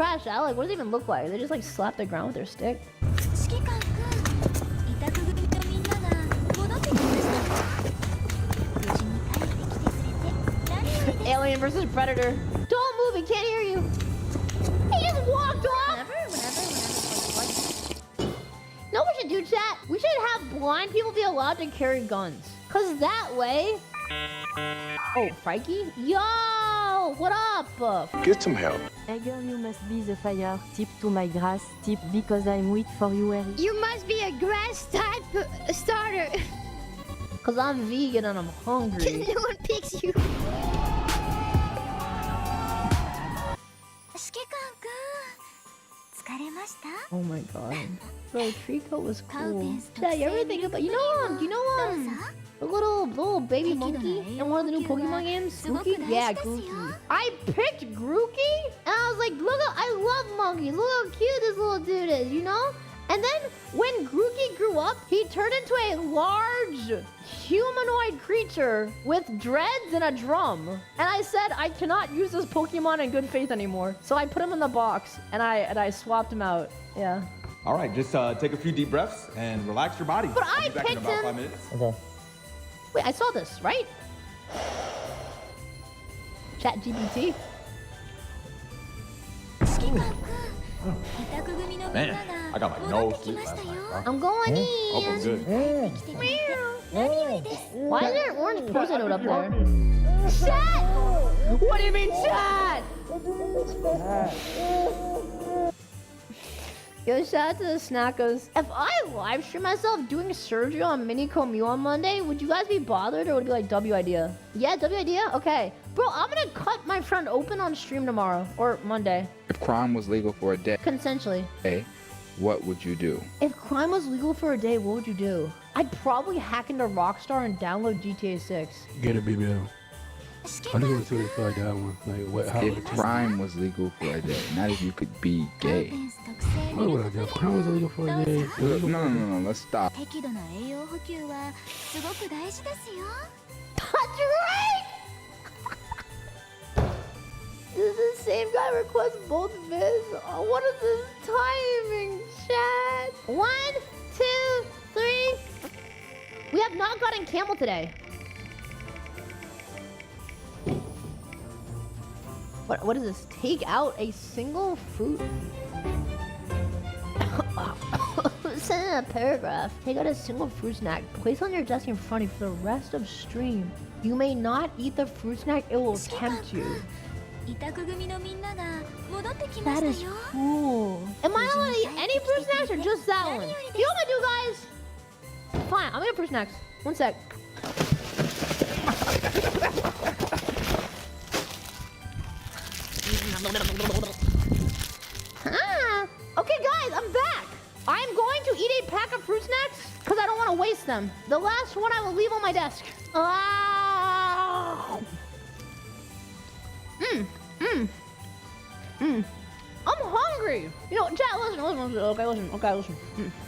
trash out. Like, what does it even look like? They just like slap the ground with their stick. Alien versus Predator. Don't move, he can't hear you. He just walked off. You know what we should do, chat? We should have blind people be allowed to carry guns. Cause that way... Oh, Frankie? Yo, what up? Get some help. Hey girl, you must be the fire tip to my grass tip because I'm weak for you, Eric. You must be a grass type starter. Cause I'm vegan and I'm hungry. No one picks you. Oh my god. Bro, Trico was cool. Yeah, you ever think about... You know the little baby monkey in one of the new Pokemon games? Grookey? Yeah, Grookey. I picked Grookey, and I was like, look, I love monkeys. Look how cute this little dude is, you know? And then when Grookey grew up, he turned into a large humanoid creature with dreads and a drum. And I said, I cannot use this Pokemon in good faith anymore. So I put him in the box, and I swapped him out. Yeah. All right, just take a few deep breaths and relax your body. But I I'll be back in picked about him. 5 minutes. Okay. Wait, I saw this, right? Chat GPT. Man, I got like no sleep last night, bro. I'm going in. Hope I'm good. Why is there an orange post-it note up there? Chat! What do you mean, chat? Yo, shout out to the Snackos. If I live stream myself doing surgery on Mini Commune on Monday, would you guys be bothered or would it be like W idea? Yeah, W idea? Okay. Bro, I'm gonna cut my friend open on stream tomorrow or Monday. If crime was legal for a day, Consensually. what would you do? If crime was legal for a day, what would you do? I'd probably hack into Rockstar and download GTA 6. Get a BBL. I just want to see what it's like that one. Like, what, how If crime was legal for a day, not if you could be gay. What would I do? If crime was illegal for a day. No, let's stop. That's right! This is the same guy requests both vids. Oh, what is this timing, chat? 1, 2, 3. We have not gotten camel today. What is this? Take out a single fruit. Send in a paragraph. Take out a single fruit snack. Place on your desk in front of you for the rest of stream. You may not eat the fruit snack. It will tempt you. That is cool. Am I allowed to eat any fruit snacks or just that one? You know what I'm gonna do, guys? Fine, I'm gonna get fruit snacks. One sec. Okay, guys, I'm back. I'm going to eat a pack of fruit snacks because I don't want to waste them. The last one I will leave on my desk. I'm hungry. You know, chat, listen. Okay, listen.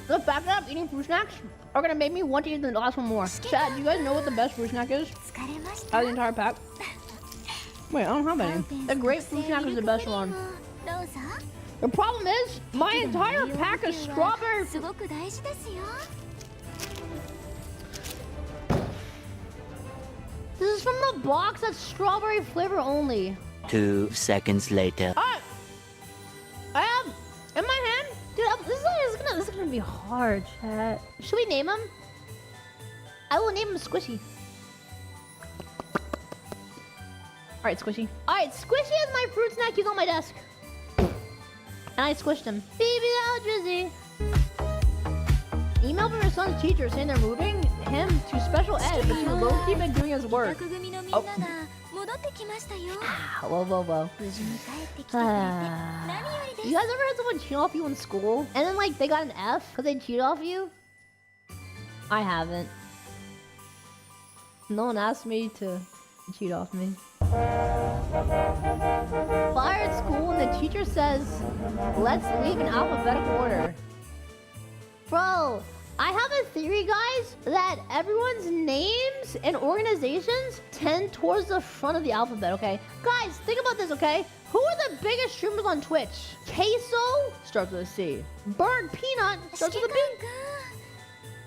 The fact that I'm eating fruit snacks are gonna make me want to eat the last one more. Chat, do you guys know what the best fruit snack is? Out of the entire pack. Wait, I don't have any. The grape fruit snack is the best one. The problem is, my entire pack is strawberry. This is from the box that's strawberry flavor only. 2 seconds later. Alright. I have in my hand. Dude, this is gonna be hard, chat. Should we name him? I will name him Squishy. Alright, Squishy. Alright, Squishy is my fruit snack. He's on my desk. And I squished him. Baby Drizzy. Email from your son's teacher saying they're moving him to special ed, but you low-key been doing his work. Oh. Whoa. You guys ever had someone cheat off you in school? And then, like, they got an F because they cheated off you? I haven't. No one asked me to cheat off me. Fire at school and the teacher says, let's leave in alphabetical order. Bro, I have a theory, guys, that everyone's names and organizations tend towards the front of the alphabet, okay? Guys, think about this, okay? Who are the biggest streamers on Twitch? Queso starts with a C. Burnt Peanut starts with a B.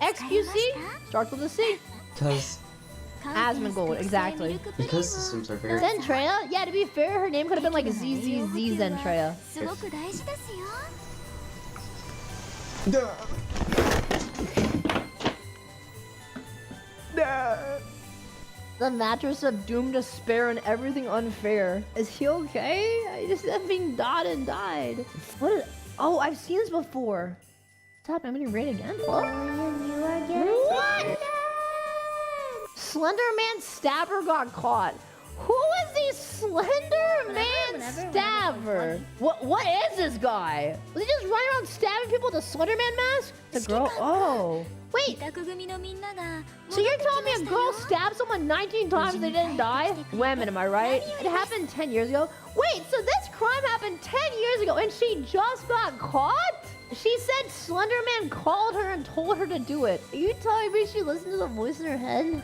XQC starts with a C. Because Asmongold, exactly. the systems are very. Zentreya? Yeah, to be fair, her name could have been like ZZZ Zentreya. The mattress of doom, despair, and everything unfair. Is he okay? I just being dotted and died. What is... Oh, I've seen this before. What's happening? I'm getting raid again? Oh. What? Slender Man Stabber got caught. Who is the Slender Man Stabber? What is this guy? Was he just running around stabbing people with a Slender Man mask? The girl? Oh. Wait. So you're telling me a girl stabbed someone 19 times and they didn't die? Women, am I right? It happened 10 years ago. Wait, so this crime happened 10 years ago and she just got caught? She said Slender Man called her and told her to do it. Are you telling me she listened to the voice in her head?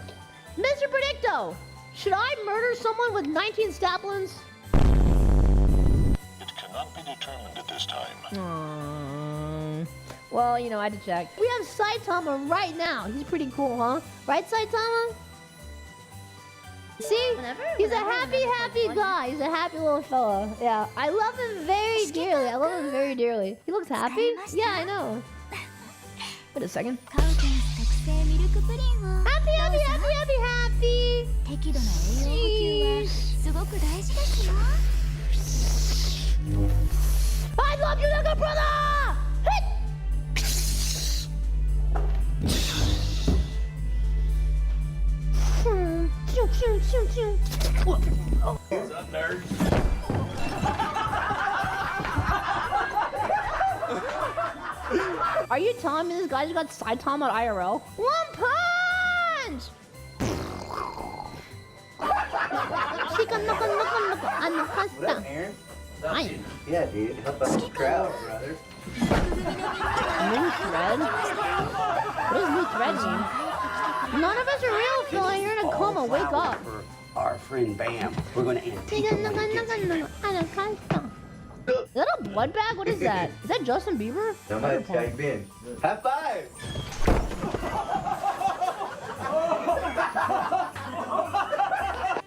Mr. Predicto, should I murder someone with 19 stab wounds? It cannot be determined at this time. Well, you know, I had to check. We have Saitama right now. He's pretty cool, huh? Right, Saitama? See? He's a happy guy. He's a happy little fella. Yeah, I love him very dearly. I love him very dearly. He looks happy? Yeah, I know. Wait a second. Happy. I love you, little brother! Hit! What's up, nerd? Are you telling me this guy just got Saitama at IRL? One punch! Aaron? Hi. Yeah, dude. Help us the crowd, brother. New thread? What does new thread mean? None of us are real, Phil. You're in a coma. Wake up. For our friend Bam. We're gonna antique him when he gets here. Is that a blood bag? What is that? Is that Justin Bieber? Somebody tagged in. High five!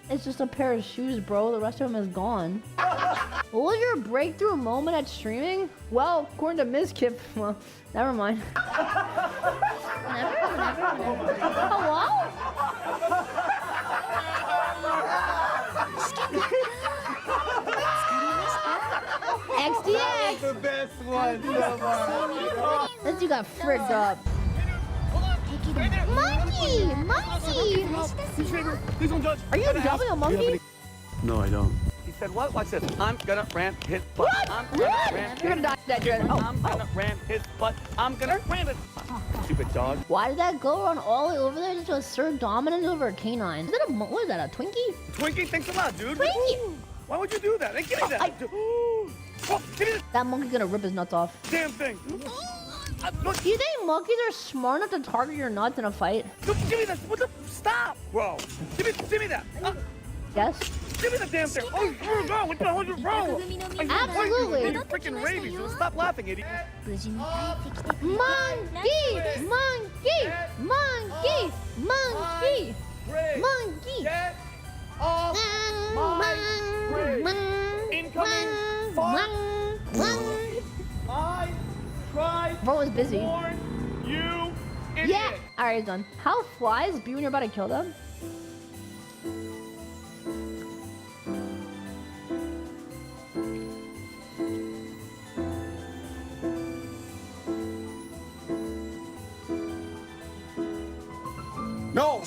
It's just a pair of shoes, bro. The rest of them is gone. What was your breakthrough moment at streaming? Well, according to Ms. Kip, well, never mind. Hello? XDX! The best one. This dude got frigged up. Monkey! Monkey! Please don't judge. Are you dubbing a monkey? No, I don't. He said what? Watch this. I'm gonna ram his butt. I'm gonna ram You're gonna die that dread. I'm gonna ram his butt. I'm gonna ram it. Stupid dog. Why did that go on all the way over there just to assert dominance over a canine? Is that a, what is that, a Twinkie? Twinkie, thanks a lot, dude. Twinkie! Why would you do that? Hey, give me that. Oh, give me this That monkey's gonna rip his nuts off. damn thing. Look, Do you think monkeys are smart enough to target your nuts in a fight? look, give me this. What the? Stop, bro. Give me that. Yes? Give me the damn thing. Oh, bro, what the hell is wrong? Absolutely. You're freaking rabies. So stop laughing, idiot. Monkey! Monkey! Monkey! Monkey! Monkey! Get off my bridge. Incoming fart. I tried Bro was busy. to warn you, idiot. Yeah! Alright, he's done. How flies be when you're about to kill them? No.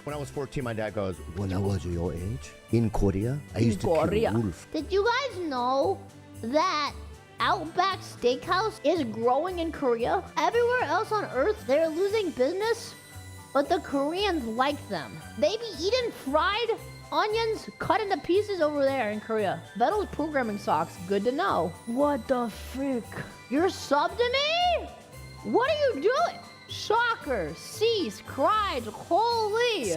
When I was 14, my dad goes, when I was your age, in Korea, I used to kill a wolf. Did you guys know that Outback Steakhouse is growing in Korea? Everywhere else on Earth, they're losing business, but the Koreans like them. They be eating fried onions cut into pieces over there in Korea. Vettel's programming socks. Good to know. What the frick? You're sub to me? What are you doing? Shocker, cease, cried, holy,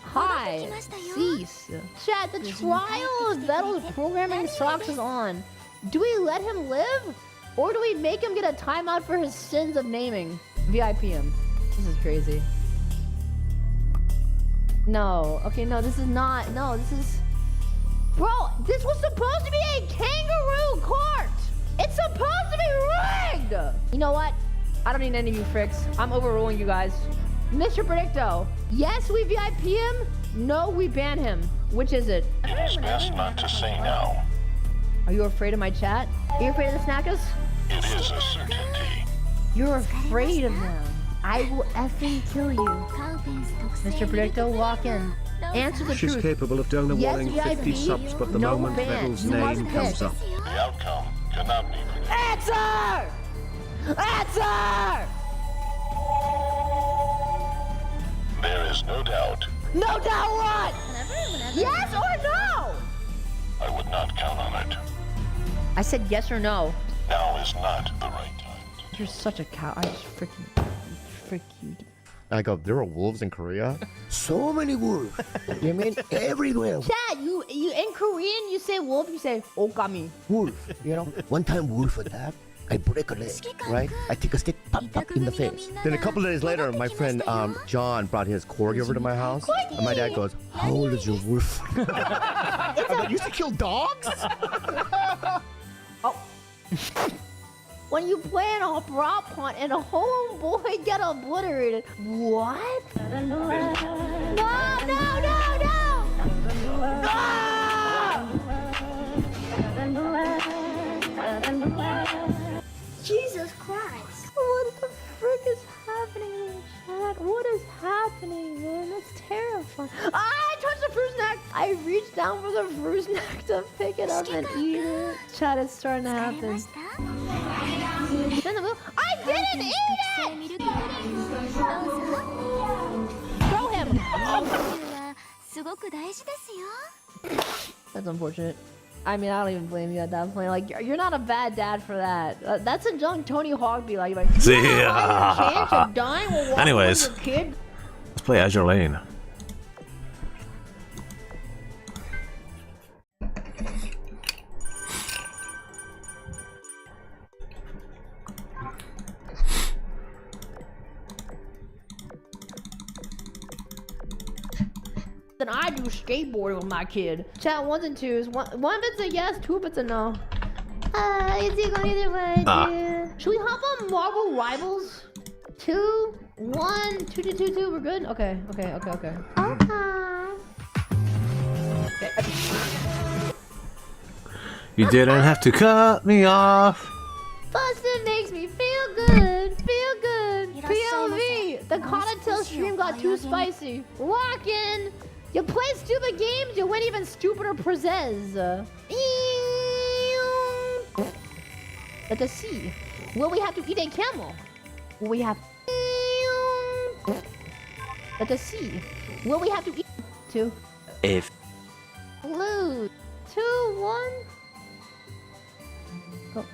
hi, cease. Chat, the trial of Vettel's programming socks is on. Do we let him live? Or do we make him get a timeout for his sins of naming? VIP him. This is crazy. No, okay, no, this is not, no, this is... Bro, this was supposed to be a kangaroo court! It's supposed to be rigged! You know what? I don't need any of you fricks. I'm overruling you guys. Mr. Predicto, yes, we VIP him. No, we ban him. Which is it? It is best not to say now. Are you afraid of my chat? Are you afraid of the snackers? It is a certainty. You're afraid of them. I will effing kill you. Mr. Predicto, walk in. Answer the She's truth. capable of donor-walling Yes, 50 VIP, subs, but the no moment ban. Vettel's You must name comes pick. up. The outcome cannot be predicted. Answer! Answer! There is no doubt. No doubt what? Yes or no? I would not count on it. I said yes or no. Now is not the right time. You're such a cow. I just frick you. I go, there are wolves in Korea? So many wolves. You mean everywhere. Chad, you in Korean, you say wolf, you say okami. Wolf, you know? One time wolf attack, I break a leg, right? I take a stick, pop, pop in the face. Then a couple of days later, my friend John brought his corgi over to my house. And my dad goes, how old is your wolf? I used to kill dogs? Oh. When you plan a prop hunt and a homeboy get obliterated. What? No! Jesus Christ. What the frick is happening in the chat? What is happening, man? That's terrifying. I touched the fruit snack! I reached down for the fruit snack to pick it up and eat it. Chat, it's starting to happen. I didn't eat it! Throw him! That's unfortunate. I mean, I don't even blame you at that point. Like, you're not a bad dad for that. That's a young Tony Hawk be like, See chance of dying will walk Anyways, with your kid. let's play Azure Lane. Then I do skateboarding with my kid. Chat 1s and 2s. One if it's a yes, 2 if it's a no. Is it going either way, dude? Should we hop on Marvel Rivals? 2, 1, 2, 2, 2, 2. We're good? Okay. You didn't have to cut me off. Bustin' makes me feel good. POV. The Conatel stream got too spicy. Walk in. You play stupid games, you win even stupider presents. Let us see. Will we have to eat a camel? Will we have... Let us see. Will we have to eat... 2. If. Blue. 2, 1. Go.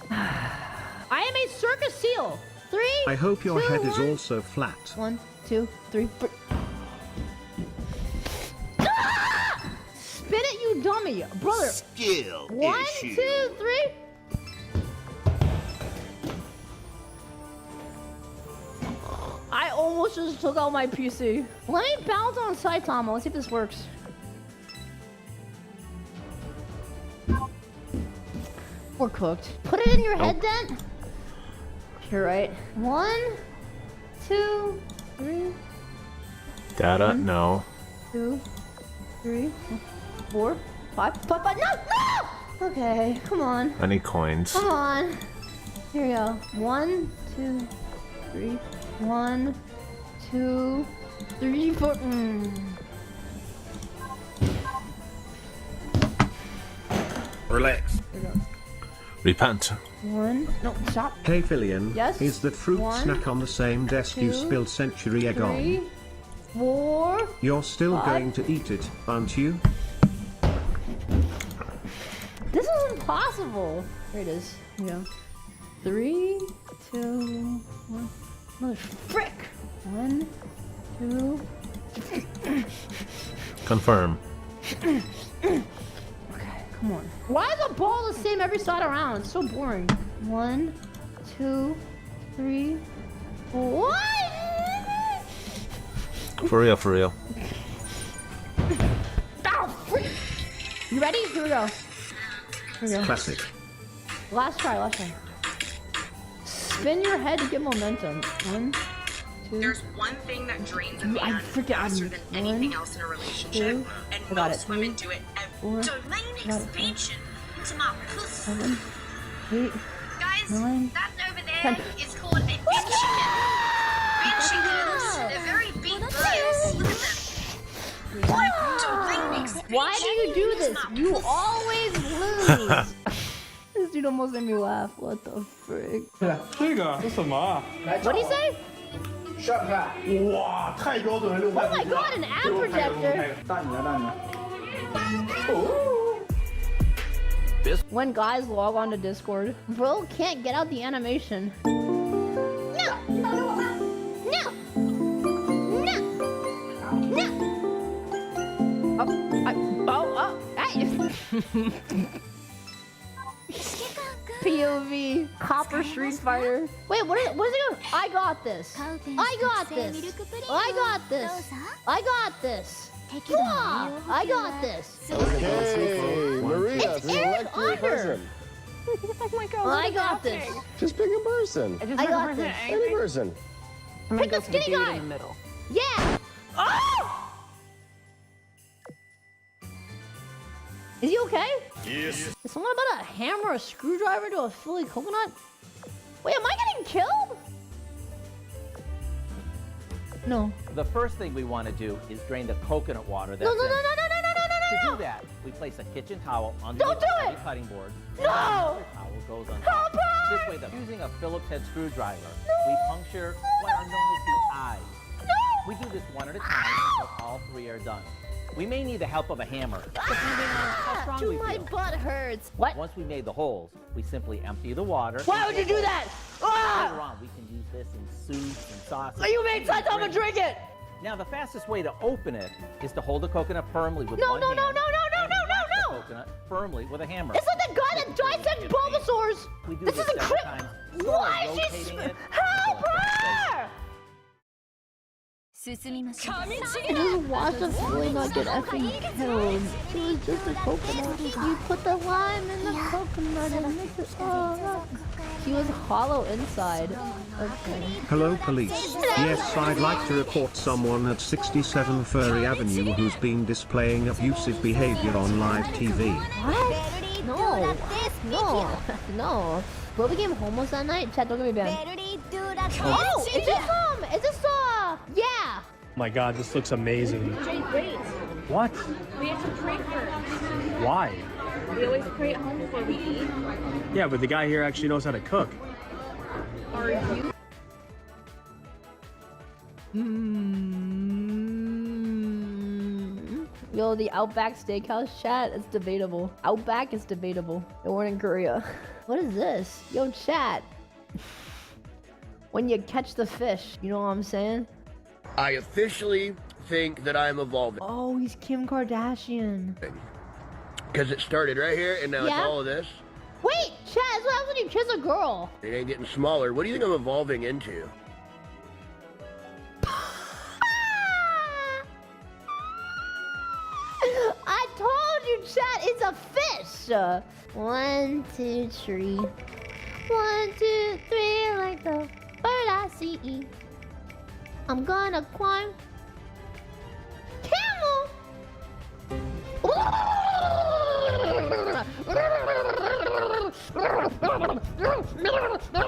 I am a circus seal. 3. I hope your 2, head is 1. also flat. 1, 2, 3. Ah! Spin it, you dummy, brother. Skill 1, 2, 3. I almost just took out my PC. Let me bounce on Saitama. Let's see if this works. We're cooked. Put it in your head then. You're right. 1, 2, 3. Data? No. 2, 3, 4, 5. No! Okay, come on. I need coins. Come on. Here we go. 1, 2, 3. 1, 2, 3, 4. Relax. Here we go. Repent. 1. No, stop. Hey Fillion, Yes? is that fruit 1, snack on the same desk you 2, spilled century egg 3, on? 4. You're still 5. going to eat it, aren't you? This is impossible. Here it is. Here we go. 3, 2, 1. Mother frick. 1, 2. Confirm. Okay, come on. Why is the ball the same every side around? It's so boring. 1, 2, 3, 4. What? For real, for real. Oh, frick. You ready? Here we go. Here we go. Classic. Last try, last try. Spin your head to get momentum. 1, 2. There's one thing that drains a man I forget. faster than anything else in a relationship, and most women do it every Domain expansion to my pussy. 7, 8. Guys, 9, that over 10. there is called a big chicken. Big chickens, they're very big birds. Look at them. Why do you do this? You always lose. This dude almost made me laugh. What the frick? What did he say? Wow, 太标准了， Oh my god, an ad projector. When guys log on to Discord, bro can't get out the animation. No! No! No! No! POV, Copper Street Fighter. Wait, what is it going? I got this. I got this. I got this. I got this. Wow, I got this. Hey, Maria, It's Eric Under. Oh my god. I got this. Just pick a person. I got this. Any person. Pick a skinny guy. In the middle. Yeah. Oh! Is he okay? Yes. Is someone about to hammer a screwdriver to a Philly coconut? Wait, am I getting killed? No. The first thing we want to do is drain the coconut water that's No, no, in. no, no, no, no, no, no, To no, do no. that, we place a kitchen towel on Don't the do it! cutting board. No! Another towel goes on Help top. her! This way, using a Phillips head screwdriver, we puncture what are known as the eyes. We do this one at a time until all 3 are done. We may need the help of a hammer, depending on how strong we My feel. butt hurts. What? Once we made the holes, we simply empty the water. Why would you do that? Later on, we can use this in soups and sauces. You made sense. I'm gonna drink it. Now, the fastest way to open it is to hold the coconut firmly with No, one no, hand. no, no, no, no, and no, whack no, the no. coconut firmly with a hammer. It's like the guy that dissects Bulbasaurs. We do This this isn't several crit. times, Why is she? rotating it Help until it's her! I just watched the Philly not get effing killed. It was just a coconut. You put the lime in the coconut and make it. Oh. He was hollow inside. Okay. Hello, police. Yes, I'd like to report someone at 67 Furry Avenue who's been displaying abusive behavior on live TV. What? No. No. No. Bro became homeless that night? Chat, don't get me banned. Oh! Is this yeah! My god, this looks amazing. What? We have to pray first. Why? We always pray at home before we eat. Yeah, but the guy here actually knows how to cook. Are you? Yo, the Outback Steakhouse chat, it's debatable. Outback is debatable. They weren't in Korea. What is this? Yo, chat. When you catch the fish, you know what I'm saying? I officially think that I'm evolving. Oh, he's Kim Kardashian. Because it started right here, and now it's Yeah. all of this. Wait, chat, that's what happens when you kiss a girl. It ain't getting smaller. What do you think I'm evolving into? I told you, chat, it's a fish. 1, 2, 3. 1, 2, 3, like the bird I see. I'm gonna climb. Camel.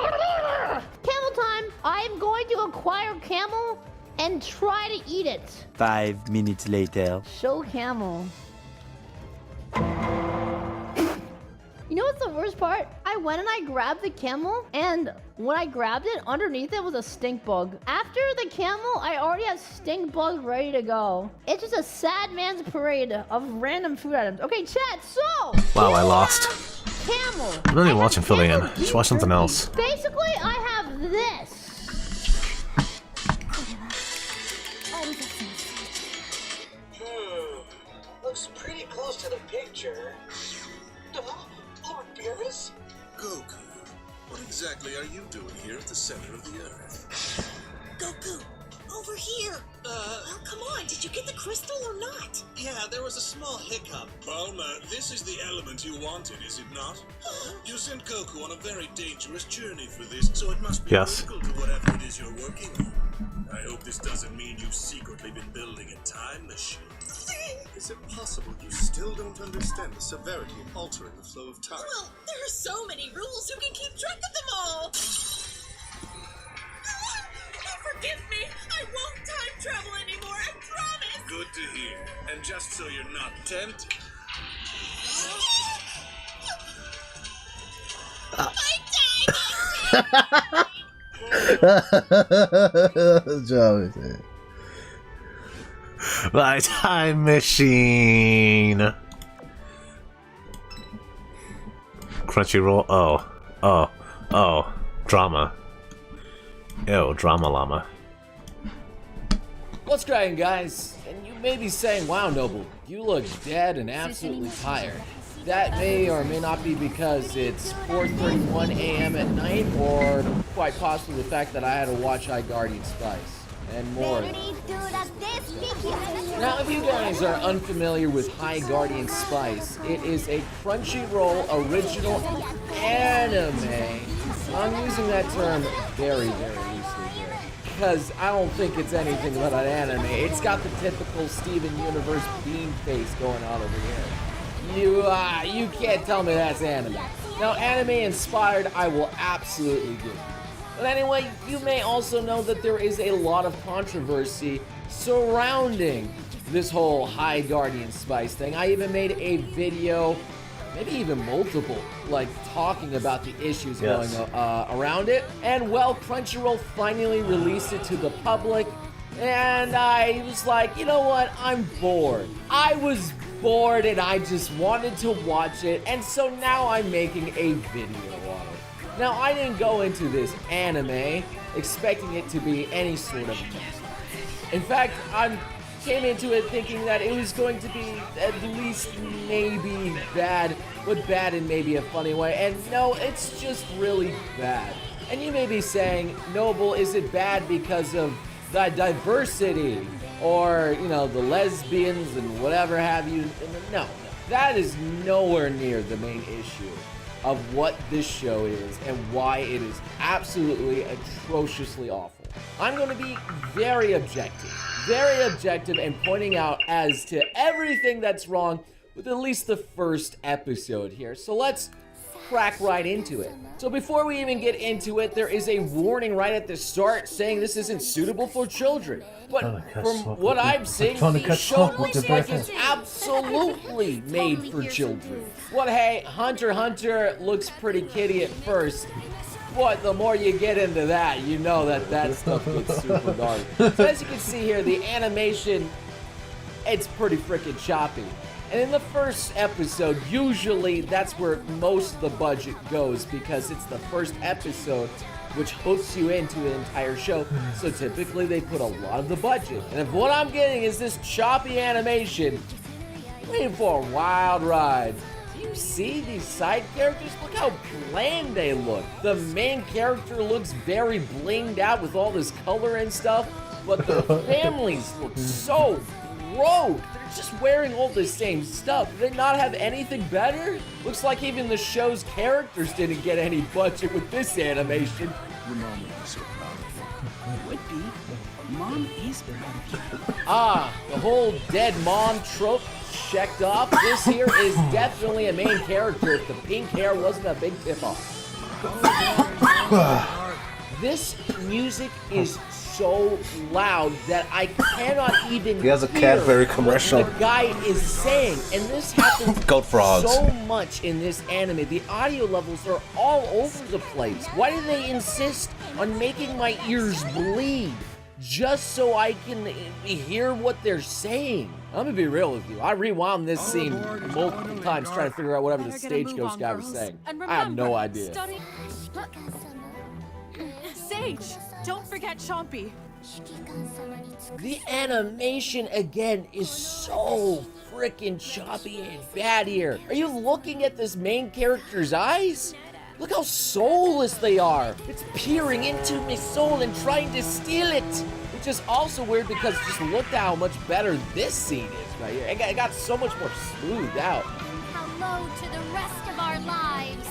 Camel time. I'm going to acquire camel and try to eat it. 5 minutes later. Show camel. You know what's the worst part? I went and I grabbed the camel, and when I grabbed it, underneath it was a stink bug. After the camel, I already have stink bugs ready to go. It's just a sad man's parade of random food items. Okay, chat, so... Wow, I lost. Camel. I'm not even watching Philly in. Just watch something else. Basically, I have this. Looks pretty close to the picture. Lord Beerus? Goku, what exactly are you doing here at the center of the Earth? Goku, over here. Well, come on, did you get the crystal or not? Yeah, there was a small hiccup. Bulma, this is the element you wanted, is it not? You sent Goku on a very dangerous journey for this, so it must be critical to whatever it is you're working on. I hope this doesn't mean you've secretly been building a time machine. Is it possible you still don't understand the severity of altering the flow of time? Well, there are so many rules, who can keep track of them all? Forgive me, I won't time travel anymore, I promise! Good to hear. And just so you're not tempted. My time machine. Crunchyroll. Oh. Drama. Ew, drama llama. What's cracking, guys? And you may be saying, wow, Noble, you look dead and absolutely tired. That may or may not be because it's 4:31 a.m. at night, or quite possibly the fact that I had to watch High Guardian Spice. And more. Now, if you guys are unfamiliar with High Guardian Spice, it is a Crunchyroll original anime. I'm using that term very, very loosely here, because I don't think it's anything but an anime. It's got the typical Steven Universe bean face going on over here. You can't tell me that's anime. Now, anime inspired, I will absolutely give you. But anyway, you may also know that there is a lot of controversy surrounding this whole High Guardian Spice thing. I even made a video, maybe even multiple, like talking about the issues going around it. And well, Crunchyroll finally released it to the public, and I was like, you know what, I'm bored. I was bored and I just wanted to watch it, and so now I'm making a video on it. Now, I didn't go into this anime expecting it to be any sort of mess. In fact, I came into it thinking that it was going to be at least maybe bad, but bad in maybe a funny way. And no, it's just really bad. And you may be saying, Noble, is it bad because of the diversity? Or, you know, the lesbians and whatever have you? No, that is nowhere near the main issue of what this show is and why it is absolutely atrociously awful. I'm going to be very objective and pointing out as to everything that's wrong with at least the first episode here. So let's crack right into it. So before we even get into it, there is a warning right at the start saying this isn't suitable for children. But from what I'm seeing, the show looks like it's absolutely made for children. Well, hey, Hunter x Hunter looks pretty kiddie at first. But the more you get into that, you know that stuff gets super dark. So as you can see here, the animation, it's pretty freaking choppy. And in the first episode, usually that's where most of the budget goes, because it's the first episode which hooks you into the entire show. So typically they put a lot of the budget. And if what I'm getting is this choppy animation, I'm in for a wild ride. Do you see these side characters? Look how bland they look. The main character looks very blinged out with all this color and stuff, but the families look so broke. They're just wearing all the same stuff. Do they not have anything better? Looks like even the show's characters didn't get any budget with this animation. Your mom would be so proud of you. Would be. Mom is proud of you. Ah, the whole dead mom trope checked off. This here is definitely a main character if the pink hair wasn't a big tip-off. This music is so loud that I cannot even He has a hear Cadbury commercial. what the guy is saying. And this happens Goat frogs. so much in this anime. The audio levels are all over the place. Why do they insist on making my ears bleed just so I can hear what they're saying? I'm gonna be real with you. I rewound this scene multiple times trying to figure out whatever the stagecoach guy was saying. I have no idea. Sage, don't forget Chompy. The animation again is so freaking choppy and bad here. Are you looking at this main character's eyes? Look how soulless they are. It's peering into my soul and trying to steal it. Which is also weird because just look at how much better this scene is right here. It got so much more smoothed out. Hello to the rest of our lives.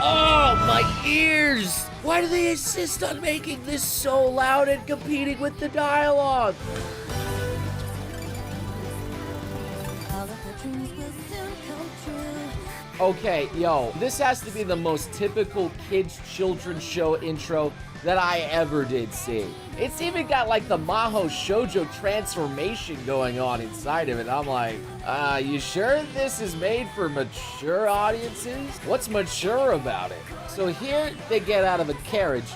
Oh, my ears! Why do they insist on making this so loud and competing with the dialogue? Okay, yo, this has to be the most typical kids' children's show intro that I ever did see. It's even got like the Maho Shoujo transformation going on inside of it. I'm like, you sure this is made for mature audiences? What's mature about it? So here they get out of a carriage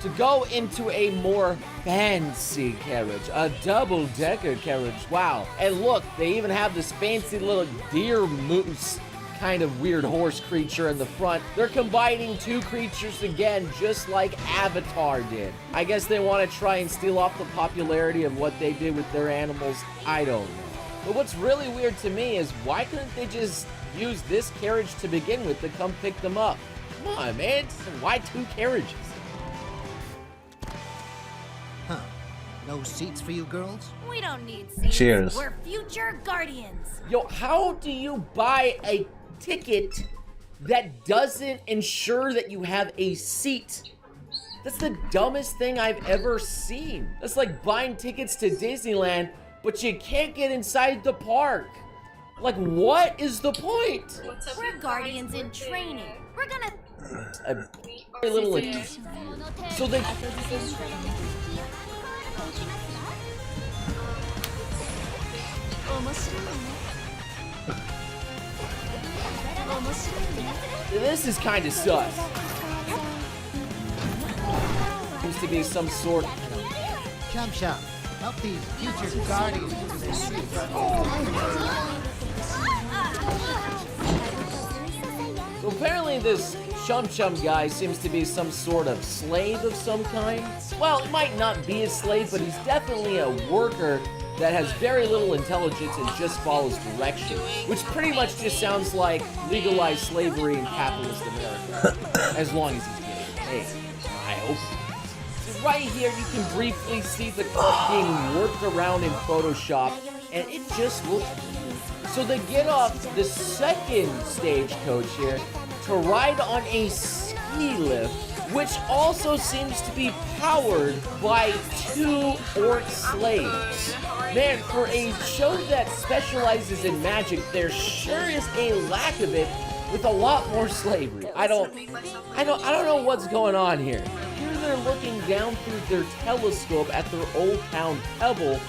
to go into a more fancy carriage, a double-decker carriage. Wow. And look, they even have this fancy little deer moose kind of weird horse creature in the front. They're combining two creatures again, just like Avatar did. I guess they want to try and steal off the popularity of what they did with their animals. I don't know. But what's really weird to me is why couldn't they just use this carriage to begin with to come pick them up? Come on, man. Why two carriages? Huh. No seats for you girls? We don't need seats. Cheers. We're future guardians. Yo, how do you buy a ticket that doesn't ensure that you have a seat? That's the dumbest thing I've ever seen. That's like buying tickets to Disneyland, but you can't get inside the park. Like, what is the point? We're guardians in training. We're gonna... A little like... So they... This is kind of sus. Seems to be some sort. Chum Chum, help these future guardians to their seats. So apparently this Chum Chum guy seems to be some sort of slave of some kind. Well, it might not be a slave, but he's definitely a worker that has very little intelligence and just follows directions, which pretty much just sounds like legalized slavery in capitalist America, as long as he's getting paid. I hope. So right here, you can briefly see the car being worked around in Photoshop, and it just looks cool. So they get off the second stagecoach here to ride on a ski lift, which also seems to be powered by two orc slaves. Man, for a show that specializes in magic, there sure is a lack of it with a lot more slavery. I don't know what's going on here. Here they're looking down through their telescope at their old town Pebble,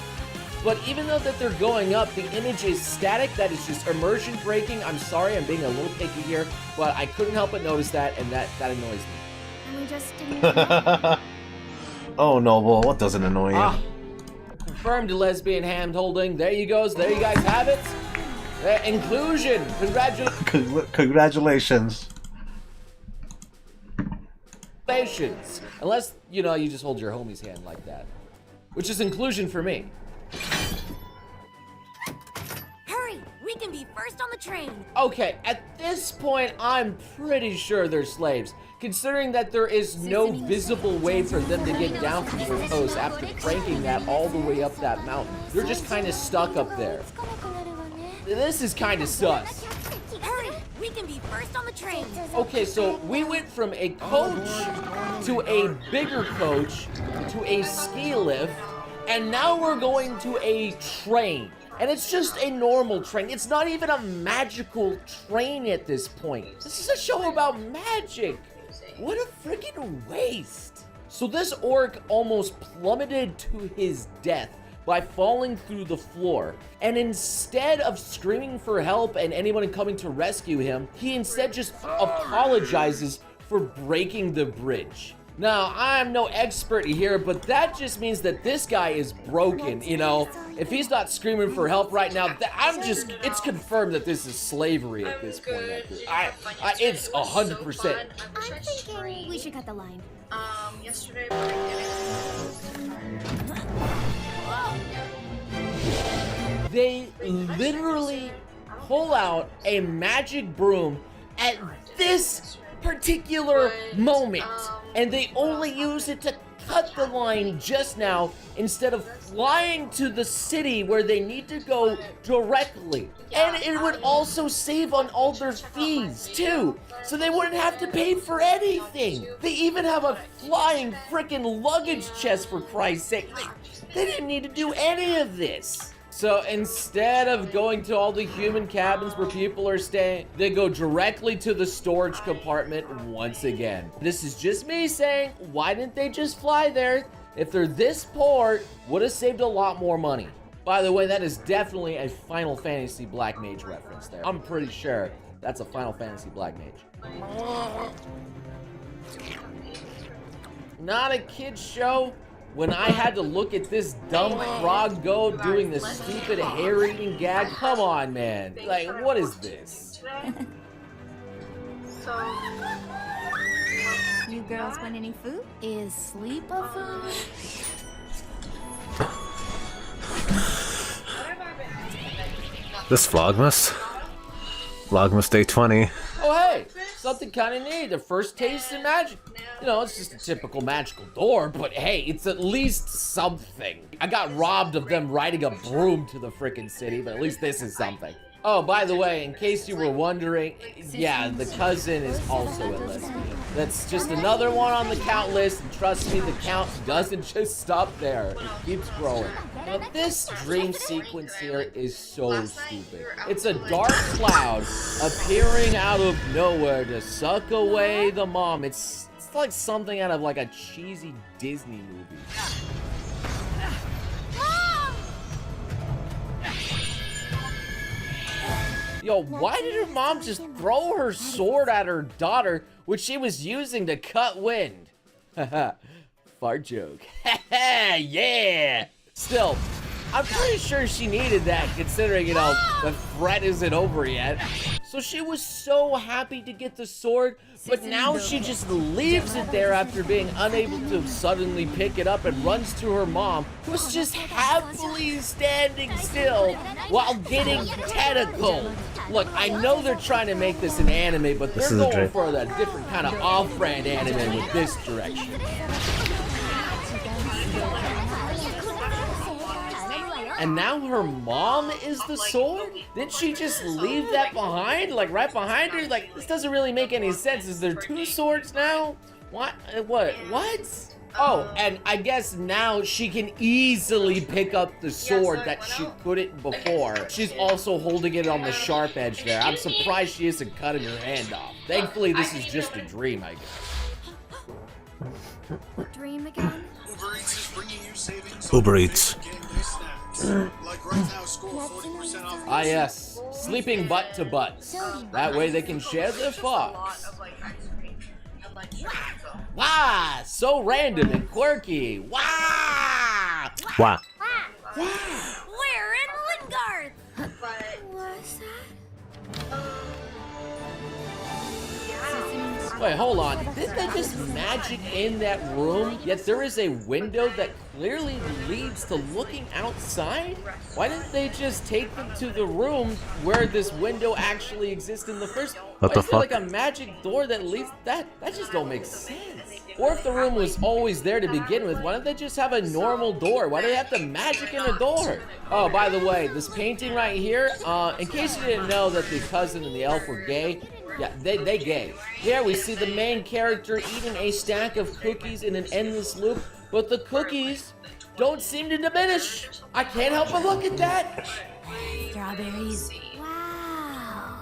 but even though that they're going up, the image is static. That is just immersion breaking. I'm sorry, I'm being a little picky here, but I couldn't help but notice that, and that annoys me. We just didn't... Oh, Noble, what doesn't annoy you? Confirmed lesbian hand holding. There you goes. There you guys have it. Inclusion. Congratulations. Unless, you know, you just hold your homie's hand like that. Which is inclusion for me. Hurry! We can be first on the train. Okay, at this point, I'm pretty sure they're slaves. Considering that there is no visible way for them to get down from their post after cranking that all the way up that mountain. They're just kind of stuck up there. This is kind of sus. Hurry! We can be first on the train. Okay, so we went from a coach to a bigger coach to a ski lift, and now we're going to a train. And it's just a normal train. It's not even a magical train at this point. This is a show about magic. What a freaking waste. So this orc almost plummeted to his death by falling through the floor. And instead of screaming for help and anyone coming to rescue him, he instead just apologizes for breaking the bridge. Now, I'm no expert here, but that just means that this guy is broken, you know? If he's not screaming for help right now, it's confirmed that this is slavery at this point. It's 100%. I'm thinking we should cut the line. Yesterday, They literally pull out a magic broom at this particular moment, and they only use it to cut the line just now instead of flying to the city where they need to go directly. And it would also save on all their fees too, so they wouldn't have to pay for anything. They even have a flying frickin' luggage chest, for Christ's sake. They didn't need to do any of this. So instead of going to all the human cabins where people are staying, they go directly to the storage compartment once again. This is just me saying, why didn't they just fly there? If they're this poor, would have saved a lot more money. By the way, that is definitely a Final Fantasy Black Mage reference there. I'm pretty sure that's a Final Fantasy Black Mage. Not a kid's show. When I had to look at this dumb frog go doing this stupid hair-eating gag, come on, man. Like, what is this? You girls want any food? Is sleep a food? This Vlogmas? Vlogmas Day 20. Oh, hey, something kind of neat. The first taste of magic. You know, it's just a typical magical door, but hey, it's at least something. I got robbed of them riding a broom to the frickin' city, but at least this is something. Oh, by the way, in case you were wondering, yeah, the cousin is also a lesbian. That's just another one on the count list, and trust me, the count doesn't just stop there. It keeps growing. Now, this dream sequence here is so stupid. It's a dark cloud appearing out of nowhere to suck away the mom. It's like something out of like a cheesy Disney movie. Yo, why did her mom just throw her sword at her daughter, which she was using to cut wind? Haha, fart joke. Yeah! Still, I'm pretty sure she needed that, considering, you know, the threat isn't over yet. So she was so happy to get the sword, but now she just leaves it there after being unable to suddenly pick it up and runs to her mom, who's just happily standing still while getting tentacled. Look, I know they're trying to make this an anime, but they're going for a different kind of off-brand anime with this direction. And now her mom is the sword? Didn't she just leave that behind? Like, right behind her? Like, this doesn't really make any sense. Is there two swords now? What? What? Oh, and I guess now she can easily pick up the sword that she couldn't before. She's also holding it on the sharp edge there. I'm surprised she isn't cutting her hand off. Thankfully, this is just a dream, I guess. Dream again? Uber Eats is bringing you savings. Uber Eats. Like right now, score 40% off. Ah yes, sleeping butt to butts. That way they can share their thoughts. Wow, so random and quirky. Wow. Wow. We're in Lingard! What's that? Wait, hold on. Didn't they just magic in that room? Yet there is a window that clearly leads to looking outside? Why didn't they just take them to the room where this window actually exists in the first? What the Why is there fuck? like a magic door that leads that just don't make sense. Or if the room was always there to begin with, why don't they just have a normal door? Why do they have to magic in a door? Oh, by the way, this painting right here, in case you didn't know that the cousin and the elf were gay, yeah, they gay. Here we see the main character eating a stack of cookies in an endless loop, but the cookies don't seem to diminish. I can't help but look at that. Strawberries. Wow.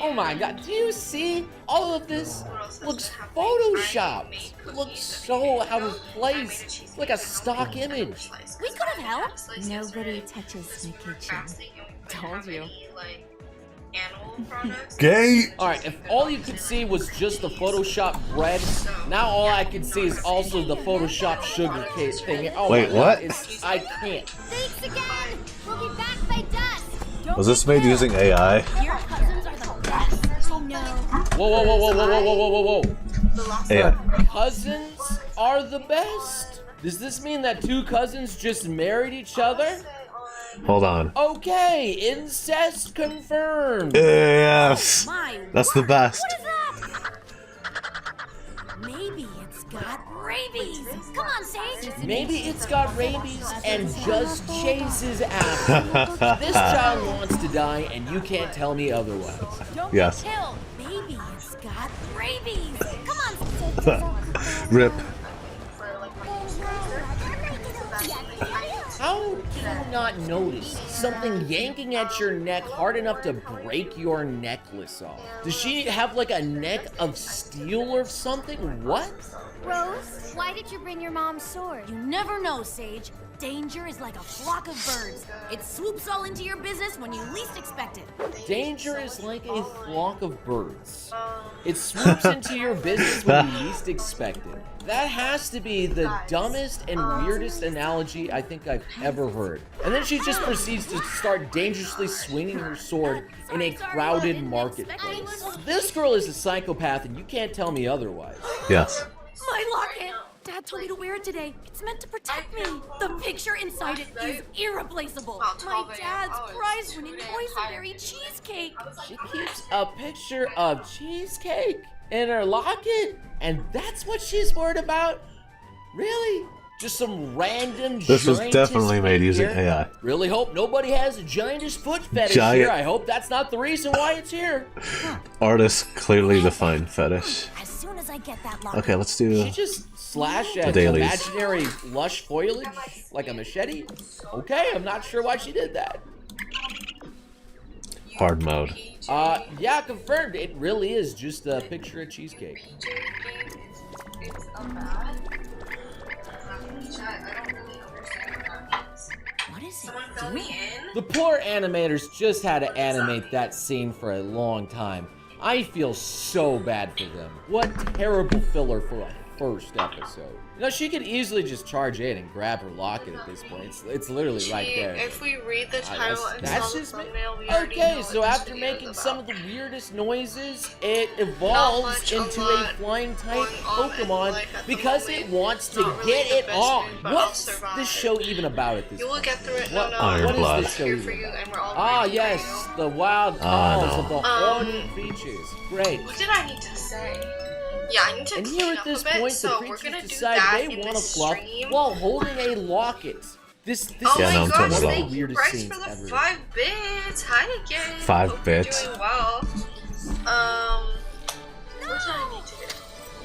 Oh my god, do you see? All of this looks photoshopped. Looks so out of place. Like a stock image. We could have helped. Nobody touches my kitchen. Told you. Gay! Alright, if all you could see was just the Photoshop bread, now all I can see is also the Photoshop sugar cake thing. Oh Wait, my God, what? I can't. Thanks again. We'll be back by dusk. Was this made using AI? Your cousins are the best. Oh no. Whoa, whoa, whoa, whoa, whoa, whoa, whoa, whoa, whoa. AI. Cousins are the best? Does this mean that two cousins just married each other? Hold on. Okay, incest confirmed. Yes. That's the best. Maybe it's got rabies. Come on, Sage. Maybe it's got rabies and just chases after. This child wants to die and you can't tell me otherwise. Yes. Maybe it's got rabies. Come on. Rip. How do you not notice something yanking at your neck hard enough to break your necklace off? Does she have like a neck of steel or something? What? Rose, why did you bring your mom's sword? You never know, Sage. Danger is like a flock of birds. It swoops all into your business when you least expect it. Danger is like a flock of birds. It swoops into your business when you least expect it. That has to be the dumbest and weirdest analogy I think I've ever heard. And then she just proceeds to start dangerously swinging her sword in a crowded marketplace. This girl is a psychopath and you can't tell me otherwise. Yes. My locket! Dad told me to wear it today. It's meant to protect me. The picture inside it is irreplaceable. My dad's prize-winning boysenberry cheesecake. She keeps a picture of cheesecake in her locket? And that's what she's worried about? Really? Just some random This was giantess definitely made foot using here? AI. Really hope nobody has a giantess foot fetish Giant- here. I hope that's not the reason why it's here. Artist clearly defined fetish. As soon as I get that locket. Okay, let's do She just slash the at dailies. imaginary lush foliage like a machete? Okay, I'm not sure why she did that. Hard mode. Yeah, confirmed. It really is just a picture of cheesecake. What is it Fill me in. The poor animators just had to animate that scene for a long time. I feel so bad for them. What terrible filler for a first episode. You know, she could easily just charge in and grab her locket at this point. It's literally right there. If we read the title and That's saw the just me. thumbnail, we already know Okay, what so this after video is making about. some of the weirdest noises, it evolves into a flying type Pokemon because it wants to get it on. What's this show even about at this You will point? get through it. What, No, no, what Blood. is this show here even for you, about? and we're all Ah, ready for yes, you. the wild Ah, calls no. of the horny creatures. Great. What did I need to say? Yeah, I need to And clean here up at this a bit, point, so the we're creatures gonna do decide that they in want to this fluff stream. while holding a locket. This Oh Yeah, my no, I'm gosh, turning it one of thank the you, weirdest Bryce, scenes for the ever. 5 bits. Hi again. 5 Hope bits. You're doing well. What do I need to do?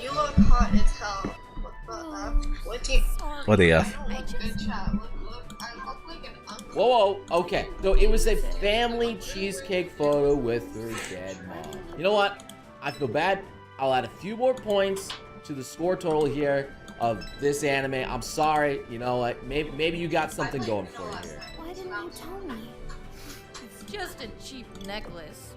You look hot as hell. What the F? What do you... What the F? Good chat. Look, I look like an uncle. Whoa, whoa, okay. So it was a family cheesecake photo with her dead mom. You know what? I feel bad. I'll add a few more points to the score total here of this anime. I'm sorry. You know what? Maybe you got something going for you here. Why didn't you tell me? It's just a cheap necklace.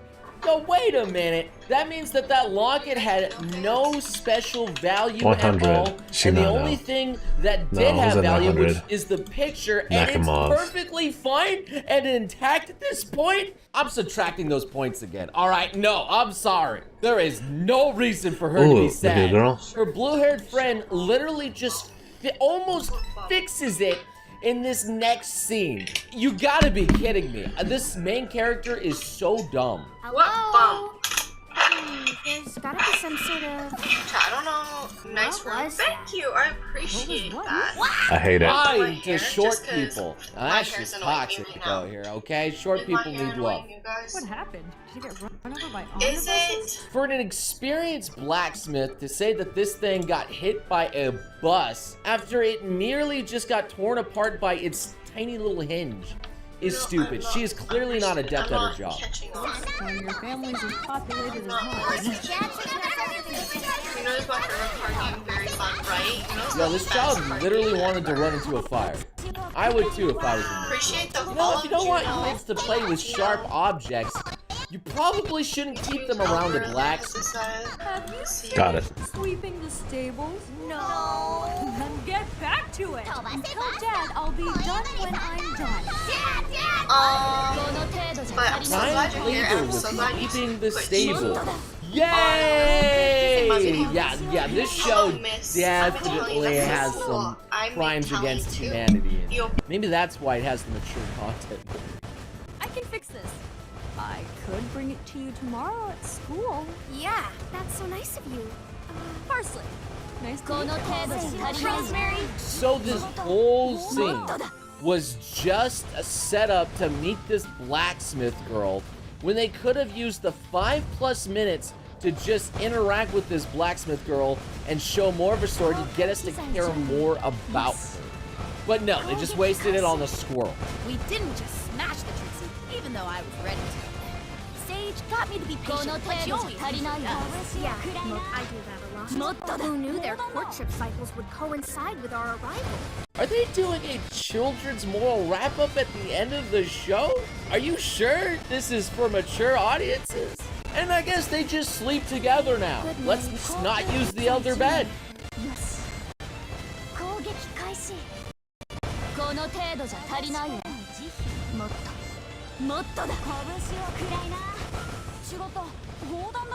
No, wait a minute. That means that locket had no special value 100. at all. She And the not only know. thing that No, did it was have at value, which 900. is the picture, and it's Nakamov. perfectly fine and intact at this point. I'm subtracting those points again. All right, no, I'm sorry. There is no reason for her to Ooh, be look at the sad. girl. Her blue-haired friend literally just almost fixes it in this next scene. You gotta be kidding me. This main character is so dumb. What bump? There's gotta be some sort of... I don't know. Nice What room. was Thank you. I appreciate that. I hate it. Fine My to hair, short just 'cause people. my That's hair's just annoying me toxic right now. out here, okay? Short Is my people hair need love. annoying you guys? What happened? Did you get run over by Is omnibuses? it? For an experienced blacksmith to say that this thing got hit by a bus after it nearly just got torn apart by its tiny little hinge is stupid. She is clearly not adept at her job. When your family's as populated as mine. You notice my favorite card game, very fun, right? You know, Yeah, this child literally wanted to run into a fire. I would too if I was in there. appreciate the You know, if you don't want your kids to play with sharp objects, you probably shouldn't keep them around a blacksmith. Have you Got it. sweeping the stables? No. Then get back to it. Tell Dad I'll be done when I'm done. But I'm so glad you're here. Labor I'm was so glad you sweeping the put stable. Yay! Yay! Yeah, this show definitely has some crimes against humanity in it. Maybe that's why it has the mature content. I can fix this. I could bring it to you tomorrow at school. Yeah, that's so nice of you. Parsley. Nice to meet you. Rosemary. So this whole scene was just a setup to meet this blacksmith girl when they could have used the 5+ minutes to just interact with this blacksmith girl and show more of a story to get us to care more about her. But no, they just wasted it on the squirrel. We didn't just smash the trixie, even though I was ready to. Sage got me to be patient, but she always does. Yeah, I do that a lot. Who knew their courtship cycles would coincide with our arrival? Are they doing a children's moral wrap-up at the end of the show? Are you sure this is for mature audiences? And I guess they just sleep together now. Let's not use the elder bed. Yes. この程度じゃ足りないよ。もっともっとだ。拳をくらいな。仕事砲弾だ。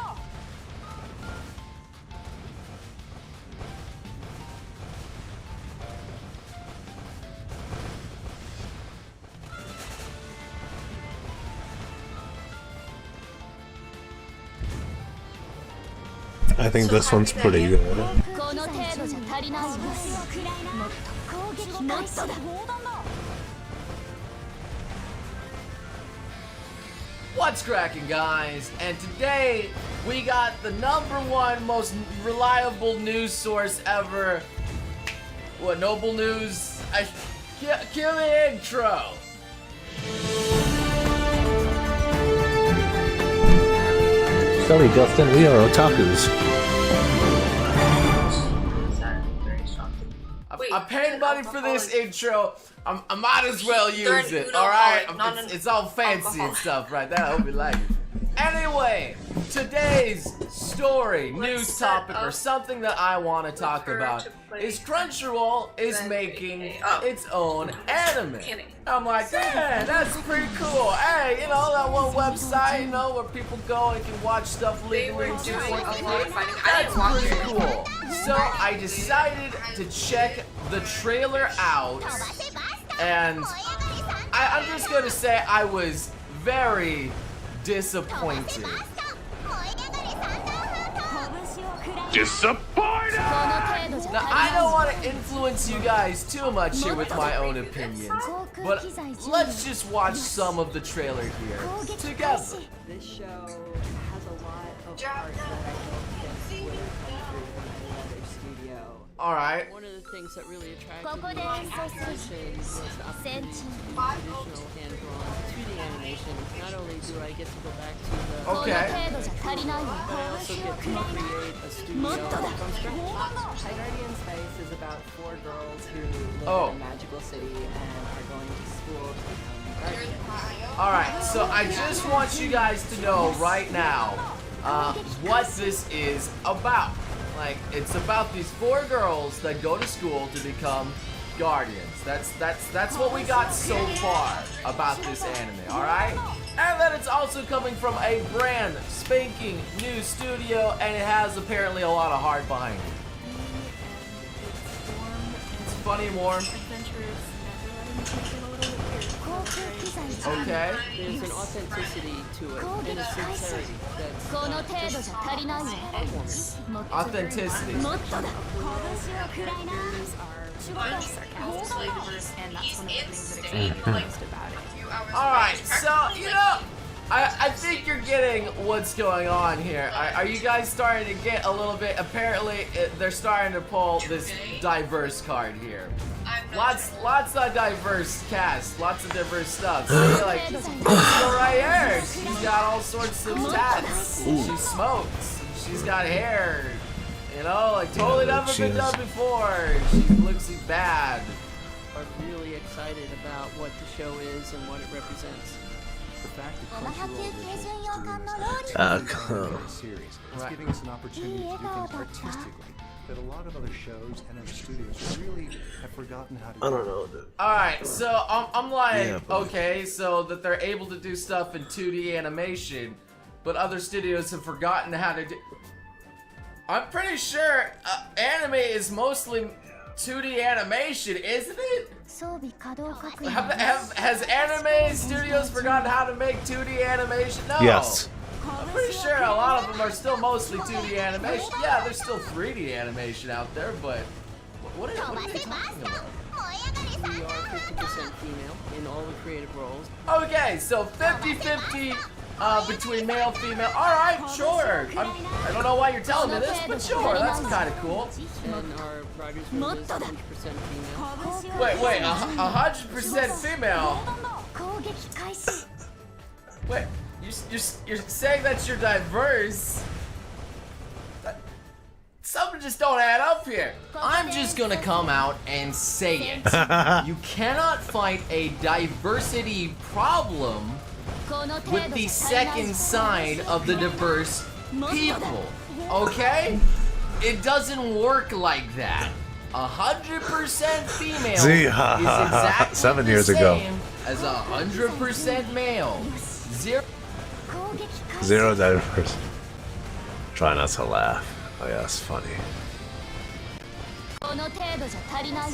I think this one's pretty good. この程度じゃ足りないよ。もっと攻撃もっとだ。 What's cracking, guys? And today we got the #1 most reliable news source ever. What, Noble News? Kill the intro. Sorry, Justin, we are otakus. I paid money for this intro. I might as well use it. All right, it's all fancy and stuff, right? That I hope you like it. Anyway, today's story, news topic, or something that I want to talk about is Crunchyroll is making its own anime. I'm like, man, that's pretty cool. Hey, you know, that one website, you know, where people go and can watch stuff legally and do That's pretty cool. So I decided to check the trailer out, and I'm just gonna say I was very disappointed. Disappointed! Now, I don't want to influence you guys too much here with my own opinions, but let's just watch some of the trailer here together. This show has a lot of parts that I don't think would have come through from any other studio. Alright. One of the things that really attracted me to animation was the opportunity to do traditional hand-drawn 2D animation. Not only do I get to go back to the but I also get to create a studio from scratch. High Guardian Spice is about 4 girls who live in a magical city and are going to school to become guardians. Alright, so I just want you guys to know right now what this is about. Like, it's about these 4 girls that go to school to become guardians. That's what we got so far about this anime, alright? And then it's also coming from a brand spanking new studio, and it has apparently a lot of heart behind it. It's funny and warm. Okay. There's an authenticity to it and a sincerity that's authenticity. Alright, so, you know, I think you're getting what's going on here. Are you guys starting to get a little bit, apparently they're starting to pull this diverse card here. I'm lots of diverse cast, lots of diverse stuff. See, like, Crystal right here, she's got all sorts of tats. She smokes. She's got hair. You know, like totally never been done before. She looks bad. Are really excited about what the show is and what it represents. The fact that Crunchyroll is very serious. It's giving us an opportunity to do things artistically that a lot of other shows and other studios really have forgotten how to do. I don't know, dude. Alright, so I'm like, okay, so that they're able to do stuff in 2D animation, but other studios have forgotten how to do... I'm pretty sure anime is mostly 2D animation, isn't it? Has anime studios forgotten how to make 2D animation? No. Yes. I'm pretty sure a lot of them are still mostly 2D animation. Yeah, there's still 3D animation out there, but what are they talking about? We are 50% female in all the creative roles. Okay, so 50-50 between male, female. Alright, sure. I don't know why you're telling me this, but sure, that's kind of cool. And our writers room is 100% female. Wait, 100% female? Wait, you're saying that you're diverse? Something just don't add up here. I'm just gonna come out and say it. You cannot fight a diversity problem with the second side of the diverse people, okay? It doesn't work like that. 100% female See, is exactly 7 the years ago. same as 100% male. Zero diverse. Try not to laugh. Oh yeah, it's funny.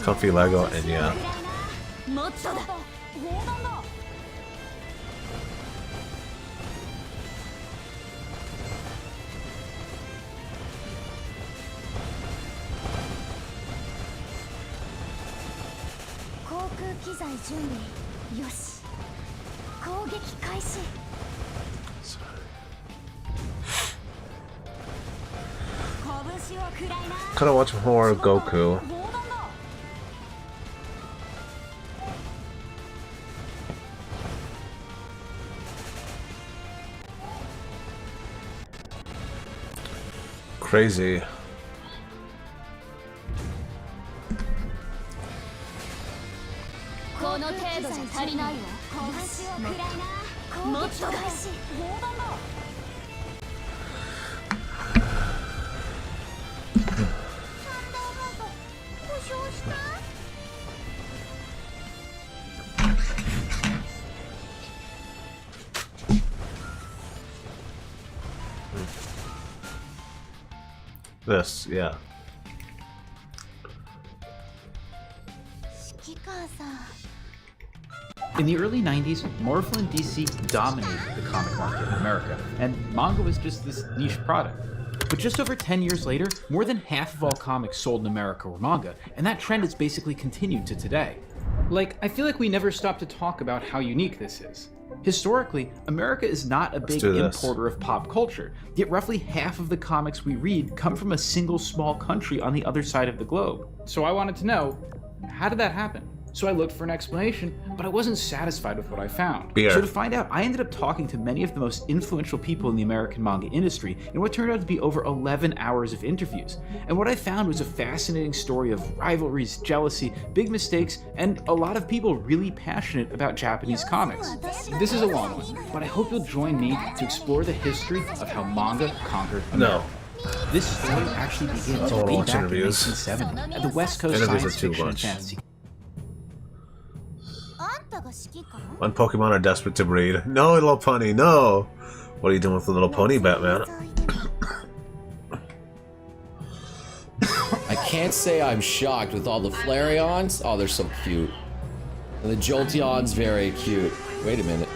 Comfy Lego and yeah. Could I watch more Goku? Crazy. This, yeah. In the early 90s, Marvel and DC dominated the comic market in America, and manga was just this niche product. But just over 10 years later, more than half of all comics sold in America were manga, and that trend has basically continued to today. Like, I feel like we never stop to talk about how unique this is. Historically, America is not a big importer of pop culture, yet roughly half of the comics we read come from a single small country on the other side of the globe. So I wanted to know, how did that happen? So I looked for an explanation, but I wasn't satisfied with what I found. Beer. So to find out, I ended up talking to many of the most influential people in the American manga industry in what turned out to be over 11 hours of interviews. And what I found was a fascinating story of rivalries, jealousy, big mistakes, and a lot of people really passionate about Japanese comics. This is a long one, but I hope you'll join me to explore the history of how manga conquered America. This story actually begins way back in 1970 at the West Coast science fiction and fantasy. When Pokemon are desperate to breed. No, little pony, no! What are you doing with the little pony, Batman? I can't say I'm shocked with all the Flareons. Oh, they're so cute. And the Jolteon's very cute. Wait a minute.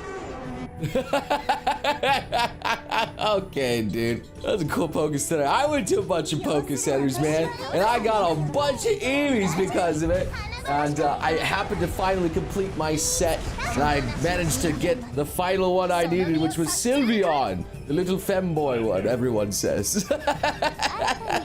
Okay, dude. That's a cool Poké Center. I went to a bunch of Poké Centers, man, and I got a bunch of Eevees because of it. And I happened to finally complete my set, and I managed to get the final one I needed, which was Sylveon, the little femboy one, everyone says.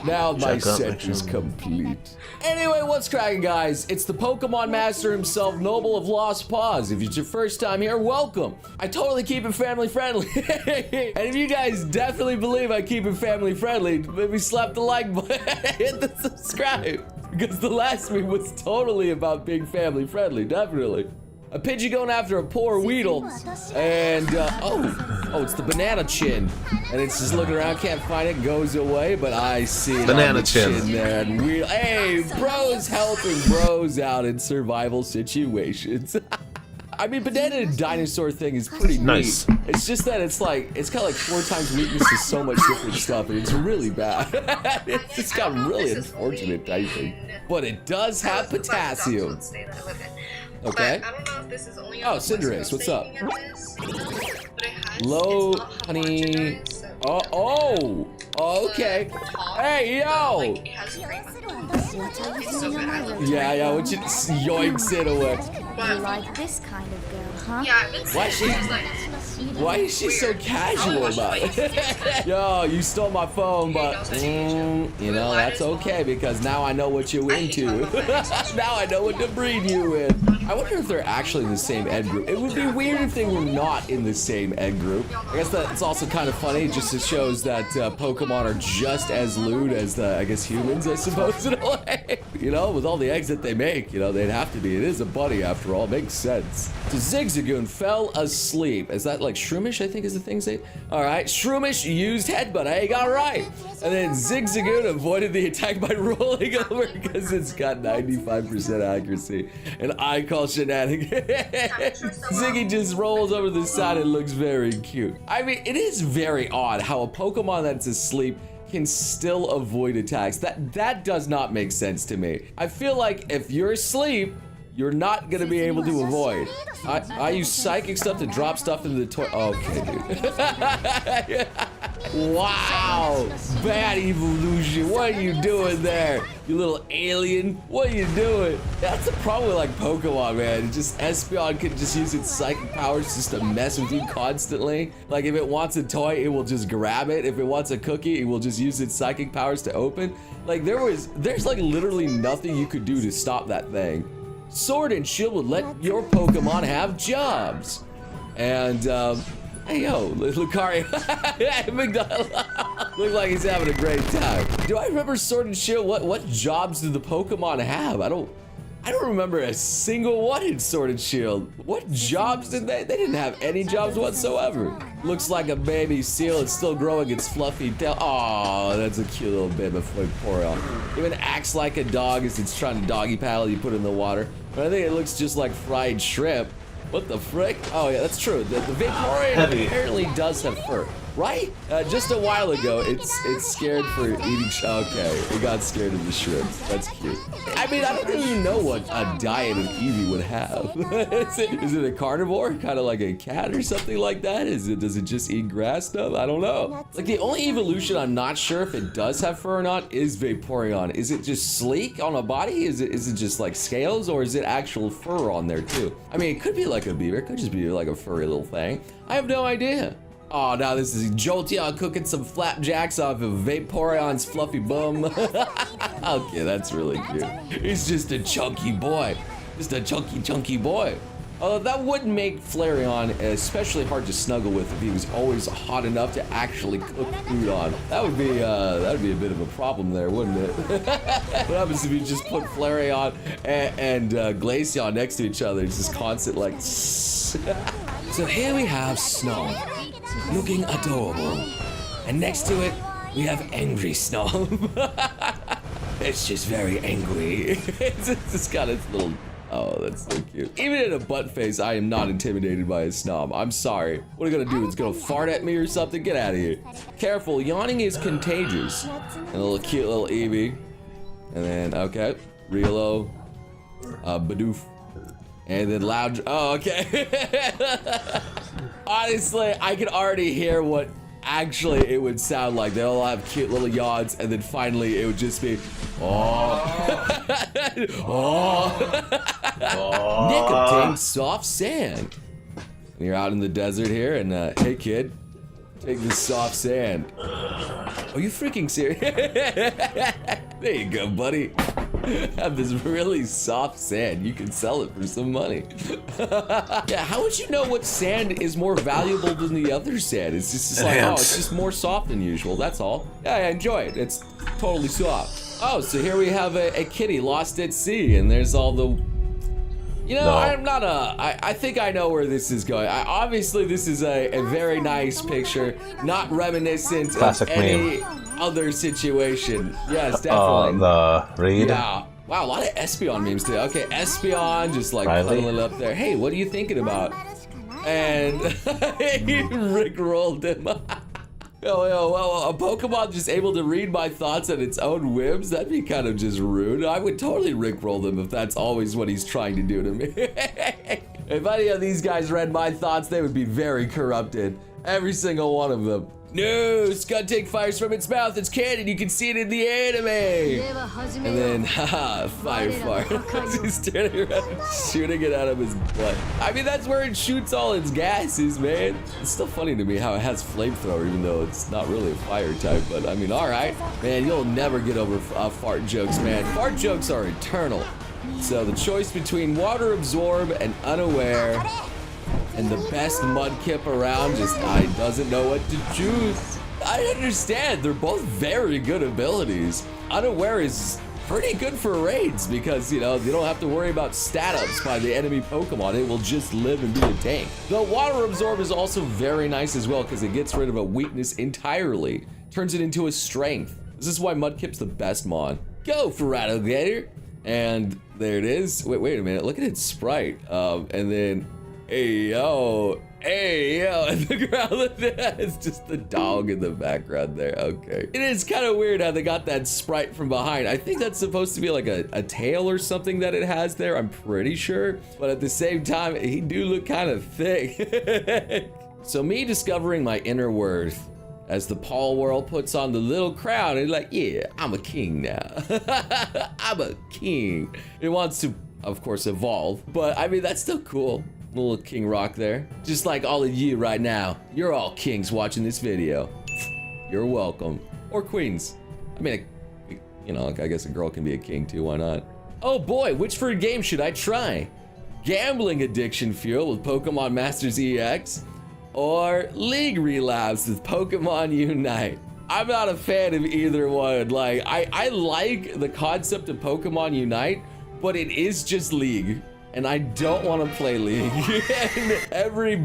Now my set is complete. Anyway, what's cracking, guys? It's the Pokemon Master himself, Noble of Lost Paws. If it's your first time here, welcome. I totally keep it family friendly. And if you guys definitely believe I keep it family friendly, maybe slap the like button, hit the subscribe. Because the last week was totally about being family friendly, definitely. A Pidgey going after a poor Weedle, and oh, it's the Banana Chin, and it's just looking around, can't find it, goes away, but I see it Banana on the Chin there, and Weedle, hey, bros helping bros out in survival situations. I mean, Banana Dinosaur thing is pretty nice. neat. It's just that it's got like 4 times weakness to so much different stuff, and it's really bad. It's just got really unfortunate typing. But it does have potassium. Okay. I don't know if this is only Oh, Cinderace, what's up? Low, honey. Oh, okay. Hey, yo. Yeah, what you yoinks it away. You like this kind of girl, huh? Yeah, Why is she so casual about it? Yo, you stole my phone, but you know, that's okay because now I know what you're into. Now I know what to breed you in. I wonder if they're actually in the same ed group. It would be weird if they were not in the same ed group. I guess that's also kind of funny, just it shows that Pokemon are just as lewd as the, I guess, humans, I suppose, in a way. You know, with all the eggs that they make, you know, they'd have to be. It is a buddy after all, makes sense. So Zigzagoon fell asleep. Is that like Shroomish, I think is the thing say? All right, Shroomish used Headbutt, I got it right. And then Zigzagoon avoided the attack by rolling over because it's got 95% accuracy. And I call shenanigans. Ziggy just rolls over the side and looks very cute. I mean, it is very odd how a Pokemon that's asleep can still avoid attacks. That does not make sense to me. I feel like if you're asleep, you're not gonna be able to avoid. I use psychic stuff to drop stuff into the toilet. Okay, dude. Wow, bad evolution. What are you doing there, you little alien? What are you doing? That's the problem with like Pokemon, man. Just Espeon can just use its psychic powers just to mess with you constantly. Like if it wants a toy, it will just grab it. If it wants a cookie, it will just use its psychic powers to open. Like there's like literally nothing you could do to stop that thing. Sword and Shield would let your Pokemon have jobs. And, hey, yo, Lucario. Look like he's having a great time. Do I remember Sword and Shield? What jobs do the Pokemon have? I don't remember a single one in Sword and Shield. What jobs did they? They didn't have any jobs whatsoever. Looks like a baby seal. It's still growing its fluffy tail. Oh, that's a cute little baby Vaporeon. Even acts like a dog as it's trying to doggy paddle. You put it in the water. But I think it looks just like fried shrimp. What the frick? Oh yeah, that's true. The Vaporeon apparently does have fur, right? Just a while ago, it's scared for eating. Okay, it got scared of the shrimps. That's cute. I mean, I don't even know what a diet an Eevee would have. Is it a carnivore, kind of like a cat or something like that? Does it just eat grass stuff? I don't know. Like the only evolution I'm not sure if it does have fur or not is Vaporeon. Is it just sleek on a body? Is it just like scales, or is it actual fur on there too? I mean, it could be like a beaver. It could just be like a furry little thing. I have no idea. Oh, now this is Jolteon cooking some flapjacks off of Vaporeon's fluffy bum. Okay, that's really cute. He's just a chunky boy. Just a chunky boy. Although that would make Flareon especially hard to snuggle with if he was always hot enough to actually cook food on. That would be a bit of a problem there, wouldn't it? What happens if you just put Flareon and Glaceon next to each other? It's just constant like. So here we have Snow, looking adorable, and next to it we have Angry Snow. It's just very angry. It's just got its little. Oh, that's so cute. Even in a butt face, I am not intimidated by a snob. I'm sorry. What are you gonna do? It's gonna fart at me or something? Get out of here. Careful, yawning is contagious. And a little cute little Eevee. And then, okay, Riolo, Bidoof. And then loud. Oh, okay. Honestly, I can already hear what actually it would sound like. They all have cute little yawns, and then finally it would just be, oh. Nick obtained soft sand. You're out in the desert here, and hey kid, take this soft sand. Are you freaking serious? There you go, buddy. Have this really soft sand. You can sell it for some money. Yeah, how would you know what sand is more valuable than the other sand? It's just like, oh, it's just more soft than usual. That's all. Yeah, I enjoy it. It's totally soft. Oh, so here we have a kitty lost at sea, and there's all the. You know, I'm not I think I know where this is going. Obviously, this is a very nice picture, not reminiscent Classic of any meme. other situation. Yes, definitely. The read. Yeah. Wow, a lot of Espeon memes today. Okay, Espeon just like Riley. cuddling up there. Hey, what are you thinking about? And he rickrolled him. Well, a Pokemon just able to read my thoughts at its own whims? That'd be kind of just rude. I would totally rickroll them if that's always what he's trying to do to me. If any of these guys read my thoughts, they would be very corrupted. Every single one of them. No, Skuntank fires from its mouth. It's canon. You can see it in the anime. And then, haha, fire fart. He's turning around and shooting it out of his butt. I mean, that's where it shoots all its gases, man. It's still funny to me how it has flamethrower, even though it's not really a fire type. But I mean, all right, man, you'll never get over fart jokes, man. Fart jokes are eternal. So the choice between water absorb and unaware. And the best Mudkip around just doesn't know what to choose. I understand, they're both very good abilities. Unaware is pretty good for raids because, you know, you don't have to worry about stat ups by the enemy Pokemon. It will just live and be a tank. The Water Absorb is also very nice as well because it gets rid of a weakness entirely. Turns it into a strength. This is why Mudkip's the best mon. Go for Rattlegator. And there it is. Wait a minute, look at its sprite. And then, hey yo, and the ground, it's just the dog in the background there, okay. It is kind of weird how they got that sprite from behind. I think that's supposed to be like a tail or something that it has there, I'm pretty sure. But at the same time, he do look kind of thick. So me discovering my inner worth as the Paul World puts on the little crown and like, yeah, I'm a king now. I'm a king. It wants to, of course, evolve, but I mean, that's still cool. Little King Rock there. Just like all of you right now. You're all kings watching this video. You're welcome. Or queens. I mean, you know, I guess a girl can be a king too, why not? Oh boy, which for a game should I try? Gambling Addiction Fuel with Pokemon Masters EX? Or League Relapse with Pokemon Unite? I'm not a fan of either one. Like, I like the concept of Pokemon Unite, but it is just League. And I don't want to play League. And every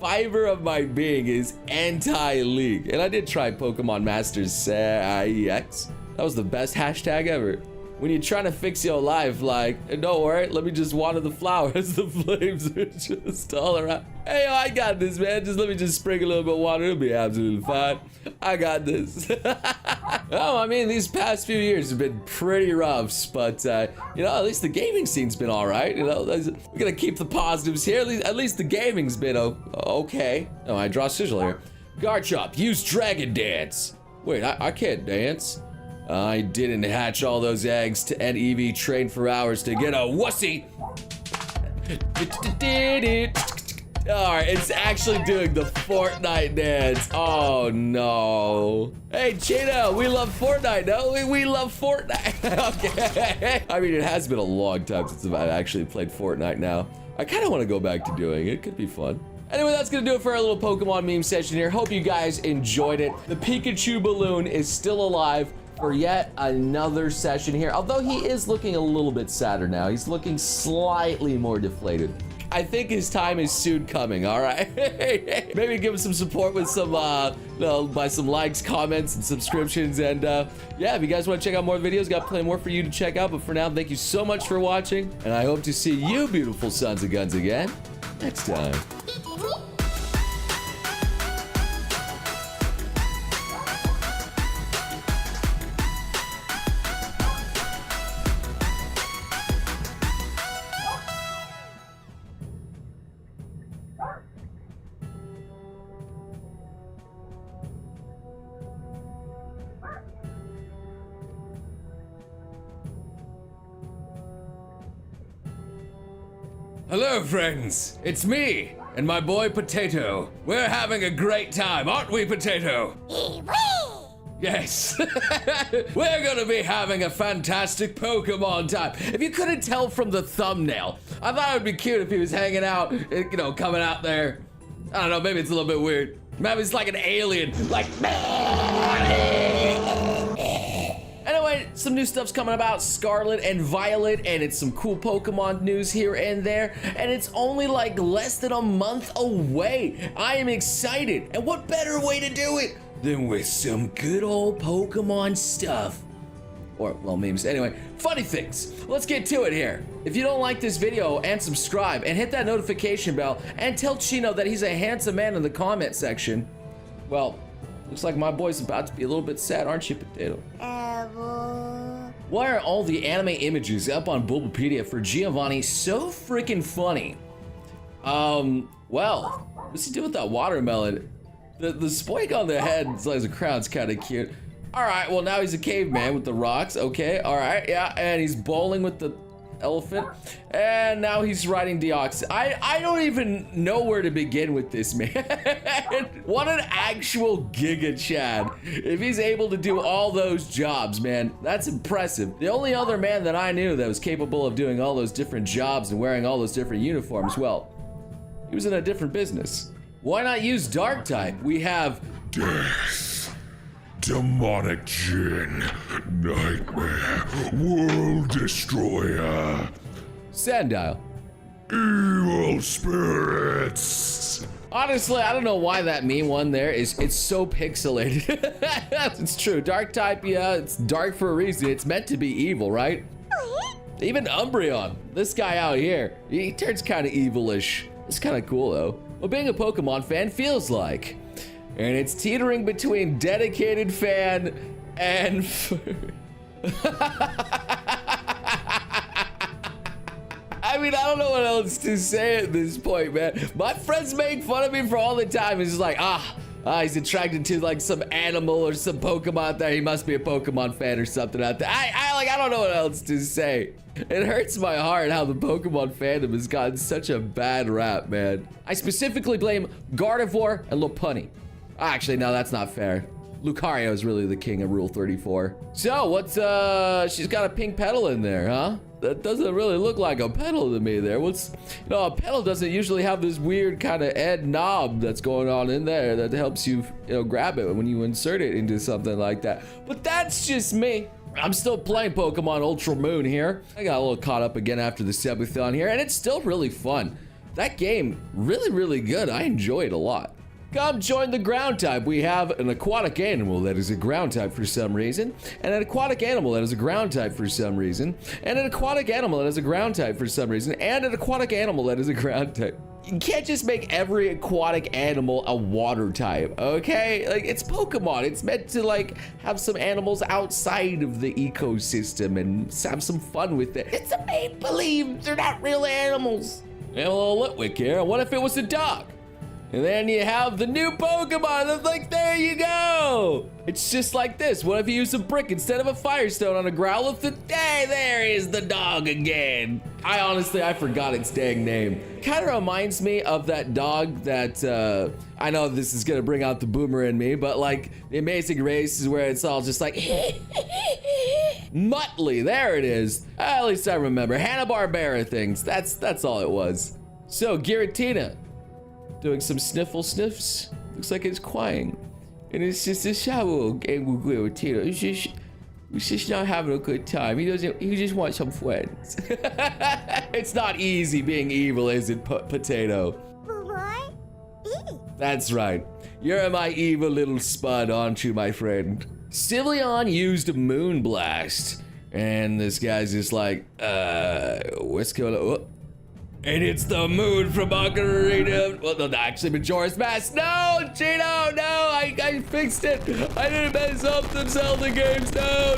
fiber of my being is anti-League. And I did try Pokemon Masters EX. That was the best hashtag ever. When you're trying to fix your life, like, don't worry, let me just water the flowers. The flames are just all around. Hey, yo, I got this, man. Let me sprinkle a little bit of water. It'll be absolutely fine. I got this. Oh, I mean, these past few years have been pretty rough, but, you know, at least the gaming scene's been all right. You know, we're gonna keep the positives here. At least the gaming's been okay. Oh, I draw sigil here. Garchomp, use Dragon Dance. Wait, I can't dance. I didn't hatch all those eggs and EV train for hours to get a wussy. Alright, it's actually doing the Fortnite dance. Oh no. Hey Chino, we love Fortnite, no? We love Fortnite. Okay. I mean, it has been a long time since I've actually played Fortnite now. I kind of want to go back to doing it. It could be fun. Anyway, that's gonna do it for our little Pokemon meme session here. Hope you guys enjoyed it. The Pikachu balloon is still alive for yet another session here. Although he is looking a little bit sadder now. He's looking slightly more deflated. I think his time is soon coming, all right? Maybe give him some support with some, by some likes, comments, and subscriptions. And yeah, if you guys want to check out more videos, got plenty more for you to check out. But for now, thank you so much for watching. And I hope to see you beautiful sons of guns again next time. Hello, friends. It's me and my boy Potato. We're having a great time, aren't we, Potato? Yes. We're gonna be having a fantastic Pokemon time. If you couldn't tell from the thumbnail, I thought it would be cute if he was hanging out, you know, coming out there. I don't know, maybe it's a little bit weird. Maybe it's like an alien, like. Anyway, some new stuff's coming about, Scarlet and Violet, and it's some cool Pokemon news here and there, and it's only like less than a month away. I am excited, and what better way to do it than with some good old Pokemon stuff? Or, well, memes. Anyway, funny things. Let's get to it here. If you don't like this video, and subscribe, and hit that notification bell, and tell Chino that he's a handsome man in the comment section, well, looks like my boy's about to be a little bit sad, aren't you, Potato? Why are all the anime images up on Bulbapedia for Giovanni so freaking funny? Well, what's he do with that watermelon? The spoik on the head as a crown's kind of cute. All right, well, now he's a caveman with the rocks. Okay, all right, yeah, and he's bowling with the elephant, and now he's riding Deoxys. I don't even know where to begin with this, man. What an actual Giga Chad. If he's able to do all those jobs, man, that's impressive. The only other man that I knew that was capable of doing all those different jobs and wearing all those different uniforms, well, he was in a different business. Why not use Dark type? We have Death, Demonic Djinn, Nightmare, World Destroyer, Sandile, Evil Spirits. Honestly, I don't know why that meme one there is, it's so pixelated. It's true, Dark type, yeah, it's dark for a reason. It's meant to be evil, right? Even Umbreon, this guy out here, he turns kind of evilish. It's kind of cool though. What being a Pokemon fan feels like. And it's teetering between dedicated fan and I mean, I don't know what else to say at this point, man. My friends make fun of me for all the time. It's just like, he's attracted to like some animal or some Pokemon out there. He must be a Pokemon fan or something out there. I don't know what else to say. It hurts my heart how the Pokemon fandom has gotten such a bad rap, man. I specifically blame Gardevoir and Lopunny. Actually, no, that's not fair. Lucario is really the king of Rule 34. So, what's, she's got a pink petal in there, huh? That doesn't really look like a petal to me there. What's, you know, a petal doesn't usually have this weird kind of end knob that's going on in there that helps you, you know, grab it when you insert it into something like that. But that's just me. I'm still playing Pokemon Ultra Moon here. I got a little caught up again after the subathon here, and it's still really fun. That game, really, really good. I enjoy it a lot. Come join the ground type. We have an aquatic animal that is a ground type for some reason, and an aquatic animal that is a ground type for some reason, and an aquatic animal that is a ground type for some reason, and an aquatic animal that is a ground type. You can't just make every aquatic animal a water type, okay? Like, it's Pokemon. It's meant to, like, have some animals outside of the ecosystem and have some fun with it. It's a make-believe. They're not real animals. And a little Litwick here. What if it was a dog? And then you have the new Pokemon that's like, there you go. It's just like this. What if you use a brick instead of a Firestone on a Growlithe? Hey, there is the dog again. I forgot its dang name. Kind of reminds me of that dog that, I know this is gonna bring out the boomer in me, but like the Amazing Race is where it's all just like, Muttley, there it is. At least I remember. Hanna-Barbera things, that's all it was. So, Giratina, doing some sniffle sniffs. Looks like it's crying. And it's just a shower game with Giratina. He's just not having a good time. He just wants some friends. It's not easy being evil, is it, Potato? That's right. You're my evil little spud, aren't you, my friend? Sylveon used Moonblast. And this guy's just like, what's going on? Oh. And it's the moon from Ocarina. Well, no, actually, Majora's Mask. No, Chino, no, I fixed it. I didn't mess up the Zelda games. No.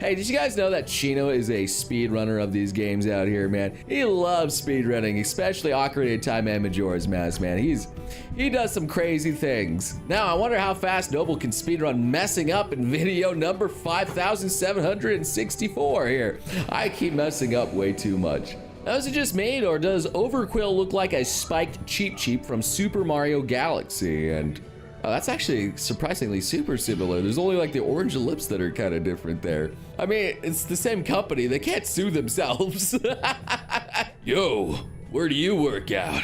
Hey, did you guys know that Chino is a speedrunner of these games out here, man? He loves speedrunning, especially Ocarina of Time and Majora's Mask, man. He does some crazy things. Now, I wonder how fast Noble can speedrun messing up in video number 5,764 here. I keep messing up way too much. Now, is it just me, or does Overquill look like a spiked Cheep from Super Mario Galaxy? And that's actually surprisingly super similar. There's only like the orange lips that are kind of different there. I mean, it's the same company. They can't sue themselves. Yo, where do you work out?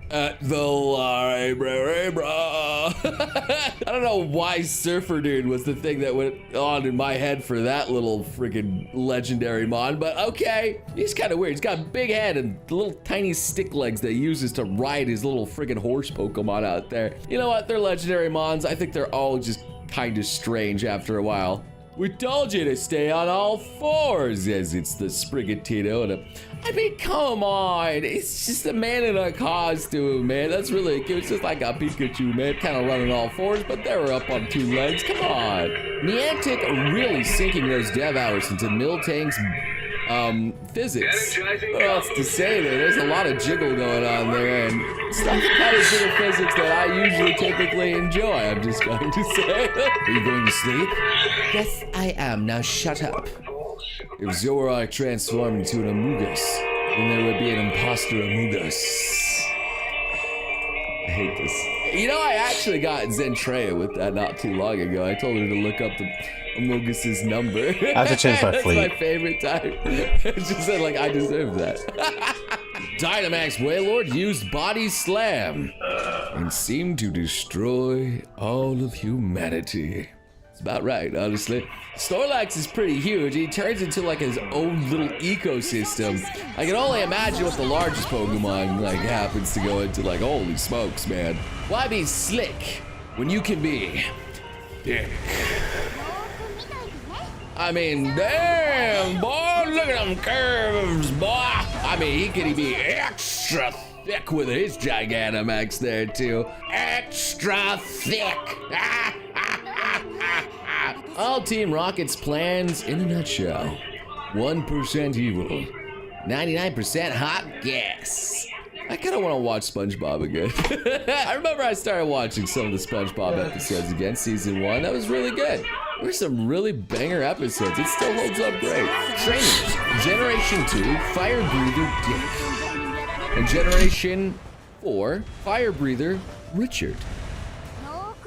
At the library, bro. I don't know why Surfer Dude was the thing that went on in my head for that little freaking legendary mon, but okay. He's kind of weird. He's got a big head and little tiny stick legs that he uses to ride his little freaking horse Pokemon out there. You know what? They're legendary mons. I think they're all just kind of strange after a while. We told you to stay on all fours, as it's the Sprigatito. And I mean, come on. It's just a man in a costume, man. That's really cute. It's just like a Pikachu, man. Kind of running all fours, but they were up on 2 legs. Come on. Niantic really sinking those dev hours into Miltank's physics. What else to say there? There's a lot of jiggle going on there, and it's not the kind of jiggle physics that I usually typically enjoy, I'm just going to say. Are you going to sleep? Yes, I am. Now shut up. If Zoroark transformed into an Amogus, then there would be an imposter Amogus. I hate this. You know, I actually got Zentreya with that not too long ago. I told her to look up the Amogus's number. I have to change my fleet. That's my favorite type. She said, like, I deserve that. Dynamax Wailord used Body Slam and seemed to destroy all of humanity. It's about right, honestly. Snorlax is pretty huge. He turns into like his own little ecosystem. I can only imagine what the largest Pokemon like happens to go into. Like, holy smokes, man. Why be slick when you can be thick? I mean, damn, boy, look at them curves, boy. I mean, he could be extra thick with his Gigantamax there, too. Extra thick. All Team Rocket's plans in a nutshell. 1% evil, 99% hot gas. I kind of want to watch SpongeBob again. I remember I started watching some of the SpongeBob episodes again, season 1. That was really good. There were some really banger episodes. It still holds up great. Trainers, Generation 2, Fire Breather Dick. And Generation 4, Fire Breather Richard.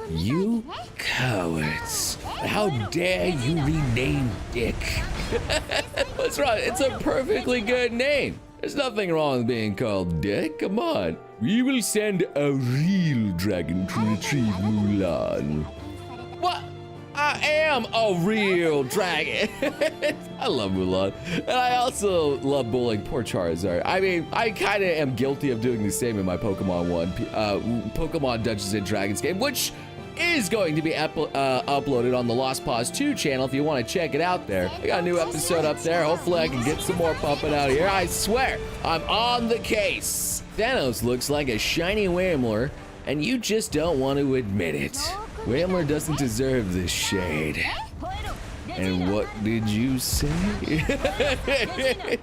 You cowards. How dare you rename Dick? What's wrong? It's a perfectly good name. There's nothing wrong with being called Dick. Come on. We will send a real dragon to retrieve Mulan. What? I am a real dragon. I love Mulan. And I also love bullying poor Charizard. I mean, I kind of am guilty of doing the same in my Pokemon Pokemon Dungeons & Dragons game, which is going to be uploaded on the Lost Pause 2 channel if you want to check it out there. I got a new episode up there. Hopefully I can get some more pumping out here. I swear, I'm on the case. Thanos looks like a shiny Whamler, and you just don't want to admit it. Whamler doesn't deserve this shade. And what did you say?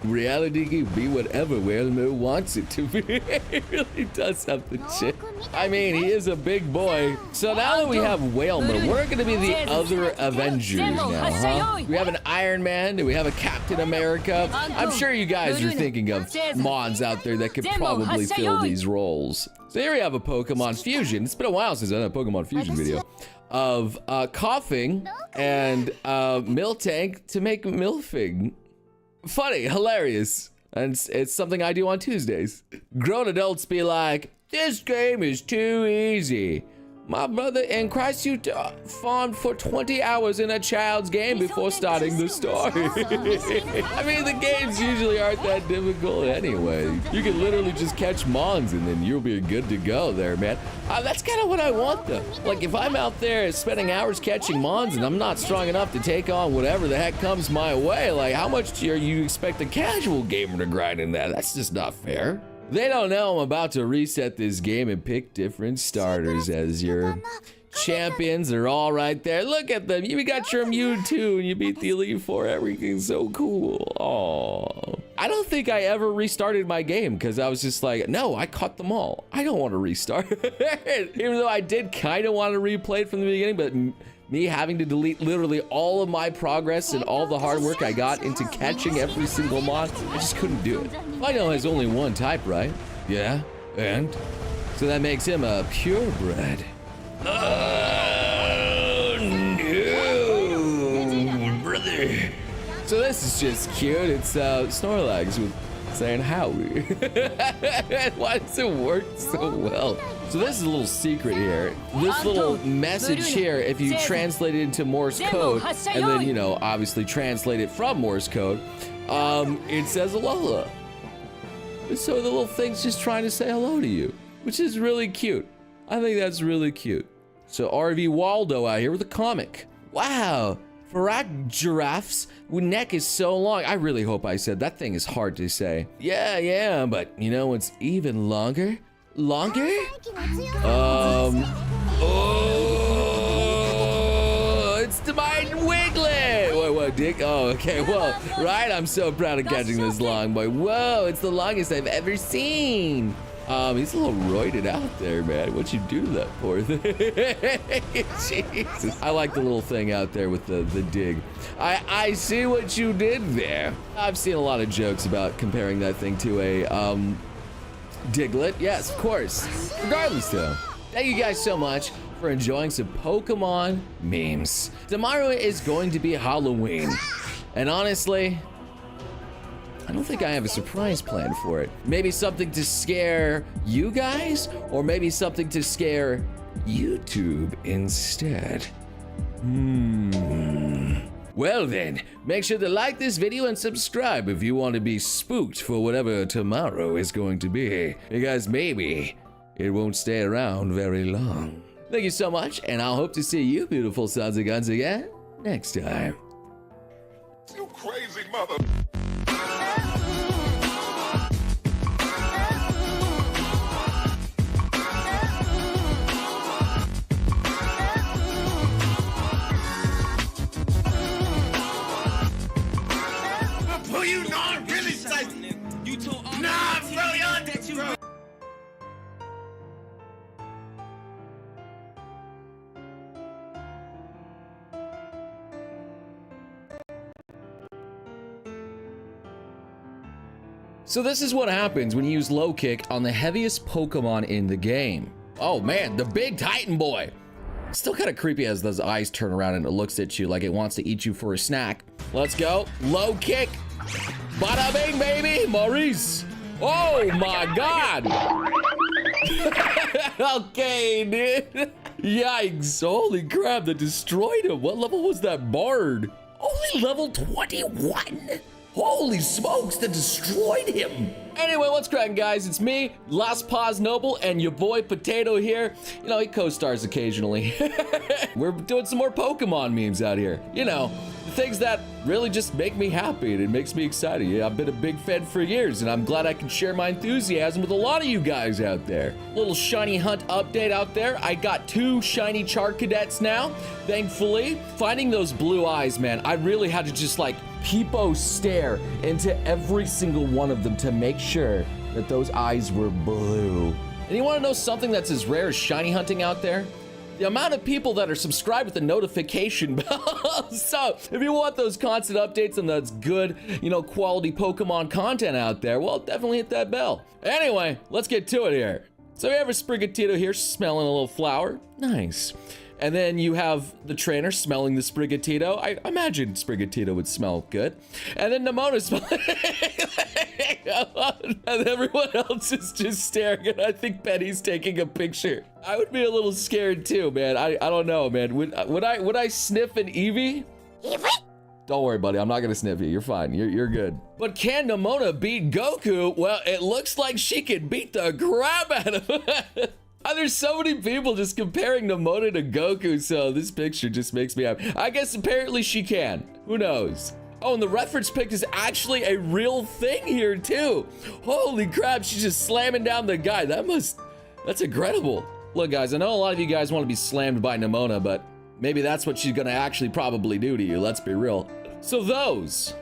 Reality can be whatever Whalmer wants it to be. He really does have the chip. I mean, he is a big boy. So now that we have Whalmer, we're gonna be the other Avengers now, huh? We have an Iron Man, do we have a Captain America? I'm sure you guys are thinking of Mons out there that could probably fill these roles. So here we have a Pokemon Fusion. It's been a while since I done a Pokemon Fusion video. Of coughing and Miltank to make Milfing. Funny, hilarious. And it's something I do on Tuesdays. Grown adults be like, this game is too easy. My brother in Christ, you fawned for 20 hours in a child's game before starting the story. I mean, the games usually aren't that difficult anyway. You can literally just catch Mons and then you'll be good to go there, man. That's kind of what I want though. Like if I'm out there spending hours catching Mons and I'm not strong enough to take on whatever the heck comes my way, like how much do you expect a casual gamer to grind in that? That's just not fair. They don't know I'm about to reset this game and pick different starters as your champions. They're all right there. Look at them. You got your Mewtwo and you beat the Elite Four. Everything's so cool. Aww. I don't think I ever restarted my game because I was just like, no, I caught them all. I don't want to restart. Even though I did kind of want to replay it from the beginning, but me having to delete literally all of my progress and all the hard work I got into catching every single mon. I just couldn't do it. Final has only one type, right? Yeah, and? So that makes him a purebred. Oh, no, brother. So this is just cute. It's Snorlax with saying Howie. Why does it work so well? So this is a little secret here. This little message here, if you translate it into Morse code, and then, you know, obviously translate it from Morse code, it says Alola. So the little thing's just trying to say hello to you, which is really cute. I think that's really cute. So RV Waldo out here with a comic. Wow. Farak giraffes with neck is so long. I really hope I said that thing is hard to say. Yeah, but you know what's even longer? Longer? Oh, it's Divine Wiglet! Wait, what, Dick? Oh, okay, well, right? I'm so proud of catching this long boy. Whoa, it's the longest I've ever seen. He's a little roided out there, man. What'd you do to that poor thing? Jesus. I like the little thing out there with the dig. I see what you did there. I've seen a lot of jokes about comparing that thing to a, Diglett. Yes, of course. Regardless, though, thank you guys so much for enjoying some Pokemon memes. Tomorrow is going to be Halloween. And honestly, I don't think I have a surprise plan for it. Maybe something to scare you guys, or maybe something to scare YouTube instead. Well then, make sure to like this video and subscribe if you want to be spooked for whatever tomorrow is going to be, because maybe it won't stay around very long. Thank you so much, and I'll hope to see you beautiful sons of guns again next time. You crazy mother. Bro, you know I'm really psyched. You told all nah, bro, y'all that you bro. So this is what happens when you use low kick on the heaviest Pokemon in the game. Oh man, the big Titan boy. Still kind of creepy as those eyes turn around and it looks at you like it wants to eat you for a snack. Let's go, low kick. Bada bing, baby, Maurice. Oh my God. Okay, dude. Yikes, holy crap, that destroyed him. What level was that Bard? Only level 21. Holy smokes, that destroyed him. Anyway, what's cracking, guys? It's me, Las Paz Noble, and your boy Potato here. You know, he co-stars occasionally. We're doing some more Pokemon memes out here. You know, the things that really just make me happy and it makes me excited. Yeah, I've been a big fan for years, and I'm glad I can share my enthusiasm with a lot of you guys out there. Little shiny hunt update out there. I got 2 shiny Charcadets now, thankfully. Finding those blue eyes, man, I really had to just like peepo stare into every single one of them to make sure that those eyes were blue. And you want to know something that's as rare as shiny hunting out there? The amount of people that are subscribed with the notification bell. So if you want those constant updates and that's good, you know, quality Pokemon content out there, well, definitely hit that bell. Anyway, let's get to it here. So we have a Sprigatito here smelling a little flower. Nice. And then you have the trainer smelling the Sprigatito. I imagine Sprigatito would smell good. And then Nemona smelling. And everyone else is just staring. And I think Penny's taking a picture. I would be a little scared too, man. I don't know, man. Would I sniff an Eevee? Eevee? Don't worry, buddy. I'm not gonna sniff you. You're fine. You're good. But can Nemona beat Goku? Well, it looks like she can beat the crap out of him. There's so many people just comparing Nemona to Goku, so this picture just makes me happy. I guess apparently she can. Who knows? Oh, and the reference pic is actually a real thing here too. Holy crap, she's just slamming down the guy. That's incredible. Look, guys, I know a lot of you guys want to be slammed by Nemona, but maybe that's what she's gonna actually probably do to you. Let's be real. So those,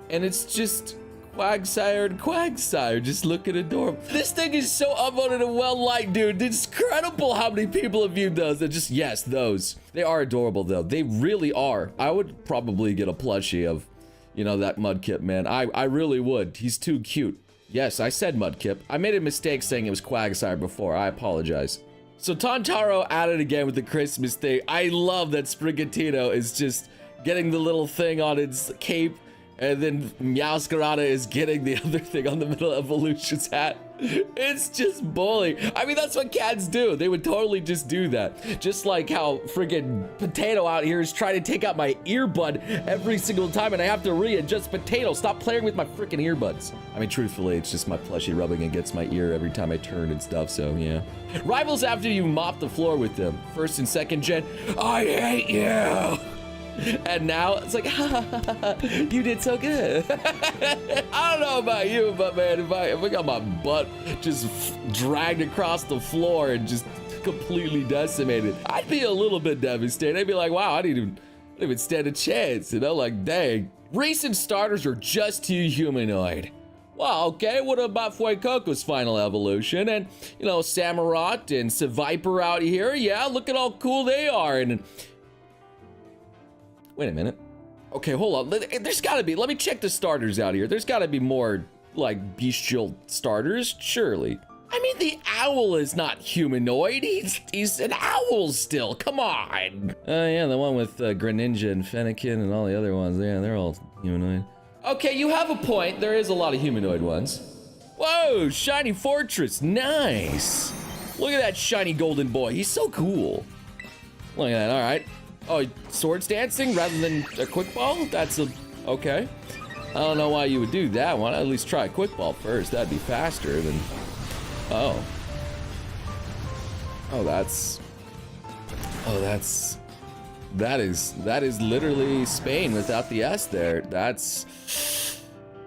and it's just Quagsire and Quagsire just looking adorable. This thing is so upvoted and well liked, dude. It's incredible how many people have viewed those. They're just, yes, those. They are adorable, though. They really are. I would probably get a plushie of, you know, that Mudkip, man. I really would. He's too cute. Yes, I said Mudkip. I made a mistake saying it was Quagsire before. I apologize. So Tantaro at it again with the Christmas thing. I love that Sprigatito is just getting the little thing on its cape, and then Meowscarada is getting the other thing on the middle of Evolution's hat. It's just bullying. I mean, that's what cats do. They would totally just do that. Just like how friggin' Potato out here is trying to take out my earbud every single time, and I have to readjust. Potato, stop playing with my freaking earbuds. I mean, truthfully, it's just my plushie rubbing against my ear every time I turn and stuff, so yeah. Rivals after you mop the floor with them. First and second gen, I hate you. And now it's like, ha, ha, ha, ha, you did so good. I don't know about you, but man, if I got my butt just dragged across the floor and just completely decimated, I'd be a little bit devastated. I'd be like, wow, I didn't even stand a chance, you know, like, dang. Recent starters are just too humanoid. Well, okay, what about Fuecoco's final evolution? And, you know, Samurott and Seviper out here, yeah, look at how cool they are. And wait a minute. Okay, hold on. There's gotta be, let me check the starters out here. There's gotta be more, like, bestial starters, surely. I mean, the owl is not humanoid. He's an owl still, come on. Yeah, the one with Greninja and Fennekin and all the other ones. Yeah, they're all humanoid. Okay, you have a point. There is a lot of humanoid ones. Whoa, shiny fortress, nice. Look at that shiny golden boy. He's so cool. Look at that, all right. Oh, swords dancing rather than a quick ball? That's okay. I don't know why you would do that one. At least try a quick ball first. That'd be faster than, oh, that is literally Spain without the S there.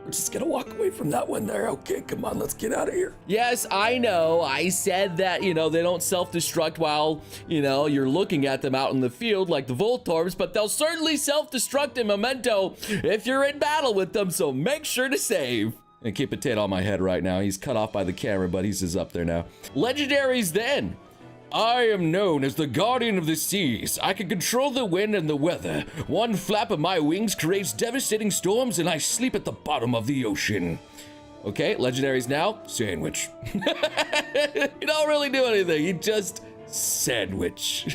We're just gonna walk away from that one there. Okay, come on, let's get out of here. Yes, I know, I said that, you know, they don't self-destruct while, you know, you're looking at them out in the field like the Voltorbs, but they'll certainly self-destruct in Memento if you're in battle with them, so make sure to save. And keep Potato on my head right now. He's cut off by the camera, but he's just up there now. Legendaries then. I am known as the guardian of the seas. I can control the wind and the weather. One flap of my wings creates devastating storms, and I sleep at the bottom of the ocean. Okay, legendaries now. Sandwich. You don't really do anything. You just sandwich.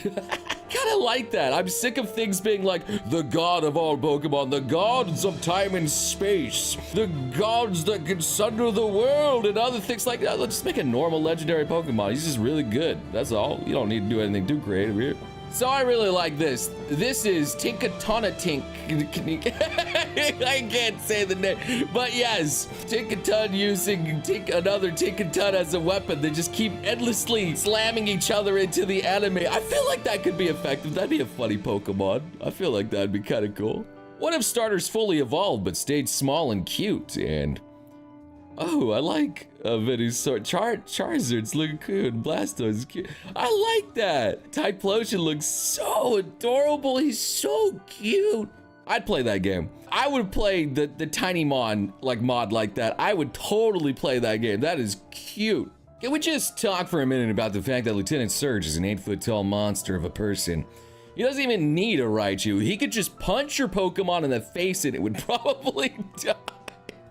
Kinda like that. I'm sick of things being like the god of all Pokemon, the gods of time and space, the gods that can sunder the world, and other things like that. Let's just make a normal legendary Pokemon. He's just really good. That's all. You don't need to do anything too creative here. So I really like this. This is Tinkatona-Tink. I can't say the name, but yes, Tinkaton using another Tinkaton as a weapon. They just keep endlessly slamming each other into the enemy. I feel like that could be effective. That'd be a funny Pokemon. I feel like that'd be kind of cool. What if starters fully evolved but stayed small and cute? And oh, I like Vinny's sort. Charizard's looking cute. Blastoise is cute. I like that. Typhlosion looks so adorable. He's so cute. I'd play that game. I would play the Tinymon like mod like that. I would totally play that game. That is cute. Can we just talk for a minute about the fact that Lieutenant Surge is an 8-foot-tall monster of a person? He doesn't even need a Raichu. He could just punch your Pokemon in the face and it would probably die.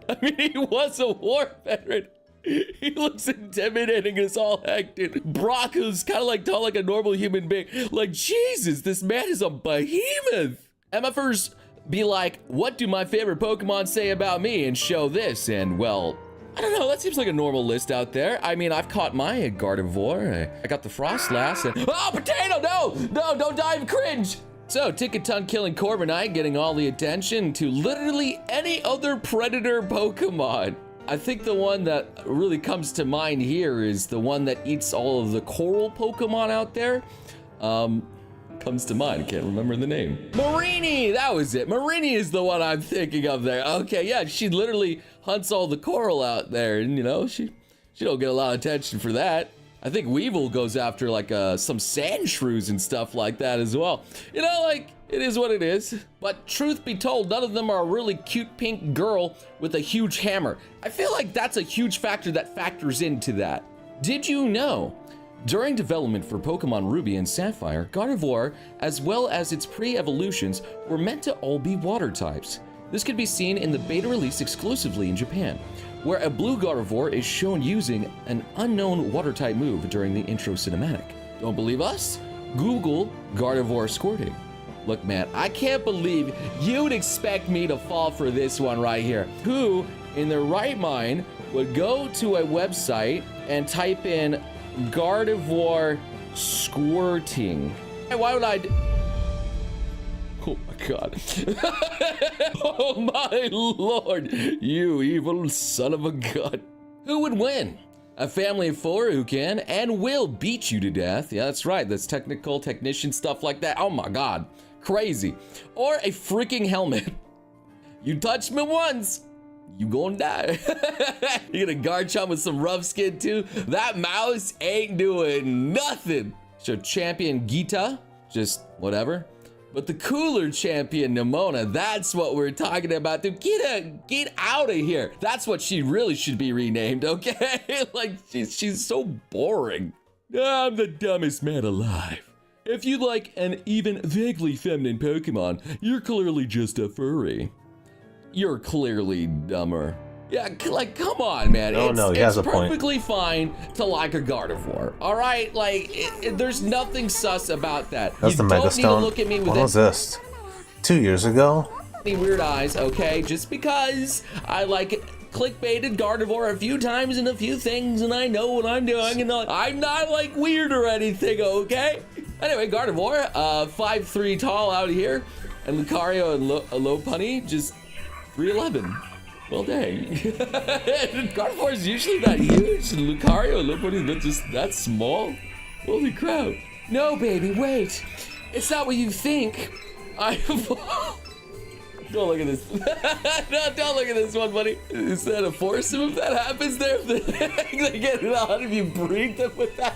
I mean, he was a war veteran. He looks intimidating as all heck, dude. Brock is kind of like tall like a normal human being. Like, Jesus, this man is a behemoth. MFers be like, what do my favorite Pokemon say about me? And show this. And, well, I don't know. That seems like a normal list out there. I mean, I've caught my Gardevoir. I got the Frostlass. And, oh, Potato, no! No, don't dive, cringe! So, Tinkaton killing Corviknight, getting all the attention to literally any other Predator Pokemon. I think the one that really comes to mind here is the one that eats all of the coral Pokemon out there. Comes to mind, can't remember the name. Marini, that was it. Marini is the one I'm thinking of there. Okay, yeah, she literally hunts all the coral out there, and you know, she don't get a lot of attention for that. I think Weevil goes after like some sand shrews and stuff like that as well. You know, like, it is what it is. But truth be told, none of them are a really cute pink girl with a huge hammer. I feel like that's a huge factor that factors into that. Did you know? During development for Pokemon Ruby and Sapphire, Gardevoir, as well as its pre-evolutions, were meant to all be water types. This could be seen in the beta release exclusively in Japan, where a blue Gardevoir is shown using an unknown water type move during the intro cinematic. Don't believe us? Google Gardevoir squirting. Look, man, I can't believe you'd expect me to fall for this one right here. Who, in their right mind, would go to a website and type in Gardevoir squirting? Why would I? Oh my god. Oh my lord, you evil son of a gun. Who would win? A family of 4 who can and will beat you to death. Yeah, that's right, that's technician stuff like that. Oh my god, crazy. Or a freaking helmet. You touch me once, you gonna die. You get a Garchomp with some rough skin too. That mouse ain't doing nothing. So champion Gita, just whatever. But the cooler champion Nimona, that's what we're talking about, dude. Get out of here. That's what she really should be renamed, okay? Like, she's so boring. I'm the dumbest man alive. If you like an even vaguely feminine Pokemon, you're clearly just a furry. You're clearly dumber. Yeah, like, come on, man. Oh, no, he has a point. It's perfectly fine to like a Gardevoir, all right? Like, there's nothing sus about that. That's the Mega Stone. You don't need to look at me with when was this? 2 years ago? any weird eyes, okay? Just because I like clickbaited Gardevoir a few times and a few things, and I know what I'm doing, and I'm not like weird or anything, okay? Anyway, Gardevoir, 5'3" tall out here, and Lucario and Lopunny just 3'11". Well, dang. Gardevoir is usually that huge, and Lucario and Lopunny just that small. Holy crap. No, baby, wait. It's not what you think. Don't look at this. No, don't look at this one, buddy. Is that a foursome if that happens there? They get it on if you breed them with that.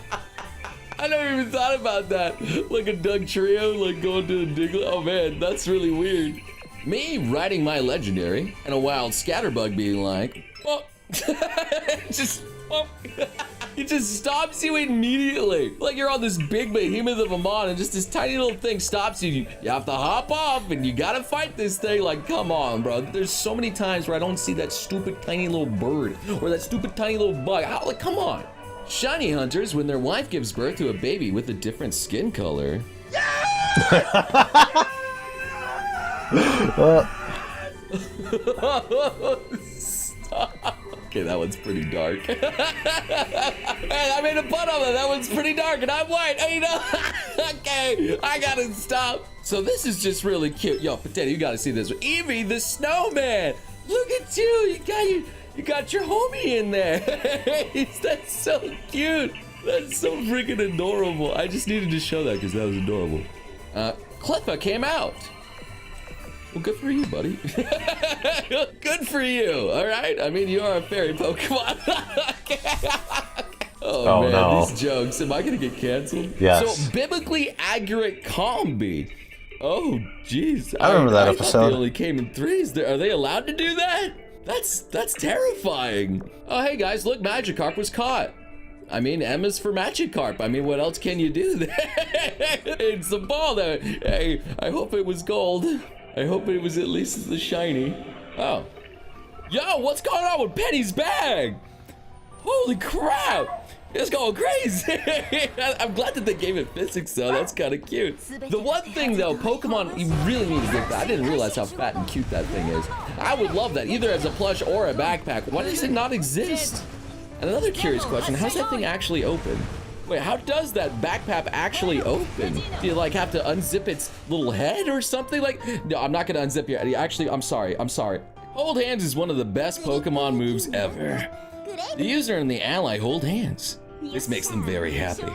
I never even thought about that. Like a Doug Trio, like going to a Diglett. Oh man, that's really weird. Me riding my legendary and a wild scatterbug being like, oh, just, oh. It just stops you immediately. Like you're on this big behemoth of a mon and just this tiny little thing stops you. You have to hop off and you gotta fight this thing. Like, come on, bro. There's so many times where I don't see that stupid tiny little bird or that stupid tiny little bug. How, like, come on. Shiny hunters when their wife gives birth to a baby with a different skin color. Stop. Okay, that one's pretty dark. Man, I made a pun on that. That one's pretty dark, and I'm white. You know? Okay, I gotta stop. So this is just really cute. Yo, Potato, you gotta see this. Eevee the snowman. Look at you. You got your homie in there. That's so cute. That's so freaking adorable. I just needed to show that because that was adorable. Cleffa came out. Well, good for you, buddy. Good for you, all right? I mean, you are a fairy Pokemon. Oh man, no. These jokes. Am I gonna get canceled? Yes. So, biblically accurate combi. Oh, jeez. I remember that episode. They only came in threes. Are they allowed to do that? That's terrifying. Oh, hey guys, look, Magikarp was caught. I mean, M is for Magikarp. I mean, what else can you do there? It's the ball there. Hey, I hope it was gold. I hope it was at least the shiny. Oh. Yo, what's going on with Penny's bag? Holy crap. It's going crazy. I'm glad that they gave it physics though. That's kind of cute. The one thing though, Pokemon, you really need to get that. I didn't realize how fat and cute that thing is. I would love that, either as a plush or a backpack. Why does it not exist? And another curious question, how's that thing actually open? Wait, how does that backpack actually open? Do you like have to unzip its little head or something? Like, no, I'm not gonna unzip your head. Actually, I'm sorry. Hold hands is one of the best Pokemon moves ever. The user and the ally hold hands. This makes them very happy.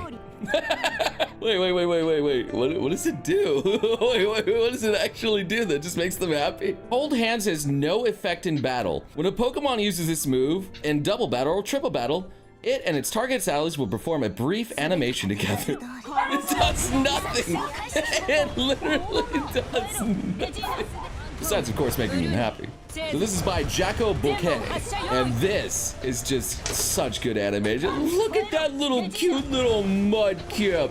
Wait. What does it do? Wait, what does it actually do that just makes them happy? Hold hands has no effect in battle. When a Pokemon uses this move in double battle or triple battle, It and its target's allies will perform a brief animation together. It does nothing. It literally does nothing. Besides, of course, making him happy. So this is by Jacko Bouquet, and this is just such good animation. Look at that little cute little Mudkip.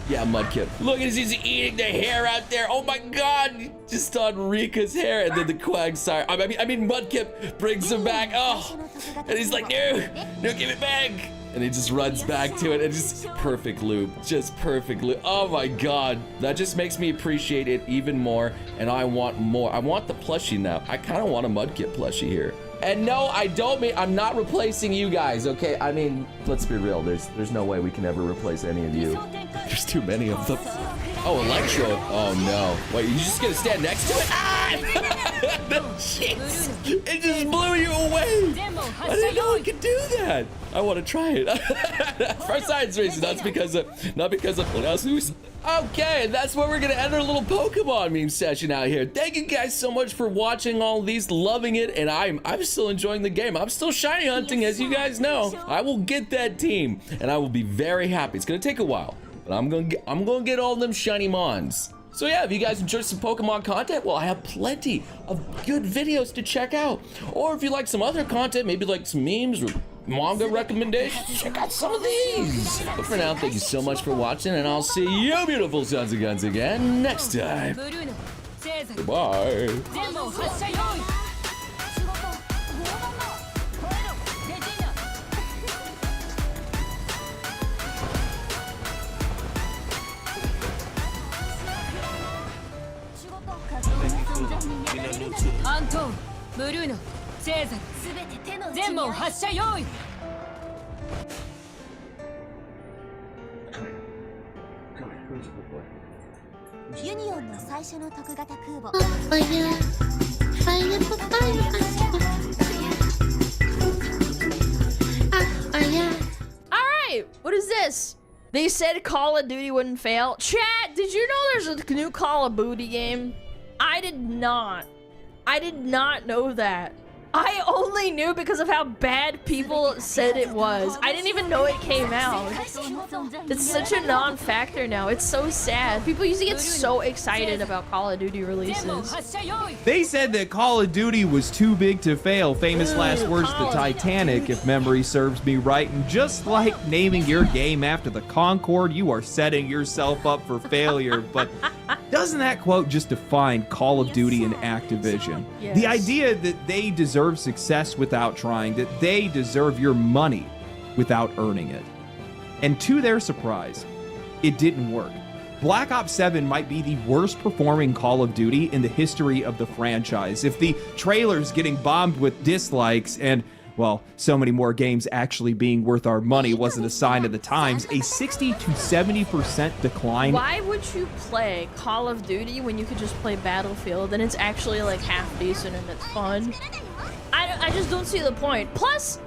Yeah, Mudkip. Look at he's eating the hair out there. Oh my God, just on Rika's hair, and then the Quagsire. I mean, Mudkip brings him back. Oh, and he's like, no, give it back. And he just runs back to it, and just perfect loop, just perfect loop. Oh my God, that just makes me appreciate it even more, and I want more. I want the plushie now. I kind of want a Mudkip plushie here. And no, I don't mean, I'm not replacing you guys, okay? I mean, let's be real, there's no way we can ever replace any of you. There's too many of them. Oh, Electro, oh no. Wait, you just gonna stand next to it? Ah! Jeez, it just blew you away. I didn't know it could do that. I want to try it. For science reason, not because of what else. Okay, that's where we're gonna end our little Pokemon meme session out here. Thank you guys so much for watching all these, loving it, and I'm still enjoying the game. I'm still shiny hunting, as you guys know. I will get that team, and I will be very happy. It's gonna take a while, but I'm gonna get all them shiny mons. So yeah, if you guys enjoyed some Pokemon content, well, I have plenty of good videos to check out. Or if you like some other content, maybe like some memes or manga recommendations, check out some of these. But for now, thank you so much for watching, and I'll see you beautiful sons and guns again next time. Goodbye. Anton, Bruno, Caesar, 全問発射用意。ユニオンの最初の特型空母。Alright, what is this? They said Call of Duty wouldn't fail. Chat, did you know there's a new Call of Duty game? I did not know that. I only knew because of how bad people said it was. I didn't even know it came out. It's such a non-factor now. It's so sad. People used to get so excited about Call of Duty releases. They said that Call of Duty was too big to fail. Famous last words to Titanic, if memory serves me right. And just like naming your game after the Concorde, you are setting yourself up for failure. But doesn't that quote just define Call of Duty and Activision? Yes. The idea that they deserve success without trying, that they deserve your money without earning it. And to their surprise, it didn't work. Black Ops 7 might be the worst performing Call of Duty in the history of the franchise. If the trailer's getting bombed with dislikes and, well, so many more games actually being worth our money wasn't a sign of the times, a 60 to 70% decline. Why would you play Call of Duty when you could just play Battlefield and it's actually like half decent and it's fun? I just don't see the point. Plus,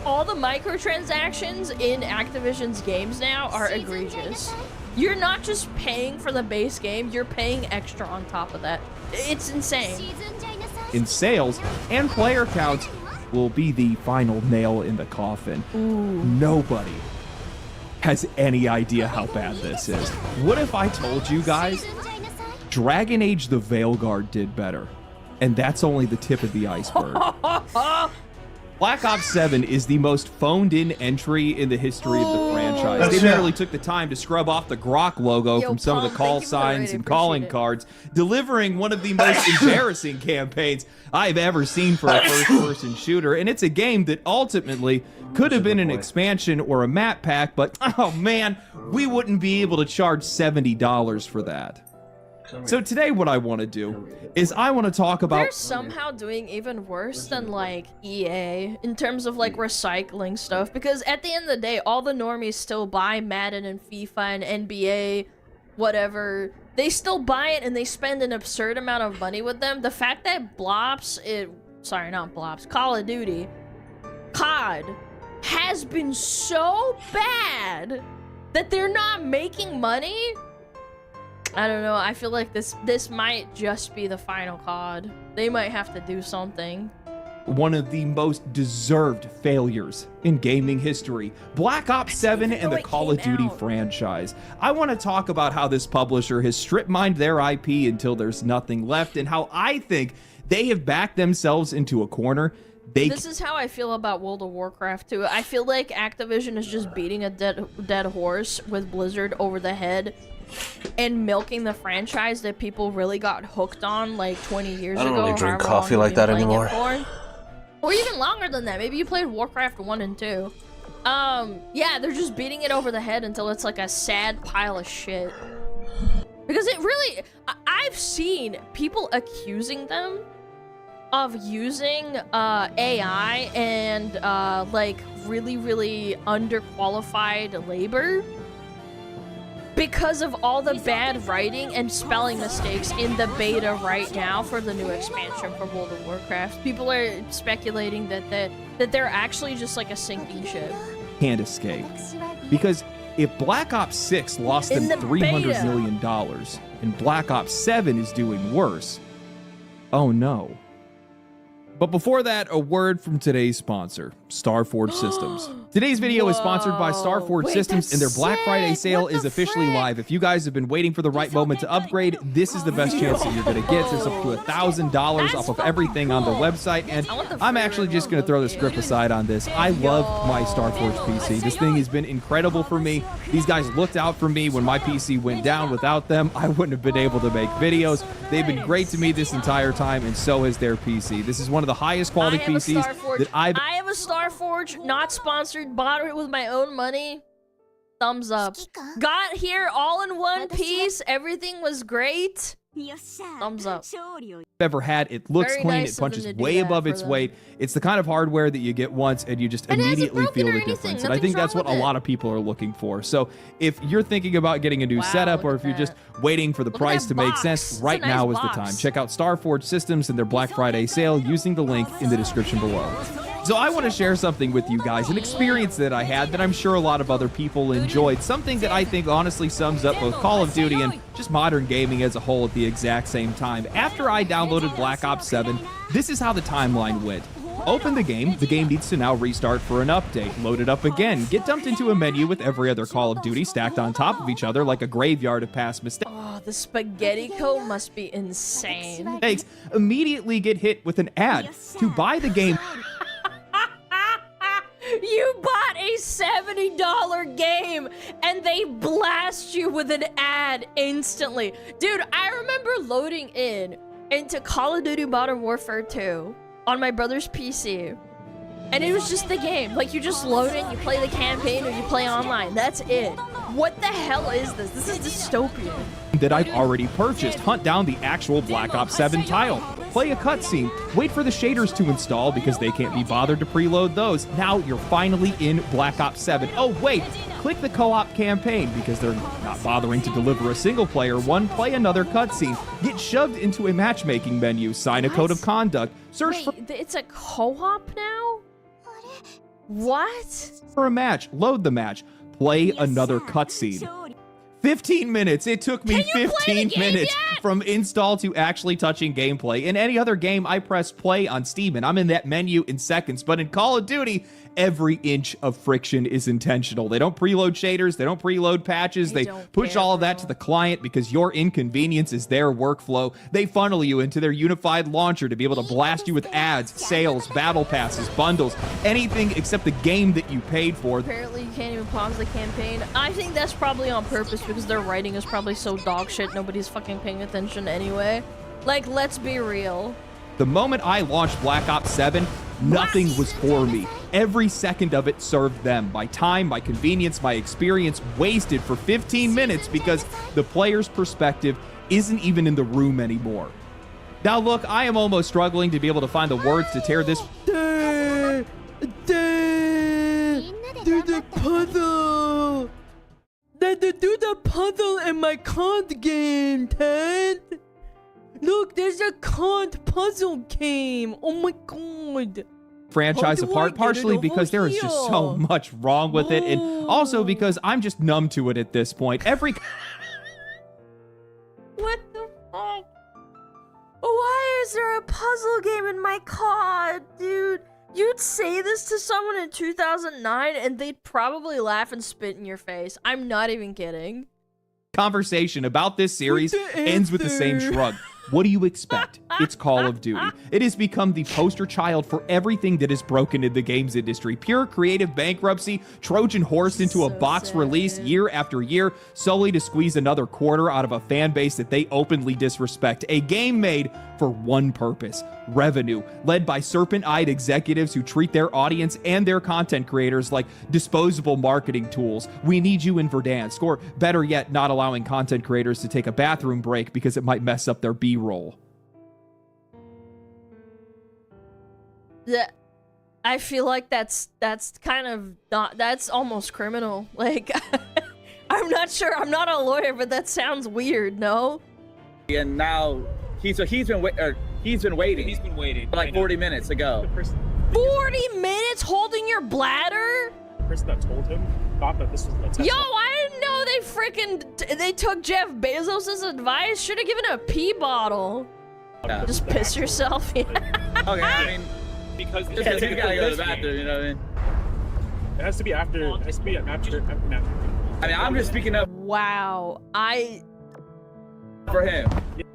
all the microtransactions in Activision's games now are egregious. You're not just paying for the base game, you're paying extra on top of that. It's insane. In sales and player counts will be the final nail in the coffin. Ooh. Nobody has any idea how bad this is. What if I told you guys Dragon Age the Veilguard did better? And that's only the tip of the iceberg. Black Ops 7 is the most phoned-in entry in the history of the franchise. They barely took the time to scrub off the Grok logo from some of the call signs and calling cards, delivering one of the most embarrassing campaigns I've ever seen for a first-person shooter. And it's a game that ultimately could have been an expansion or a map pack, but oh man, we wouldn't be able to charge $70 for that. So today what I want to do is I want to talk about... They're somehow doing even worse than like EA in terms of like recycling stuff, because at the end of the day, all the normies still buy Madden and FIFA and NBA, whatever. They still buy it and they spend an absurd amount of money with them. The fact that Call of Duty, COD, has been so bad that they're not making money. I don't know. I feel like this might just be the final COD. They might have to do something. one of the most deserved failures in gaming history, Black Ops 7 and the Call of Duty franchise. I want to talk about how this publisher has strip-mined their IP until there's nothing left, and how I think they have backed themselves into a corner. This is how I feel about World of Warcraft too. I feel like Activision is just beating a dead horse with Blizzard over the head and milking the franchise that people really got hooked on like 20 years ago. I don't really drink however coffee long like you've that been playing anymore. it for. Or even longer than that. Maybe you played Warcraft 1 and 2. Yeah, they're just beating it over the head until it's like a sad pile of shit. Because it really, I've seen people accusing them of using AI and like really underqualified labor because of all the bad writing and spelling mistakes in the beta right now for the new expansion for World of Warcraft. People are speculating that they're actually just like a sinking ship. Can't escape. Because if Black Ops 6 lost them $300 million and Black Ops 7 is doing worse, oh no. But before that, a word from today's sponsor, Starforge Systems. Today's video is sponsored by Starforge Systems, and their Black Friday sale is officially live. If you guys have been waiting for the right moment to upgrade, this is the best chance that you're going to get. There's up to $1,000 off of everything on the website, and I'm actually just going to throw the script aside on this. I love my Starforge PC. This thing has been incredible for me. These guys looked out for me when my PC went down. Without them, I wouldn't have been able to make videos. They've been great to me this entire time, and so has their PC. This is one of the highest quality PCs that I have a Starforge, not sponsored, bought it with my own money. Thumbs up. Got here all in one piece. Everything was great. Thumbs up. Ever had. It looks Very clean. nice It of them punches to do way that above for its them. weight. It's the kind of hardware that you get once and you just And it hasn't immediately broken feel or the anything. difference. And I Nothing's think that's wrong what a with lot of people are looking for. So if you're thinking about getting a new setup, or if you're just waiting for the price to make sense, right nice now is the box. time. Check out Starforge Systems and their Black Friday sale using the link in the description below. So I want to share something with you guys, an experience that I had that I'm sure a lot of other people enjoyed. Something that I think honestly sums up both Call of Duty and just modern gaming as a whole at the exact same time. After I downloaded Black Ops 7, this is how the timeline went. Open the game needs to now restart for an update. Load it up again. Get dumped into a menu with every other Call of Duty stacked on top of each other like a graveyard of past mistakes. Oh, the spaghetti code must be insane. Immediately get hit with an ad to buy the game. You bought a $70 game and they blast you with an ad instantly. Dude, I remember loading into Call of Duty Modern Warfare 2 on my brother's PC. And it was just the game. Like, you just load in, you play the campaign, or you play online. That's it. What the hell is this? This is dystopian. That I've already purchased. Hunt down the actual Black Ops 7 title. Play a cutscene. Wait for the shaders to install because they can't be bothered to preload those. Now you're finally in Black Ops 7. Oh wait, click the co-op campaign because they're not bothering to deliver a single player one. Play another cutscene. Get shoved into a matchmaking menu. Sign a code of conduct. Search for It's a co-op now? What? a match. Load the match. Play another cutscene. 15 minutes. It took me 15 minutes from install to actually touching gameplay. In any other game, I press play on Steam and I'm in that menu in seconds. But in Call of Duty, every inch of friction is intentional. They don't preload shaders. They don't preload patches. They push all of that to the client because your inconvenience is their workflow. They funnel you into their unified launcher to be able to blast you with ads, sales, battle passes, bundles, anything except the game that you paid for. Apparently you can't even pause the campaign. I think that's probably on purpose because their writing is probably so dog shit nobody's fucking paying attention anyway. Like, let's be real. The moment I launched Black Ops 7, nothing was for me. Every second of it served them. My time, my convenience, my experience wasted for 15 minutes because the player's perspective isn't even in the room anymore. Now look, I am almost struggling to be able to find the words to tear this. Do the puzzle. Do the puzzle in my card game, Ted. Look, there's a card puzzle game. Oh my god. Franchise apart, partially because there is just so much wrong with it, and also because I'm just numb to it at this point. What the fuck? Why is there a puzzle puzzle game in my COD, dude. You'd say this to someone in 2009 and they'd probably laugh and spit in your face. I'm not even kidding. Conversation about this series ends with the same shrug. What do you expect? It's Call of Duty. It has become the poster child for everything that is broken in the games industry. Pure creative bankruptcy, Trojan horse into a box release year after year, solely to squeeze another quarter out of a fan base that they openly disrespect. A game made for one purpose: revenue, led by serpent-eyed executives who treat their audience and their content creators like disposable marketing tools. We need you in Verdansk, or better yet, not allowing content creators to take a bathroom break because it might mess up their B-roll. Yeah, I feel like that's kind of not, that's almost criminal. Like, I'm not sure, I'm not a lawyer, but that sounds weird, no? And now he's been waiting for like 40 minutes ago. 40 minutes holding your bladder? The person that told him thought that this was the test. Yo, I didn't know they took Jeff Bezos' advice. Should have given a pee bottle. Yeah. Just piss yourself. Okay, I mean, because you gotta go to the bathroom, you know what I mean? It has to be after. It has to be after. I mean, I'm just speaking up. Wow, for him.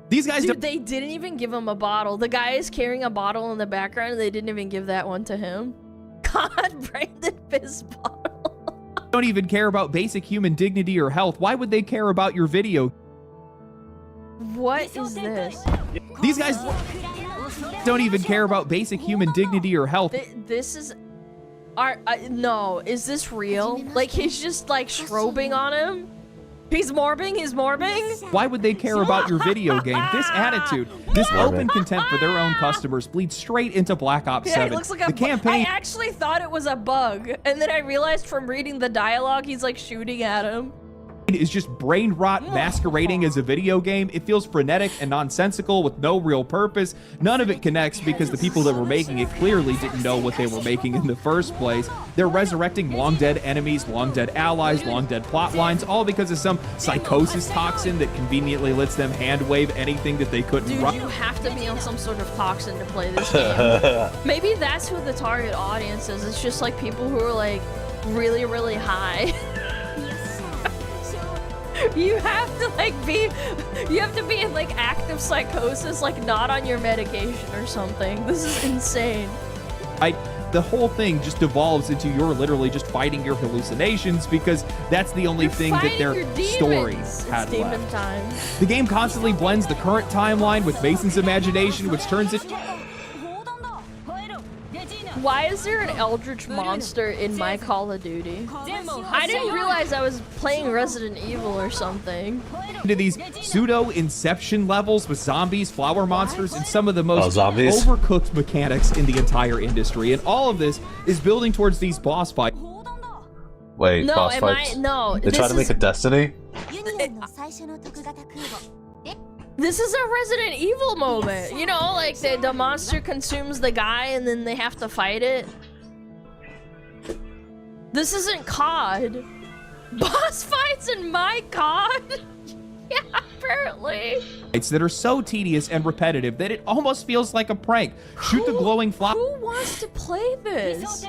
These guys, dude, they didn't even give him a bottle. The guy is carrying a bottle in the background, and they didn't even give that one to him. God, Brandon piss bottle. Don't even care about basic human dignity or health. Why would they care about your video? What is this? These guys don't even care about basic human dignity or health. This is... no, is this real? Like, he's just, like, strobing on him? He's morbing? Why would they care about your video game? This attitude, this open contempt for their own customers bleeds straight into Black Ops 7. It looks like the campaign I actually thought it was a bug, and then I realized from reading the dialogue, he's, like, shooting at him. Is just brain rot masquerading as a video game. It feels frenetic and nonsensical with no real purpose. None of it connects because the people that were making it clearly didn't know what they were making in the first place. They're resurrecting long dead enemies, long dead allies, long dead plot lines, all because of some psychosis toxin that conveniently lets them hand wave anything that they couldn't Dude, run. you have to be on some sort of toxin to play this game. Maybe that's who the target audience is. It's just like people who are like really, really high. You have to be in like active psychosis, like not on your medication or something. This is insane. The whole thing just devolves into you're literally just fighting your hallucinations because that's the only thing that their story had left. Time. The game constantly blends the current timeline with Mason's imagination, which turns it... Why is there an eldritch monster in my Call of Duty? I didn't realize I was playing Resident Evil or something. Into these pseudo Inception levels with zombies, flower monsters, and some of the most overcooked mechanics in the entire industry. And all of this is building towards these boss fights. Wait, no, boss fights? No, they try to make a Destiny? This is a Resident Evil moment. You know, like the monster consumes the guy and then they have to fight it. This isn't COD. Boss fights in my COD? Yeah, apparently. That are so tedious and repetitive that it almost feels like a prank. Shoot the glowing flower. Who wants to play this?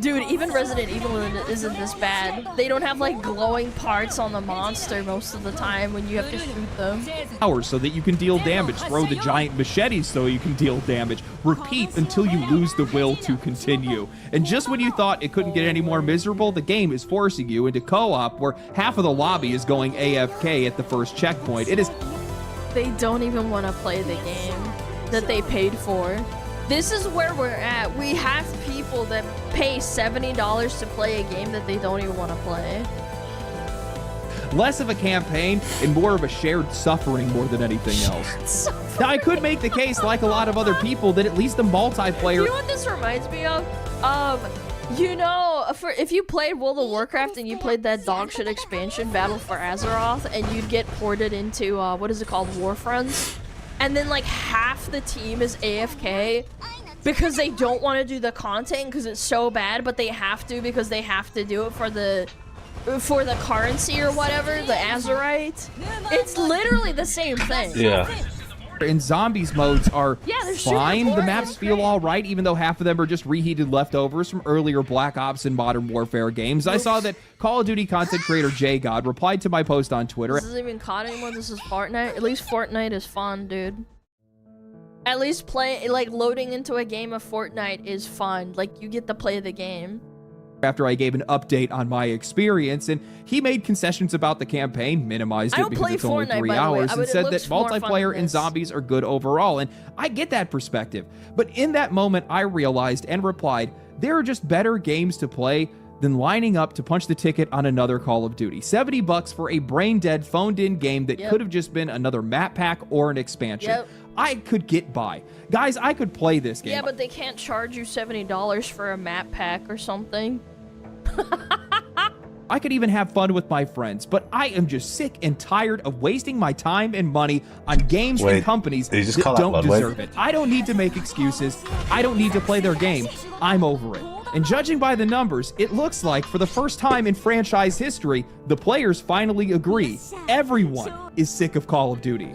Dude, even Resident Evil isn't this bad. They don't have like glowing parts on the monster most of the time when you have to shoot them. So that you can deal damage. Throw the giant machetes so you can deal damage. Repeat until you lose the will to continue. And just when you thought it couldn't get any more miserable, the game is forcing you into co-op where half of the lobby is going AFK at the first checkpoint. It is... They don't even want to play the game that they paid for. This is where we're at. We have people that pay $70 to play a game that they don't even want to play. Less of a campaign and more of a shared suffering more than anything else. Now, I could make the case, like a lot of other people, that at least the multiplayer... You know what this reminds me of? You know, if you played World of Warcraft and you played that dogshit expansion, Battle for Azeroth, and you'd get ported into, what is it called, Warfronts? And then like half the team is AFK because they don't want to do the content because it's so bad, but they have to because they have to do it for the currency or whatever, the Azurite. It's literally the same thing. Yeah. And zombies modes are they're super fine. The boring maps and feel great. all right, even though half of them are just reheated leftovers from earlier Black Ops and Modern Warfare games. I saw that Call of Duty content creator JGod replied to my post on Twitter. This isn't even COD anymore. This is Fortnite. At least Fortnite is fun, dude. At least loading into a game of Fortnite is fun. Like, you get to play the game. After I gave an update on my experience, and he made concessions about the campaign, minimized I it don't because play it's only Fortnite, 3 by the way, hours, but and it said that looks more fun multiplayer than and this. zombies are good overall, and I get that perspective. But in that moment, I realized and replied, there are just better games to play than lining up to punch the ticket on another Call of Duty. $70 for a brain-dead, phoned-in game that could have just been another map pack or an expansion. I could get by. Guys, I could play this game. Yeah, but they can't charge you $70 for a map pack or something. I could even have fun with my friends, but I am just sick and tired of wasting my time and money on games and companies did you just that call out don't Ludwig? deserve it. I don't need to make excuses. I don't need to play their game. I'm over it. And judging by the numbers, it looks like for the first time in franchise history, the players finally agree. Everyone is sick of Call of Duty.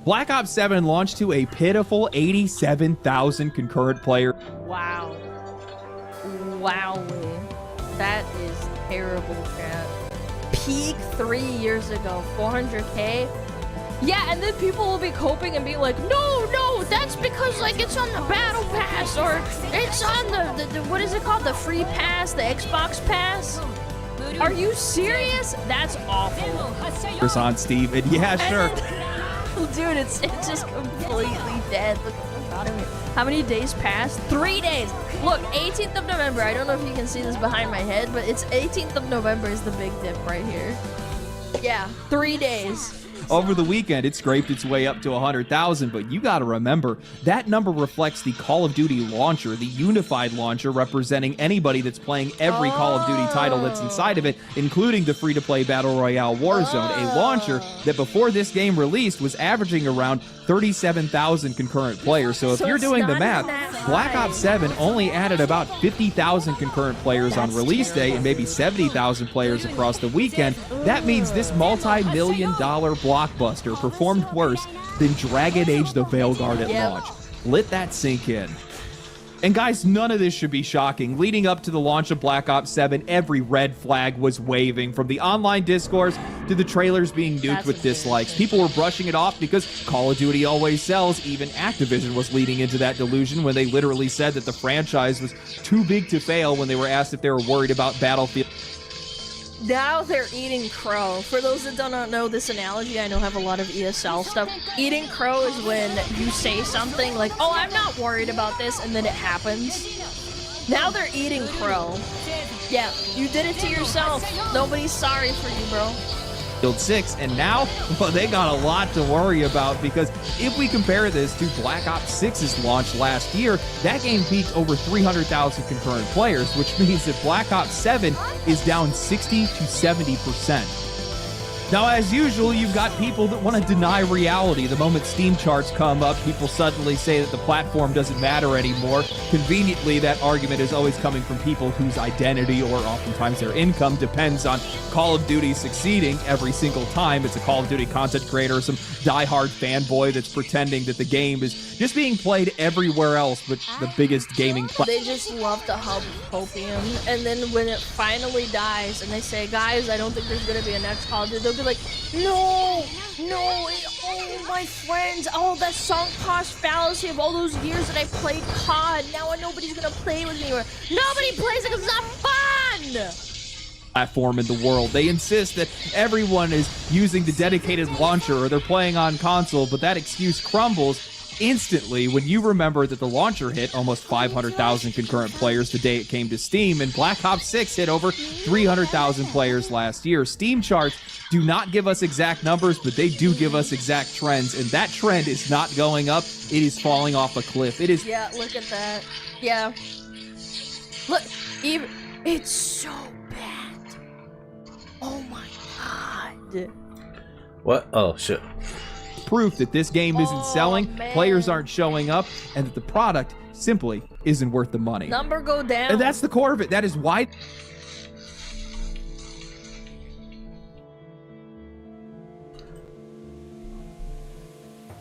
Black Ops 7 launched to a pitiful 87,000 concurrent players. Wow. Wowly. That is terrible, chat. Peak 3 years ago, 400K. Yeah, and then people will be coping and be like, no, that's because like it's on the battle pass or it's on the what is it called? The free pass, the Xbox pass. Are you serious? That's awful. On Steve, and yeah, sure. Dude, it's just completely dead. Look at the bottom here. How many days passed? 3 days. Look, 18th of November. I don't know if you can see this behind my head, but it's 18th of November is the big dip right here. Yeah, 3 days. Over the weekend, it scraped its way up to 100,000, but you gotta remember, that number reflects the Call of Duty launcher, the unified launcher representing anybody that's playing every Call of Duty title that's inside of it, including the free-to-play Battle Royale Warzone, a launcher that before this game released was averaging around 37,000 concurrent players. So if you're doing the math, Black Ops 7 only added about 50,000 concurrent players on release day and maybe 70,000 players across the weekend. That means this multi-million-dollar blockbuster performed worse than Dragon Age the Veilguard at launch. Let that sink in. And guys, none of this should be shocking. Leading up to the launch of Black Ops 7, every red flag was waving, from the online discourse to the trailers being nuked with dislikes. People were brushing it off because Call of Duty always sells. Even Activision was leading into that delusion when they literally said that the franchise was too big to fail when they were asked if they were worried about Battlefield. Now they're eating crow. For those that do not know this analogy, I know I have a lot of ESL stuff. Eating crow is when you say something like, oh, I'm not worried about this, and then it happens. Now they're eating crow. Yeah, you did it to yourself. Nobody's sorry for you, bro. 6, and now, well, they got a lot to worry about, because if we compare this to Black Ops 6's launch last year, that game peaked over 300,000 concurrent players, which means that Black Ops 7 is down 60 to 70%. Now, as usual, you've got people that want to deny reality. The moment Steam charts come up, people suddenly say that the platform doesn't matter anymore. Conveniently, that argument is always coming from people whose identity or oftentimes their income depends on Call of Duty succeeding every single time. It's a Call of Duty content creator or some diehard fanboy that's pretending that the game is just being played everywhere else but the biggest gaming platform. They just love to hub copium, and then when it finally dies and they say, guys, I don't think there's going to be a next Call of Duty, they'll be like, no, oh, my friends, oh, that sunk cost fallacy of all those years that I played COD, now nobody's gonna play with me, or nobody plays it because it's not fun! Platform in the world. They insist that everyone is using the dedicated launcher or they're playing on console, but that excuse crumbles instantly when you remember that the launcher hit almost 500,000 concurrent players the day it came to Steam, and Black Ops 6 hit over 300,000 players last year. Steam charts do not give us exact numbers, but they do give us exact trends, and that trend is not going up. It is falling off a cliff. It is... Yeah, look at that. Yeah. Look, even... It's so bad. Oh my god. What? Oh, shit. Proof that this game isn't selling, players aren't showing up, and that the product simply isn't worth the money. Number go down. And that's the core of it. That is why...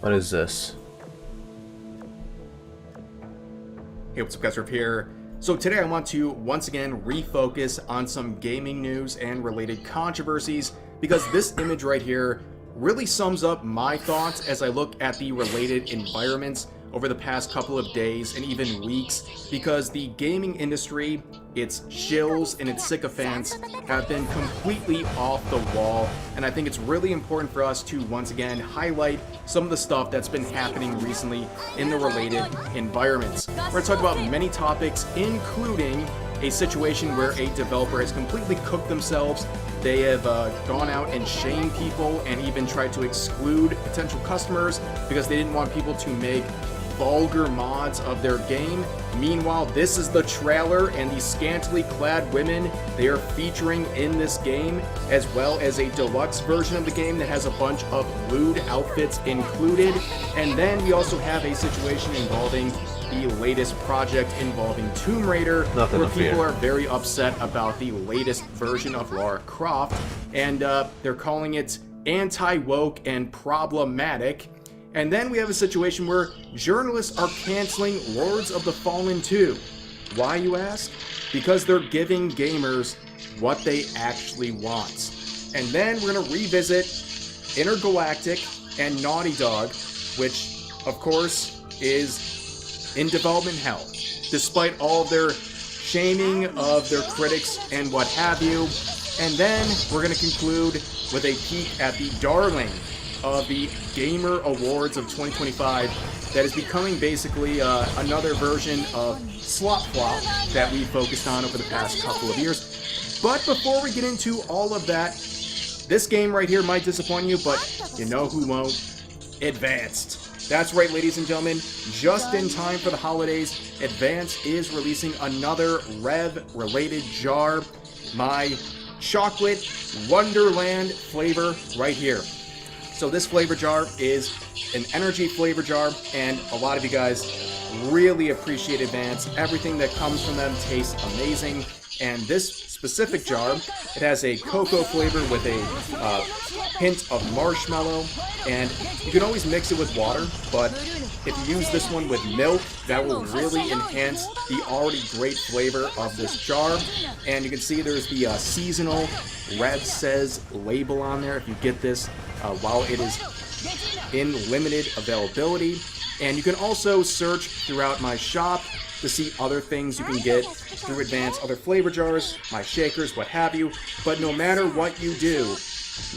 What is this? Hey, what's up guys, Riff here. So today I want to once again refocus on some gaming news and related controversies, because this image right here really sums up my thoughts as I look at the related environments over the past couple of days and even weeks, because the gaming industry, its shills and its sycophants have been completely off the wall, and I think it's really important for us to once again highlight some of the stuff that's been happening recently in the related environments. We're going to talk about many topics, including a situation where a developer has completely cooked themselves. They have gone out and shamed people and even tried to exclude potential customers because they didn't want people to make vulgar mods of their game. Meanwhile, this is the trailer, and the scantily clad women they are featuring in this game, as well as a deluxe version of the game that has a bunch of lewd outfits included. And then we also have a situation involving the latest project involving Tomb Raider, where people are very upset about the latest version of Lara Croft, and they're calling it anti-woke and problematic. And then we have a situation where journalists are canceling Lords of the Fallen 2. Why, you ask? Because they're giving gamers what they actually want. And then we're going to revisit Intergalactic and Naughty Dog, which, of course, is in development hell, despite all of their shaming of their critics and what have you. And then we're going to conclude with a peek at the darling of the Gamer Awards of 2025 that is becoming basically another version of Slop Flop that we focused on over the past couple of years. But before we get into all of that, this game right here might disappoint you, but you know who won't? Advanced. That's right, ladies and gentlemen, just in time for the holidays, Advanced is releasing another Rev-related jar, my chocolate Wonderland flavor right here. So this flavor jar is an energy flavor jar, and a lot of you guys really appreciate Advance. Everything that comes from them tastes amazing, and this specific jar, it has a cocoa flavor with a hint of marshmallow, and you can always mix it with water, but if you use this one with milk, that will really enhance the already great flavor of this jar. And you can see there's the seasonal Rev Says label on there if you get this while it is in limited availability. And you can also search throughout my shop to see other things you can get through Advance, other flavor jars, my shakers, what have you. But no matter what you do,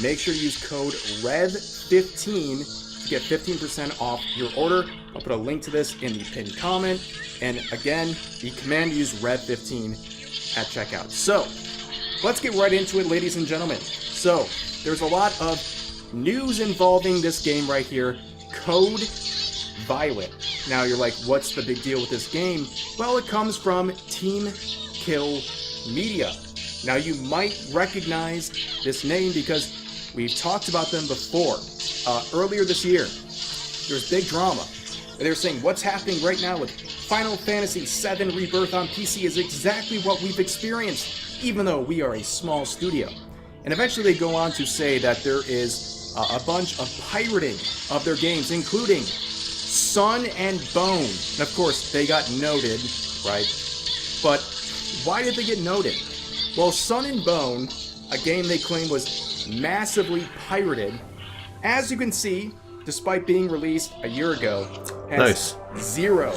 make sure to use code REV15 to get 15% off your order. I'll put a link to this in the pinned comment. And again, the command to use REV15 at checkout. So, let's get right into it, ladies and gentlemen. So, there's a lot of news involving this game right here, Code Violet. Now you're like, what's the big deal with this game? Well, it comes from Team Kill Media. Now you might recognize this name because we've talked about them before. Earlier this year, there was big drama. They were saying what's happening right now with Final Fantasy VII Rebirth on PC is exactly what we've experienced, even though we are a small studio. And eventually they go on to say that there is a bunch of pirating of their games, including Sun and Bone. And of course, they got noted, right? But why did they get noted? Well, Sun and Bone, a game they claim was massively pirated, as you can see, despite being released a year ago, has zero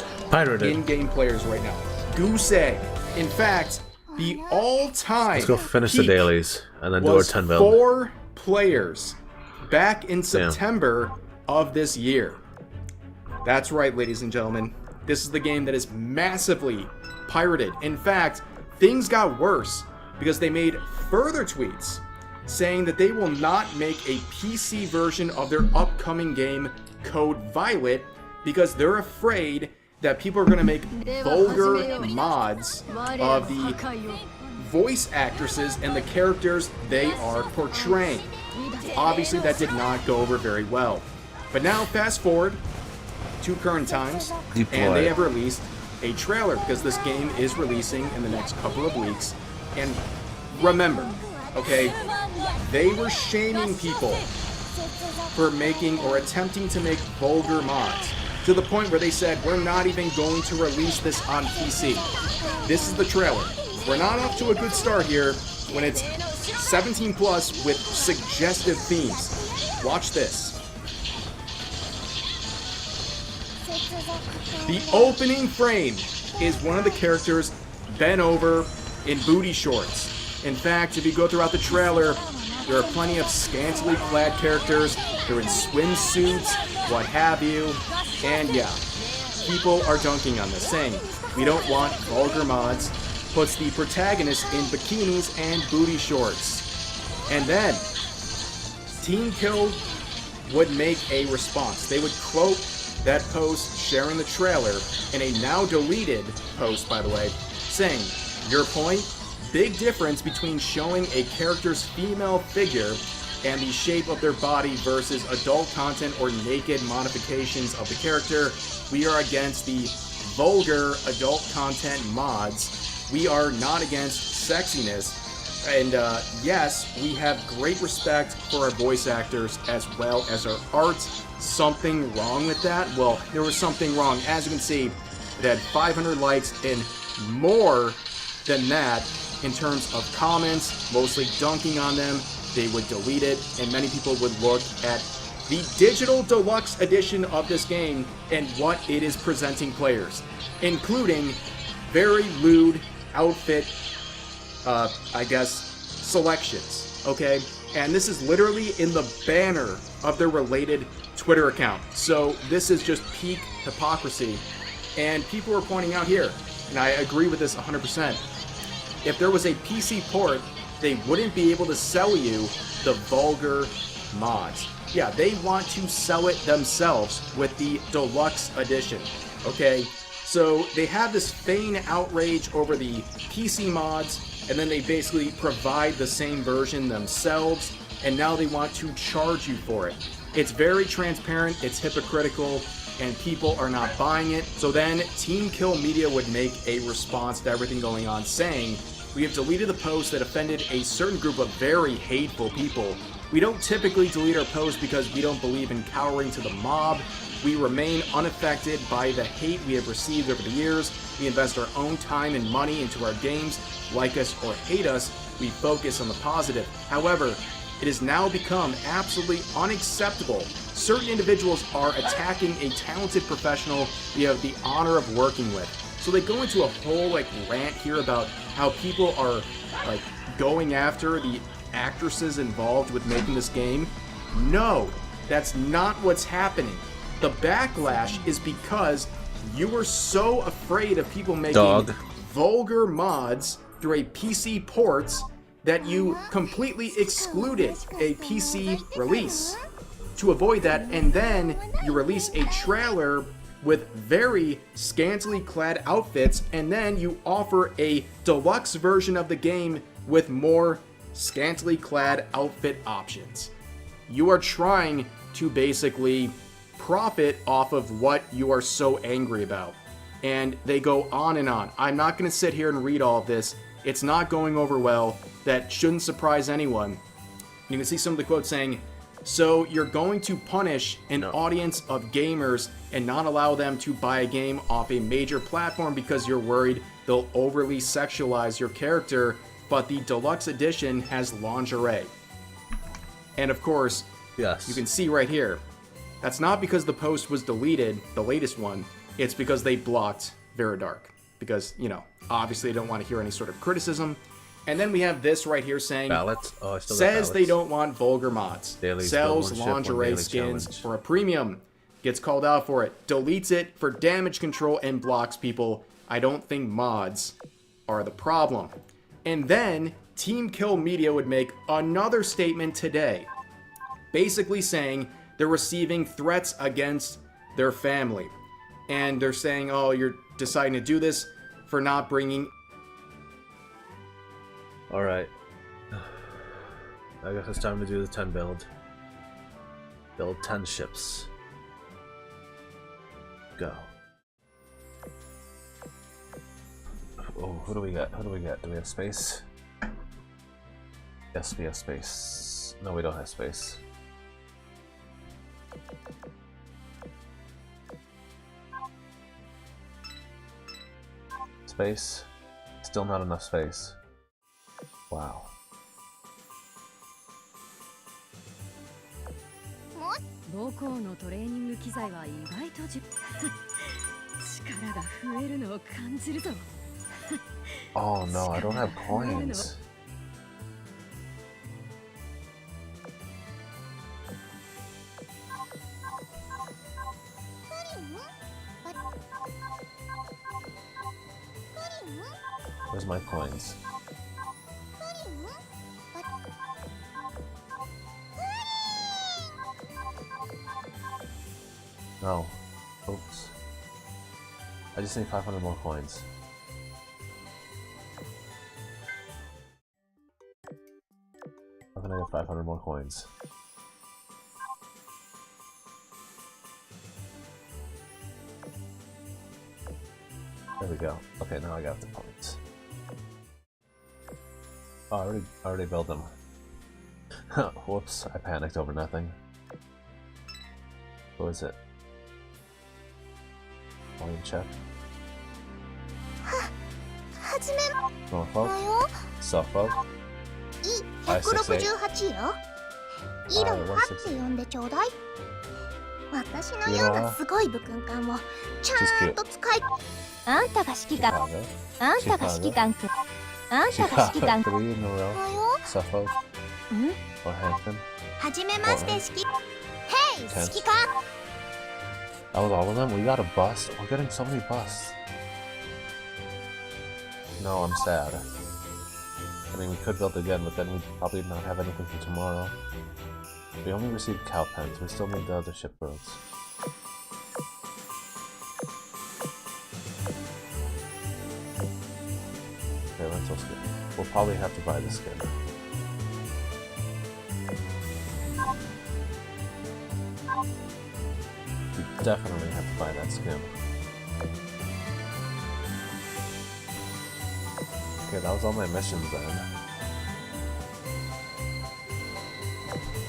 in-game players right now. Goose egg. In fact, the all-time Let's go finish the dailies and then do our 10 build. 4 players back in September of this year. That's right, ladies and gentlemen. This is the game that is massively pirated. In fact, things got worse because they made further tweets saying that they will not make a PC version of their upcoming game, Code Violet, because they're afraid that people are going to make vulgar mods of the voice actresses and the characters they are portraying. Obviously, that did not go over very well. But now, fast forward to current times, and they have released a trailer because this game is releasing in the next couple of weeks. And remember, okay, they were shaming people for making or attempting to make vulgar mods, to the point where they said, we're not even going to release this on PC. This is the trailer. We're not off to a good start here when it's 17 plus with suggestive themes. Watch this. The opening frame is one of the characters bent over in booty shorts. In fact, if you go throughout the trailer, there are plenty of scantily clad characters. They're in swimsuits, what have you. And yeah, people are dunking on this, saying, we don't want vulgar mods. Puts the protagonist in bikinis and booty shorts. And then, Team Kill would make a response. They would quote that post sharing the trailer in a now deleted post, by the way, saying, your point? Big difference between showing a character's female figure and the shape of their body versus adult content or naked modifications of the character. We are against the vulgar adult content mods. We are not against sexiness. And yes, we have great respect for our voice actors as well as our art. Something wrong with that? Well, there was something wrong. As you can see, it had 500 likes and more than that in terms of comments, mostly dunking on them. They would delete it, and many people would look at the digital deluxe edition of this game and what it is presenting players, including very lewd outfit, I guess, selections, okay? And this is literally in the banner of their related Twitter account. So this is just peak hypocrisy. And people are pointing out here, and I agree with this 100%, if there was a PC port, they wouldn't be able to sell you the vulgar mods. Yeah, they want to sell it themselves with the deluxe edition, okay? So they have this feigned outrage over the PC mods, and then they basically provide the same version themselves, and now they want to charge you for it. It's very transparent, it's hypocritical, and people are not buying it. So then Team Kill Media would make a response to everything going on, saying, we have deleted the post that offended a certain group of very hateful people. We don't typically delete our posts because we don't believe in cowering to the mob. We remain unaffected by the hate we have received over the years. We invest our own time and money into our games. Like us or hate us, we focus on the positive. However, it has now become absolutely unacceptable. Certain individuals are attacking a talented professional we have the honor of working with. So they go into a whole rant here about how people are going after the actresses involved with making this game. No, that's not what's happening. The backlash is because you were so afraid of people making vulgar mods through a PC ports that you completely excluded a PC release. To avoid that, and then you release a trailer with very scantily clad outfits, and then you offer a deluxe version of the game with more scantily clad outfit options. You are trying to basically profit off of what you are so angry about. And they go on and on. I'm not going to sit here and read all of this. It's not going over well. That shouldn't surprise anyone. You can see some of the quotes saying, so you're going to punish an audience of gamers and not allow them to buy a game off a major platform because you're worried they'll overly sexualize your character, but the deluxe edition has lingerie. And of course, yes, you can see right here, that's not because the post was deleted, the latest one, it's because they blocked Veridark. Because, you know, obviously they don't want to hear any sort of criticism. And then we have this right here saying, says they don't want vulgar mods, sells lingerie skins for a premium, gets called out for it, deletes it for damage control, and blocks people. I don't think mods are the problem. And then Team Kill Media would make another statement today, basically saying they're receiving threats against their family. And they're saying, oh, you're deciding to do this for not bringing... Alright. I guess it's time to do the 10 build. Build 10 ships. Go. Oh, who do we get? Who do we get? Do we have space? Yes, we have space. No, we don't have space. Space. Still not enough space. Wow. 母校のトレーニング機材は意外と力が増えるのを感じるぞ。Oh no, I don't have coins. Where's my coins? No. Oops. I just need 500 more coins. How can I get 500 more coins? There we go. Okay, now I got the coins. Oh, I already built them. Whoops, I panicked over nothing. What is it? Volume check. Norfolk. Suffolk. 168よ。イロハって呼んでちょうだい。私のようなすごい武勲館をちゃんと使い。あんたが指揮官。あんたが指揮官くん。あんたが指揮官くん。Suffolk. ん Or Hampton. はじめまして指揮。ヘイ指揮官。 That was all of them? We got a bust? We're getting so many busts. No, I'm sad. I mean, we could build again, but then we'd probably not have anything for tomorrow. We only received cow pens. We still need the other ship roads. Okay, rental skin. We'll probably have to buy the skin. We definitely have to buy that skin. Okay, that was all my missions then.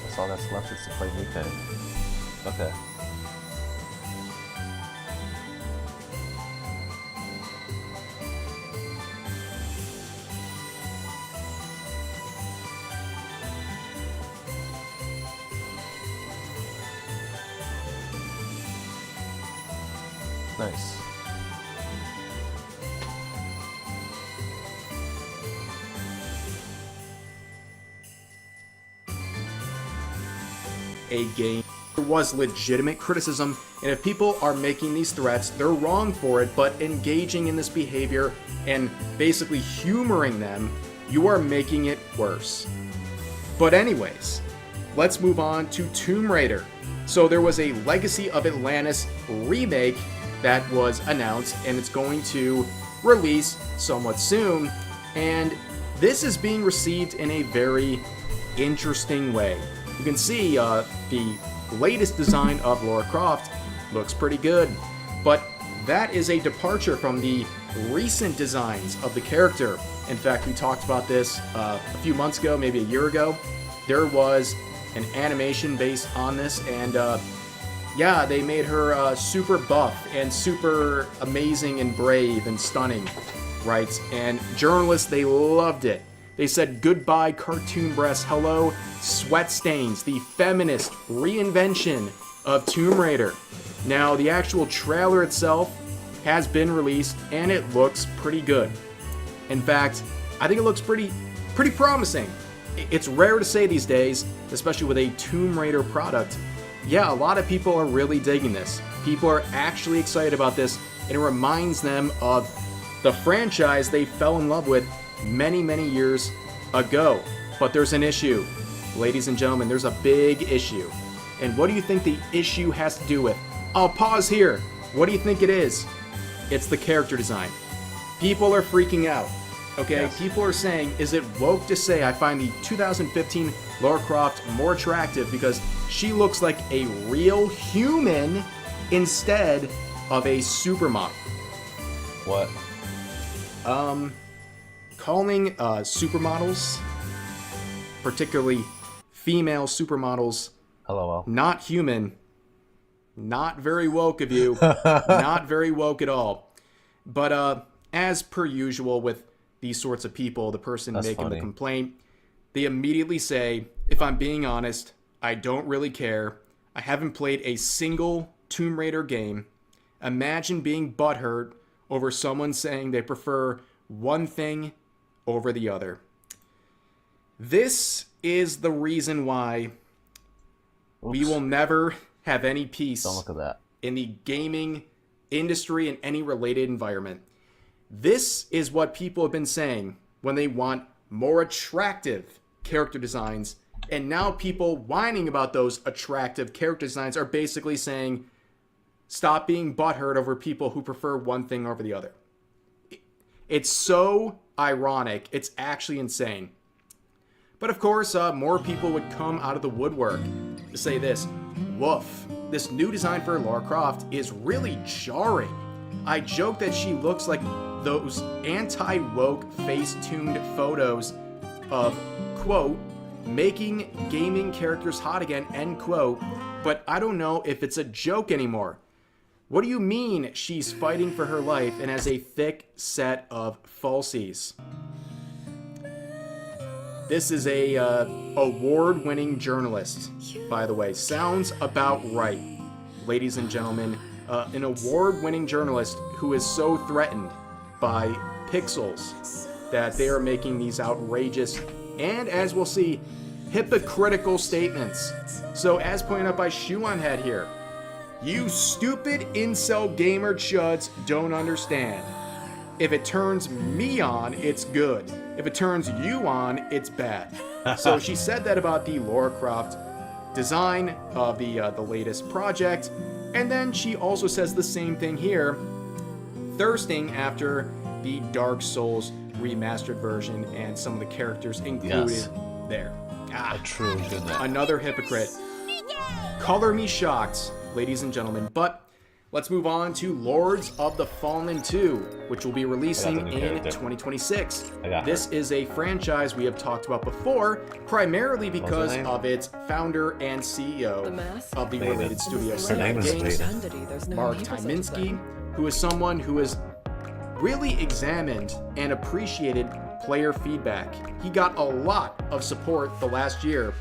That's all that's left is to play nikke. Okay. Nice. A game. There was legitimate criticism, and if people are making these threats, they're wrong for it, but engaging in this behavior and basically humoring them, you are making it worse. But anyways, let's move on to Tomb Raider. So there was a Legacy of Atlantis remake that was announced, and it's going to release somewhat soon, and this is being received in a very interesting way. You can see the latest design of Lara Croft looks pretty good, but that is a departure from the recent designs of the character. In fact, we talked about this a few months ago, maybe a year ago. There was an animation based on this, and yeah, they made her super buff and super amazing and brave and stunning, right? And journalists, they loved it. They said, goodbye cartoon breasts, hello sweat stains, the feminist reinvention of Tomb Raider. Now, the actual trailer itself has been released, and it looks pretty good. In fact, I think it looks pretty promising. It's rare to say these days, especially with a Tomb Raider product. Yeah, a lot of people are really digging this. People are actually excited about this, and it reminds them of the franchise they fell in love with many, many years ago. But there's an issue. Ladies and gentlemen, there's a big issue. And what do you think the issue has to do with? I'll pause here. What do you think it is? It's the character design. People are freaking out. Okay, yes. People are saying, is it woke to say I find the 2015 Lara Croft more attractive because she looks like a real human instead of a supermodel? What? Calling supermodels, particularly female supermodels, LOL, not human, Not very woke of you. Not very woke at all. But as per usual with these sorts of people, the person making the complaint, they immediately say, if I'm being honest, I don't really care. I haven't played a single Tomb Raider game. Imagine being butthurt over someone saying they prefer one thing over the other. This is the reason why we will never have any peace in the gaming industry and any related environment. This is what people have been saying when they want more attractive character designs, and now people whining about those attractive character designs are basically saying, stop being butthurt over people who prefer one thing over the other. It's so ironic. It's actually insane. But of course, more people would come out of the woodwork to say this. Woof, this new design for Lara Croft is really jarring. I joke that she looks like those anti-woke face-tuned photos of, quote, making gaming characters hot again, end quote, but I don't know if it's a joke anymore. What do you mean she's fighting for her life and has a thick set of falsies? This is a award-winning journalist, by the way. Sounds about right, ladies and gentlemen. An award-winning journalist who is so threatened by pixels that they are making these outrageous and, as we'll see, hypocritical statements. So, as pointed out by Shoe-on-Head here, you stupid incel gamer chuds don't understand. If it turns me on, it's good. If it turns you on, it's bad. So she said that about the Lara Croft design of the latest project, and then she also says the same thing here, thirsting after the Dark Souls remastered version and some of the characters included there. I truly did that. Another hypocrite. Color me shocked, ladies and gentlemen, but let's move on to Lords of the Fallen 2, which will be releasing in 2026. This is a franchise we have talked about before, primarily because of its founder and CEO of the related studio Games, Mark Tyminski, who is someone who has really examined and appreciated player feedback. He got a lot of support the last year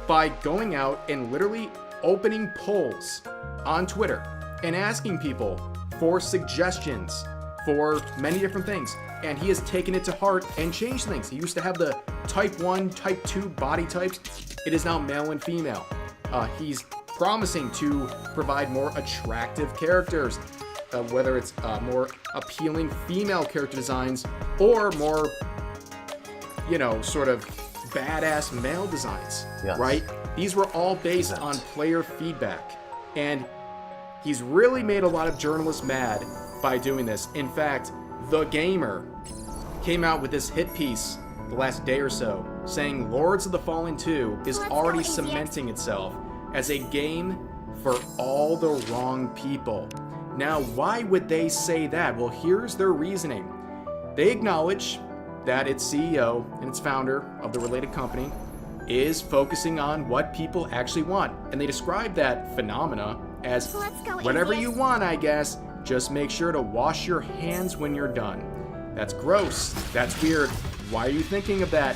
by going out and literally opening polls on Twitter and asking people for suggestions for many different things. And he has taken it to heart and changed things. He used to have the type 1, type 2 body types. It is now male and female. He's promising to provide more attractive characters, whether it's more appealing female character designs or more, sort of badass male designs, right? These were all based on player feedback. And he's really made a lot of journalists mad by doing this. In fact, The Gamer came out with this hit piece the last day or so, saying Lords of the Fallen 2 is already cementing itself as a game for all the wrong people. Now, why would they say that? Well, here's their reasoning. They acknowledge that its CEO and its founder of the related company is focusing on what people actually want. And they describe that phenomena as whatever you want, I guess, just make sure to wash your hands when you're done. That's gross. That's weird. Why are you thinking of that,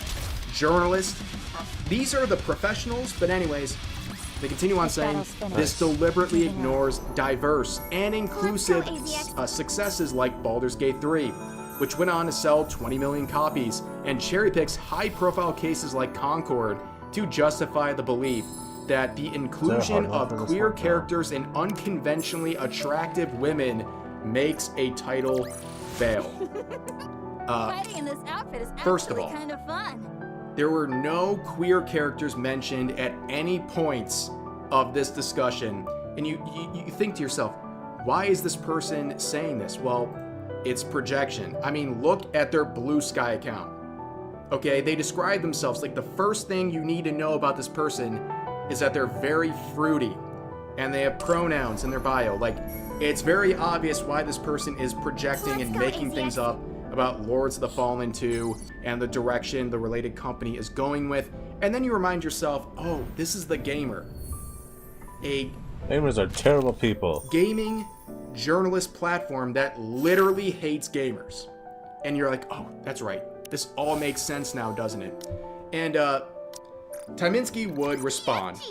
journalist? These are the professionals, but anyways, they continue on saying this deliberately ignores diverse and inclusive successes like Baldur's Gate 3, which went on to sell 20 million copies, and cherry picks high-profile cases like Concord to justify the belief that the inclusion of queer characters and unconventionally attractive women makes a title fail. Fighting in this outfit is First of all, kind of fun. there were no queer characters mentioned at any points of this discussion. And you think to yourself, why is this person saying this? Well, it's projection. I mean, look at their Blue Sky account. Okay, they describe themselves like the first thing you need to know about this person is that they're very fruity and they have pronouns in their bio. Like, it's very obvious why this person is projecting and making things up about Lords of the Fallen 2 and the direction the related company is going with. And then you remind yourself, oh, this is The Gamer, a Gamers are terrible people. Gaming journalist platform that literally hates gamers. And you're like, oh, that's right. This all makes sense now, doesn't it? And Tyminski would respond,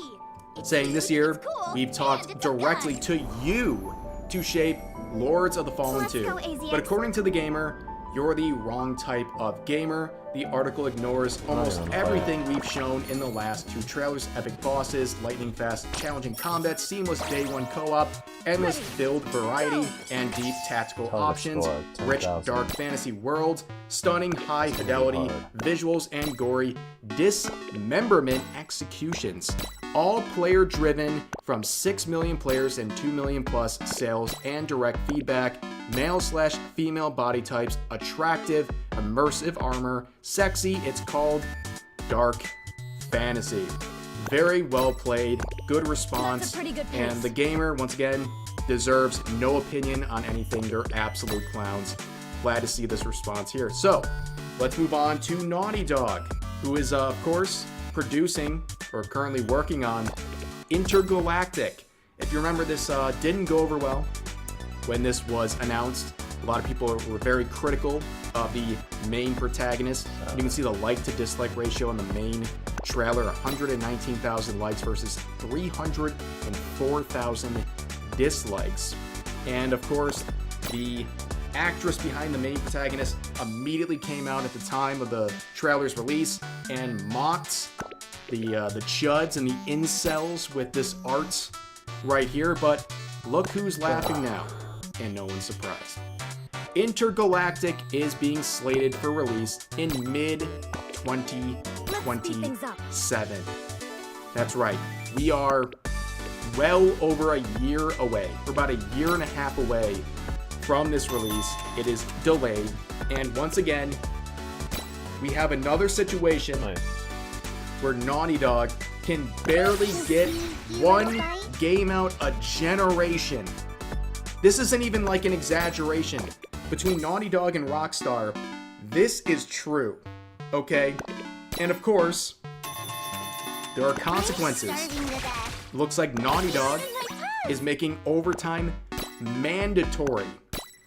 saying this year, we've talked directly to you to shape Lords of the Fallen 2. But according to the gamer, you're the wrong type of gamer. The article ignores almost everything we've shown in the last 2 trailers. Epic bosses, lightning fast, challenging combat, seamless day 1 co-op, endless build variety, and deep tactical options, rich dark fantasy worlds, stunning high fidelity visuals, and gory dismemberment executions. All player driven from 6 million players and 2 million plus sales and direct feedback, male/female body types, attractive, immersive armor, sexy, it's called dark fantasy. Very well played, good response, and the gamer, once again, deserves no opinion on anything. They're absolute clowns. Glad to see this response here. So, let's move on to Naughty Dog, who is, of course, producing or currently working on Intergalactic. If you remember, this didn't go over well when this was announced. A lot of people were very critical of the main protagonist. You can see the like to dislike ratio on the main trailer, 119,000 likes versus 304,000 dislikes. And of course, the actress behind the main protagonist immediately came out at the time of the trailer's release and mocked the chuds and the incels with this art right here. But look who's laughing now, and no one's surprised. Intergalactic is being slated for release in mid-2027. That's right. We are well over a year away. We're about a year and a half away from this release. It is delayed. And once again, we have another situation where Naughty Dog can barely get one game out a generation. This isn't even like an exaggeration. Between Naughty Dog and Rockstar, this is true, okay? And of course, there are consequences. Looks like Naughty Dog is making overtime mandatory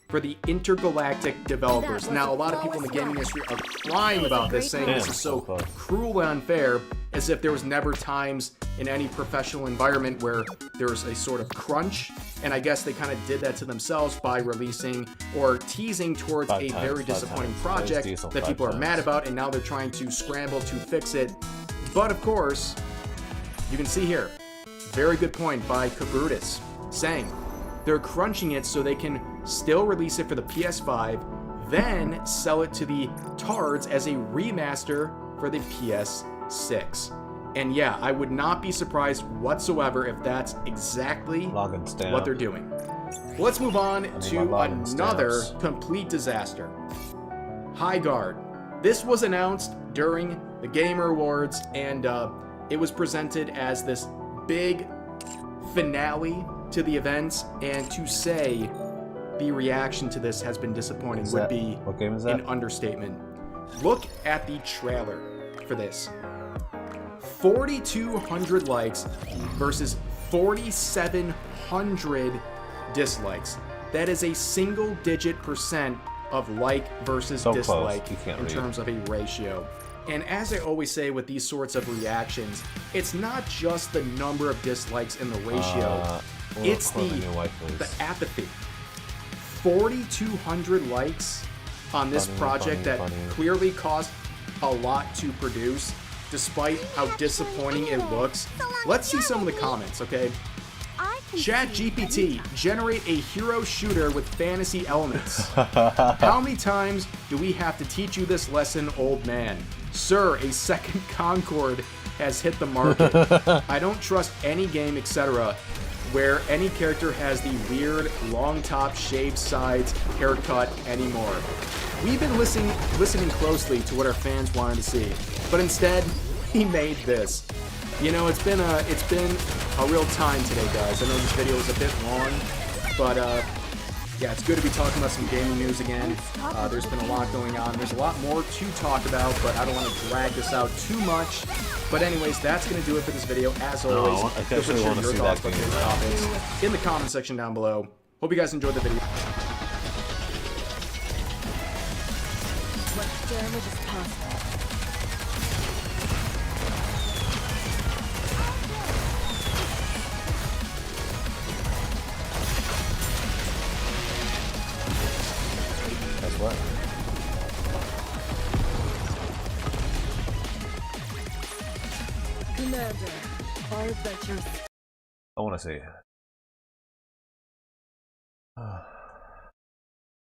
for the Intergalactic developers. Now, a lot of people in the gaming industry are crying about this, saying this is so cruel and unfair, as if there was never times in any professional environment where there's a sort of crunch. And I guess they kind of did that to themselves by releasing or teasing towards a very disappointing project that people are mad about, and now they're trying to scramble to fix it. But of course, you can see here, very good point by Kabrutus, saying they're crunching it so they can still release it for the PS5, then sell it to the tards as a remaster for the PS6. And yeah, I would not be surprised whatsoever if that's exactly what they're doing. Let's move on to another complete disaster. High Guard. This was announced during the Gamer Awards, and it was presented as this big finale to the events, and to say the reaction to this has been disappointing would be an understatement. Look at the trailer for this. 4,200 likes versus 4,700 dislikes. That is a single-digit % of like versus dislike in terms of a ratio. And as I always say with these sorts of reactions, it's not just the number of dislikes in the ratio, it's the apathy. 4,200 likes on this project that clearly cost a lot to produce, despite how disappointing it looks. Let's see some of the comments, okay? ChatGPT, generate a hero shooter with fantasy elements. How many times do we have to teach you this lesson, old man? Sir, a second Concord has hit the market. I don't trust any game, etc., where any character has the weird, long top, shaved sides haircut anymore. We've been listening closely to what our fans wanted to see, but instead, he made this. You know, it's been a real time today, guys. I know this video is a bit long, but yeah, it's good to be talking about some gaming news again. There's been a lot going on. There's a lot more to talk about, but I don't want to drag this out too much. But anyways, that's going to do it for this video. As always, I feel free to share your thoughts about today's topics in the comment section down below. Hope you guys enjoyed the video. What damage is possible? That's what? Commander, our adventures. I want to see.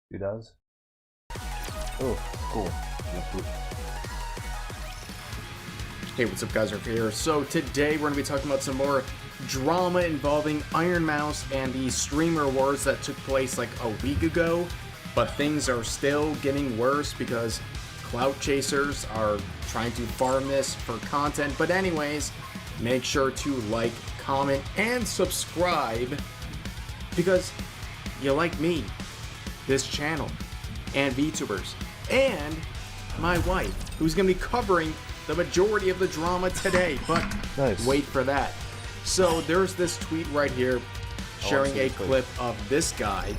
He does? Oh, cool. Hey, what's up guys, Rick here. So today we're going to be talking about some more drama involving Iron Mouse and the streamer wars that took place like a week ago. But things are still getting worse because clout chasers are trying to farm this for content. But anyways, make sure to like, comment, and subscribe because you like me, this channel, and VTubers, and my wife, who's going to be covering the majority of the drama today. But nice. Wait for that. So there's this tweet right here sharing a clip of this guy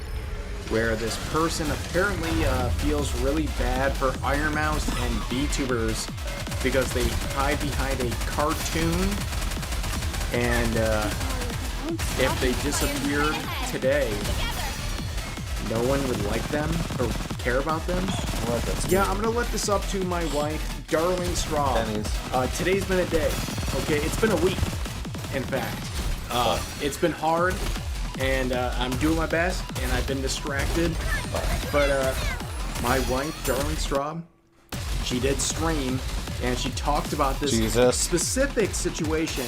where this person apparently feels really bad for Iron Mouse and VTubers because they hide behind a cartoon, and if they disappeared today, no one would like them or care about them. Yeah, I'm gonna let this up to my wife, Darling Straw. Today's been a day. Okay, it's been a week. In fact, it's been hard, and I'm doing my best, and I've been distracted. But my wife, Darling Straw, she did stream, and she talked about this specific situation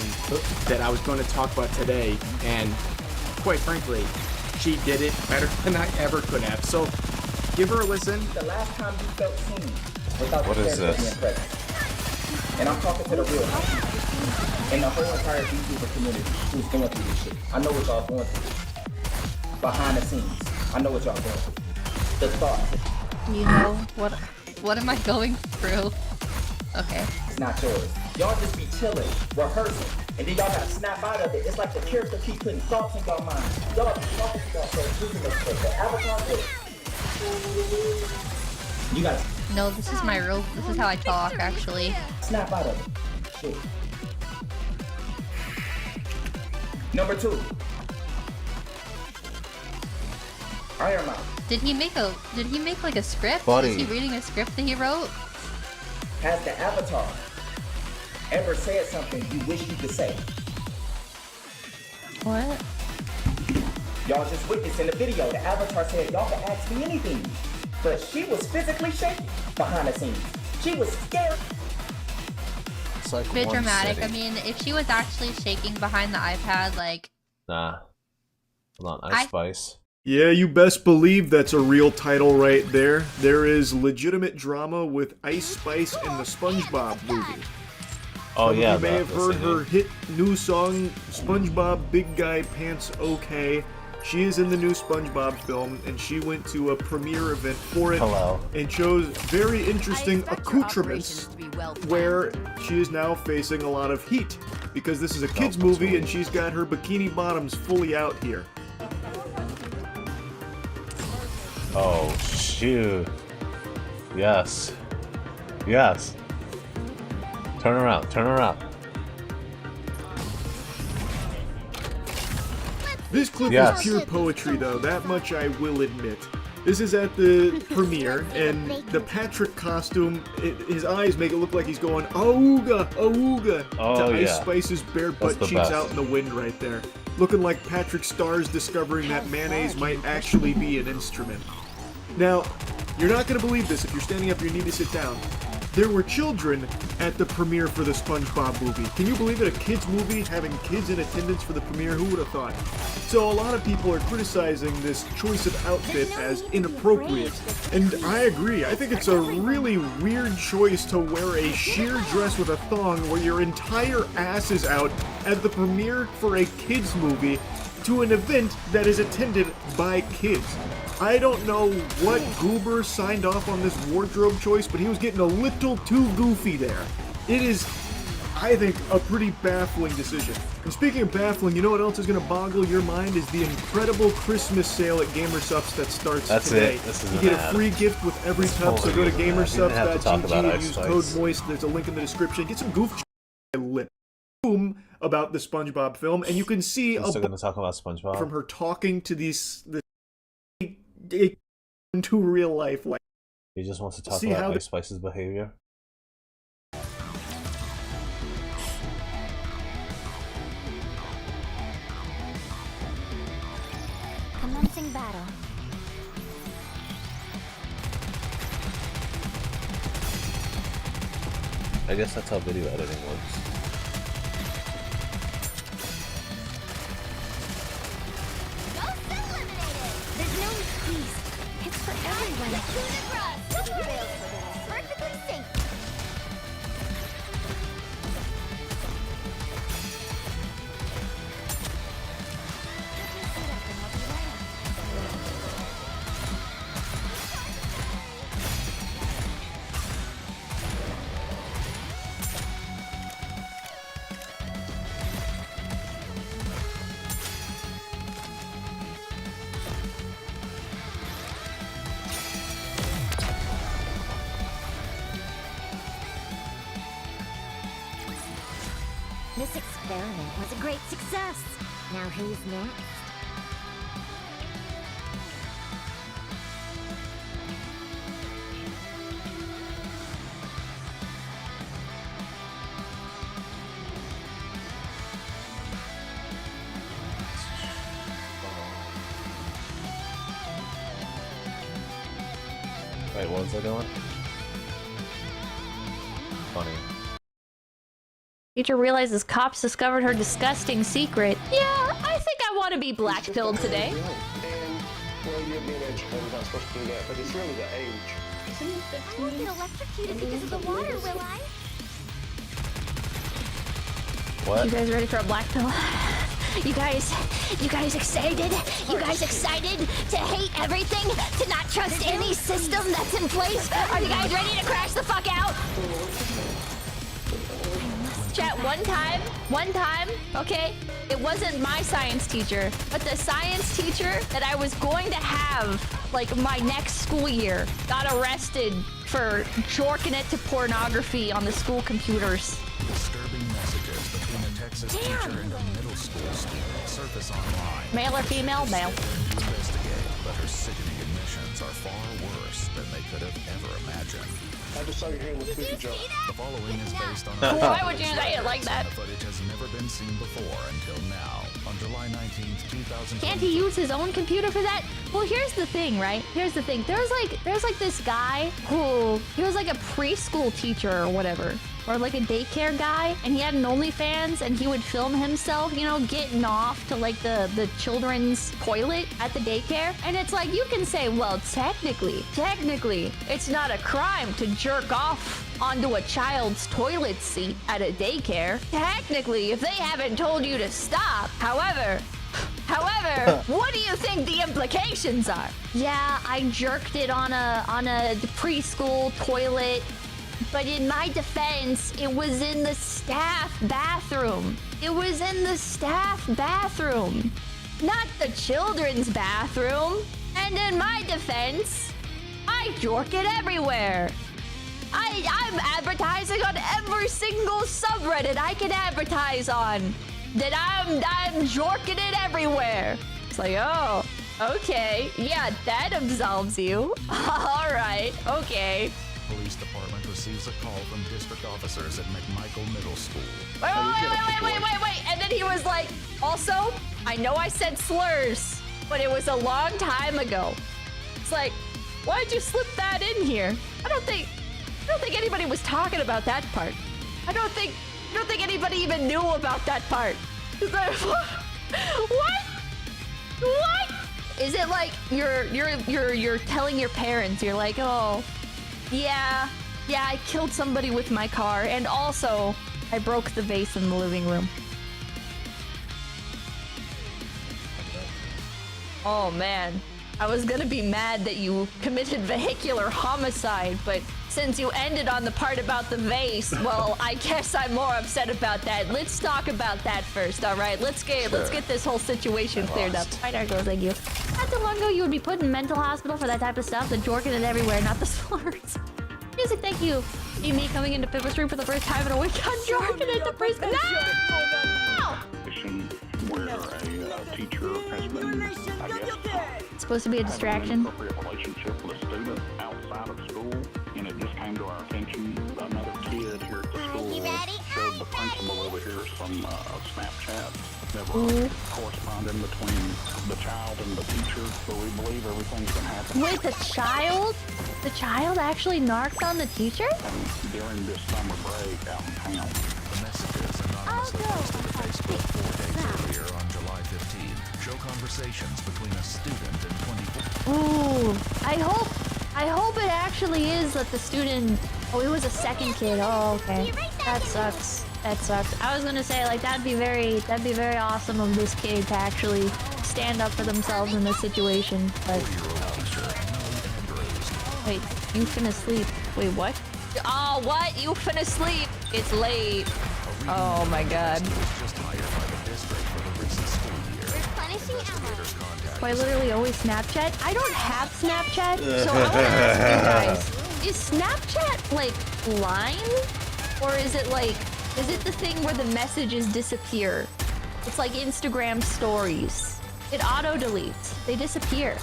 that I was going to talk about today, and quite frankly, she did it better than I ever could have. So give her a listen. The last time you felt seen without what the is this? being present. And I'm talking to the real people and the whole entire VTuber community who's going through this shit. I know what y'all going through. Behind the scenes. I know what y'all going through. The thoughts. You know, what am I going through? Okay. It's not yours. Y'all just be chilling, rehearsing, and then y'all gotta snap out of it. It's like the character keep putting thoughts in y'all mind. Y'all be talking to yourself, using the avatar thing. You gotta. No, this is my real. This is how I talk, actually. Snap out of it. Shit. Number 2. Iron Mouse. Did he make like a script? Buddy. Is he reading a script that he wrote? Has the avatar ever said something you wish you could say? What? Y'all just witnessed in the video, the avatar said, y'all can ask me anything. But she was physically shaking behind the scenes. She was scared. It's like Bit one dramatic. city. I mean, if she was actually shaking behind the iPad, like... Nah. Hold on, Ice Spice. Yeah, you best believe that's a real title right there. There is legitimate drama with Ice Spice in the SpongeBob movie. Oh yeah, you may have heard her hit new song, SpongeBob Big Guy Pants OK. She is in the new SpongeBob film, and she went to a premiere event for it and chose very interesting accoutrements where she is now facing a lot of heat because this is a kids movie and she's got her bikini bottoms fully out here. Oh shoot. Yes. Yes. Turn around, turn around. This clip is pure poetry though, that much I will admit. This is at the premiere, and the Patrick costume, his eyes make it look like he's going "Auga, auga" to Ice Spice's bare butt cheeks out in the wind right there. Looking like Patrick Starr's discovering that mayonnaise might actually be an instrument. Now, you're not going to believe this. If you're standing up, you need to sit down. There were children at the premiere for the SpongeBob movie. Can you believe it? A kids movie having kids in attendance for the premiere? Who would have thought? So a lot of people are criticizing this choice of outfit as inappropriate. And I agree. I think it's a really weird choice to wear a sheer dress with a thong where your entire ass is out at the premiere for a kids movie to an event that is attended by kids. I don't know what goober signed off on this wardrobe choice, but he was getting a little too goofy there. It is, I think, a pretty baffling decision. And speaking of baffling, you know what else is going to boggle your mind is the incredible Christmas sale at GamerSupps that starts today. This is you get a free gift with every tub, so go to gamersupps.gg and use code MOIST. There's a link in the description. Get some goof lip boom about the SpongeBob film, and you can see We're still going to talk about SpongeBob from her talking to this into real life. Like he just wants to talk see about how Ice Spice's behavior. Commencing battle. I guess that's how video editing works. There's no excuse. It's for everyone. Perfectly safe. This experiment was a great success. Now who's next? Wait, what was I doing? Funny. Teacher realizes cops discovered her disgusting secret. Yeah, I think I want to be black-pilled today. And, well, you're being educated, that's supposed to do that, but it's really the age. I won't get electrocuted because of the water, will I? What? You guys ready for a black pill? You guys excited? You guys excited to hate everything? To not trust any system that's in place? Are you guys ready to crash the fuck out? Chat, one time, okay? It wasn't my science teacher, but the science teacher that I was going to have, like, my next school year, got arrested for jorking it to pornography on the school computers. Disturbing messages between a Texas teacher and a middle school student surface online. Male or female? Male. To investigate, but her sickening admissions are far worse than they could have ever imagined. I just saw you hearing the cookie jar. The following is based on Why would you say it like that? Footage has never been seen before until now. On July 19th, 2000. Can't he use his own computer for that? Well, here's the thing, right? Here's the thing. There's like this guy who he was like a preschool teacher or whatever. Or like a daycare guy, and he had an OnlyFans, and he would film himself, you know, getting off to like the children's toilet at the daycare. And it's like, you can say, well, technically, it's not a crime to jerk off onto a child's toilet seat at a daycare. Technically, if they haven't told you to stop. However, what do you think the implications are? Yeah, I jerked it on a preschool toilet. But in my defense, it was in the staff bathroom. It was in the staff bathroom, not the children's bathroom. And in my defense, I jork it everywhere. I'm advertising on every single subreddit I can advertise on that I'm jorking it everywhere. It's like, oh, okay. Yeah, that absolves you. All right, okay. Police department receives a call from district officers at McMichael Middle School. Wait. And then he was like, also, I know I said slurs, but it was a long time ago. It's like, why'd you slip that in here? I don't think anybody was talking about that part. I don't think anybody even knew about that part. Is that, what? Is it like you're telling your parents, you're like, oh, yeah, I killed somebody with my car, and also I broke the vase in the living room. Oh man. I was gonna be mad that you committed vehicular homicide, but since you ended on the part about the vase, well, I guess I'm more upset about that. Let's talk about that first, all right? Let's get this whole situation cleared up. Hi, Darko, thank you. Not too long ago, you would be put in mental hospital for that type of stuff. The jorking it everywhere, not the slurs. Music, thank you. See me coming into Pivot Stream for the first time in a week. I'm jorking it to prison. No! Where a teacher has been, I guess, It's supposed to be a distraction. appropriate relationship with a student outside of school, and it just came to our attention. Another kid here at the school showed the principal over here some Snapchat that were corresponding between the child and the teacher. So we believe everything's been happening. Wait, the child? The child actually narked on the teacher? And during this summer break out in town. The messages anonymously posted to Facebook 4 days earlier on July 15 show conversations between a student and 24. Ooh, I hope it actually is that the student. Oh, it was a second kid. Oh, okay. That sucks. That sucks. I was gonna say like that'd be very awesome of this kid to actually stand up for themselves in this situation. But wait, you finna sleep? Wait, what? Oh, what? You finna sleep? It's late. Oh my God. Do I literally always Snapchat? I don't have Snapchat, so I want to ask you guys: is Snapchat like line, or is it the thing where the messages disappear? It's like Instagram stories. It auto deletes. They disappear.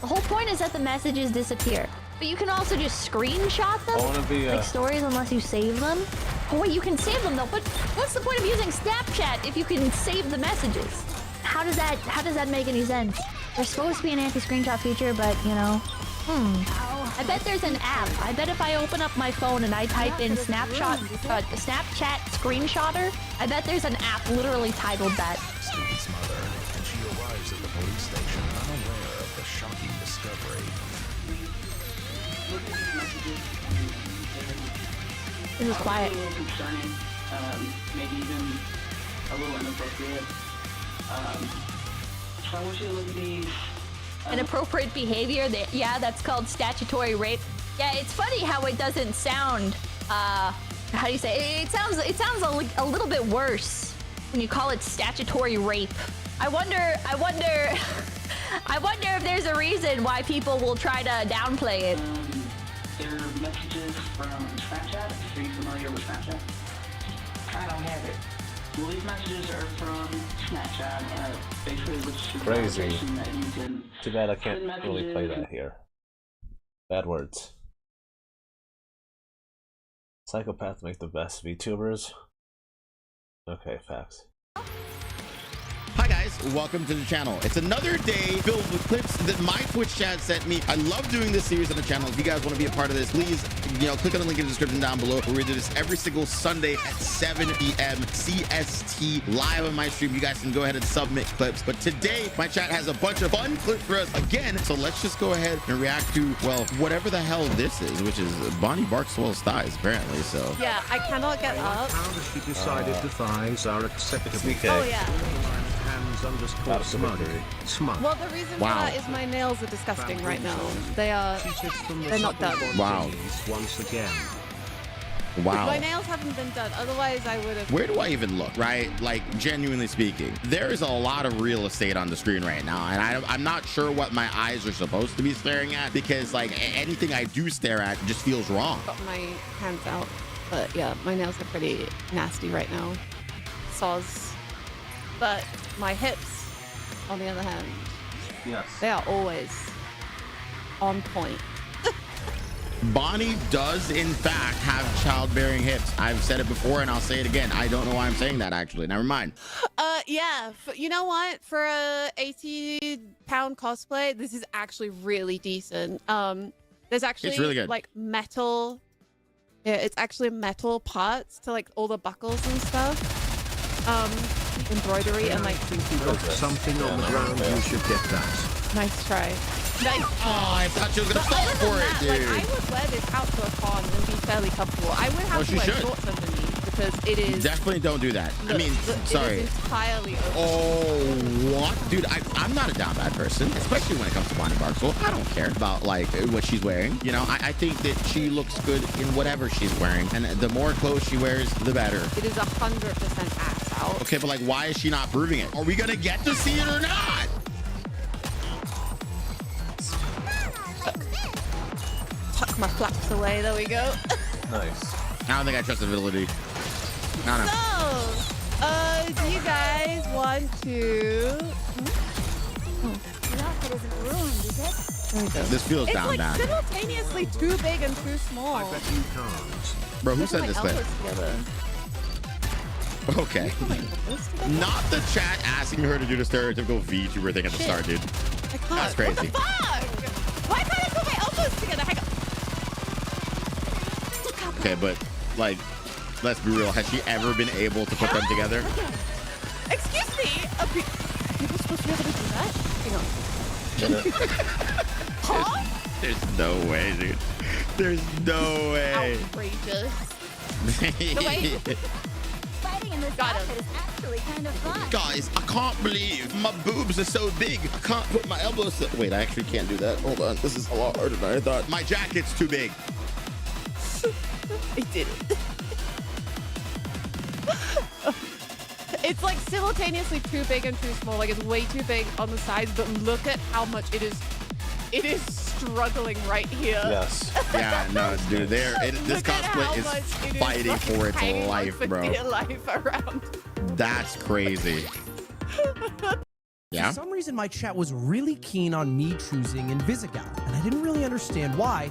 The whole point is that the messages disappear. But you can also just screenshot them, like stories, unless you save them. Oh wait, you can save them though. But what's the point of using Snapchat if you can save the messages? How does that make any sense? There's supposed to be an anti-screenshot feature, but you know, I bet there's an app. I bet if I open up my phone and I type in Snapchat screenshotter, I bet there's an app literally titled that. Student's mother, and she arrives at the police station unaware of the shocking discovery. This is quiet. A little concerning, maybe even a little inappropriate. So I want you to look at these. Inappropriate behavior. Yeah, that's called statutory rape. Yeah, it's funny how it doesn't sound. How do you say? It sounds a little bit worse when you call it statutory rape. I wonder if there's a reason why people will try to downplay it. They're messages from Snapchat. Are you familiar with Snapchat? I don't have it. Well, these messages are from Snapchat, basically which is Crazy. that you can Too bad I can't send really play messages. that here. Bad words. Psychopaths make the best VTubers. Okay, facts. Hi guys, welcome to the channel. It's another day filled with clips that my Twitch chat sent me. I love doing this series on the channel. If you guys want to be a part of this, please, click on the link in the description down below. We do this every single Sunday at 7 p.m. CST live on my stream. You guys can go ahead and submit clips. But today, my chat has a bunch of fun clips for us again. So let's just go ahead and react to, well, whatever the hell this is, which is Bonnie Barkswell's thighs, apparently. So Yeah, I cannot get up. How does she decided the thighs are acceptable? Oh yeah. Hands underscore smug. Well, the reason for that is my nails are disgusting right now. They're not done. Wow. Once again. Wow. My nails haven't been done. Otherwise, I would have. Where do I even look, right? Like, genuinely speaking, there is a lot of real estate on the screen right now, and I'm not sure what my eyes are supposed to be staring at, because like anything I do stare at just feels wrong. Got my hands out, but yeah, my nails are pretty nasty right now. Soz. But my hips, on the other hand, yes, they are always on point. Bonnie does in fact have childbearing hips. I've said it before and I'll say it again. I don't know why I'm saying that, actually. Never mind. Yeah, you know what? For a 80-pound cosplay, this is actually really decent. There's actually It's really good. like metal. Yeah, it's actually metal parts to like all the buckles and stuff. Embroidery and like Something on the ground, you should get that. nice try. Nice. Oh, I thought she was gonna fall for it, dude. Like, I would wear this out to a con and be fairly comfortable. I would have Well, to she wear should. shorts underneath because it is definitely don't do that. I mean, sorry. It is entirely open. Oh, what? Dude, I'm not a down bad person, especially when it comes to Bonnie Barksdale. I don't care about like what she's wearing. You know, I think that she looks good in whatever she's wearing. And the more clothes she wears, the better. It is 100% ass out. Okay, but like, why is she not proving it? Are we gonna get to see it or not? Tuck my flaps away. There we go. Nice. I don't think I trust ability. No, no. So, do you guys want to? This feels down It's like bad. simultaneously too big and too small. Bro, who Look said at this my thing? elbows together. Okay. Not the chat asking her to do the stereotypical VTuber thing at the start, dude. I can't. That's crazy. What the fuck? Why can't I put my elbows together? Hang on. Okay, but like, let's be real. Has she ever been able to put them together? Excuse me. Are people supposed to be able to do that? Hang on. Huh? There's no way, dude. There's no way. Outrageous. No way. Fighting in this outfit is actually kind of fun. Guys, I can't believe my boobs are so big. I can't put my elbows. Wait, I actually can't do that. Hold on. This is a lot harder than I thought. My jacket's too big. I did it. It's like simultaneously too big and too small. Like it's way too big on the sides, but look at how much it is. It is struggling right here. Yes. Yeah, no, dude. This cosplay is fighting for its life, bro. Dear life around. That's crazy. Yeah. For some reason, my chat was really keen on me choosing Invisigal, and I didn't really understand why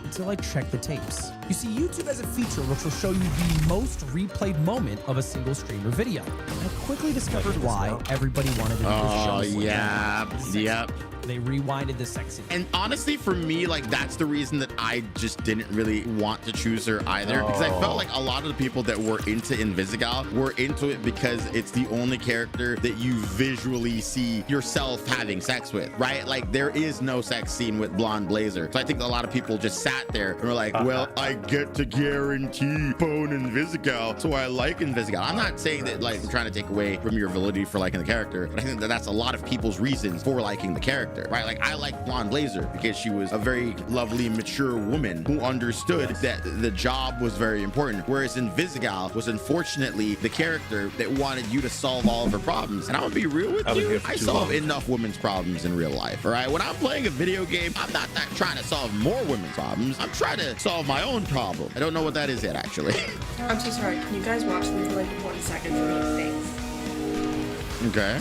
until I checked the tapes. You see, YouTube has a feature which will show you the most replayed moment of a single streamer video. I quickly discovered why everybody wanted to do this show. Oh, yeah. Yep. They rewinded the sexy. And honestly, for me, like, that's the reason that I just didn't really want to choose her either. Because I felt like a lot of the people that were into Invisigal were into it because it's the only character that you visually see yourself having sex with, right? Like, there is no sex scene with Blonde Blazer. So I think a lot of people just sat there and were like, well, I get to guarantee phone Invisigal, so I like Invisigal. I'm not saying that, like, I'm trying to take away from your validity for liking the character, but I think that that's a lot of people's reasons for liking the character. Right? Like, I like Blonde Blazer because she was a very lovely, mature woman who understood that the job was very important. Whereas Invisigal was unfortunately the character that wanted you to solve all of her problems. And I'm gonna be real with you, I solve enough women's problems in real life. All right? When I'm playing a video game, I'm not trying to solve more women's problems. I'm trying to solve my own problem. I don't know what that is yet, actually. I'm so sorry. Can you guys watch them for like 1 second for me? Thanks. Okay.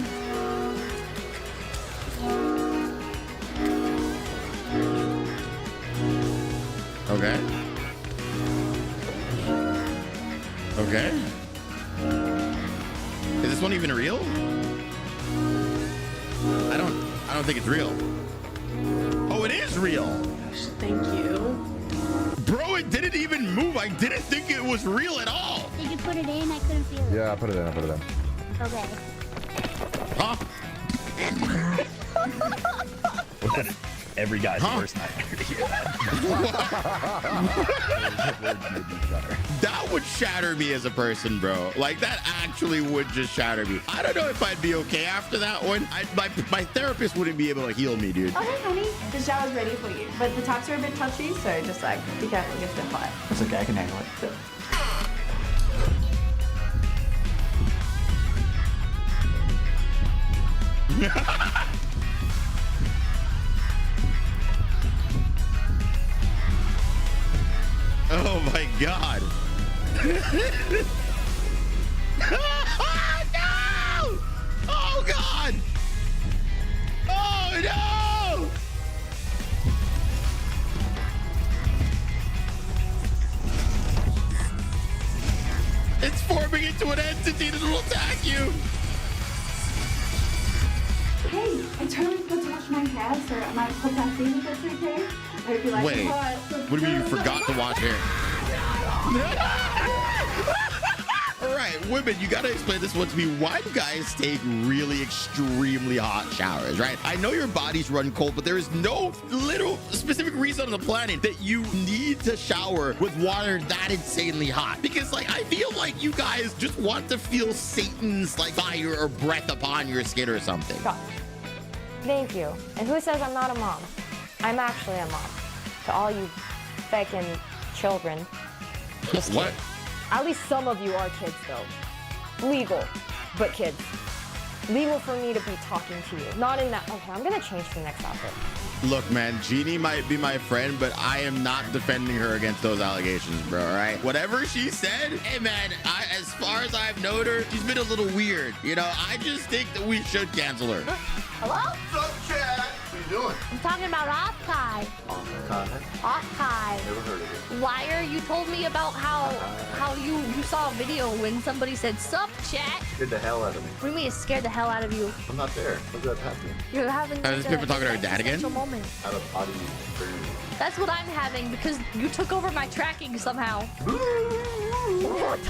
Okay. Okay. Is this one even real? I don't think it's real. Oh, it is real. Thank you. Bro, it didn't even move. I didn't think it was real at all. Did you put it in? I couldn't feel it. Yeah, I put it in. Okay. Huh? Every guy's worst nightmare to hear That would shatter me as a person, bro. Like, that actually would just shatter me. I don't know if I'd be okay after that one. My therapist wouldn't be able to heal me, dude. Okay, honey. The shower's ready for you. But the tops are a bit touchy, so just like be careful, it gets a bit hot. It's okay, I can handle it. So. Oh my god. No! Oh god! Oh no! It's forming into an entity that will attack you. Hey, I totally forgot to wash my hair, so I might put that in if that's okay. I hope you like Wait, it. what do you mean you forgot to wash hair? All right, women, you gotta explain this one to me. Why do guys take really extremely hot showers, right? I know your bodies run cold, but there is no little specific reason on the planet that you need to shower with water that insanely hot. Because like, I feel like you guys just want to feel Satan's like fire or breath upon your skin or something. Thank you. And who says I'm not a mom? I'm actually a mom. To all you feckin' children. What? At least some of you are kids, though. Legal, but kids. Legal for me to be talking to you. Not in that. Okay, I'm gonna change the next outfit. Look, man, Jeannie might be my friend, but I am not defending her against those allegations, bro, all right? Whatever she said, hey, man, as far as I've known her, she's been a little weird. You know, I just think that we should cancel her. Hello? What's up, Chad? What are you doing? I'm talking about Hawkeye. Hawkeye. Never heard of it. Liar, you told me about how you saw a video when somebody said, "Sup, chat." Scared the hell out of me. What do you mean it scared the hell out of you? I'm not there. What's that happening? You're having This people talking to her dad again? moment. Out of body experience. That's what I'm having because you took over my tracking somehow. Bored.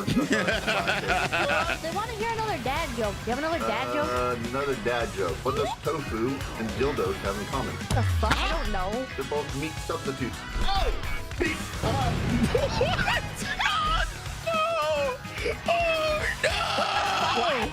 They want to hear another dad joke. You have another dad joke? Another dad joke. What does tofu and dildos have in common? The fuck? I don't know. They're both meat substitutes. Oh! What? Oh, no!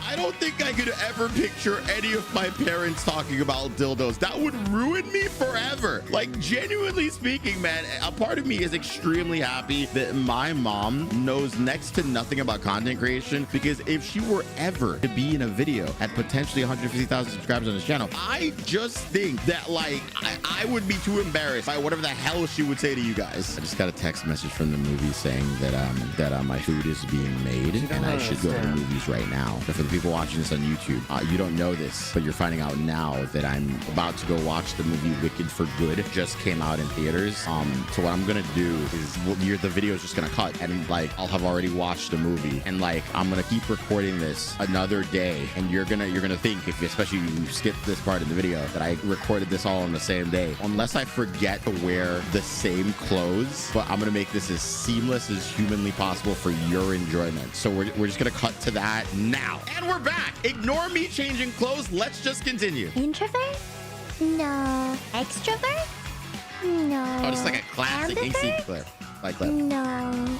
I don't think I could ever picture any of my parents talking about dildos. That would ruin me forever. Like, genuinely speaking, man, a part of me is extremely happy that my mom knows next to nothing about content creation, because if she were ever to be in a video at potentially 150,000 subscribers on this channel, I just think that, like, I would be too embarrassed by whatever the hell she would say to you guys. I just got a text message from the movie saying that my food is being made and I should go to the movies right now. But for the people watching this on YouTube, you don't know this, but you're finding out now that I'm about to go watch the movie Wicked for Good. It just came out in theaters. So what I'm gonna do is the video is just gonna cut, and like I'll have already watched the movie, and like I'm gonna keep recording this another day, and you're gonna think, if especially you skip this part of the video, that I recorded this all on the same day, unless I forget to wear the same clothes. But I'm gonna make this as seamless as humanly possible for your enjoyment. So we're just gonna cut to that now, and we're back. Ignore me changing clothes. Let's just continue. Introvert? No. Extrovert? No. Oh, just like a classic Inksy clip. No.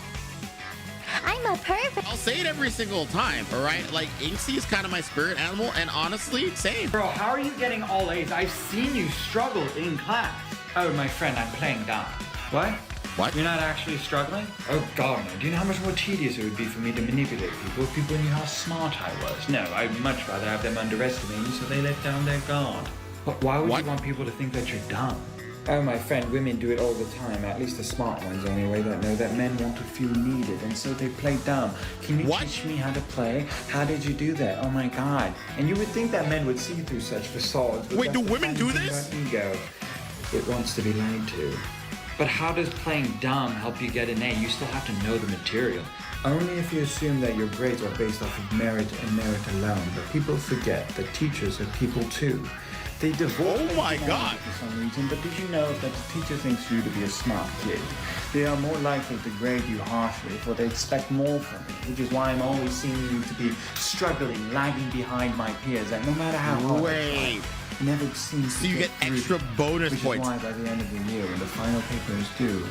I'm a perfect. I'll say it every single time, all right? Like, Inksy is kind of my spirit animal, and honestly, same. Bro, how are you getting all A's? I've seen you struggle in class. Oh, my friend, I'm playing dumb. What? What? You're not actually struggling? Oh, God, no. Do you know how much more tedious it would be for me to manipulate people if people knew how smart I was? No, I'd much rather have them underestimate me so they let down their guard. But why would you want people to think that you're dumb? Oh, my friend, women do it all the time, at least the smart ones anyway, that know that men want to feel needed, and so they play dumb. Can you teach me how to play? How did you do that? Oh my God. And you would think that men would see through such facades. Wait, do women do this? Ego. It wants to be lied to. But how does playing dumb help you get an A? You still have to know the material. Only if you assume that your grades are based off of merit and merit alone. But people forget that teachers are people too. They divorce. Oh my God! For some reason, but did you know that the teacher thinks you to be a smart kid, they are more likely to grade you harshly, for they expect more from you. Which is why I'm always seeing you to be struggling, lagging behind my peers, and no matter how hard I try, never seems to So you get extra bonus points. Which is why by the end of the year, when the final paper is due,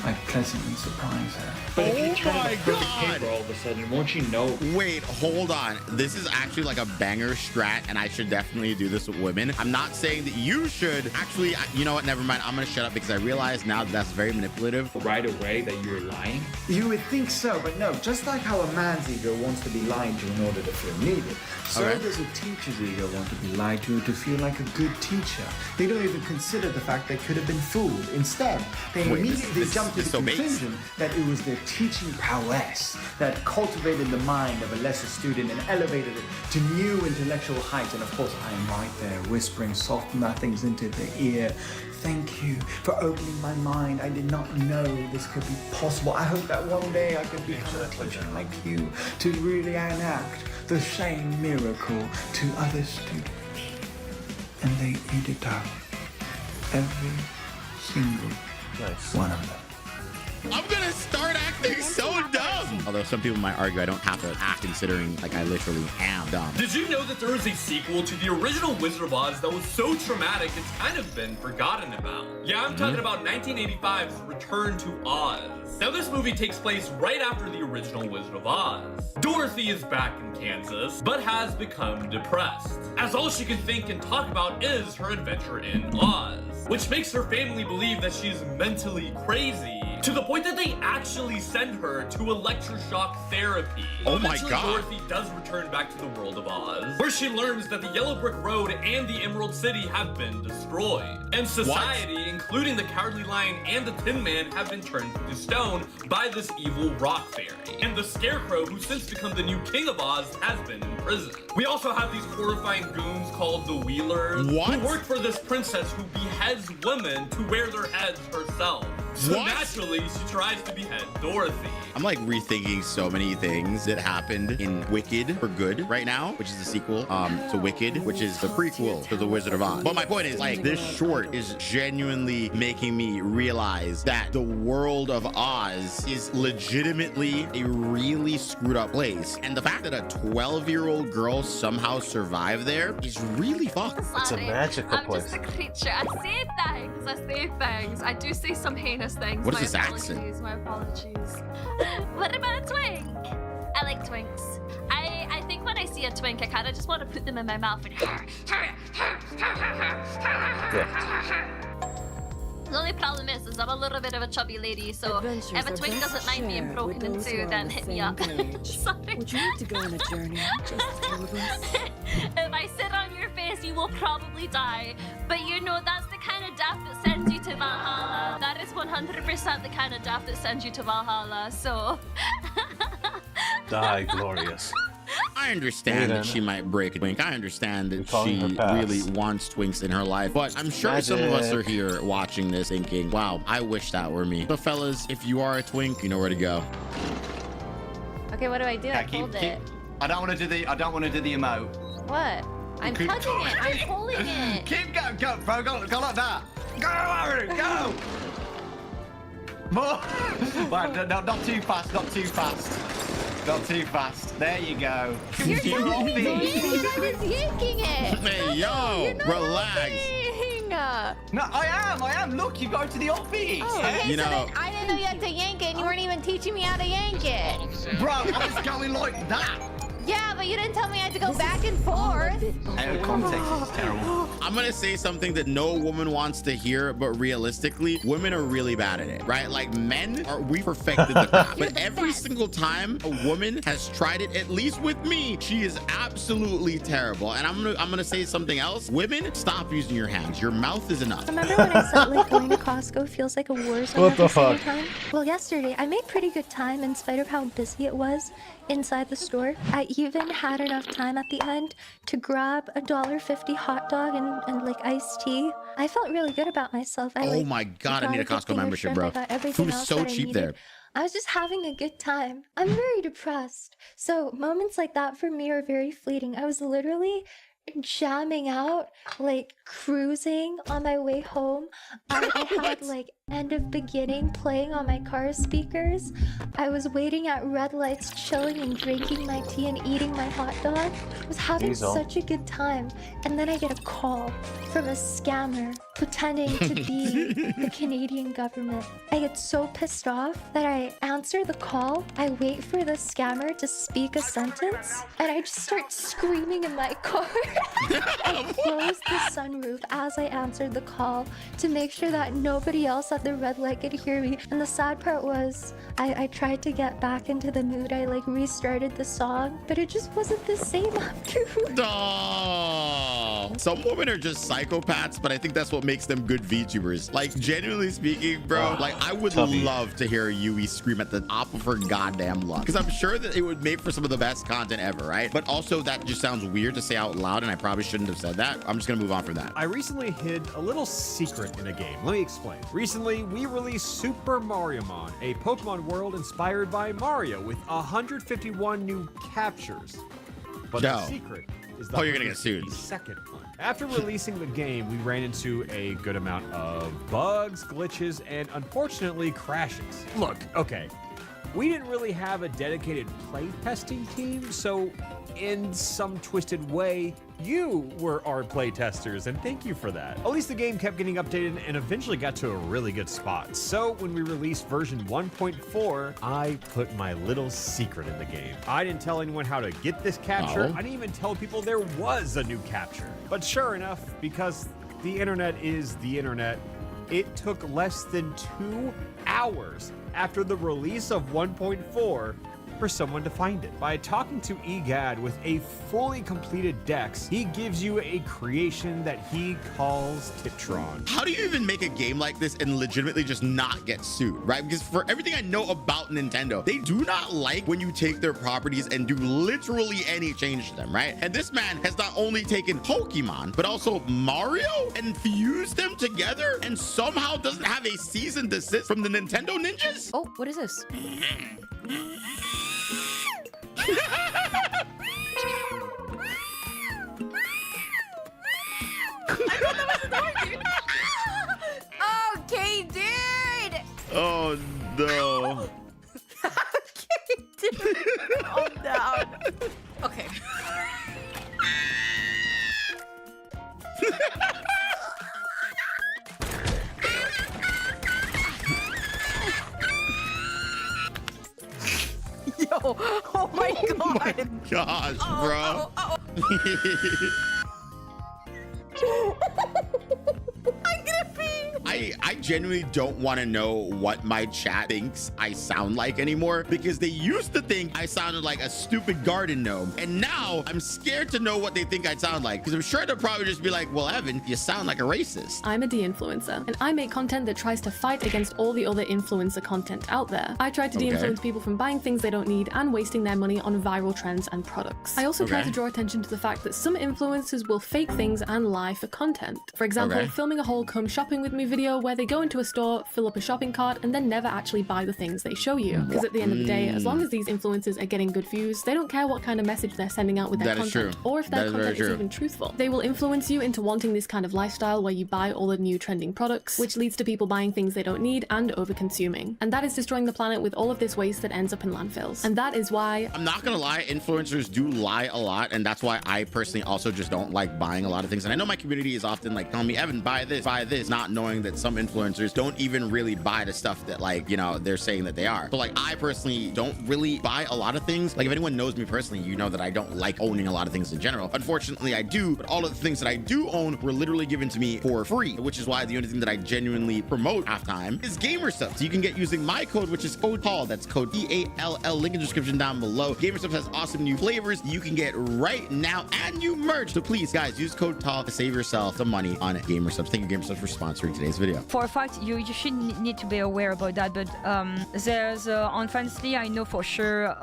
I pleasantly surprise her. But if you turn in a perfect paper all of a sudden, won't you know? Wait, hold on. This is actually like a banger strat, and I should definitely do this with women. I'm not saying that you should. Actually, you know what? Never mind. I'm gonna shut up because I realize now that that's very manipulative. Right away that you're lying? You would think so, but no. Just like how a man's ego wants to be lied to in order to feel needed, so does a teacher's ego want to be lied to feel like a good teacher. They don't even consider the fact they could have been fooled. Instead, they immediately jump to the conclusion that it was their teaching prowess that cultivated the mind of a lesser student and elevated it to new intellectual heights. And of course, I am right there whispering soft nothings into their ear. Thank you for opening my mind. I did not know this could be possible. I hope that one day I could become a teacher like you to really enact the same miracle to other students. And they eat it up. Every single one of them. I'm gonna start acting so dumb. Although some people might argue I don't have to act considering like I literally am dumb. Did you know that there is a sequel to the original Wizard of Oz that was so traumatic it's kind of been forgotten about? Yeah, I'm talking about 1985's Return to Oz. Now this movie takes place right after the original Wizard of Oz. Dorothy is back in Kansas, but has become depressed, as all she can think and talk about is her adventure in Oz, which makes her family believe that she's mentally crazy, to the point that they actually send her to electroshock therapy. Oh my Eventually, God. Dorothy does return back to the world of Oz, where she learns that the Yellow Brick Road and the Emerald City have been destroyed, and society, including the Cowardly Lion and the Tin Man, have been turned to stone by this evil rock fairy. And the Scarecrow, who's since become the new King of Oz, has been in prison. We also have these horrifying goons called the Wheelers, who work for this princess who beheads women to wear their heads herself. So naturally, she tries to behead Dorothy. I'm like rethinking so many things that happened in Wicked for Good right now, which is the sequel to Wicked, which is the prequel to The Wizard of Oz. But my point is, like, this short is genuinely making me realize that the world of Oz is legitimately a really screwed up place. And the fact that a 12-year-old girl somehow survived there is really fucked. It's a magical I'm place. just a creature. I say things. I do say some heinous things. What is My this apologies, accent? My apologies. What about a twink? I like twinks. I think when I see a twink, I kind of just want to put them in my mouth and The only problem is I'm a little bit of a chubby lady, so if a twink doesn't mind being broken into, then hit me up. Sorry. Would you like to go on a journey? Just the two of us? If I sit on your face, you will probably die. But you know, that's the kind of death that sends you to Valhalla. That is 100% the kind of death that sends you to Valhalla, so... Die glorious. I understand that she might break a twink. I understand that she really wants twinks in her life. But I'm sure some of us are here watching this thinking, wow, I wish that were me. So fellas, if you are a twink, you know where to go. Okay, what do I do? I pulled it. I don't want to do the emote. What? I'm touching it. I'm pulling it. Keep going, go, bro. Go like that. Go, Aaron, go. More. Wait, no, not too fast. Not too fast. Not too fast. There you go. You're yanking it. Hey, yo, relax. No, I am. Look, you go to the offbeat. Oh, okay, so then I didn't know you had to yank it, and you weren't even teaching me how to yank it. Bro, I was going like that. Yeah, but you didn't tell me I had to go back and forth. Out of context, it's terrible. I'm gonna say something that no woman wants to hear, but realistically, women are really bad at it, right? Like men, we perfected the craft. But every single time a woman has tried it, at least with me, she is absolutely terrible. And I'm gonna say something else. Women, stop using your hands. Your mouth is enough. Remember when I said like going to Costco feels like a war zone What the every single fuck? time? Well, yesterday I made pretty good time in spite of how busy it was inside the store. I even had enough time at the end to grab a $1.50 hot dog and like iced tea. I felt really good about myself. Oh my God, I need a Costco membership, bro. Food is so cheap there. I was just having a good time. I'm very depressed. So moments like that for me are very fleeting. I was literally jamming out, like cruising on my way home. I had like End of Beginning playing on my car speakers. I was waiting at red lights, chilling and drinking my tea and eating my hot dog. I was having such a good time. And then I get a call from a scammer pretending to be the Canadian government. I get so pissed off that I answer the call. I wait for the scammer to speak a sentence and I just start screaming in my car. I closed the sunroof as I answered the call to make sure that nobody else at the red light could hear me. And the sad part was I tried to get back into the mood. I like restarted the song, but it just wasn't the same afterwards. Oh, some women are just psychopaths, but I think that's what makes them good VTubers. Like, genuinely speaking, bro, like I would love to hear Yui scream at the top of her goddamn lungs, because I'm sure that it would make for some of the best content ever, right? But also that just sounds weird to say out loud, and I probably shouldn't have said that. I'm just gonna move on from that. I recently hid a little secret in a game. Let me explain. Recently, we released Super Mario Mon, a Pokemon world inspired by Mario with 151 new captures. But the secret is the you're gonna get sued. second one. After releasing the game, we ran into a good amount of bugs, glitches, and unfortunately crashes. Look, okay, we didn't really have a dedicated playtesting team, so in some twisted way, you were our playtesters, and thank you for that. At least the game kept getting updated and eventually got to a really good spot. So when we released version 1.4, I put my little secret in the game. I didn't tell anyone how to get this capture. I didn't even tell people there was a new capture. But sure enough, because the internet is the internet, it took less than 2 hours after the release of 1.4 for someone to find it. By talking to EGAD with a fully completed Dex, he gives you a creation that he calls Titron. How do you even make a game like this and legitimately just not get sued, right? Because for everything I know about Nintendo, they do not like when you take their properties and do literally any change to them, right? And this man has not only taken Pokemon, but also Mario and fused them together and somehow doesn't have a cease and desist from the Nintendo ninjas? Oh, what is this? Okay, dude. Oh no. Okay, dude. Calm down. Okay. Yo, oh my god. Gosh, bro. I'm gonna pee. I genuinely don't want to know what my chat thinks I sound like anymore, because they used to think I sounded like a stupid garden gnome, and now I'm scared to know what they think I sound like, because I'm sure they'll probably just be like, well, Evan, you sound like a racist. I'm a de-influencer, and I make content that tries to fight against all the other influencer content out there. I try to de-influence people from buying things they don't need and wasting their money on viral trends and products. I also try to draw attention to the fact that some influencers will fake things and lie for content. For example, filming a whole come shopping with me video where they go into a store, fill up a shopping cart, and then never actually buy the things they show you. Because at the end of the day, as long as these influencers are getting good views, they don't care what kind of message they're sending out with their content, or if their content is even truthful. They will influence you into wanting this kind of lifestyle where you buy all the new trending products, which leads to people buying things they don't need and over-consuming. And that is destroying the planet with all of this waste that ends up in landfills. And that is why... I'm not gonna lie, influencers do lie a lot, and that's why I personally also just don't like buying a lot of things. And I know my community is often like telling me, Evan, buy this, not knowing that some influencers don't even really buy the stuff that, like, you know, they're saying that they are. So like, I personally don't really buy a lot of things. Like, if anyone knows me personally, you know that I don't like owning a lot of things in general. Unfortunately, I do, but all of the things that I do own were literally given to me for free, which is why the only thing that I genuinely promote half time is gamer stuff. So you can get using my code, which is code Paul. That's code PALL, link in the description down below. Gamer stuff has awesome new flavors you can get right now, and new merch. So please, guys, use code TAL to save yourself some money on Gamer Subs. Thank you, Gamer Subs, for sponsoring today's video. For a fact, you should need to be aware about that, but there's on Fansly, I know for sure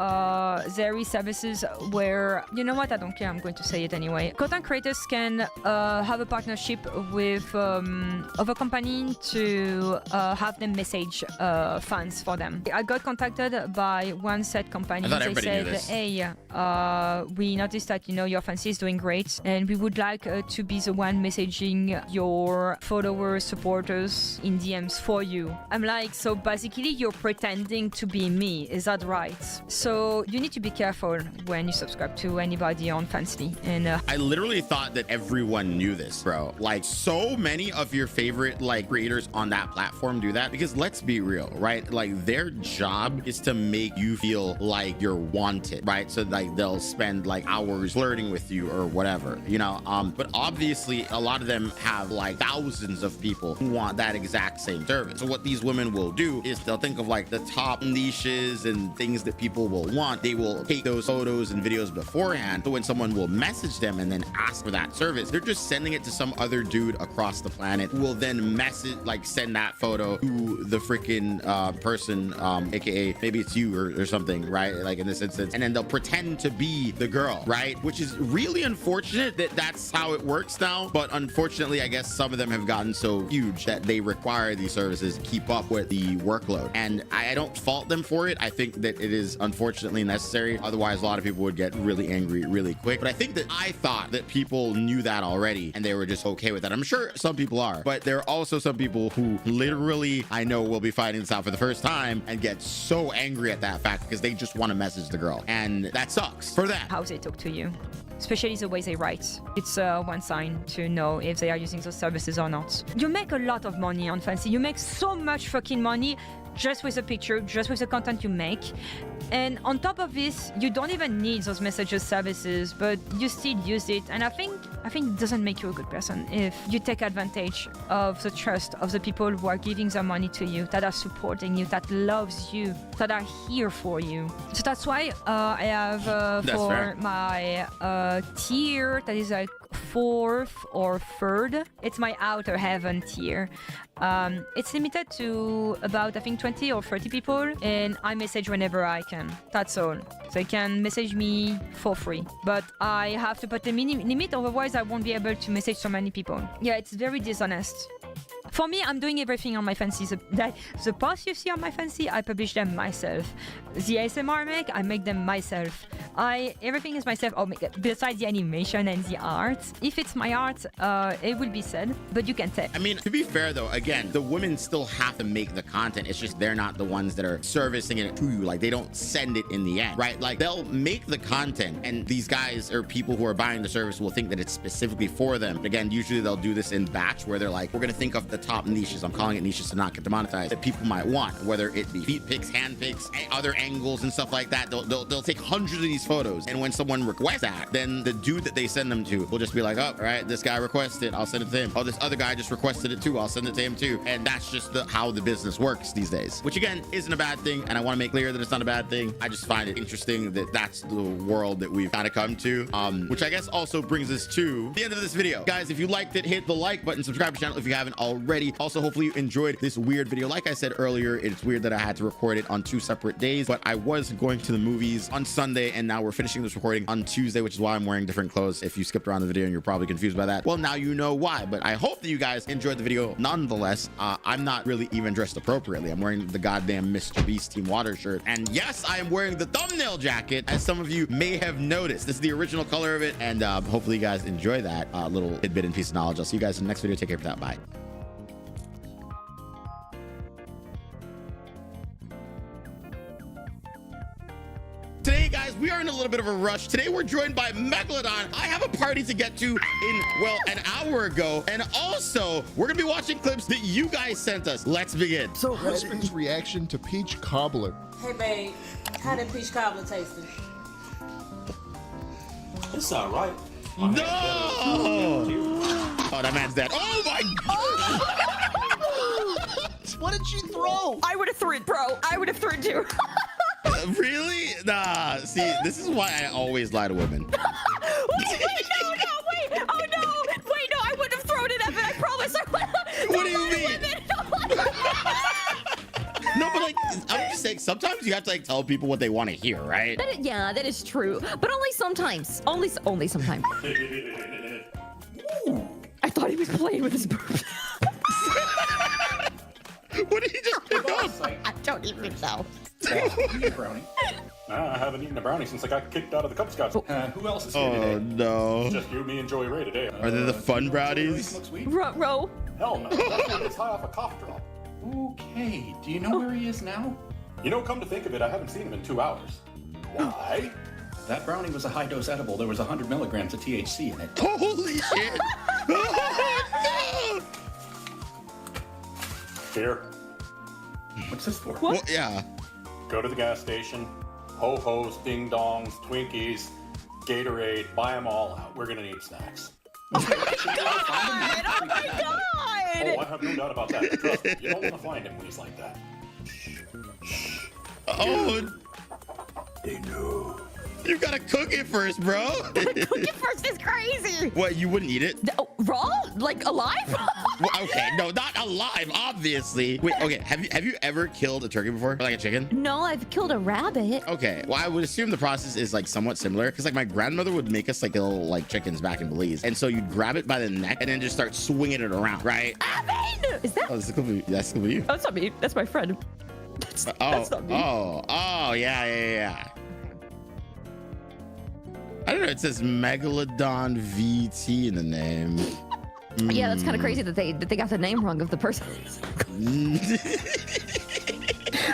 there is services where, you know what, I don't care, I'm going to say it anyway. Content creators can have a partnership with other company to have them message fans for them. I got contacted by one said company. They said, hey, we noticed that, you know, your Fansly is doing great, and we would like to be the one messaging your followers, supporters in DMs for you. I'm like, so basically you're pretending to be me, is that right? So you need to be careful when you subscribe to anybody on Fansly. And I literally thought that everyone knew this, bro. Like, so many of your favorite like creators on that platform do that, because let's be real, right? Like, their job is to make you feel like you're wanted, right? So like, they'll spend like hours flirting with you or whatever, you know. But obviously a lot of them have like thousands of people who want that exact same service. So what these women will do is they'll think of like the top niches and things that people will want. They will take those photos and videos beforehand, so when someone will message them and then ask for that service, they're just sending it to some other dude across the planet who will then send that photo to the freaking person, aka maybe it's you or something, right? Like in this instance, and then they'll pretend to be the girl, right? Which is really unfortunate that that's how it works now. But unfortunately, I guess some of them have gotten so huge that they require these services to keep up with the workload. And I don't fault them for it. I think that it is unfortunately necessary. Otherwise, a lot of people would get really angry really quick. But I think that I thought that people knew that already and they were just okay with that. I'm sure some people are, but there are also some people who literally, I know, will be finding this out for the first time and get so angry at that fact because they just want to message the girl. And that sucks for them. How they talk to you, especially the way they write. It's one sign to know if they are using those services or not. You make a lot of money on Fancy. You make so much fucking money just with a picture, just with the content you make. And on top of this, you don't even need those messages services, but you still use it. And I think it doesn't make you a good person if you take advantage of the trust of the people who are giving their money to you, that are supporting you, that loves you, that are here for you. So that's why I have for my tier that is like 4th or 3rd, it's my outer heaven tier. It's limited to about, I think, 20 or 30 people, and I message whenever I can. That's all. So you can message me for free, but I have to put a limit, otherwise I won't be able to message so many people. Yeah, it's very dishonest. For me, I'm doing everything on my Fancy. The posts you see on my Fancy, I publish them myself. The ASMR I make them myself. Everything is myself, besides the animation and the art. If it's my art, it will be said, but you can tell. I mean, to be fair though, again, the women still have to make the content. It's just they're not the ones that are servicing it to you. Like, they don't send it in the end, right? Like, they'll make the content, and these guys or people who are buying the service will think that it's specifically for them. But again, usually they'll do this in batch where they're like, we're gonna think of the top niches, I'm calling it niches to not get demonetized, that people might want, whether it be feet pics, hand pics, other angles and stuff like that. They'll take hundreds of these photos, and when someone requests that, then the dude that they send them to will just be like, oh, all right, this guy requested, I'll send it to him. Oh, this other guy just requested it too, I'll send it to him too. And that's just how the business works these days, which again isn't a bad thing, and I want to make clear that it's not a bad thing. I just find it interesting that that's the world that we've kind of come to, which I guess also brings us to the end of this video. Guys, if you liked it, hit the like button, subscribe to the channel if you haven't already. Also, hopefully you enjoyed this weird video. Like I said earlier, it's weird that I had to record it on 2 separate days, but I was going to the movies on Sunday, and now we're finishing this recording on Tuesday, which is why I'm wearing different clothes. If you skipped around the video and you're probably confused by that, well, now you know why. But I hope that you guys enjoyed the video nonetheless. I'm not really even dressed appropriately. I'm wearing the goddamn Mr. Beast Team Water shirt, and yes, I am wearing the thumbnail jacket, as some of you may have noticed. This is the original color of it, and hopefully you guys enjoy that little tidbit and piece of knowledge. I'll see you guys in the next video. Take care for that. Bye. Today, guys, we are in a little bit of a rush. Today, we're joined by Megalodon. I have a party to get to in, well, an hour ago. And also, we're going to be watching clips that you guys sent us. Let's begin. So, husband's reaction to peach cobbler. Hey, babe, how did peach cobbler tasting? It's all right. No! Oh, that man's dead. Oh, my God! What did she throw? I would have threw it, bro. I would have threw it too. Really? Nah, see, this is why I always lie to women. Wait, no, wait. Oh, no. Wait, no, I wouldn't have thrown it, Evan. I promise I would have. What do you mean? No, but like, I'm just saying, sometimes you have to like tell people what they want to hear, right? Yeah, that is true. But only sometimes. Only sometimes. I thought he was playing with his burp. What did he just pick up? I don't even know. Brownie. Nah, I haven't eaten a brownie since I got kicked out of the Cub Scouts. Who else is here today? Oh, no. Just you, me, and Joey Ray today. Are they the fun brownies? Row. Hell no. That one gets high off a cough drop. Okay, do you know where he is now? You know, come to think of it, I haven't seen him in 2 hours. Why? That brownie was a high-dose edible. There was 100 milligrams of THC in it. Holy shit! Here. What's this for? Well, yeah. Go to the gas station. Ho-hos, ding-dongs, Twinkies, Gatorade. Buy them all out. We're gonna need snacks. Oh my God! Oh, I have no doubt about that. Trust me, you don't want to find him when he's like that. Oh. They know. You gotta cook it first, bro. Cook it first is crazy. What, you wouldn't eat it? Raw? Like alive? Well, okay, no, not alive, obviously. Wait, okay, have you ever killed a turkey before? Or like a chicken? No, I've killed a rabbit. Okay, well, I would assume the process is like somewhat similar because like my grandmother would make us like little like chickens back in Belize. And so you'd grab it by the neck and then just start swinging it around, right? Evan! Is that? Oh, that's cool for you. That's not me. That's my friend. That's not me. Oh, yeah. I don't know. It says Megalodon VT in the name. Yeah, that's kind of crazy that they got the name wrong of the person. Wait,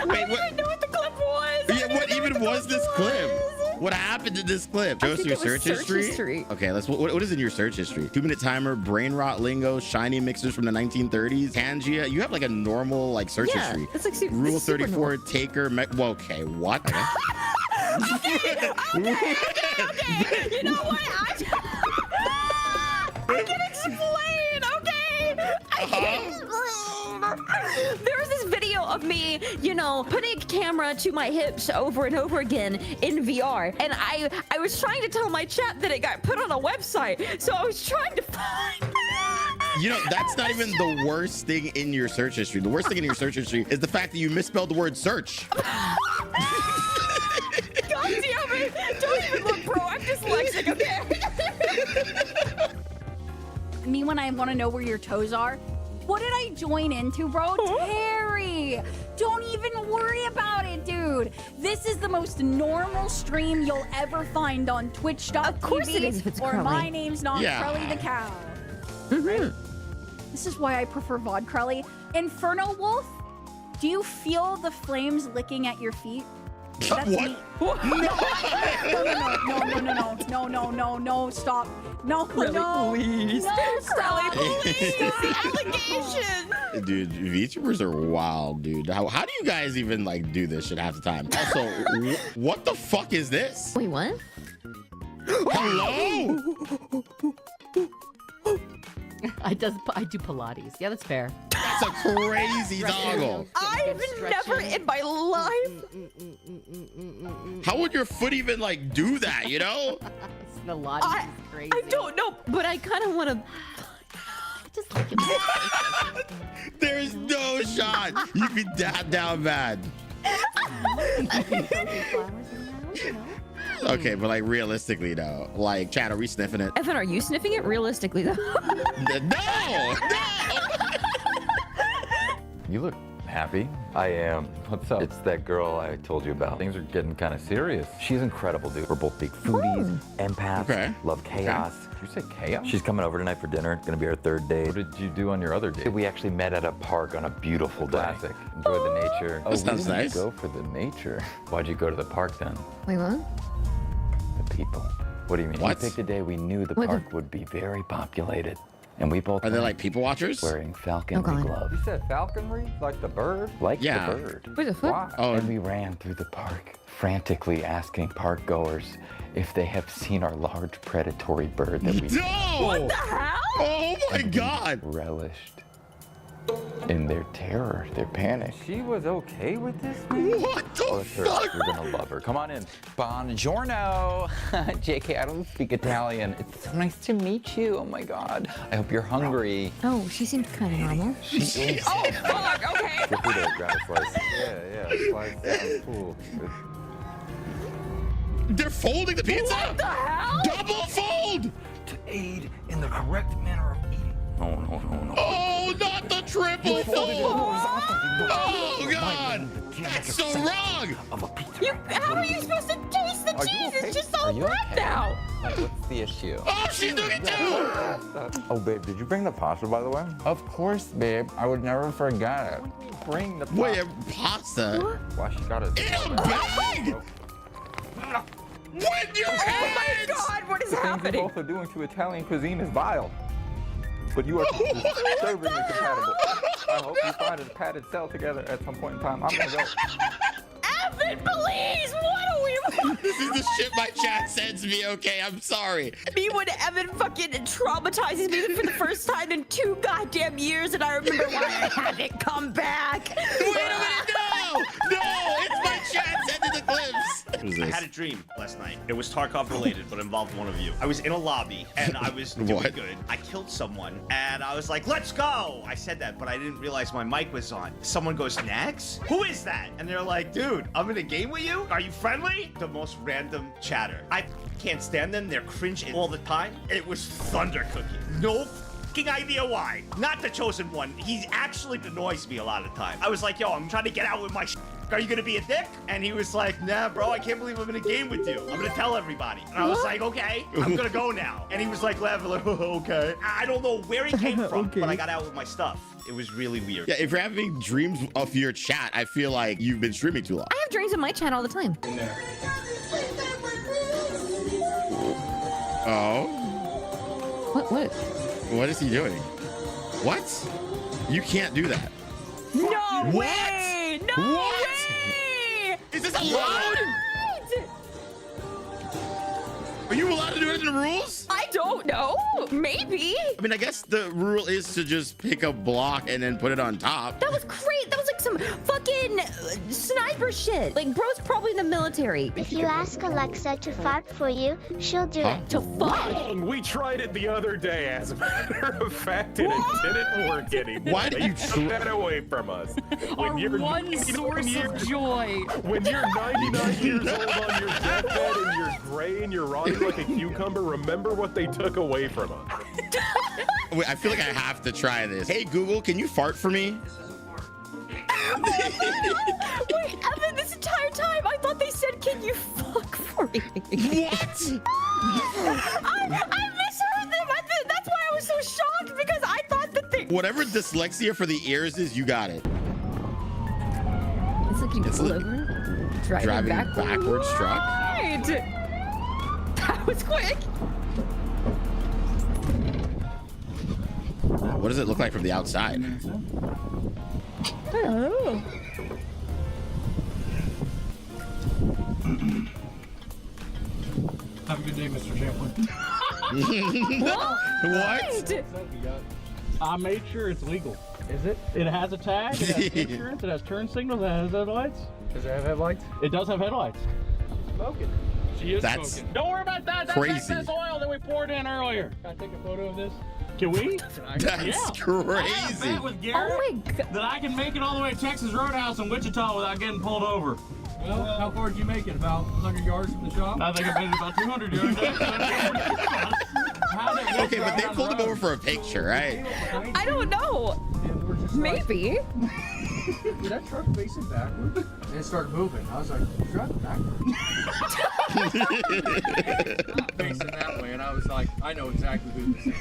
what? I didn't know what the clip was. Yeah, what even was this clip? What happened to this clip? Show us your search history. Okay, what is in your search history? 2-minute timer, brain rot lingo, shiny mixers from the 1930s, Pangea. You have like a normal like search history. It's like Rule 34 taker. Well, okay, what? Okay. You know what? I can explain, okay? I can explain. There was this video of me, putting a camera to my hips over and over again in VR. And I was trying to tell my chat that it got put on a website. So I was trying to find... That's not even the worst thing in your search history. The worst thing in your search history is the fact that you misspelled the word search. God damn it! Don't even look, bro. I'm dyslexic, okay? Me when I want to know where your toes are. What did I join into, bro? Terry! Don't even worry about it, dude. This is the most normal stream you'll ever find on Twitch.tv. Of course it is if it's or Crowley. My name's not Crowley the Cow. Right? This is why I prefer VOD Crowley. Inferno Wolf, do you feel the flames licking at your feet? That's What? me. No, stop. No, Crowley, no. please. No, stop. Please. Allegation. Dude, VTubers are wild, dude. How do you guys even like do this shit half the time? Also, what the fuck is this? Wait, what? Hello? I do Pilates. Yeah, that's fair. That's a crazy toggle. I've never in my life. How would your foot even like do that, you know? Pilates is crazy. I don't know, but I kind of want to... Just like it. There's no shot. You could dab down bad. Okay, but like realistically though, like Chad, are we sniffing it? Evan, are you sniffing it realistically though? No! You look happy. I am. What's up? It's that girl I told you about. Things are getting kind of serious. She's incredible, dude. We're both big foodies, empaths, love chaos. You said chaos? She's coming over tonight for dinner. It's gonna be our third date. What did you do on your other date? We actually met at a park on a beautiful day. Classic. Enjoy the nature. That sounds nice. Go for the nature. Why'd you go to the park then? Wait, what? The people. What do you mean? What? We picked a day we knew the park would be very populated. And we both are they like people watchers? Wearing falconry gloves. You said falconry? Like the bird? Like the bird. Where's the foot? Why? Oh. And we ran through the park, frantically asking park goers if they have seen our large predatory bird that we What the hell? Oh my god! Relished in their terror, their panic. She was okay with this, man? What the fuck? You're gonna love her. Come on in. Buongiorno. JK, I don't speak Italian. It's so nice to meet you. Oh my god. I hope you're hungry. Oh, she seemed kind of normal. She is. Oh, fuck, okay. Feel free to grab a slice. Yeah, slice. Sounds cool. They're folding the pizza! What the hell? Double fold! To aid in the correct manner of eating. No. Oh, not the triple fold! Oh god! That's so wrong! How are you supposed to taste the cheese? It's just all wet now. What's the issue? Oh, she's doing it too! Oh, babe, did you bring the pasta, by the way? Of course, babe. I would never forget it. Bring the pasta. Wait, pasta? Why she got it? In a bag? With your hands! Oh my god, what is happening? The things you both are doing to Italian cuisine is vile. But you are disturbingly compatible. I hope you find a padded cell together at some point in time. I'm gonna go. Evan, please, what are we? This is the shit my chat sends me, okay? I'm sorry. Me when Evan fucking traumatizes me for the first time in 2 goddamn years, and I remember why I haven't come back. Wait a minute, no! No, it's my chat sending the clips. is I this? had a dream last night. It was Tarkov related, but involved one of you. I was in a lobby and I was doing good. I killed someone and I was like, let's go. I said that, but I didn't realize my mic was on. Someone goes, Nax? Who is that? And they're like, dude, I'm in a game with you? Are you friendly? The most random chatter. I can't stand them. They're cringe all the time. It was Thunder Cookie. No idea why. Not the chosen one. He actually annoys me a lot of the time. I was like, yo, I'm trying to get out with my Are you gonna be a dick? And he was like, nah, bro, I can't believe I'm in a game with you. I'm gonna tell everybody. And I was like, okay, I'm gonna go now. And he was like laughing like, okay. I don't know where he came from, but I got out with my stuff. It was really weird. Yeah, if you're having dreams of your chat, I feel like you've been streaming too long. I have dreams in my chat all the time. Oh. What? What is he doing? What? You can't do that. No What? way! No What? way! Is this allowed? Are you allowed to do it in the rules? I don't know. Maybe. I mean, I guess the rule is to just pick a block and then put it on top. That was great. That was like some fucking sniper shit. Like, bro's probably in the military. If you ask Alexa to fart for you, she'll do it. To fart? We tried it the other day, as a matter of fact, and it didn't work anymore. Why did you took that away from us? Our one source of joy. When you're 99 years old on your deathbed and you're gray and you're rotting like a cucumber, remember what they took away from us. Wait, I feel like I have to try this. Hey, Google, can you fart for me? Wait, Evan, this entire time I thought they said, can you fuck for me? What? I misheard them. That's why I was so shocked, because I thought that they... Whatever dyslexia for the ears is, you got it. It's like you pull over, driving backwards truck. Right. That was quick. What does it look like from the outside? Oh. Have a good day, Mr. Champlin. What? I made sure it's legal. Is it? It has a tag, it has insurance, it has turn signals, it has headlights. Does it have headlights? It does have headlights. Smoking. She is smoking. Don't worry about that. That's crazy. excess oil that we poured in earlier. Can I take a photo of this? Can we? That's crazy. I have a bet with Garrett that I can make it all the way to Texas Roadhouse in Wichita without getting pulled over. Well, how far did you make it? About 100 yards from the shop? I think I made it about 200 yards. Okay, but they pulled him over for a picture, right? I don't know. Maybe. Did that truck facing backwards? And it started moving. I was like, truck backwards. Facing that way, and I was like, I know exactly who this is.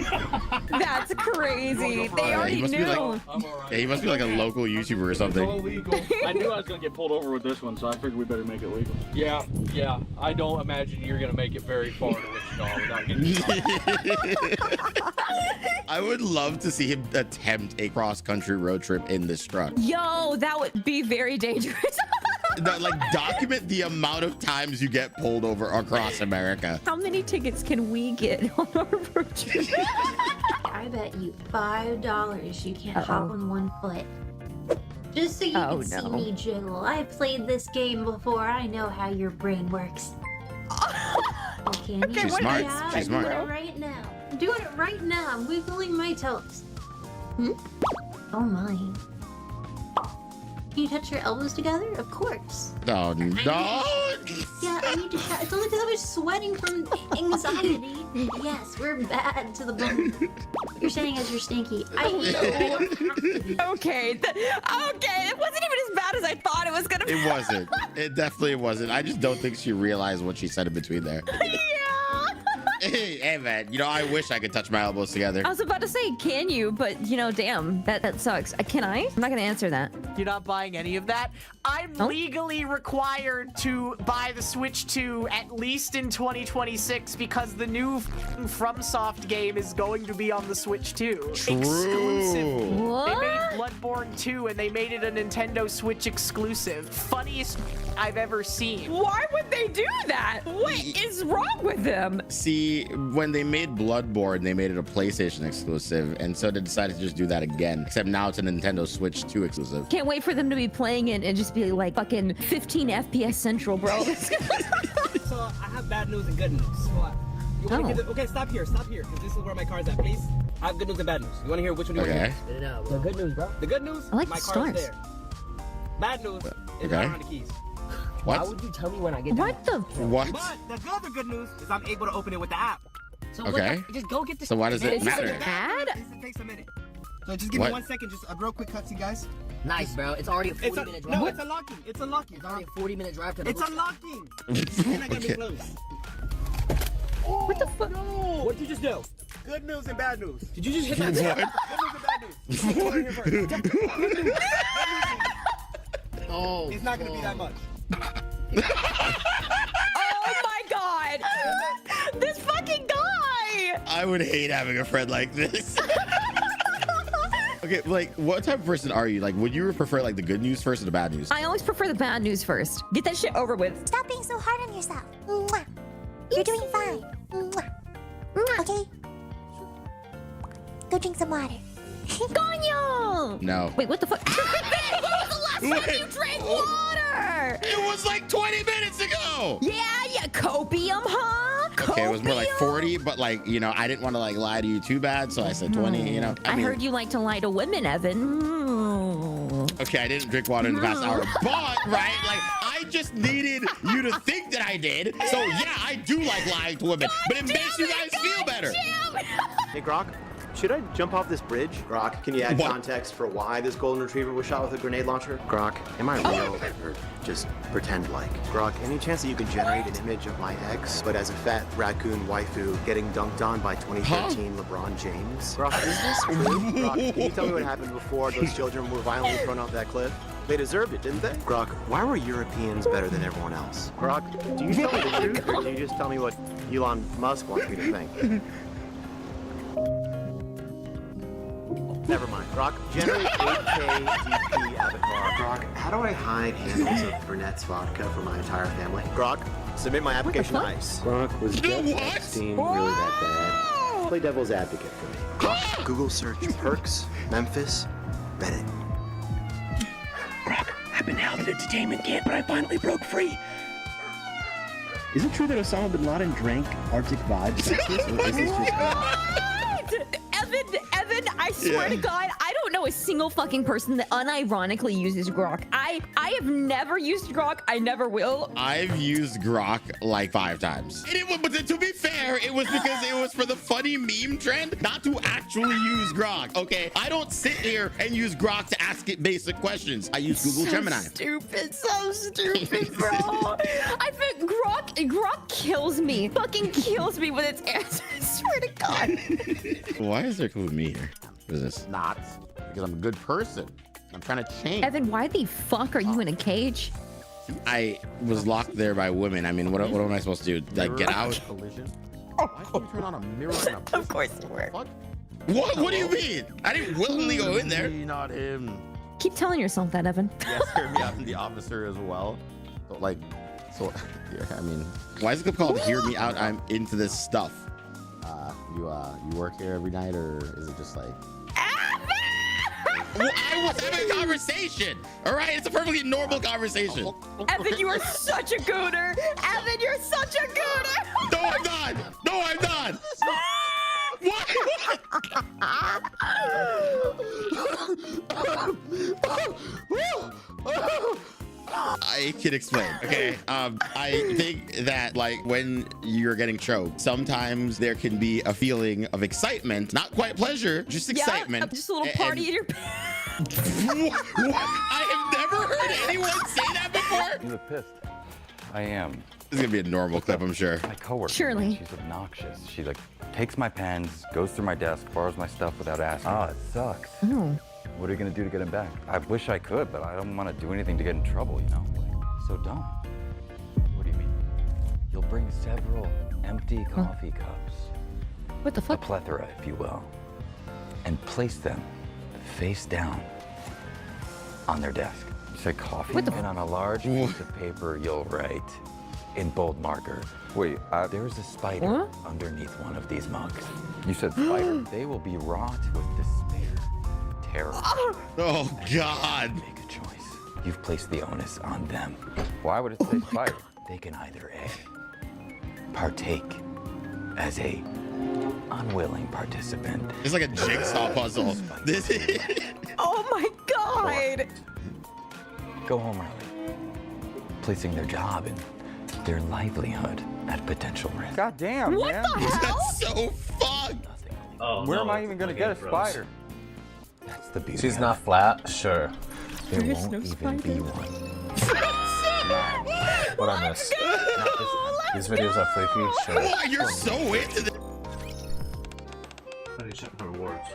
That's crazy. They already knew. Yeah, he must be like a local YouTuber or something. I knew I was gonna get pulled over with this one, so I figured we better make it legal. Yeah. I don't imagine you're gonna make it very far to Wichita without getting caught. I would love to see him attempt a cross-country road trip in this truck. Yo, that would be very dangerous. Like, document the amount of times you get pulled over across America. How many tickets can we get on our road trip? I bet you $5 you can't hop on one foot. Just so you can see me jiggle. I played this game before. I know how your brain works. Okay, She's smart. Yeah, She's smart. I'm doing it right now. I'm doing it right now. I'm wiggling my toes. Oh my. Can you touch your elbows together? Of course. Oh, no. Yeah, I need to try. It's only because I was sweating from anxiety. Yes, we're bad to the bone. You're saying as you're stinky. I know. Okay, it wasn't even as bad as I thought it was gonna be. It wasn't. It definitely wasn't. I just don't think she realized what she said in between there. Yeah. Hey, man, I wish I could touch my elbows together. I was about to say, can you? But, damn, that sucks. Can I? I'm not going to answer that. You're not buying any of that? I'm legally required to buy the Switch 2 at least in 2026 because the new FromSoft game is going to be on the Switch 2. True. Exclusive. What? They made Bloodborne 2 and they made it a Nintendo Switch exclusive. Funniest I've ever seen. Why would they do that? What is wrong with them? See, See, when they made Bloodborne, they made it a PlayStation exclusive, and so they decided to just do that again. Except now it's a Nintendo Switch 2 exclusive. Can't wait for them to be playing it and just be like fucking 15 FPS Central, bro. So I have bad news and good news. What? You wanna hear okay, stop here, because this is where my car's at, please. I have good news and bad news. You want to hear which one you want to hear? Spit it out, bro. The good news, bro. The good news? I like my the car's stars. there. Bad news is I don't have the keys. What? Why would you tell me when I get down? What the? What? But the other good news is I'm able to open it with the app. So Okay. look, just go get the. So why does it matter? It takes a minute. So just give me 1 second, just a real quick cutscene, guys. Nice, bro. It's already a 40-minute drive. No, it's unlocking. It's unlocking. It's already a 40-minute drive to the It's unlocking. You're not gonna be close. What the fuck? No. What did you just do? Good news and bad news. Did you just hit that? Good news and bad news. Good news. Oh. It's not gonna be that much. Oh my god! This fucking guy! I would hate having a friend like this. Okay, like, what type of person are you? Like, would you prefer like the good news first or the bad news? I always prefer the bad news first. Get that shit over with. Stop being so hard on yourself. Mwah. You're doing fine. Mwah. Okay? Go drink some water. Coño! No. Wait, what the fuck? When was the last time you drank water? It was like 20 minutes ago. Yeah, copium, huh? Okay, it was more like 40, but like, you know, I didn't want to like lie to you too bad, so I said 20, you know. I heard you like to lie to women, Evan. Okay, I didn't drink water in the past hour, but, right, like, I just needed you to think that I did. So, yeah, I do like lying to women, but it makes you guys feel better. Hey, Grok, should I jump off this bridge? Grok, can you add context for why this golden retriever was shot with a grenade launcher? Grok, am I real or just pretend like? Grok, any chance that you can generate an image of my ex, but as a fat raccoon waifu getting dunked on by 2013 LeBron James? Grok, is this true? Grok, can you tell me what happened before those children were violently thrown off that cliff? They deserved it, didn't they? Grok, why were Europeans better than everyone else? Grok, do you tell me the truth, or do you just tell me what Elon Musk wants me to think? Never mind. Grok, generate 8K DP avatar. Grok, how do I hide handles of Burnett's vodka for my entire family? Grok, submit my application to ICE. Grok, was Jeff Epstein really that bad? Play devil's advocate for me. Grok, Google search perks, Memphis, Reddit. Grok, I've been held in a detainment camp, but I finally broke free. Is it true that Osama bin Laden drank Arctic vibes like this, or is this just... Evan, I swear to God, I don't know a single fucking person that unironically uses Grok. I have never used Grok. I never will. I've used Grok like 5 times. And but to be fair, it was because it was for the funny meme trend, not to actually use Grok, okay? I don't sit here and use Grok to ask it basic questions. I use Google Gemini. So stupid, bro. I think Grok kills me. Fucking kills me with its answer. I swear to God. Why is there with me here? What is this? Not because I'm a good person. I'm trying to change. Evan, why the fuck are you in a cage? I was locked there by women. I mean, what am I supposed to do? Like, get out? Collision. Why did you turn on a mirror in a Of course you were. What do you mean? I didn't willingly go in there. Not him. Keep telling yourself that, Evan. Yes, hear me out, the officer as well. So, like, yeah, I mean, why is it called "Hear Me Out"? I'm into this stuff. You work here every night, or is it just like? Well, I was having a conversation. All right, it's a perfectly normal conversation. Evan, you are such a gooner. Evan, you're such a gooner. No, I'm not. No, I'm not. What? I can explain. Okay. I think that like when you're getting choked, sometimes there can be a feeling of excitement, not quite pleasure, just excitement. Yeah, just a little party in your I have never heard anyone say that before. You look pissed. I am. This is gonna be a normal clip, I'm sure. My coworker. Surely. She's obnoxious. She like takes my pens, goes through my desk, borrows my stuff without asking. Ah, it sucks. Oh. What are you gonna do to get him back? I wish I could, but I don't want to do anything to get in trouble, you know? So don't. What do you mean? You'll bring several empty coffee cups. What the fuck? A plethora, if you will. And place them face down on their desk. You say coffee, What the and on a large piece of paper, you'll write in bold marker. Wait, there's a spider underneath one of these mugs. You said spider. They will be wrought with despair, terror. Oh, God. Make a choice. You've placed the onus on them. Why would it say spider? They can either A, partake as a unwilling participant. It's like a jigsaw puzzle. This is... Oh my God! Go home early, placing their job and their livelihood at potential risk. God damn, What man. the hell? That's so fucked. Oh, Where am I even gonna get a spider? That's the beauty. She's not flat, sure. There won't even be one. What I miss? These videos are freaky, sure. Oh, you're so into this. Let me check my rewards.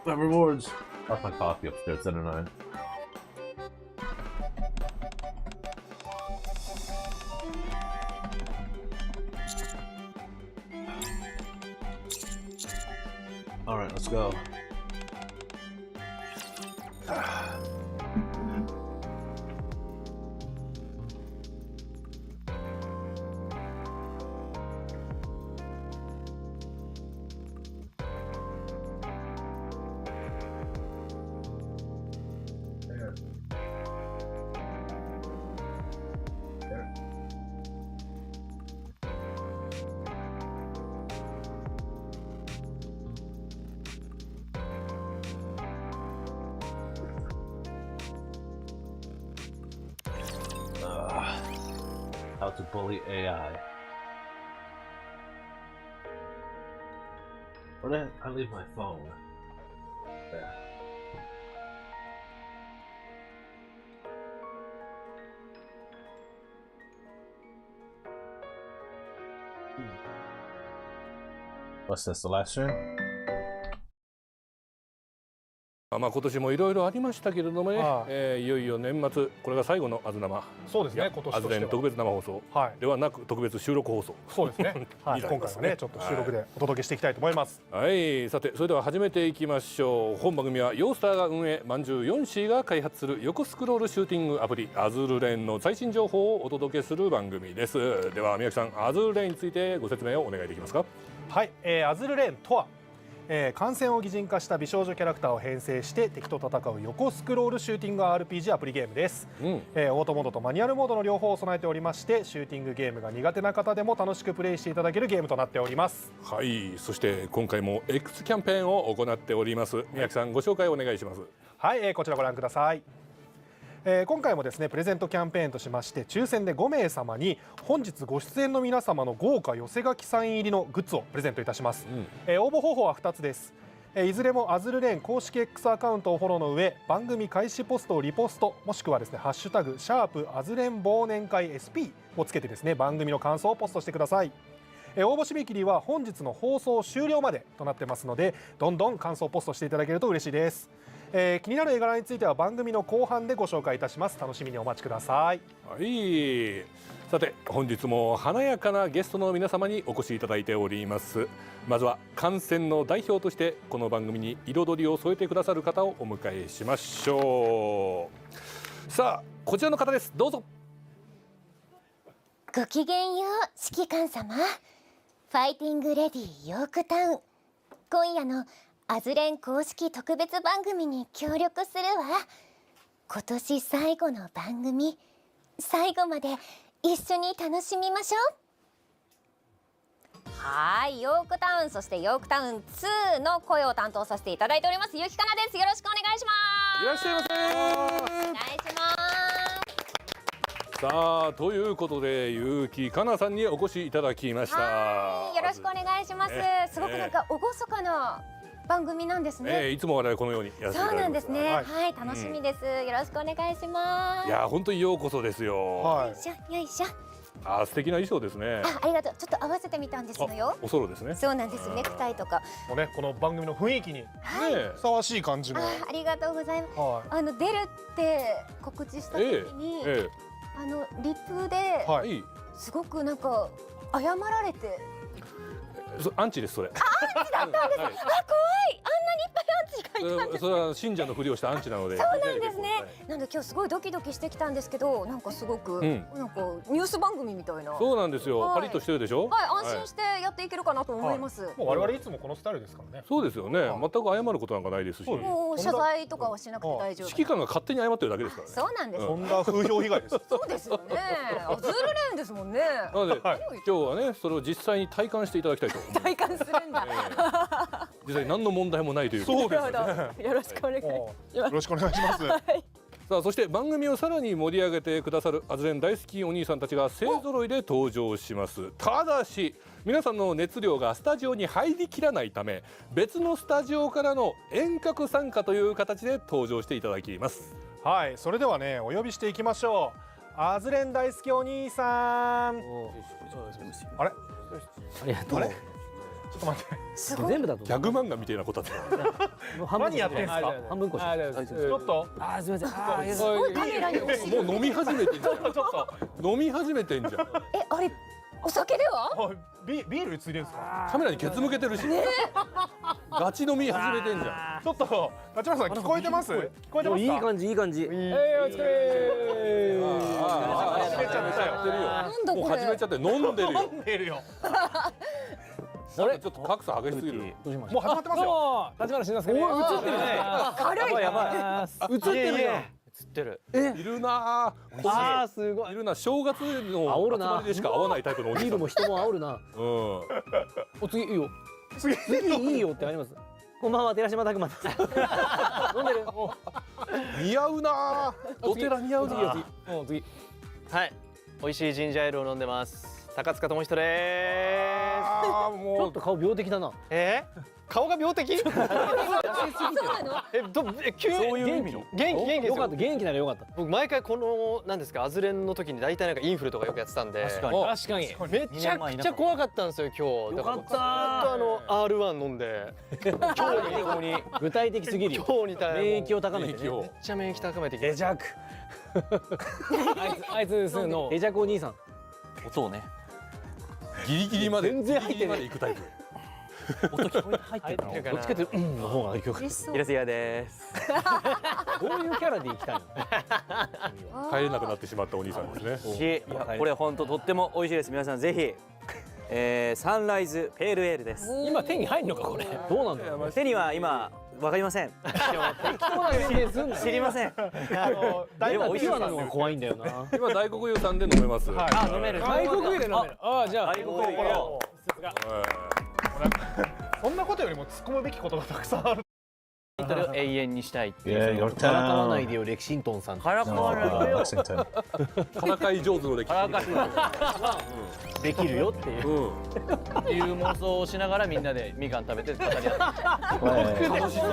My rewards. That's my coffee upstairs, 7 or 9. Alright, let's go. How to bully AI. Where did I leave my phone? There. What's this, the last stream? まあ今年もいろいろありましたけれどもね、いよいよ年末これが最後のアズ生。そうですね。今年アズレン特別生放送ではなく特別収録放送。そうですね。はい。今回はねちょっと収録でお届けしていきたいと思います。はい。さてそれでは始めていきましょう。本番組はヨースターが運営、まんじゅう4氏が開発する横スクロールシューティングアプリアズルレンの最新情報をお届けする番組です。では宮城さん、アズルレンについてご説明をお願いできますか。はい。アズルレンとは。感染を擬人化した美少女キャラクターを編成して敵と戦う横スクロールシューティング RPG アプリゲームです、オートモードとマニュアルモードの両方を備えておりまして、シューティングゲームが苦手な方でも楽しくプレイしていただけるゲームとなっております。はい。そして今回も X キャンペーンを行っております。宮城さん、ご紹介お願いします。はい、こちらご覧ください。今回もですねプレゼントキャンペーンとしまして、抽選で5名様に本日ご出演の皆様の豪華寄せ書きサイン入りのグッズをプレゼントいたします、応募方法は2つです。いずれもアズルレーン公式 X アカウントをフォローの上、番組開始ポストをリポスト、もしくはですねハッシュタグ#アズレン忘年会 SP をつけてですね番組の感想をポストしてください。応募締め切りは本日の放送終了までとなってますので、どんどん感想をポストしていただけると嬉しいです。気になる絵柄については番組の後半でご紹介いたします。楽しみにお待ちください。はい。さて本日も華やかなゲストの皆様にお越しいただいております。まずは観戦の代表としてこの番組に彩りを添えてくださる方をお迎えしましょう。さあこちらの方です。どうぞ。ごきげんよう指揮官様。ファイティングレディヨークタウン、今夜のアズレン公式特別番組に協力するわ。今年最後の番組、最後まで一緒に楽しみましょう。はい、ヨークタウン、そしてヨークタウン2の声を担当させていただいておりますゆきかなです。よろしくお願いします。いらっしゃいませ。お願いします。さあということでゆきかなさんにお越しいただきました。はい、よろしくお願いします。すごくなんか厳かな番組なんですね。いつも我々このようにやらせていただいてます。そうなんですね。はい、楽しみです。よろしくお願いします。いや本当にようこそですよ。よいしょよいしょ。素敵な衣装ですね。ありがとう。ちょっと合わせてみたんですのよ。おそろですね。そうなんです。ネクタイとか。もうねこの番組の雰囲気にふさわしい感じの。ありがとうございます。出るって告知した時にリプですごくなんか謝られて。アンチですそれ。アンチだったんです。あ、怖い。あんなにいっぱいアンチがいたんです。それは信者のふりをしたアンチなので。そうなんですね。なんで今日すごいドキドキしてきたんですけど、なんかすごく、なんかニュース番組みたいな。そうなんですよ。パリッとしてるでしょ。はい、安心してやっていけるかなと思います。もう我々いつもこのスタイルですからね。そうですよね。全く謝ることなんかないですし。もう謝罪とかはしなくて大丈夫。指揮官が勝手に謝ってるだけですからね。そうなんです。そんな風評被害です。そうですよね。アズールレーンですもんね。なので今日はね、それを実際に体感していただきたいと。体感するんだ。実際何の問題もないという。そうですね。よろしくお願いします。よろしくお願いします。さあそして番組をさらに盛り上げてくださるアズレン大好きお兄さんたちが勢ぞろいで登場します。ただし皆さんの熱量がスタジオに入りきらないため、別のスタジオからの遠隔参加という形で登場していただきます。はい、それではね、お呼びしていきましょう。アズレン大好きお兄さん。あれ？ありがとう。あれ？ちょっと待って。全部だと。ギャグ漫画みたいなことだ。何やってんすか？半分こし。ちょっと。すみません。すごいカメラに押し。もう飲み始めてんじゃん。ちょっと飲み始めてんじゃん。あれお酒では？ビールついてるんですか？カメラにケツ向けてるし。ガチ飲み始めてんじゃん。ちょっと立花さん聞こえてます？聞こえてますか？いい感じいい感じ。お疲れ。始めちゃってるよ。もう始めちゃって飲んでるよ。飲んでるよ。あれちょっと格差激しすぎる。もう始まってますよ。立花慎之介。映ってるね。軽い。やばい。映ってるよ。映ってる。いるなあ。すごい。いるな。正月の集まりでしか会わないタイプのお兄さん。ビールも人も煽るな。お次いいよ。次いいよってあります。こんばんは、寺島拓磨です。飲んでる。似合うな。お寺似合うな。次。はい。美味しいジンジャーエールを飲んでます。高塚智人でーす。ちょっと顔病的だな。顔が病的？そうなの？急にそういう意味の。元気よかった。元気ならよかった。僕毎回このなんですか、アズレンの時に大体なんかインフルとかよくやってたんで。確かに。めちゃくちゃ怖かったんですよ今日。よかった。ずっとR1 飲んで。今日に具体的すぎるよ。今日に免疫を高めてね。めっちゃ免疫高めて。レジャク。あいつすのレジャクお兄さん。音をね。ギリギリまで全然入ってない。行くタイプ。音聞こえ入ってるかな。どっちかというとの方がよく。イラスヤです。どういうキャラで行きたいの？帰れなくなってしまったお兄さんですね。いやこれ本当とっても美味しいです。皆さんぜひ。サンライズペールエールです。今手に入るのかこれ？どうなんだろう。手には今わかりません。知りません。でも美味しいのが怖いんだよな。今大黒湯さんで飲めます。あ、飲める。大黒湯で飲める。あ、じゃあ大黒湯よ。そんなことよりも突っ込むべきことがたくさんある。永遠にしたいっていう。からかわないでよレキシントンさん。からかわないでよ。からかい上手のレキシントン。できるよっていう。っていう妄想をしながらみんなでみかん食べて語り合って。楽しそう。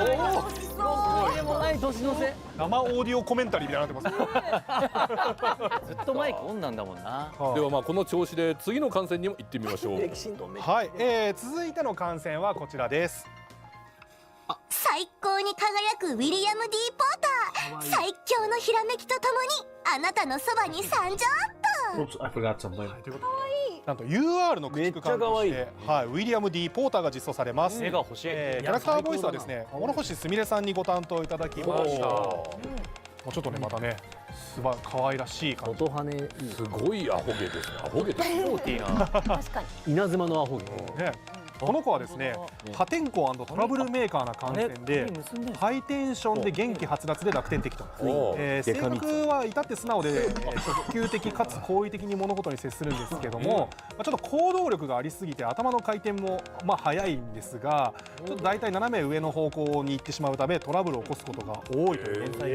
そうでもない年の瀬。生オーディオコメンタリーみたいになってます。ずっとマイクオンなんだもんな。ではまあこの調子で次の観戦にも行ってみましょう。はい、続いての観戦はこちらです。最高に輝くウィリアム・ディ・ポーター、最強のひらめきとともにあなたのそばに参上なんと UR の駆逐艦として、はい、ウィリアム D ポーターが実装されます。絵が欲しい。キャラクターボイスはですね、諸星すみれさんにご担当いただきました。もうちょっとねまたね、可愛らしい感じ。音羽ね、すごいアホ毛ですね。アホ毛です。スポーティーな。確かに。稲妻のアホ毛。ね。この子はですね、破天荒&トラブルメーカーな観戦でハイテンションで元気はつらつで楽天的と、性格は至って素直で直球的かつ好意的に物事に接するんですけども、ちょっと行動力がありすぎて頭の回転も速いんですが、ちょっと大体斜め上の方向に行ってしまうためトラブルを起こすことが多いという天才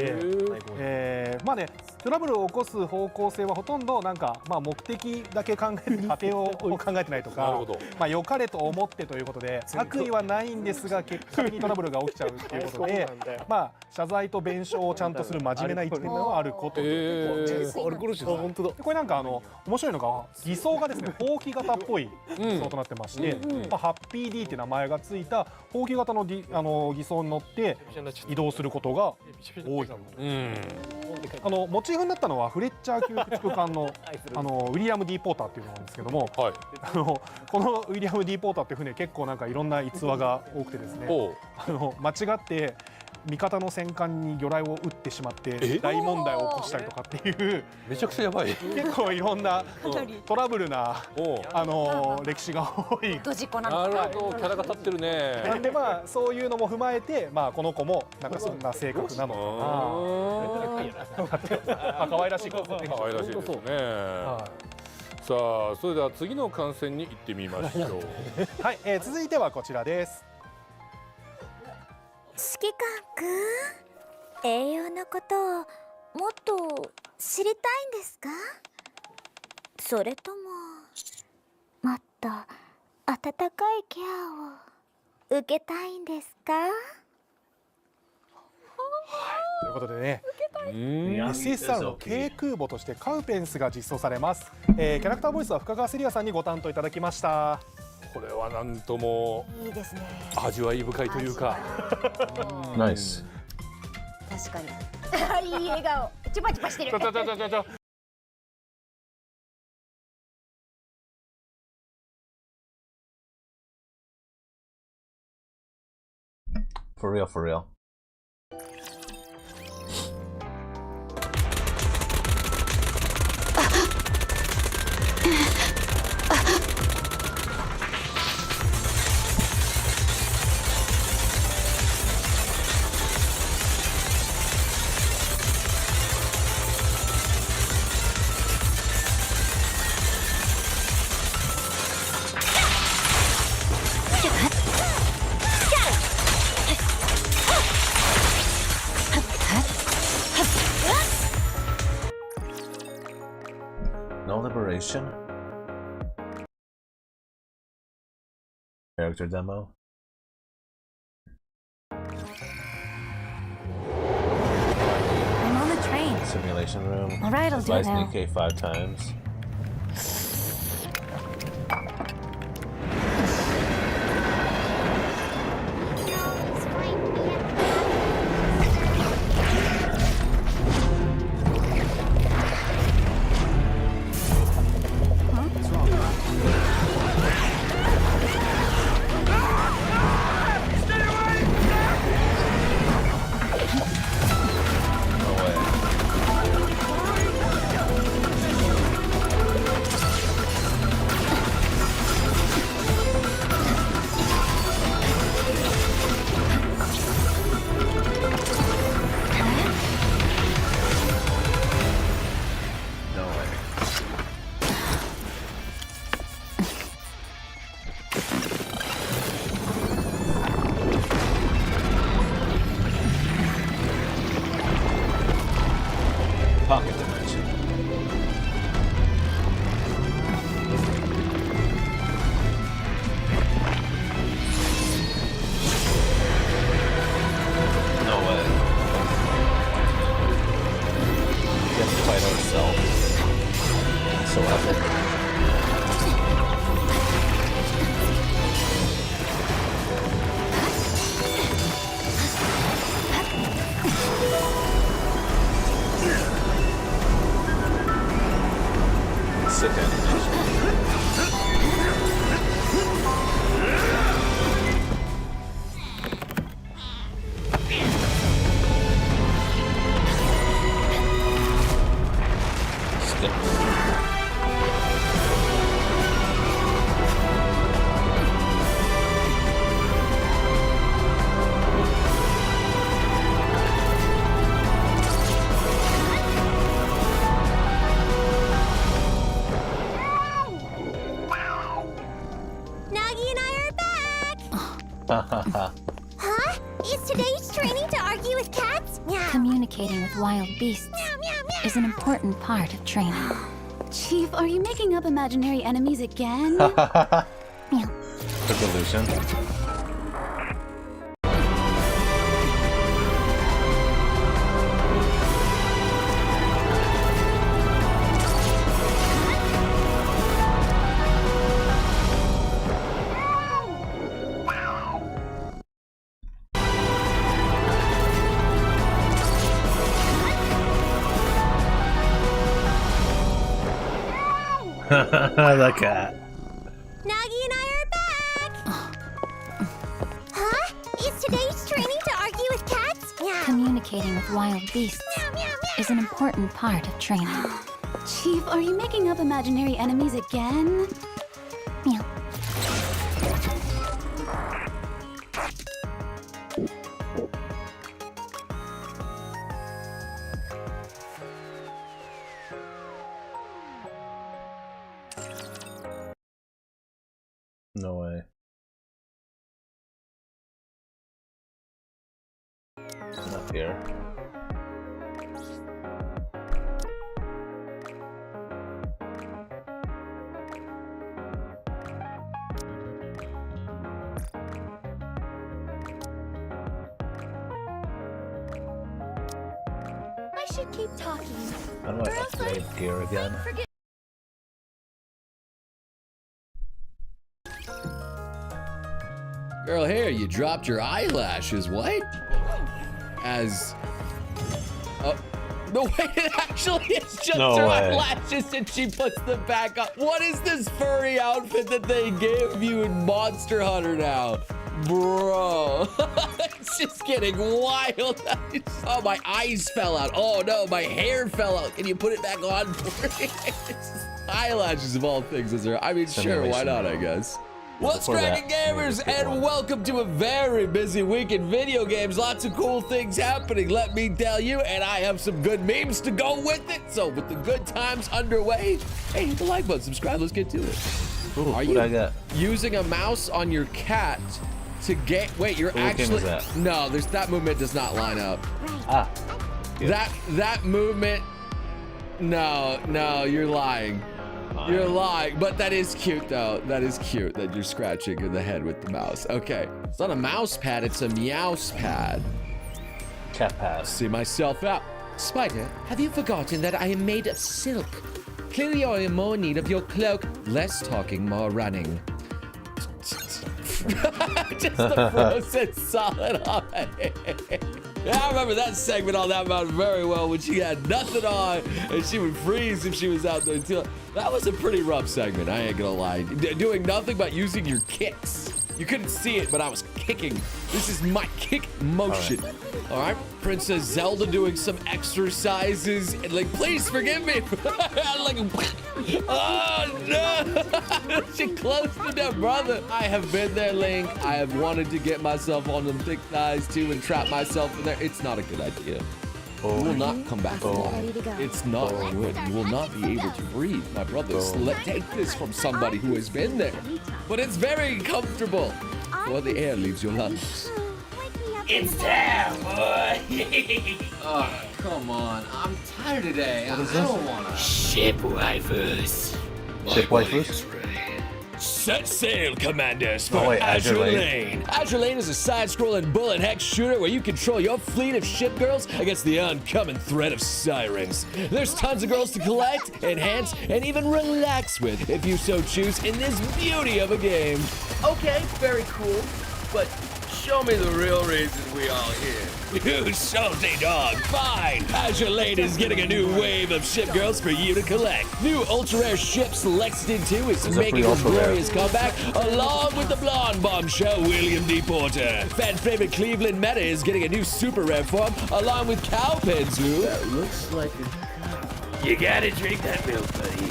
で、まあねトラブルを起こす方向性はほとんどなんか目的だけ考えて過程を考えてないとか、良かれと思ってということで悪意はないんですが結果的にトラブルが起きちゃうっていうことで謝罪と弁償をちゃんとする真面目な一面はあることです。これなんか面白いのが偽装がですねほうき型っぽい偽装となってまして、ハッピー D って名前がついたほうき型の偽装に乗って移動することが多いということ。モチーフになったのはフレッチャー級駆逐艦のウィリアム D ポーターっていうのなんですけども、このウィリアム D ポーターって船結構なんかいろんな逸話が多くてですね、間違って味方の戦艦に魚雷を撃ってしまって大問題を起こしたりとかっていうめちゃくちゃやばい結構いろんなトラブルな歴史が多い。ドジコなの。キャラが立ってるね。なんでまあそういうのも踏まえてこの子もなんかそんな性格なのかな。可愛らしい子ですね。可愛らしいですね。さあそれでは次の観戦に行ってみましょう。はい、続いてはこちらです。指揮官くん、栄養のことをもっと知りたいんですか？それとももっと温かいケアを受けたいんですか？ということでね、SSR の軽空母としてカウペンスが実装されます。キャラクターボイスは深川セリアさんにご担当いただきました。これはなんともいいですね。味わい深いというか。ナイス。確かに。いい笑顔。チュパチュパしてる。For real, for real. No liberation. Character demo. I'm on the train. Simulation room. All right, I'll do it now. Nikke 5 times. Pocket dimension. No way. We have to fight ourselves. So epic. Sick animation. Skip. Huh? Is today's training to argue with cats? Communicating with wild beasts is an important part of training. Chief, are you making up imaginary enemies again? The delusion. The cat. Nagi and I are back! Is today's training to argue with cats? Yeah. Communicating with wild beasts is an important part of training. Chief, are you making up imaginary enemies again? Meow. No way. Not here. I should keep talking. How do I upgrade gear again? Girl, here, you dropped your eyelashes. What? As... Oh, no way, it actually is just No her way. eyelashes and she puts them back up. What is this furry outfit that they gave you in Monster Hunter now? Bro, it's just getting wild. Oh, my eyes fell out. Oh no, my hair fell out. Can you put it back on for me? Eyelashes of all things, is there? I mean, sure, why not, I guess. What's cracking, gamers, and welcome to a very busy week in video games. Lots of cool things happening, let me tell you, and I have some good memes to go with it. So with the good times underway, hey, hit the like button, subscribe, let's get to it. Ooh, Are you using a mouse on your cat to get, wait, you're actually, no, that movement does not line up. Ah. That movement, no, you're lying. You're lying, but that is cute though. That is cute that you're scratching in the head with the mouse. Okay, it's not a mouse pad, it's a meows pad. Cat pad. See myself out. Spider, have you forgotten that I am made of silk? Clearly you're in more need of your cloak. Less talking, more running. Just the frozen solid on it. Yeah, I remember that segment on that mountain very well when she had nothing on and she would freeze if she was out there too. That was a pretty rough segment, I ain't gonna lie. Doing nothing but using your kicks. You couldn't see it, but I was kicking. This is my kick motion. All right, Princess Zelda doing some exercises. And like, please forgive me. Like, oh no. She closed to their brother. I have been there, Link. I have wanted to get myself on them thick thighs too and trap myself in there. It's not a good idea. You will not come back alive. It's not good. You will not be able to breathe, my brothers. Take this from somebody who has been there. But it's very comfortable. Before the air leaves your lungs. It's time, boy. Oh, come on. I'm tired today. I don't wanna. Ship waifus. Ship waifus? Set sail, commanders, for Azure Lane. Azure Lane is a side-scrolling bullet hex shooter where you control your fleet of ship girls against the oncoming threat of sirens. There's tons of girls to collect, enhance, and even relax with, if you so choose, in this beauty of a game. Okay, very cool, but show me the real reason we all here. You salty dog. Fine. Azure Lane is getting a new wave of ship girls for you to collect. New ultra-rare ships Lexington 2 is making a glorious comeback, along with the blonde bombshell William D. Porter. Fan favorite Cleveland Meta is getting a new super rare form, along with Cowpens, who... That looks like a... You gotta drink that milk, buddy.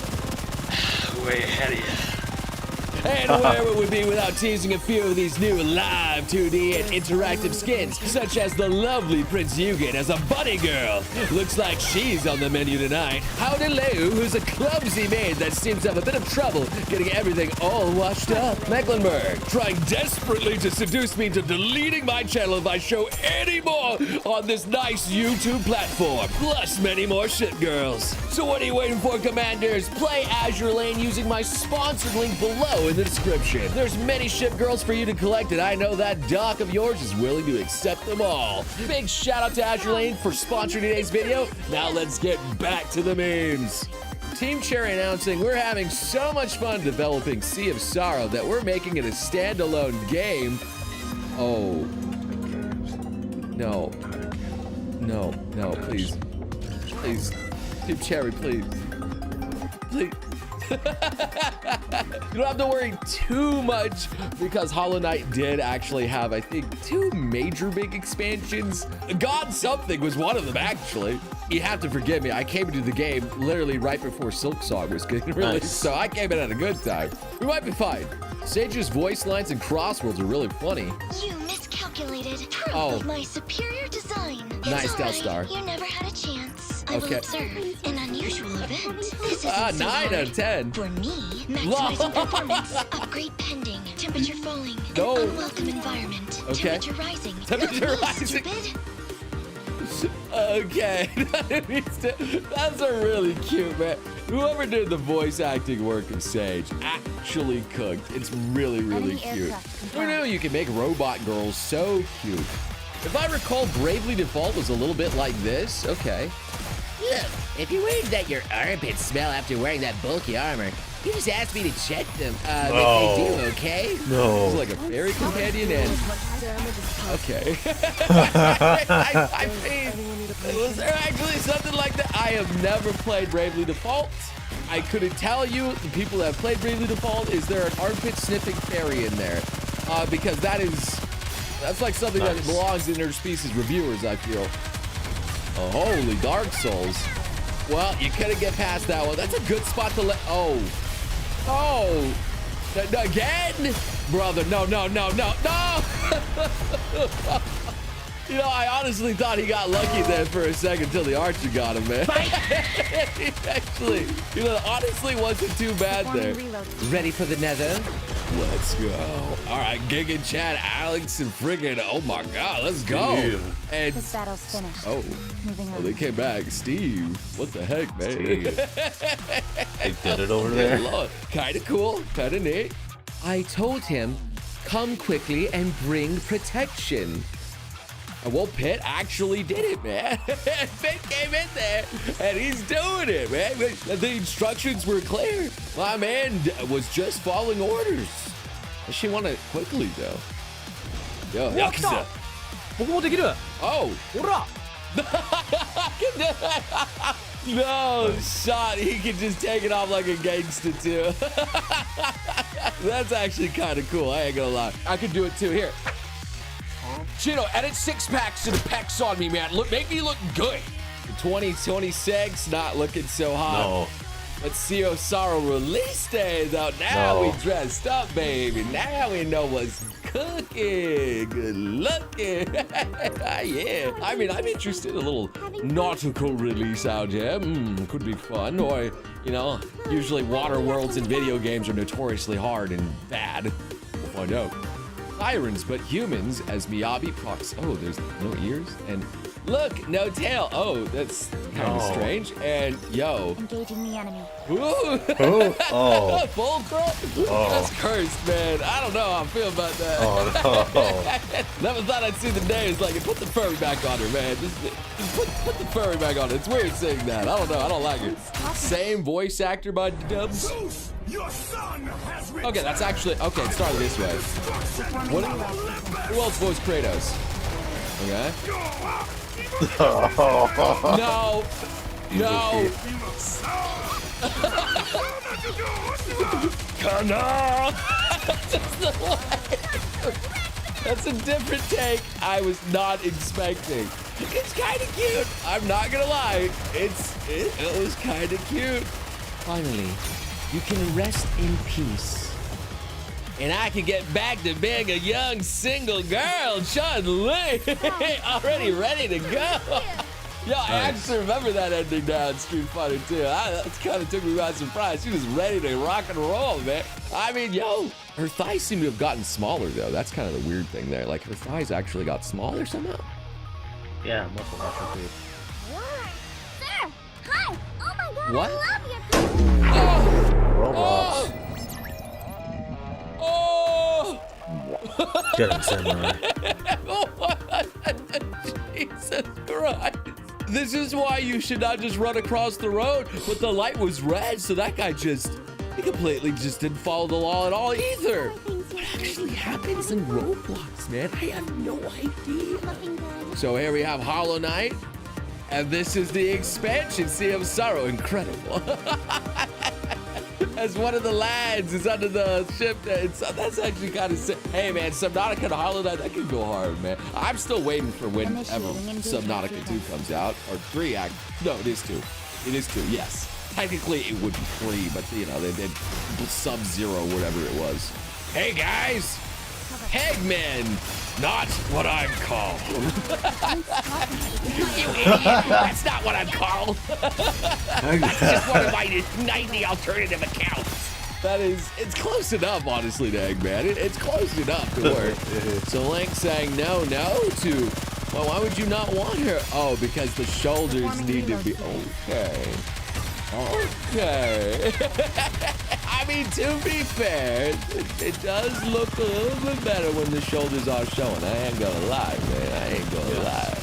Way ahead of you. And where would we be without teasing a few of these new live 2D and interactive skins, such as the lovely Prince Yugen as a bunny girl. Looks like she's on the menu tonight. Howdy Leu, who's a clumsy maid that seems to have a bit of trouble getting everything all washed up. Mecklenburg, trying desperately to seduce me into deleting my channel if I show any more on this nice YouTube platform. Plus many more shit girls. So what are you waiting for, commanders? Play Azure Lane using my sponsored link below in the description. There's many ship girls for you to collect, and I know that doc of yours is willing to accept them all. Big shout out to Azure Lane for sponsoring today's video. Now let's get back to the memes. Team Cherry announcing we're having so much fun developing Sea of Sorrow that we're making it a standalone game. Oh. No. No, no, please. Please. Team Cherry, please. Please. You don't have to worry too much because Hollow Knight did actually have, I think, 2 major big expansions. God Something was one of them, actually. You have to forgive me. I came into the game literally right before Silk Song was getting released, so I came in at a good time. We might be fine. Sage's voice lines and crosswords are really funny. You miscalculated. Proof of my superior design. Nice, Del Star. You never had a chance. I will Okay. observe an unusual event. This is 9 out of 10. For me, maximizing performance, upgrade pending, temperature falling, No. an unwelcome environment, Okay. temperature rising. Temperature Not me, rising. stupid. Okay, that's a really cute, man. Whoever did the voice acting work of Sage actually cooked. It's really, really cute. Who knew you can make robot girls so cute? If I recall, Bravely Default was a little bit like this. Okay. Look, if you're worried that your armpits smell after wearing that bulky armor, you just asked me to check them. If they do, okay? No. It's like a fairy companion and... Okay. I mean, was there actually something like that? I have never played Bravely Default. I couldn't tell you, the people that have played Bravely Default, is there an armpit sniffing fairy in there? Because that's like something that belongs in interspecies reviewers, I feel. Oh, holy Dark Souls. Well, you couldn't get past that one. That's a good spot to let... Oh. Again? Brother, no. You know, I honestly thought he got lucky there for a second until the archer got him, man. He actually, honestly wasn't too bad there. Ready for the nether? Let's go. All right, Gig and Chad, Alex, and friggin', oh my God, let's go. And This battle's finished. oh, they came back. Steve, what the heck, man? They did it over there. Kind of cool, kind of neat. I told him, come quickly and bring protection. Well, Pitt actually did it, man. Pitt came in there, and he's doing it, man. The instructions were clear. My man was just following orders. She won it quickly, though. Yo, Yakuza. Oh. No shot. He can just take it off like a gangster, too. That's actually kind of cool. I ain't gonna lie. I could do it, too. Here. Chino, edit 6-packs to the pecs on me, man. Make me look good. 2026, not looking so hot. No. Let's see Osaro release day, though. Now we dressed up, baby. Now we know what's cooking. Good looking. Yeah. I mean, I'm interested in a little nautical release out here. Could be fun. Or, usually water worlds in video games are notoriously hard and bad. We'll find out. Sirens, but humans as Miyabi procs. Oh, there's no ears and look, no tail. Oh, that's kind of strange. And yo, Engaging the enemy. ooh, Oh. full crop. That's cursed, man. I don't know how I feel about that. Oh, Never thought I'd see the day. It's like, put the furry back on her, man. Just put the furry back on her. It's weird saying that. I don't know. I don't like it. Same voice actor by Dubs. Okay, that's actually okay. It started this way. What? Who else voiced Kratos? Okay. No. That's a different take I was not expecting. It's kind of cute. I'm not gonna lie. It was kind of cute. Finally, you can rest in peace. And I can get back to being a young single girl, Chun-Li. Already ready to go. Yo, I actually remember that ending now in Street Fighter 2. That kind of took me by surprise. She was ready to rock and roll, man. I mean, yo, her thighs seem to have gotten smaller, though. That's kind of the weird thing there. Like, her thighs actually got smaller somehow. yeah, muscle too. Sir, hi. Oh my God, What? I love your Roblox. Oh! Get him, Samurai. Jesus Christ. This is why you should not just run across the road, but the light was red, so that guy he completely just didn't follow the law at all either. What actually happens in Roblox, man? I have no idea. So here we have Hollow Knight, and this is the expansion, Sea of Sorrow. Incredible. as one of the lads is under the ship. That's actually kind of sick. Hey, man, Subnautica and Hollow Knight, that could go hard, man. I'm still waiting for whenever Subnautica 2 comes out, or 3. No, it is 2. It is 2, yes. Technically, it would be 3, but, you know, they did Sub-Zero, whatever it was. Hey, guys! Hegman! Not what I'm called. You idiot! That's not what I'm called. That's just one of my 90 alternative accounts. It's close enough, honestly, to Eggman. It's close enough to work. So Link saying no to, well, why would you not want her? Oh, because the shoulders need to be, okay. Okay. I mean, to be fair, it does look a little bit better when the shoulders are showing. I ain't gonna lie, man. I ain't gonna lie.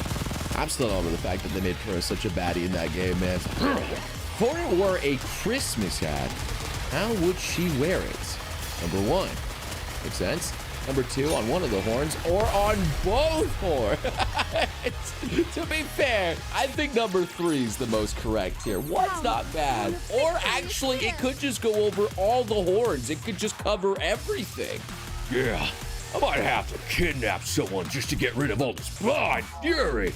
I'm still over the fact that they made her such a baddie in that game, man. If Hornet wore a Christmas hat, how would she wear it? Number 1, makes sense. Number 2, on one of the horns, or on both horns. To be fair, I think number 3 is the most correct here. One's not bad. Or actually, it could just go over all the horns. It could just cover everything. Yeah, I might have to kidnap someone just to get rid of all this blind fury.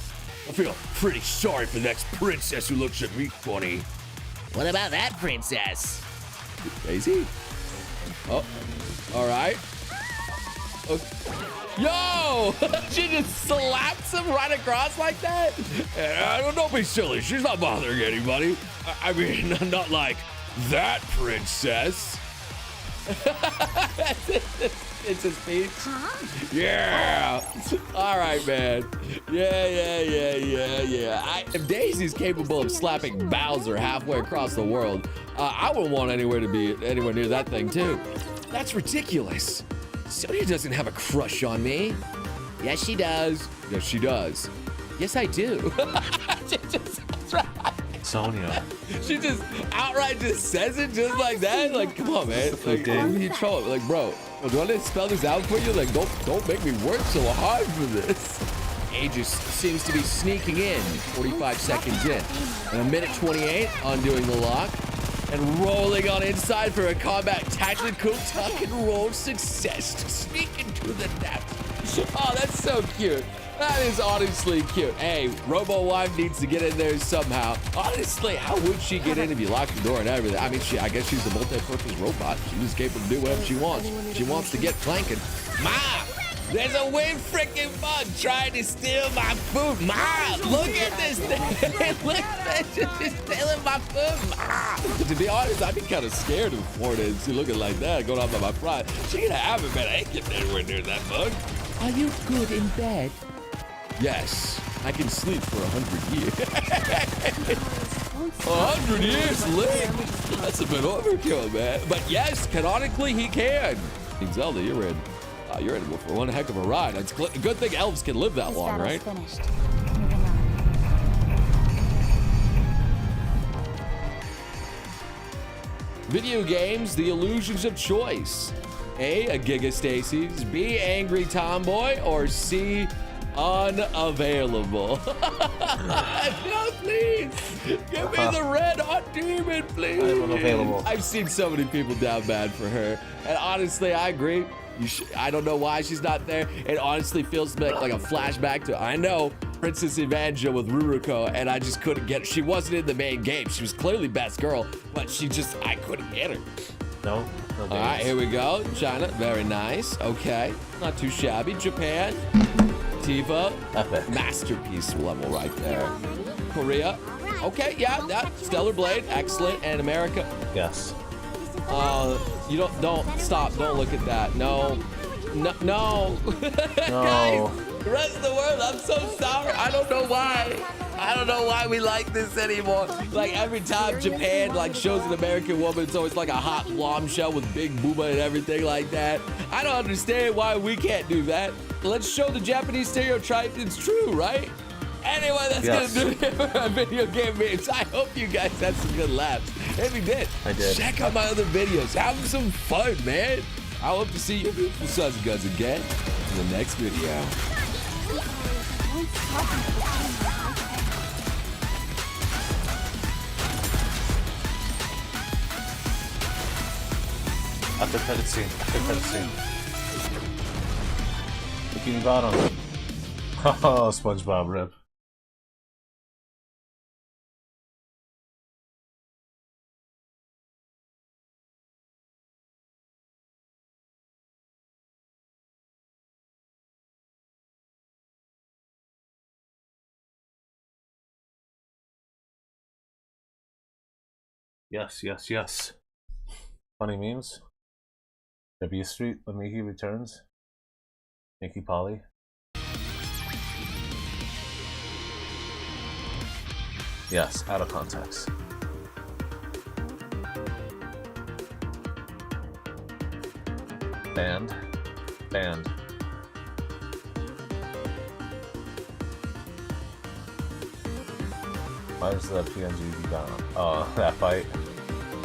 I feel pretty sorry for the next princess who looks at me funny. What about that princess? Daisy? Oh, all right. Yo! She just slaps him right across like that? Don't be silly. She's not bothering anybody. I mean, not like that princess. It's his speech. Yeah. All right, man. Yeah. If Daisy's capable of slapping Bowser halfway across the world, I wouldn't want anywhere to be anywhere near that thing too. That's ridiculous. Sonya doesn't have a crush on me. Yes, she does. Yes, she does. Yes, I do. That's right. Sonya. She just outright just says it just like that. Like, come on, man. Like, you troll. Like, bro, do I need to spell this out for you? Like, don't make me work so hard for this. Aegis seems to be sneaking in. 45 seconds in. And 1:28, undoing the lock. And rolling on inside for a combat tactical tuck and roll success to sneak into the net. Oh, that's so cute. That is honestly cute. Hey, Robo-Wife needs to get in there somehow. Honestly, how would she get in if you lock the door and everything? I mean, I guess she's a multi-purpose robot. She's capable of doing whatever she wants. She wants to get flanking. Mom! There's a weird freaking bug trying to steal my food. Mom, look at this thing. Look at this. She's stealing my food. Mom. To be honest, I'd be kind of scared of Fortnite. She looking like that, going off by my pride. She can have it, man. I ain't getting anywhere near that bug. Are you good in bed? Yes, I can sleep for 100 years. 100 years late? That's a bit overkill, man. But yes, canonically, he can. Zelda, you're in. You're in for one heck of a ride. It's a good thing elves can live that long, right? Finished. Video games, the illusions of choice. A Giga Stacy's, B, Angry Tomboy, or C, unavailable. No, please. Give me the red hot demon, please. I'm unavailable. I've seen so many people down bad for her. And honestly, I agree. I don't know why she's not there. It honestly feels like a flashback to, I know, Princess Evangel with Ruruko, and I just couldn't get her. She wasn't in the main game. She was clearly best girl, but I couldn't get her. No. All right, here we go. China, very nice. Okay, not too shabby. Japan, Tifa, epic. Masterpiece level right there. Korea, okay, yeah, that Stellar Blade, excellent. And America, yes. You don't stop. Don't look at that. No. Guys, the rest of the world, I'm so sorry. I don't know why. I don't know why we like this anymore. Like every time Japan shows an American woman, it's always like a hot bombshell with big booba and everything like that. I don't understand why we can't do that. Let's show the Japanese stereotype. It's true, right? Anyway, that's gonna do it for our video game memes. I hope you guys had some good laughs. If you did, I did. Check out my other videos. Have some fun, man. I hope to see you beautiful sons and guns again in the next video. After credit scene. After credit scene. Bikini Bottom. Oh, SpongeBob rip. Yes, yes, yes. Funny memes. W Street, Lamiki returns. Nikki Polly. Yes, out of context. Banned. Banned. Why is the PNG gone? Oh, that fight.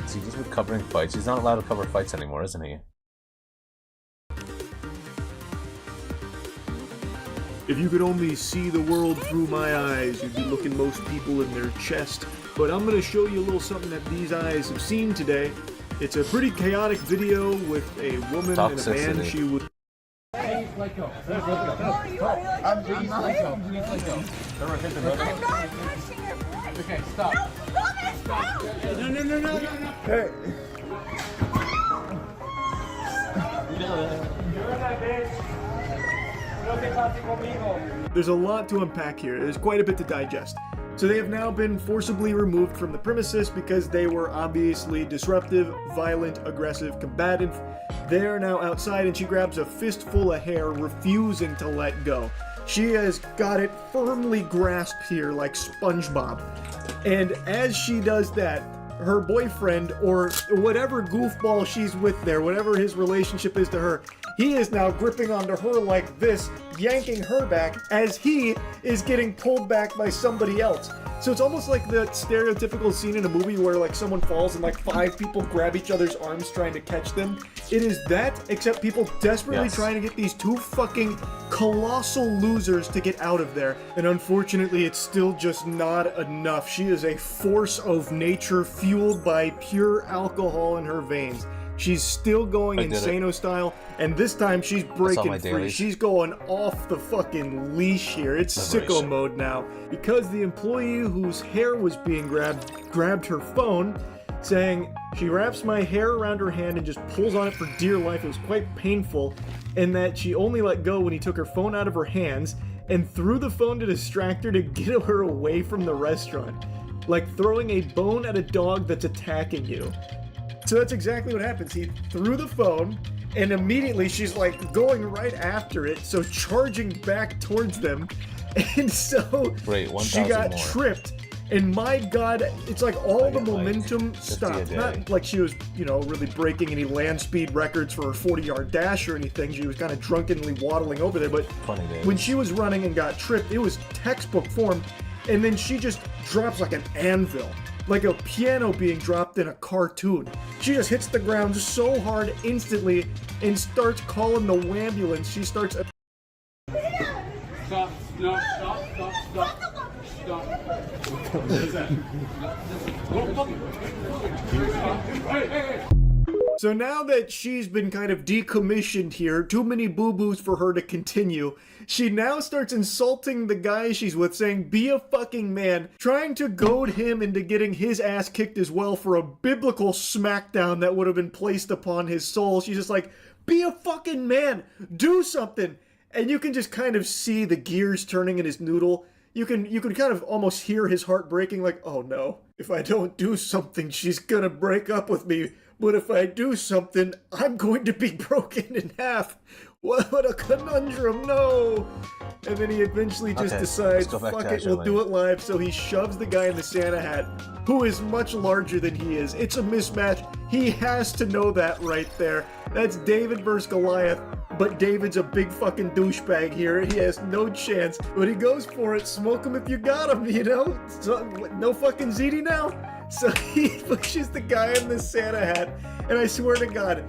Is he just covering fights? He's not allowed to cover fights anymore, isn't he? If you could only see the world through my eyes, you'd be looking most people in their chest. But I'm gonna show you a little something that these eyes have seen today. It's a pretty chaotic video with a woman and a man she would... Let go. Let go. I'm please let go. Please let go. I'm not touching your foot. Okay, stop. No, stop. No. Hey. There's a lot to unpack here. There's quite a bit to digest. So they have now been forcibly removed from the premises because they were obviously disruptive, violent, aggressive, combative. They're now outside and she grabs a fistful of hair, refusing to let go. She has got it firmly grasped here like SpongeBob. And as she does that, her boyfriend, or whatever goofball she's with there, whatever his relationship is to her, he is now gripping onto her like this, yanking her back as he is getting pulled back by somebody else. So it's almost like the stereotypical scene in a movie where like someone falls and like 5 people grab each other's arms trying to catch them. It is that, except people desperately trying to get these 2 fucking colossal losers to get out of there. And unfortunately, it's still just not enough. She is a force of nature fueled by pure alcohol in her veins. She's still going Insano style, and this time she's breaking free. Dailies. She's going off the fucking leash here. It's sicko mode now. Because the employee whose hair was being grabbed her phone, saying, she wraps my hair around her hand and just pulls on it for dear life. It was quite painful, and that she only let go when he took her phone out of her hands and threw the phone to distract her to get her away from the restaurant. Like throwing a bone at a dog that's attacking you. So that's exactly what happens. He threw the phone, and immediately she's like going right after it, so charging back towards them. And so she got tripped. And my god, it's like all the momentum stopped. Not like she was, you know, really breaking any land speed records for her 40-yard dash or anything. She was kind of drunkenly waddling over there. But when she was running and got tripped, it was textbook form. And then she just drops like an anvil. Like a piano being dropped in a cartoon. She just hits the ground so hard instantly and starts calling the ambulance. She starts... Stop. No, stop. What is that? Hey. So now that she's been kind of decommissioned here, too many boo-boos for her to continue, she now starts insulting the guy she's with, saying, be a fucking man, trying to goad him into getting his ass kicked as well for a biblical smackdown that would have been placed upon his soul. She's just like, be a fucking man, do something. And you can just kind of see the gears turning in his noodle. You can kind of almost hear his heart breaking, like, oh no, if I don't do something, she's gonna break up with me. But if I do something, I'm going to be broken in half. What a conundrum, no! And then he eventually just decides, fuck it, we'll do it live. So he shoves the guy in the Santa hat, who is much larger than he is. It's a mismatch. He has to know that right there. That's David versus Goliath, but David's a big fucking douchebag here. He has no chance, but he goes for it. Smoke him if you got him, you know? So, no fucking ZD now? So he pushes the guy in the Santa hat, and I swear to God,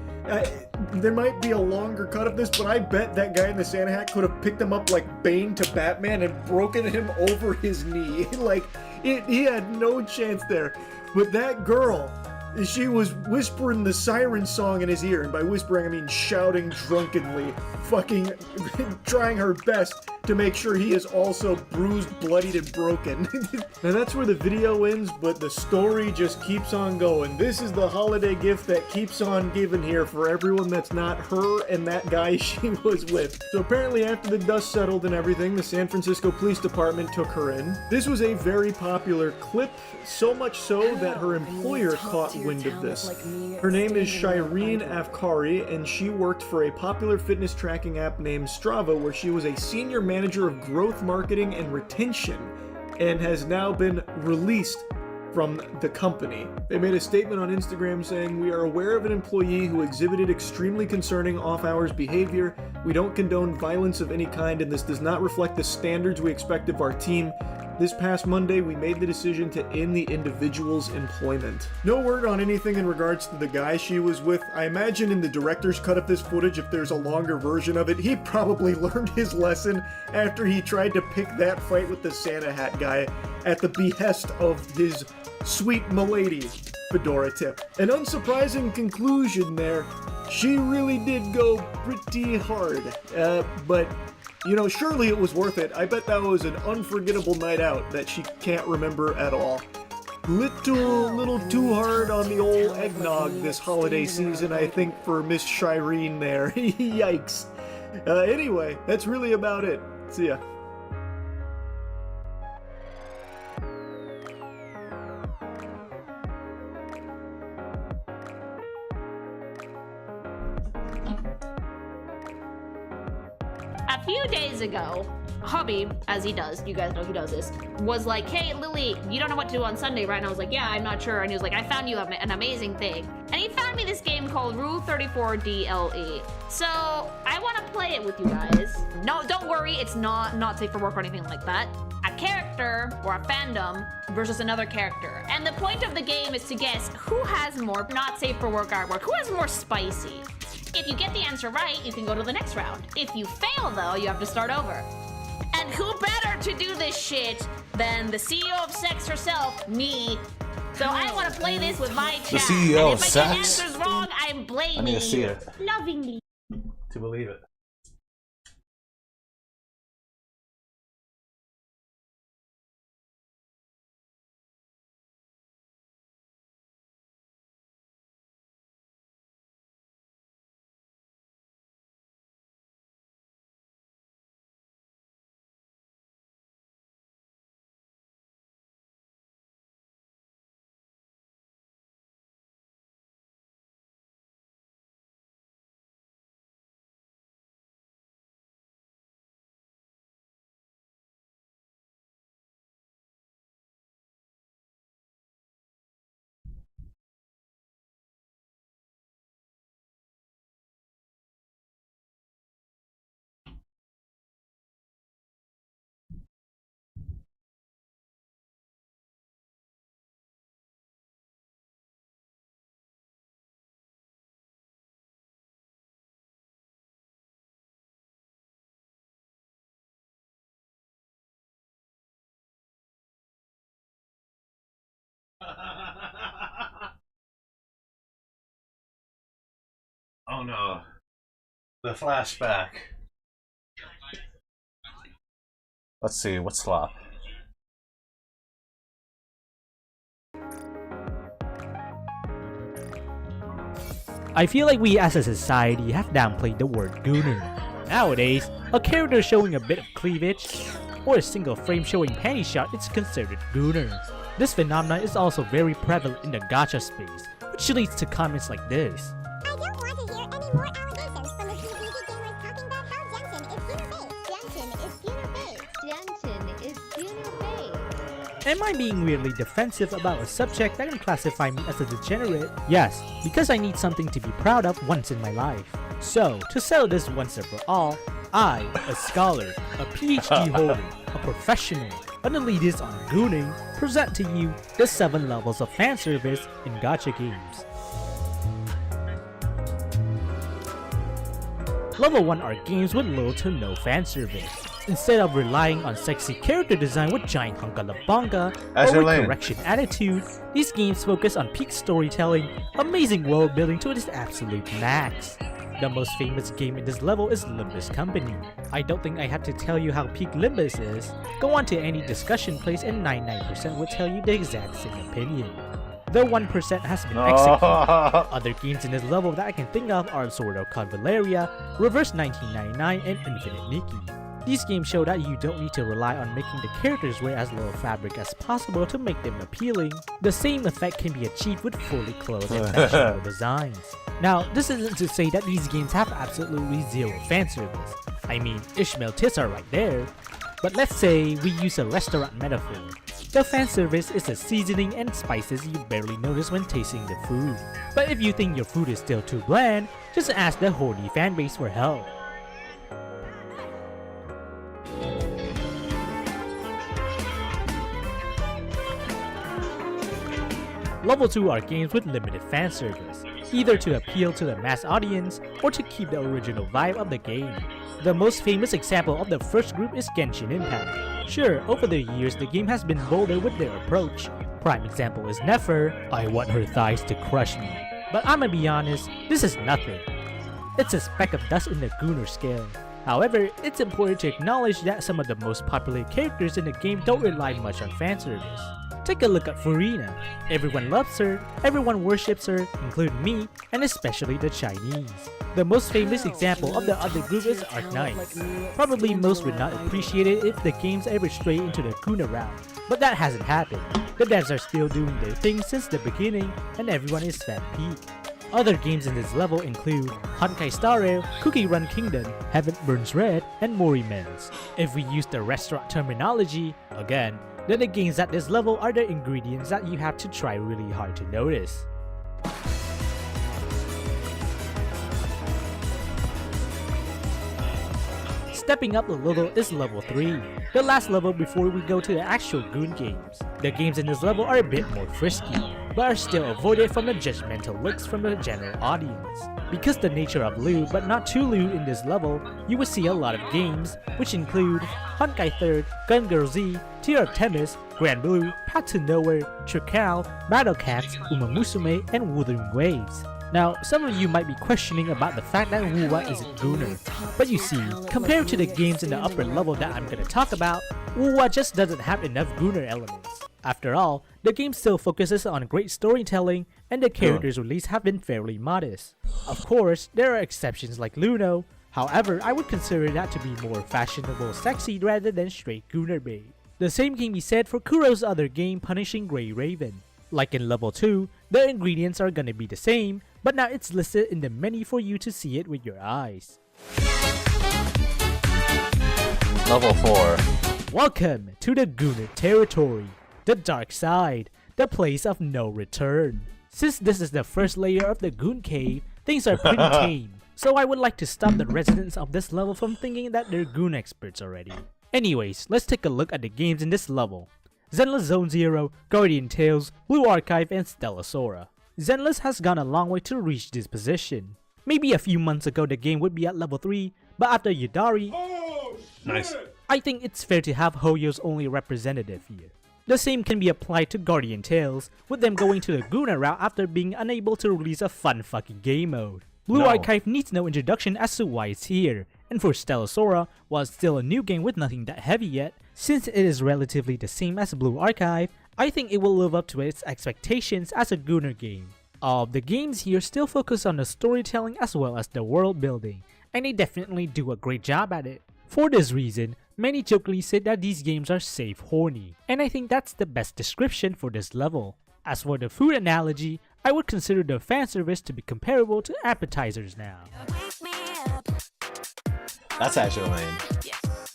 there might be a longer cut of this, but I bet that guy in the Santa hat could have picked him up like Bane to Batman and broken him over his knee. Like, he had no chance there. But that girl she was whispering the siren song in his ear, and by whispering I mean shouting drunkenly, fucking trying her best to make sure he is also bruised, bloodied, and broken. Now that's where the video ends, but the story just keeps on going. This is the holiday gift that keeps on giving here for everyone that's not her and that guy she was with. So apparently after the dust settled and everything, the San Francisco Police Department took her in. This was a very popular clip, so much so that her employer caught wind of this. Her name is Shireen Afkari, and she worked for a popular fitness tracking app named Strava, where she was a senior manager of growth marketing and retention, and has now been released from the company. They made a statement on Instagram saying, "We are aware of an employee who exhibited extremely concerning off-hours behavior. We don't condone violence of any kind, and this does not reflect the standards we expect of our team. This past Monday, we made the decision to end the individual's employment." No word on anything in regards to the guy she was with. I imagine in the director's cut of this footage, if there's a longer version of it, he probably learned his lesson after he tried to pick that fight with the Santa hat guy at the behest of his sweet milady fedora tip. An unsurprising conclusion there. She really did go pretty hard, but you know, surely it was worth it. I bet that was an unforgettable night out that she can't remember at all. Little too hard on the old eggnog this holiday season, I think, for Miss Shireen there. Yikes. Anyway, that's really about it. See ya. A few days ago, Hubby, as he does, you guys know he does this, was like, "Hey, Lily, you don't know what to do on Sunday, right?" And I was like, "Yeah, I'm not sure." And he was like, "I found you an amazing thing." And he found me this game called Rule 34 DLE. So I want to play it with you guys. No, don't worry, it's not safe for work or anything like that. A character or a fandom versus another character. And the point of the game is to guess who has more not safe for work artwork, who has more spicy. If you get the answer right, you can go to the next round. If you fail, though, you have to start over. And who better to do this shit than the CEO of sex herself, me. So I want to play this with my chat. The CEO of and if I get sex? answers wrong, I'm blaming I need to see you. it Lovingly. to believe it. Oh no. The flashback. Let's see, what's slop? I feel like we as a society have downplayed the word gooner. Nowadays, a character showing a bit of cleavage or a single frame showing panty shot is considered gooner. This phenomenon is also very prevalent in the gacha space, which leads to comments like this. I don't want to hear any more allegations from the PvP gamers talking about how Jensen is gooner-based. Jensen is gooner-based. Am I being weirdly defensive about a subject that can classify me as a degenerate? Yes, because I need something to be proud of once in my life. So, to settle this once and for all, I, a scholar, a PhD holder, a professional, an elitist on gooning, present to you the 7 levels of fan service in gacha games. Level 1 are games with little to no fan service. Instead of relying on sexy character design with giant hunkalabonga or with correction attitude, these games focus on peak storytelling, amazing world building to its absolute max. The most famous game in this level is Limbus Company. I don't think I have to tell you how peak Limbus is. Go on to any discussion place and 99% will tell you the exact same opinion. The 1% has been executed. Other games in this level that I can think of are Sword of Convaleria, Reverse 1999, and Infinite Nikke. These games show that you don't need to rely on making the characters wear as little fabric as possible to make them appealing. The same effect can be achieved with fully clothed and fashionable designs. Now, this isn't to say that these games have absolutely zero fan service. I mean, Ishmael tits are right there. But let's say we use a restaurant metaphor. The fan service is the seasoning and spices you barely notice when tasting the food. But if you think your food is still too bland, just ask the horny fanbase for help. Level 2 are games with limited fan service, either to appeal to the mass audience or to keep the original vibe of the game. The most famous example of the first group is Genshin Impact. Sure, over the years the game has been bolder with their approach. Prime example is Nefer, I want her thighs to crush me. But I'ma be honest, this is nothing. It's a speck of dust in the Gunnar scale. However, it's important to acknowledge that some of the most popular characters in the game don't rely much on fan service. Take a look at Furina. Everyone loves her, everyone worships her, including me, and especially the Chinese. The most famous example of the other group is Arc Knight. Probably most would not appreciate it if the games ever strayed into the Kuna route, but that hasn't happened. The devs are still doing their thing since the beginning, and everyone is fan peak. Other games in this level include Honkai Star Rail, Cookie Run Kingdom, Heaven Burns Red, and Morimens. If we use the restaurant terminology, again, then the games at this level are the ingredients that you have to try really hard to notice. Stepping up a little is level 3, the last level before we go to the actual Goon games. The games in this level are a bit more frisky, but are still avoided from the judgmental looks from the general audience. Because the nature of lewd but not too lewd in this level, you will see a lot of games, which include Honkai 3rd, Gun Girl Z, Tear of Themis, Grand Blue, Path to Nowhere, Trical, Battle Cats, Uma Musume, and Wuthering Waves. Now, some of you might be questioning about the fact that Wuwa isn't Gunnar, but you see, compared to the games in the upper level that I'm gonna talk about, Wuwa just doesn't have enough Gunnar elements. After all, the game still focuses on great storytelling, and the characters released have been fairly modest. Of course, there are exceptions like Luno, however, I would consider that to be more fashionable sexy rather than straight Gunnar bait. The same can be said for Kuro's other game, Punishing Grey Raven. Like in level 2, the ingredients are gonna be the same, but now it's listed in the menu for you to see it with your eyes. Level 4. Welcome to the Gunnar territory, the dark side, the place of no return. Since this is the first layer of the Goon Cave, things are pretty tame, so I would like to stop the residents of this level from thinking that they're Goon experts already. Anyways, let's take a look at the games in this level. Zenless Zone Zero, Guardian Tales, Blue Archive, and Stellasora. Zenless has gone a long way to reach this position. Maybe a few months ago the game would be at level 3, but after Yudari, Nice. I think it's fair to have Hoyo's only representative here. The same can be applied to Guardian Tales, with them going to the Gunnar route after being unable to release a fun fucking game mode. Blue Archive needs no introduction as to why it's here, and for Stellasora, while it's still a new game with nothing that heavy yet, since it is relatively the same as Blue Archive, I think it will live up to its expectations as a Gunnar game. All of the games here still focus on the storytelling as well as the world building, and they definitely do a great job at it. For this reason, many jokingly said that these games are safe horny, and I think that's the best description for this level. As for the food analogy, I would consider the fan service to be comparable to appetizers now. That's actually lame.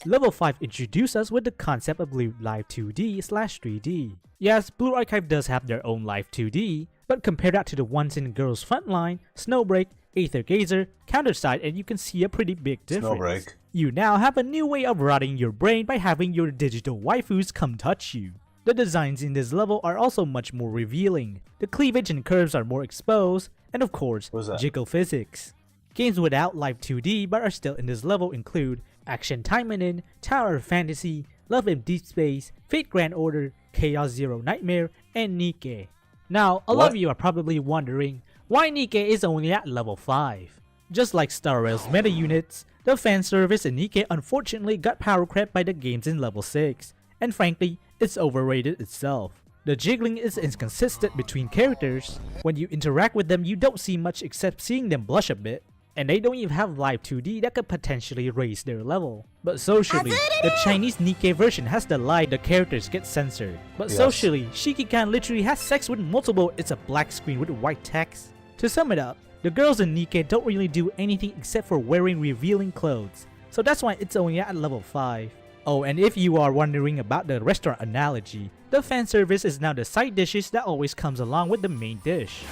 Level 5 introduced us with the concept of live 2D/3D. Yes, Blue Archive does have their own live 2D, but compare that to the ones in Girls Frontline, Snowbreak, Aether Gazer, Counterside, and you can see a pretty big difference. Snowbreak. You now have a new way of rotting your brain by having your digital waifus come touch you. The designs in this level are also much more revealing. The cleavage and curves are more exposed, and of course, jiggle physics. Games without live 2D but are still in this level include Action Taimanin, Tower of Fantasy, Love in Deep Space, Fate Grand Order, Chaos Zero Nightmare, and Nikke. Now, a lot of you are probably wondering why Nikke is only at level 5. Just like Star Rail's meta units, the fan service in Nikke unfortunately got power crept by the games in level 6, and frankly, it's overrated itself. The jiggling is inconsistent between characters. When you interact with them, you don't see much except seeing them blush a bit. And they don't even have live 2D that could potentially raise their level. But socially, the Chinese Nikke version has the lie the characters get censored. But socially, Shiki-kan literally has sex with multiple. It's a black screen with white text. To sum it up, the girls in Nikke don't really do anything except for wearing revealing clothes. So that's why it's only at level 5. Oh, and if you are wondering about the restaurant analogy, the fan service is now the side dishes that always comes along with the main dish.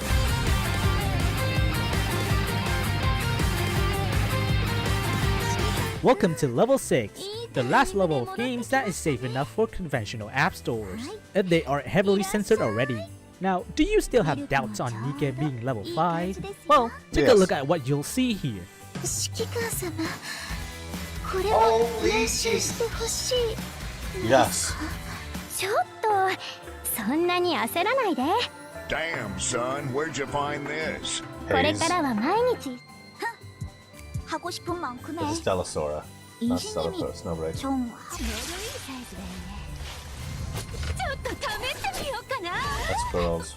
Welcome to level 6, the last level of games that is safe enough for conventional app stores, and they are heavily censored already. Now, do you still have doubts on Nikke being level 5? Well, take a look at what you'll see here. Holy Yes. Damn, son, where'd you find this? This is Delasora. Not Stellathos, no break. That's girls.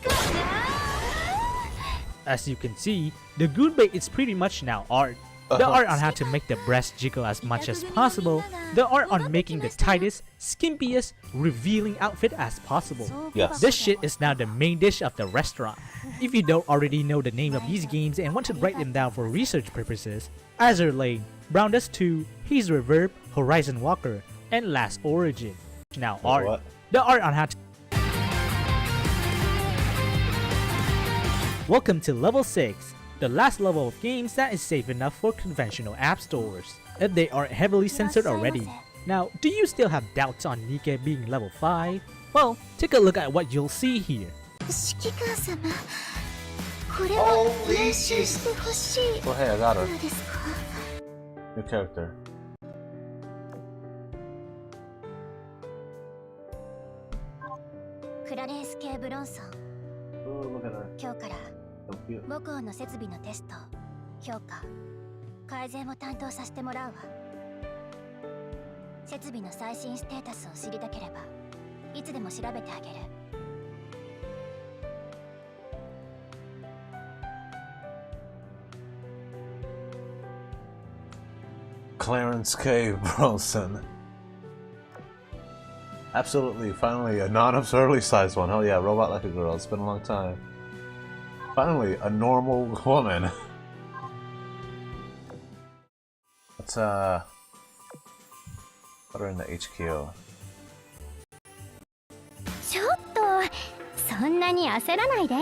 As you can see, the Gunbei is pretty much now art. The art on how to make the breast jiggle as much as possible, the art on making the tightest, skimpiest, revealing outfit as possible. Yes. This shit is now the main dish of the restaurant. If you don't already know the name of these games and want to write them down for research purposes, Azur Lane, Brown Dust 2, Haze Reverb, Horizon Walker, and Last Origin. Now art. What? The art on how to... Welcome to level 6. The last level of games that is safe enough for conventional app stores, and they are heavily censored already. Now, do you still have doubts on Nikke being level 5? Well, take a look at what you'll see here. Holy shit. Oh hey, I got her. New character. Oh, look at her. So cute. 母校の設備のテスト、評価、改善を担当させてもらうわ。設備の最新ステータスを知りたければ、いつでも調べてあげる。Clarence K. Burleson. Absolutely, finally, a non-absurdly sized one. Hell yeah, robot like a girl. It's been a long time. Finally, a normal woman. Let's, put her in the HQ. ちょっと、そんなに焦らないで。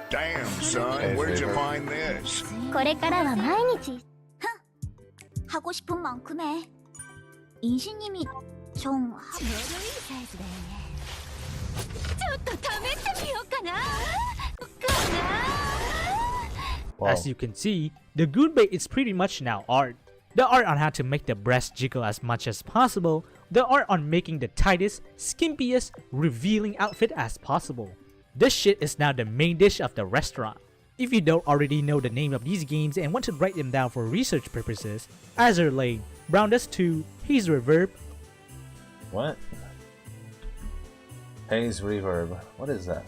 Damn, son, where'd you find this? これからは毎日。 하고 싶은 만큼의 인신님이 좀 사이즈 되네. ちょっと試してみようかな. As you can see, the Gunbei is pretty much now art. The art on how to make the breast jiggle as much as possible, the art on making the tightest, skimpiest, revealing outfit as possible. This shit is now the main dish of the restaurant. If you don't already know the name of these games and want to write them down for research purposes, Azur Lane, Brown Dust 2, Haze Reverb. What? Haze Reverb. What is that?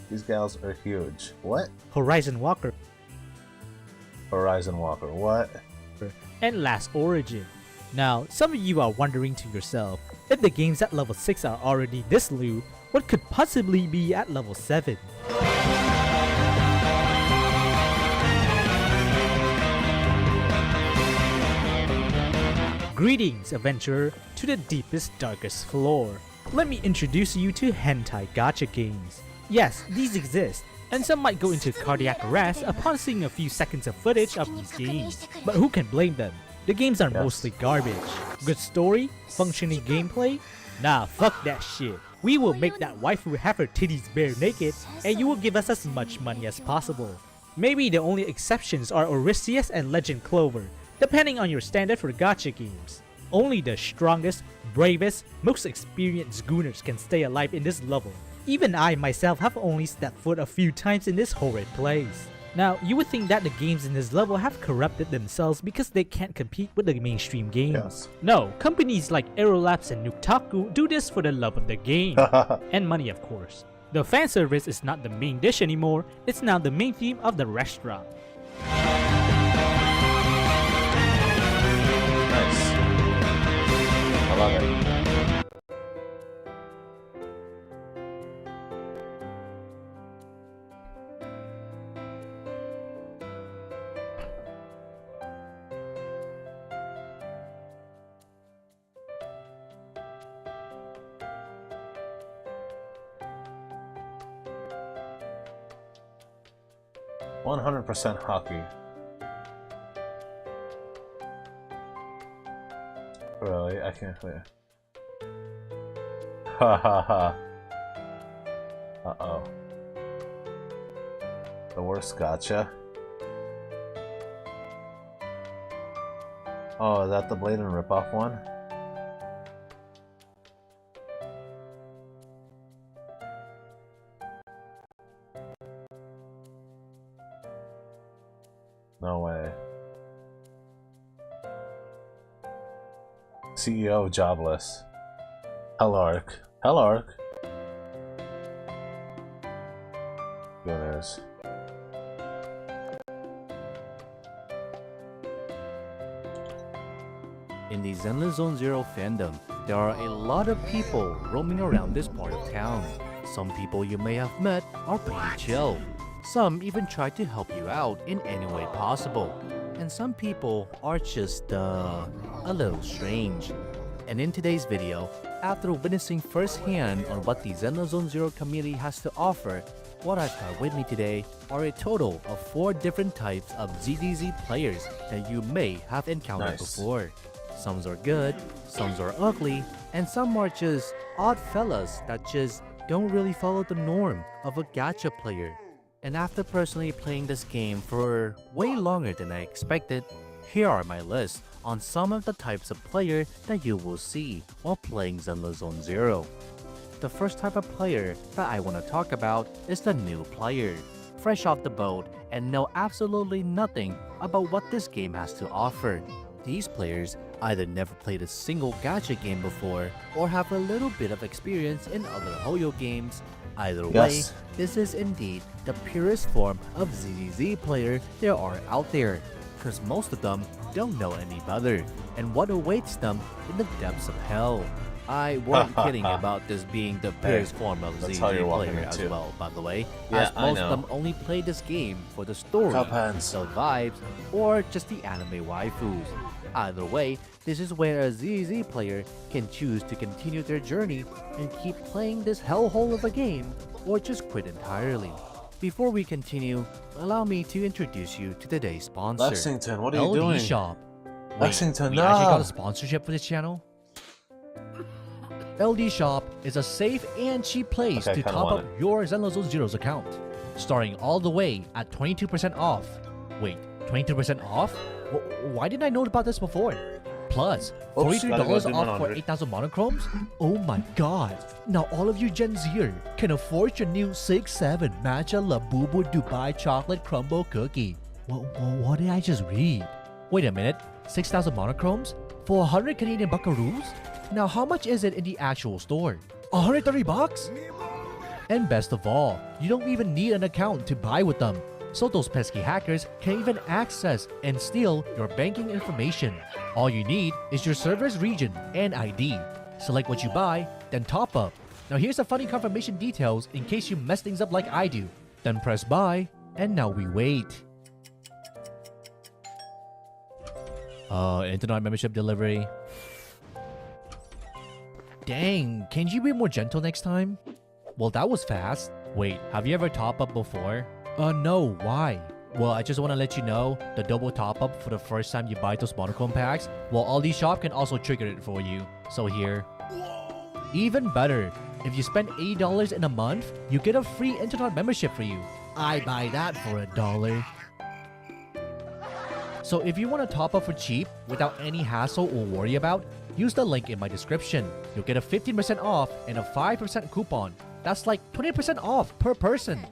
These gals are huge. What? Horizon Walker. Horizon Walker. What? And Last Origin. Now, some of you are wondering to yourself, if the games at level 6 are already this lewd, what could possibly be at level 7? Greetings, adventurer, to the deepest, darkest floor. Let me introduce you to hentai gacha games. Yes, these exist, and some might go into cardiac arrest upon seeing a few seconds of footage of these games. But who can blame them? The games are mostly garbage. Good story? Functioning gameplay? Nah, fuck that shit. We will make that waifu have her titties bare naked, and you will give us as much money as possible. Maybe the only exceptions are Orisius and Legend Clover, depending on your standard for gacha games. Only the strongest, bravest, most experienced gooners can stay alive in this level. Even I myself have only stepped foot a few times in this horrid place. Now, you would think that the games in this level have corrupted themselves because they can't compete with the mainstream games. Yes. No, companies like Aerolabs and Nuktaku do this for the love of the game. And money, of course. The fan service is not the main dish anymore, it's now the main theme of the restaurant. Nice. I love it. 100% hockey. Really? I can't play. Ha ha ha. Uh-oh. The worst gacha. Oh, is that the Blade and Ripoff one? No way. CEO jobless. Hellark. Hellark. Goodness. In the Zenless Zone Zero fandom, there are a lot of people roaming around this part of town. Some people you may have met are pretty chill. Some even try to help you out in any way possible. And some people are just, a little strange. And in today's video, after witnessing firsthand on what the Zenless Zone Zero community has to offer, what I've got with me today are a total of 4 different types of ZZZ players that you may have encountered before. Some are good, some are ugly, and some are just odd fellas that just don't really follow the norm of a gacha player. And after personally playing this game for way longer than I expected, here are my list on some of the types of player that you will see while playing Zenless Zone Zero. The first type of player that I want to talk about is the new player, fresh off the boat and know absolutely nothing about what this game has to offer. These players either never played a single gacha game before or have a little bit of experience in other Hoyo games. Either way, this is indeed the purest form of ZZZ player there are out there, because most of them don't know any better, and what awaits them in the depths of hell. I weren't kidding about this being the purest form of ZZZ player as well, by the way, as most of them only play this game for the story, the vibes, or just the anime waifus. Either way, this is where a ZZ player can choose to continue their journey and keep playing this hellhole of a game, or just quit entirely. Before we continue, allow me to introduce you to today's sponsor. Lexington, what are you doing? LD Shop. Lexington, we actually got a sponsorship for this channel? LD Shop is a safe and cheap place to top up your Zenless Zone Zero's account, starting all the way at 22% off. Wait, 22% off? Why didn't I know about this before? Plus, $43 off for 8,000 monochromes? Oh my god. Now all of you Gen Zer can afford your new 6-7 Matcha Labubu Dubai Chocolate Crumble Cookie. What did I just read? Wait a minute, 6,000 monochromes? For 100 Canadian buckaroos? Now how much is it in the actual store? 130 bucks? And best of all, you don't even need an account to buy with them. So those pesky hackers can even access and steal your banking information. All you need is your server's region and ID. Select what you buy, then top up. Now here's the funny confirmation details in case you mess things up like I do. Then press buy, and now we wait. Internet membership delivery. Dang, can you be more gentle next time? Well, that was fast. Wait, have you ever top up before? No, why? Well, I just want to let you know, the double top-up for the first time you buy those monochrome packs, well, LD Shop can also trigger it for you. So here. Even better, if you spend $80 in a month, you get a free internet membership for you. I buy that for $1. So if you want to top up for cheap without any hassle or worry about, use the link in my description. You'll get a 15% off and a 5% coupon. That's like 20% off per person.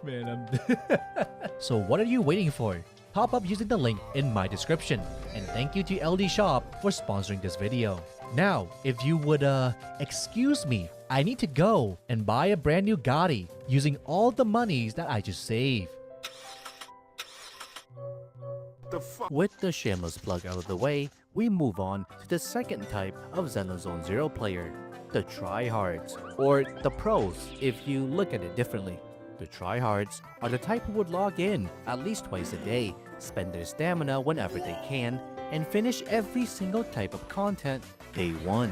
Man, So what are you waiting for? Top up using the link in my description. And thank you to LD Shop for sponsoring this video. Now, if you would excuse me, I need to go and buy a brand new Gotti using all the monies that I just saved. With the shameless plug out of the way, we move on to the second type of Zenless Zero player, the tryhards, or the pros if you look at it differently. The tryhards are the type who would log in at least twice a day, spend their stamina whenever they can, and finish every single type of content day one.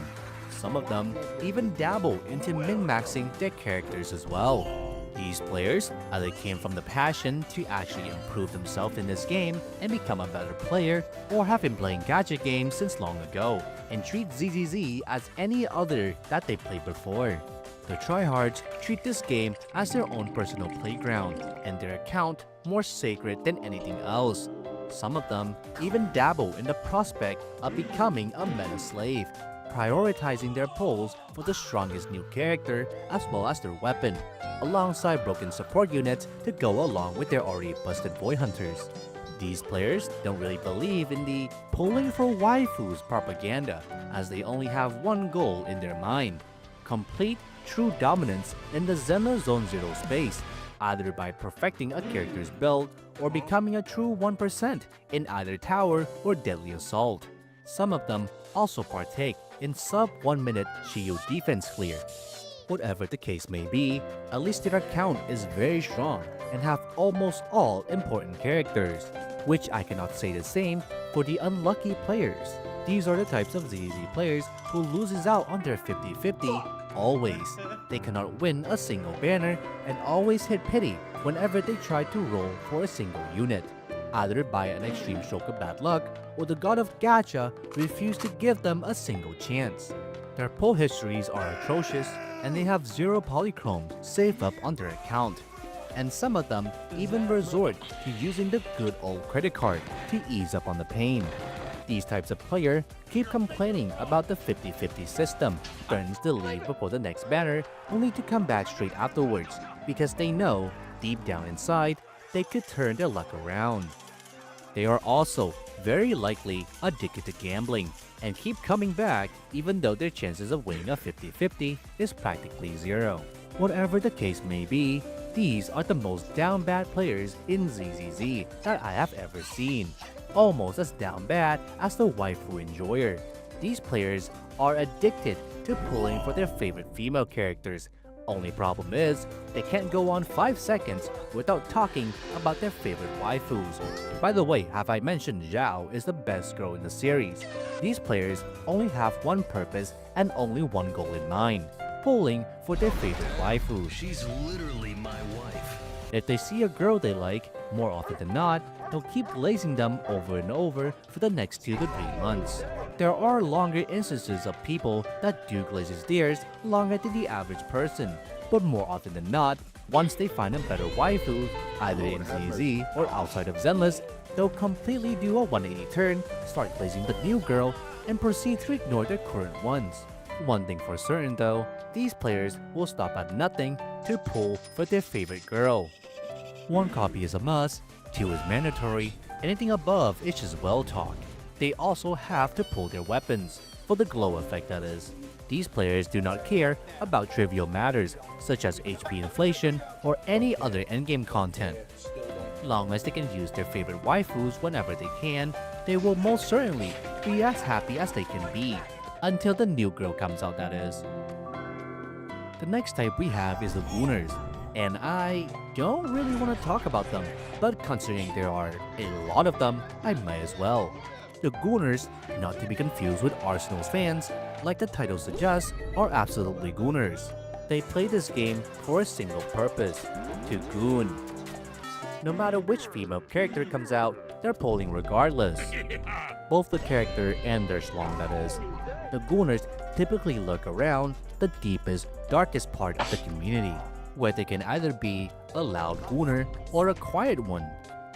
Some of them even dabble into min-maxing their characters as well. These players either came from the passion to actually improve themselves in this game and become a better player, or have been playing gacha games since long ago and treat ZZZ as any other that they played before. The tryhards treat this game as their own personal playground and their account more sacred than anything else. Some of them even dabble in the prospect of becoming a meta slave, prioritizing their pulls for the strongest new character as well as their weapon, alongside broken support units to go along with their already busted boy hunters. These players don't really believe in the pulling for waifus propaganda, as they only have one goal in their mind: complete true dominance in the Zenless Zero space, either by perfecting a character's build or becoming a true 1% in either tower or deadly assault. Some of them also partake in sub 1 minute Shield defense clear. Whatever the case may be, at least their account is very strong and have almost all important characters, which I cannot say the same for the unlucky players. These are the types of ZZ players who loses out on their 50-50 always. They cannot win a single banner and always hit pity whenever they try to roll for a single unit, either by an extreme stroke of bad luck or the god of Gacha refused to give them a single chance. Their pull histories are atrocious and they have 0 polychromes saved up on their account. And some of them even resort to using the good old credit card to ease up on the pain. These types of player keep complaining about the 50-50 system, threatens to leave before the next banner only to come back straight afterwards because they know, deep down inside, they could turn their luck around. They are also very likely addicted to gambling and keep coming back even though their chances of winning a 50-50 is practically 0. Whatever the case may be, these are the most down bad players in ZZZ that I have ever seen. Almost as down bad as the waifu enjoyer. These players are addicted to pulling for their favorite female characters. Only problem is, they can't go on 5 seconds without talking about their favorite waifus. By the way, have I mentioned Zhao is the best girl in the series? These players only have one purpose and only one goal in mind: pulling for their favorite waifus. She's literally my wife. If they see a girl they like, more often than not, they'll keep glazing them over and over for the next 2 to 3 months. There are longer instances of people that do glazes theirs longer than the average person, but more often than not, once they find a better waifu, either in ZZ or outside of Zenless, they'll completely do a 180 turn, start glazing the new girl, and proceed to ignore their current ones. One thing for certain though, these players will stop at nothing to pull for their favorite girl. 1 copy is a must, 2 is mandatory, anything above is just well talk. They also have to pull their weapons, for the glow effect that is. These players do not care about trivial matters such as HP inflation or any other endgame content. Long as they can use their favorite waifus whenever they can, they will most certainly be as happy as they can be, until the new girl comes out, that is. The next type we have is the Gooners, and I don't really want to talk about them, but considering there are a lot of them, I might as well. The Gooners, not to be confused with Arsenal's fans, like the title suggests, are absolutely Gooners. They play this game for a single purpose: to goon. No matter which female character comes out, they're pulling regardless. Both the character and their schlong, that is. the Gooners typically lurk around the deepest, darkest part of the community, where they can either be a loud Gooner or a quiet one.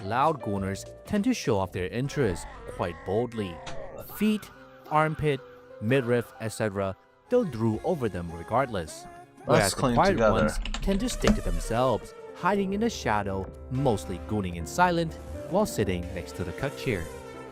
Loud Gooners tend to show off their interests quite boldly. Feet, armpit, midriff, etc. they'll drool over them regardless. Whereas the quiet ones tend to stick to themselves, hiding in the shadow, mostly gooning in silent while sitting next to the cut chair.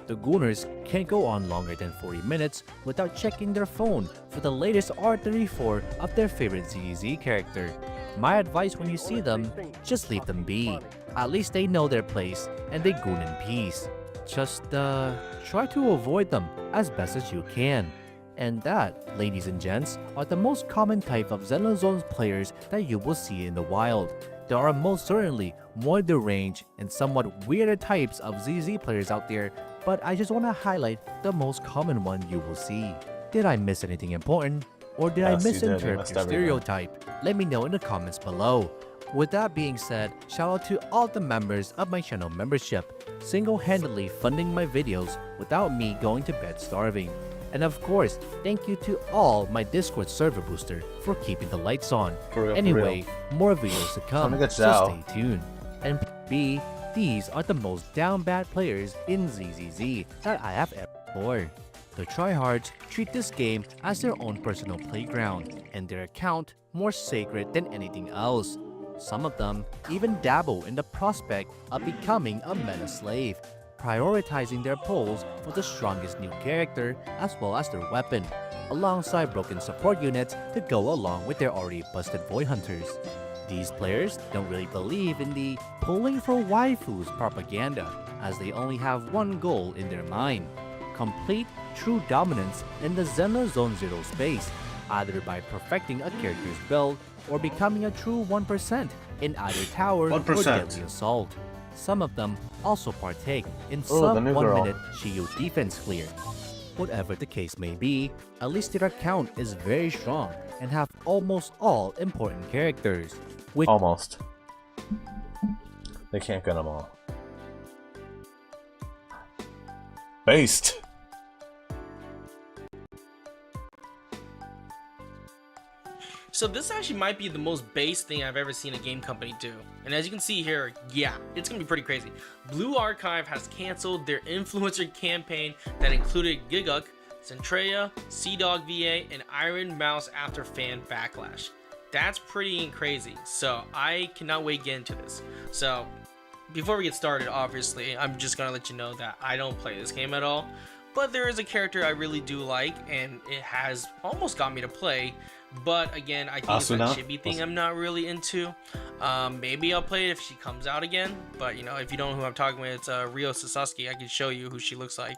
The Gooners can't go on longer than 40 minutes without checking their phone for the latest R34 of their favorite ZZ character. My advice when you see them, just leave them be. At least they know their place and they goon in peace. Just try to avoid them as best as you can. And that, ladies and gents, are the most common type of Zenless Zones players that you will see in the wild. There are most certainly more deranged and somewhat weirder types of ZZ players out there, but I just want to highlight the most common one you will see. Did I miss anything important? Or did I misinterpret your stereotype? Let me know in the comments below. With that being said, shout out to all the members of my channel membership, single-handedly funding my videos without me going to bed starving. And of course, thank you to all my Discord server booster for keeping the lights on. Anyway, more videos to come, so stay tuned. And B, these are the most down bad players in ZZZ that I have ever for. The tryhards treat this game as their own personal playground, and their account more sacred than anything else. Some of them even dabble in the prospect of becoming a meta slave, prioritizing their pulls for the strongest new character as well as their weapon, alongside broken support units to go along with their already busted boy hunters. These players don't really believe in the pulling for waifus propaganda, as they only have one goal in their mind: complete true dominance in the Zenless Zone 0 space, either by perfecting a character's build or becoming a true 1% in either tower 1%. or deadly assault. Some of them also partake in some 1-minute Shield defense clear. Whatever the case may be, at least their account is very strong and have almost all important characters. Almost. They can't get them all. Based. So this actually might be the most base thing I've ever seen a game company do. And as you can see here, yeah, it's gonna be pretty crazy. Blue Archive has canceled their influencer campaign that included Giguk, Centrea, Seadog VA, and Iron Mouse after fan backlash. That's pretty crazy. So I cannot wait to get into this. So before we get started, obviously, I'm just gonna let you know that I don't play this game at all. But there is a character I really do like, and it has almost got me to play. But again, I think it's that chibi thing I'm not really into. Maybe I'll play it if she comes out again. But you know, if you don't know who I'm talking about, it's Ryo Sasaki. I can show you who she looks like.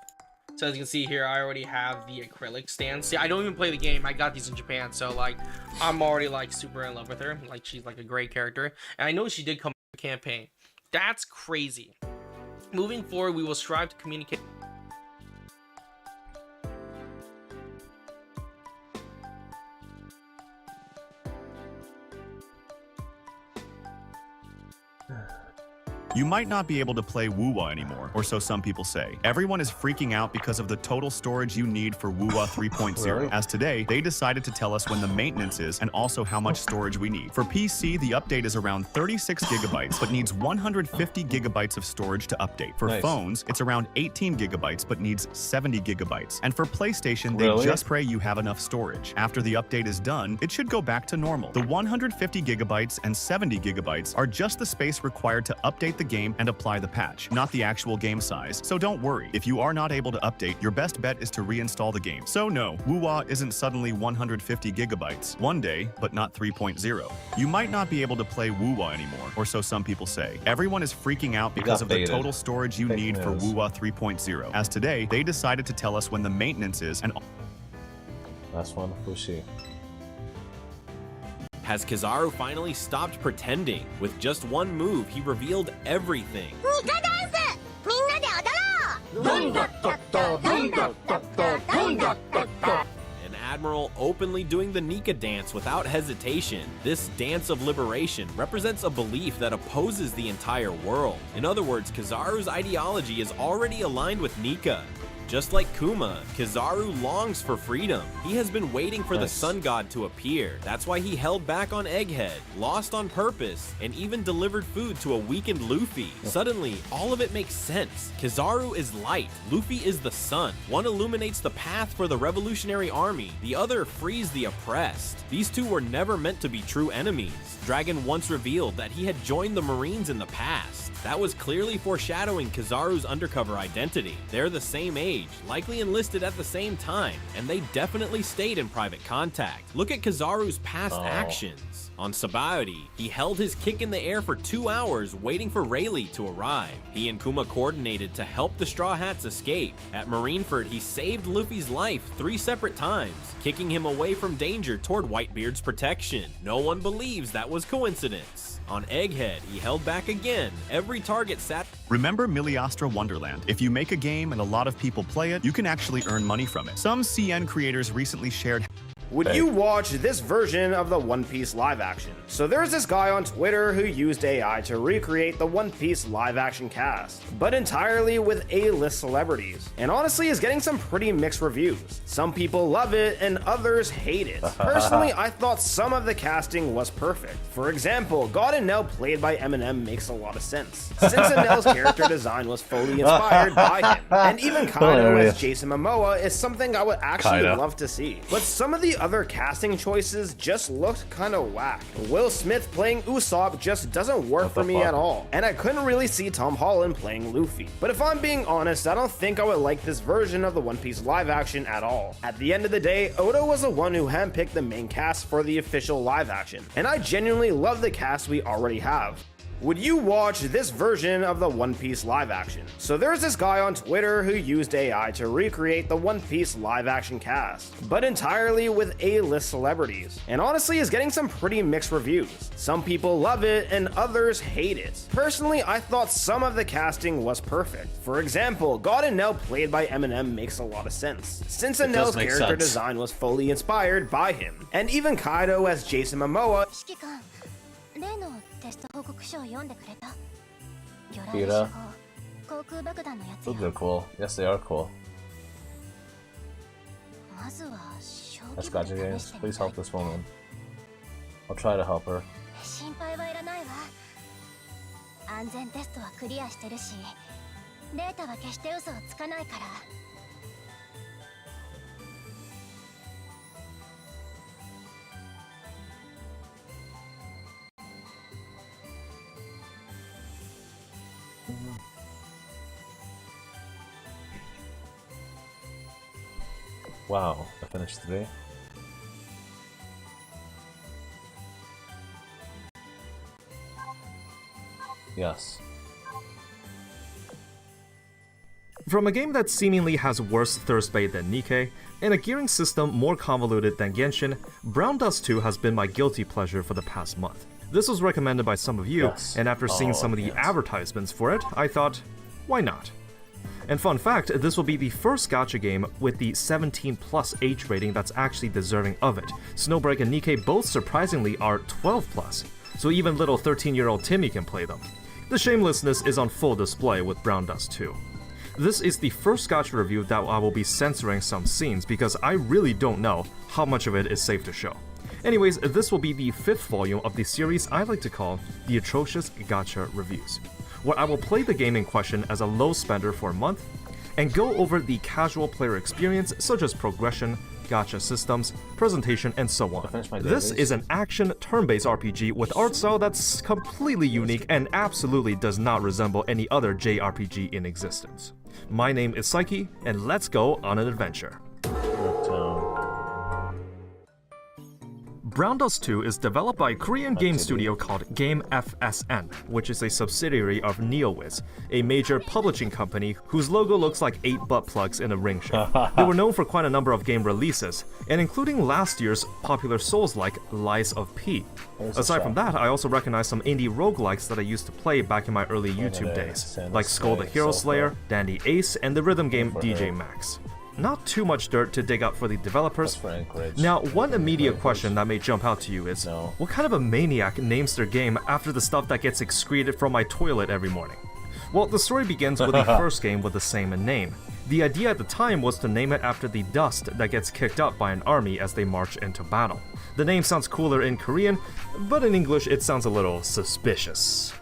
So as you can see here, I already have the acrylic stands. See, I don't even play the game. I got these in Japan, so like, I'm already like super in love with her. Like, she's like a great character, and I know she did come to the campaign. That's crazy. Moving forward, we will strive to communicate. You might not be able to play Wuwa anymore, or so some people say. Everyone is freaking out because of the total storage you need for Wuwa 3.0. Really? As today, they decided to tell us when the maintenance is and also how much storage we need. For PC, the update is around 36 gigabytes, but needs 150 gigabytes of storage to update. For phones, it's around 18 gigabytes, but needs 70 gigabytes. And for PlayStation, they just pray you have enough storage. After the update is done, it should go back to normal. The 150 gigabytes and 70 gigabytes are just the space required to update the game and apply the patch, not the actual game size. So don't worry, if you are not able to update, your best bet is to reinstall the game. So no, Wuwa isn't suddenly 150 gigabytes. One day, but not 3.0. You might not be able to play Wuwa anymore, or so some people say. Everyone is freaking out because of the total storage you need for Wuwa 3.0. As today, they decided to tell us when the maintenance is and... Last one, Fushi. Has Kizaru finally stopped pretending? With just one move, he revealed everything. An admiral openly doing the nikke dance without hesitation. This dance of liberation represents a belief that opposes the entire world. In other words, Kizaru's ideology is already aligned with nikke. Just like Kuma, Kizaru longs for freedom. He has been waiting for the sun god to appear. That's why he held back on Egghead, lost on purpose, and even delivered food to a weakened Luffy. Suddenly, all of it makes sense. Kizaru is light, Luffy is the sun. One illuminates the path for the revolutionary army, the other frees the oppressed. These two were never meant to be true enemies. Dragon once revealed that he had joined the Marines in the past. That was clearly foreshadowing Kizaru's undercover identity. They're the same age, likely enlisted at the same time, and they definitely stayed in private contact. Look at Kizaru's past actions. On Sabaody, he held his kick in the air for 2 hours waiting for Rayleigh to arrive. He and Kuma coordinated to help the Straw Hats escape. At Marineford, he saved Luffy's life 3 separate times, kicking him away from danger toward Whitebeard's protection. No one believes that was coincidence. On Egghead, he held back again. Every target sat. Remember Miliastra Wonderland? If you make a game and a lot of people play it, you can actually earn money from it. Some CN creators recently shared. Would you watch this version of the One Piece live action? So there's this guy on Twitter who used AI to recreate the One Piece live action cast, but entirely with A-list celebrities, and honestly is getting some pretty mixed reviews. Some people love it and others hate it. Personally, I thought some of the casting was perfect. For example, God and Nell played by Eminem makes a lot of sense, since Nell's character design was fully inspired by him, and even Kaido as Jason Momoa is something I would actually love to see. But some of the other casting choices just looked kinda whack. Will Smith playing Usopp just doesn't work for me at all, and I couldn't really see Tom Holland playing Luffy. But if I'm being honest, I don't think I would like this version of the One Piece live action at all. At the end of the day, Oda was the one who handpicked the main cast for the official live action, and I genuinely love the cast we already have. Would you watch this version of the One Piece live action? So there's this guy on Twitter who used AI to recreate the One Piece live action cast, but entirely with A-list celebrities, and honestly is getting some pretty mixed reviews. Some people love it and others hate it. Personally, I thought some of the casting was perfect. For example, God and Nell played by Eminem makes a lot of sense, since Nell's character design was fully inspired by him, and even Kaido as Jason Momoa. Pira. Those are cool. Yes, they are cool. That's Gacha games. Please help this woman. I'll try to help her. 心配はいらないわ。安全テストはクリアしてるし、データは決して嘘をつかないから。Wow, I finished 3. Yes. From a game that seemingly has worse thirst bait than Nikke, and a gearing system more convoluted than Genshin, Brown Dust 2 has been my guilty pleasure for the past month. This was recommended by some of you, and after seeing some of the advertisements for it, I thought, why not? And fun fact, this will be the first gacha game with the 17+ age rating that's actually deserving of it. Snowbreak and Nikke both surprisingly are 12+, so even little 13-year-old Timmy can play them. The shamelessness is on full display with Brown Dust 2. This is the first gacha review that I will be censoring some scenes because I really don't know how much of it is safe to show. Anyways, this will be the 5th volume of the series I like to call the Atrocious Gacha Reviews, where I will play the game in question as a low spender for a month and go over the casual player experience such as progression, gacha systems, presentation, and so on. This is an action turn-based RPG with art style that's completely unique and absolutely does not resemble any other JRPG in existence. My name is Psyche, and let's go on an adventure. Brown Dust 2 is developed by a Korean game studio called Game FSN, which is a subsidiary of NeoWiz, a major publishing company whose logo looks like 8 butt plugs in a ring shape. They were known for quite a number of game releases, and including last year's popular Souls-like Lies of P. Aside from that, I also recognize some indie roguelikes that I used to play back in my early YouTube days, like Skull the Hero Slayer, Dandy Ace, and the rhythm game DJ Max. Not too much dirt to dig up for the developers. Now, one immediate question that may jump out to you is, what kind of a maniac names their game after the stuff that gets excreted from my toilet every morning? Well, the story begins with the first game with the same name, The idea at the time was to name it after the dust that gets kicked up by an army as they march into battle. The name sounds cooler in Korean, but in English it sounds a little suspicious.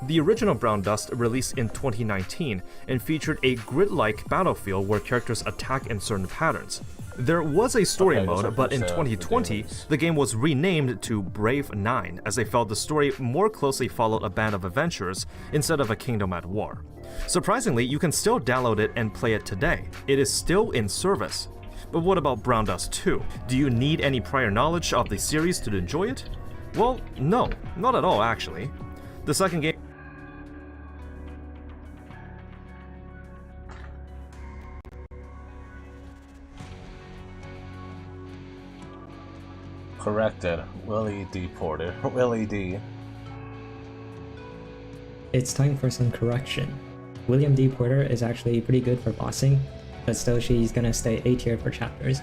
The original Brown Dust released in 2019 and featured a grid-like battlefield where characters attack in certain patterns. There was a story mode, but in 2020, the game was renamed to Brave 9 as they felt the story more closely followed a band of adventurers instead of a kingdom at war. Surprisingly, you can still download it and play it today. It is still in service. But what about Brown Dust 2? Do you need any prior knowledge of the series to enjoy it? Well, no, not at all actually. The second game Corrected. Willie D. Porter. Willie D. It's time for some correction. William D. Porter is actually pretty good for bossing, but still she's gonna stay A tier for chapters.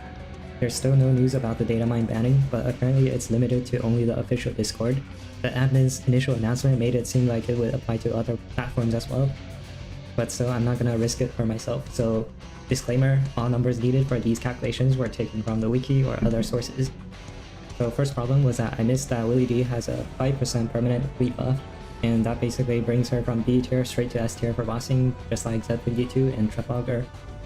There's still no news about the data mine banning, but apparently it's limited to only the official Discord. The admin's initial announcement made it seem like it would apply to other platforms as well. But still, I'm not gonna risk it for myself, so disclaimer, all numbers needed for these calculations were taken from the wiki or other sources. So first problem was that I missed that Willie D has a 5% permanent fleet buff, and that basically brings her from B tier straight to S tier for bossing, just like Z52 and Trafalgar.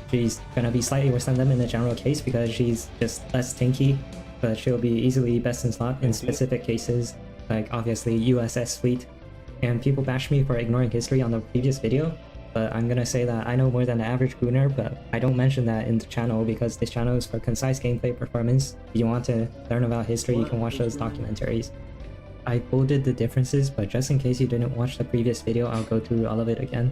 She's gonna be slightly worse than them in the general case because she's just less tanky, but she'll be easily best in slot in specific cases, like obviously USS fleet. And people bash me for ignoring history on the previous video, but I'm gonna say that I know more than the average gooner, but I don't mention that in the channel because this channel is for concise gameplay performance. If you want to learn about history, you can watch those documentaries. I bolded the differences, but just in case you didn't watch the previous video, I'll go through all of it again.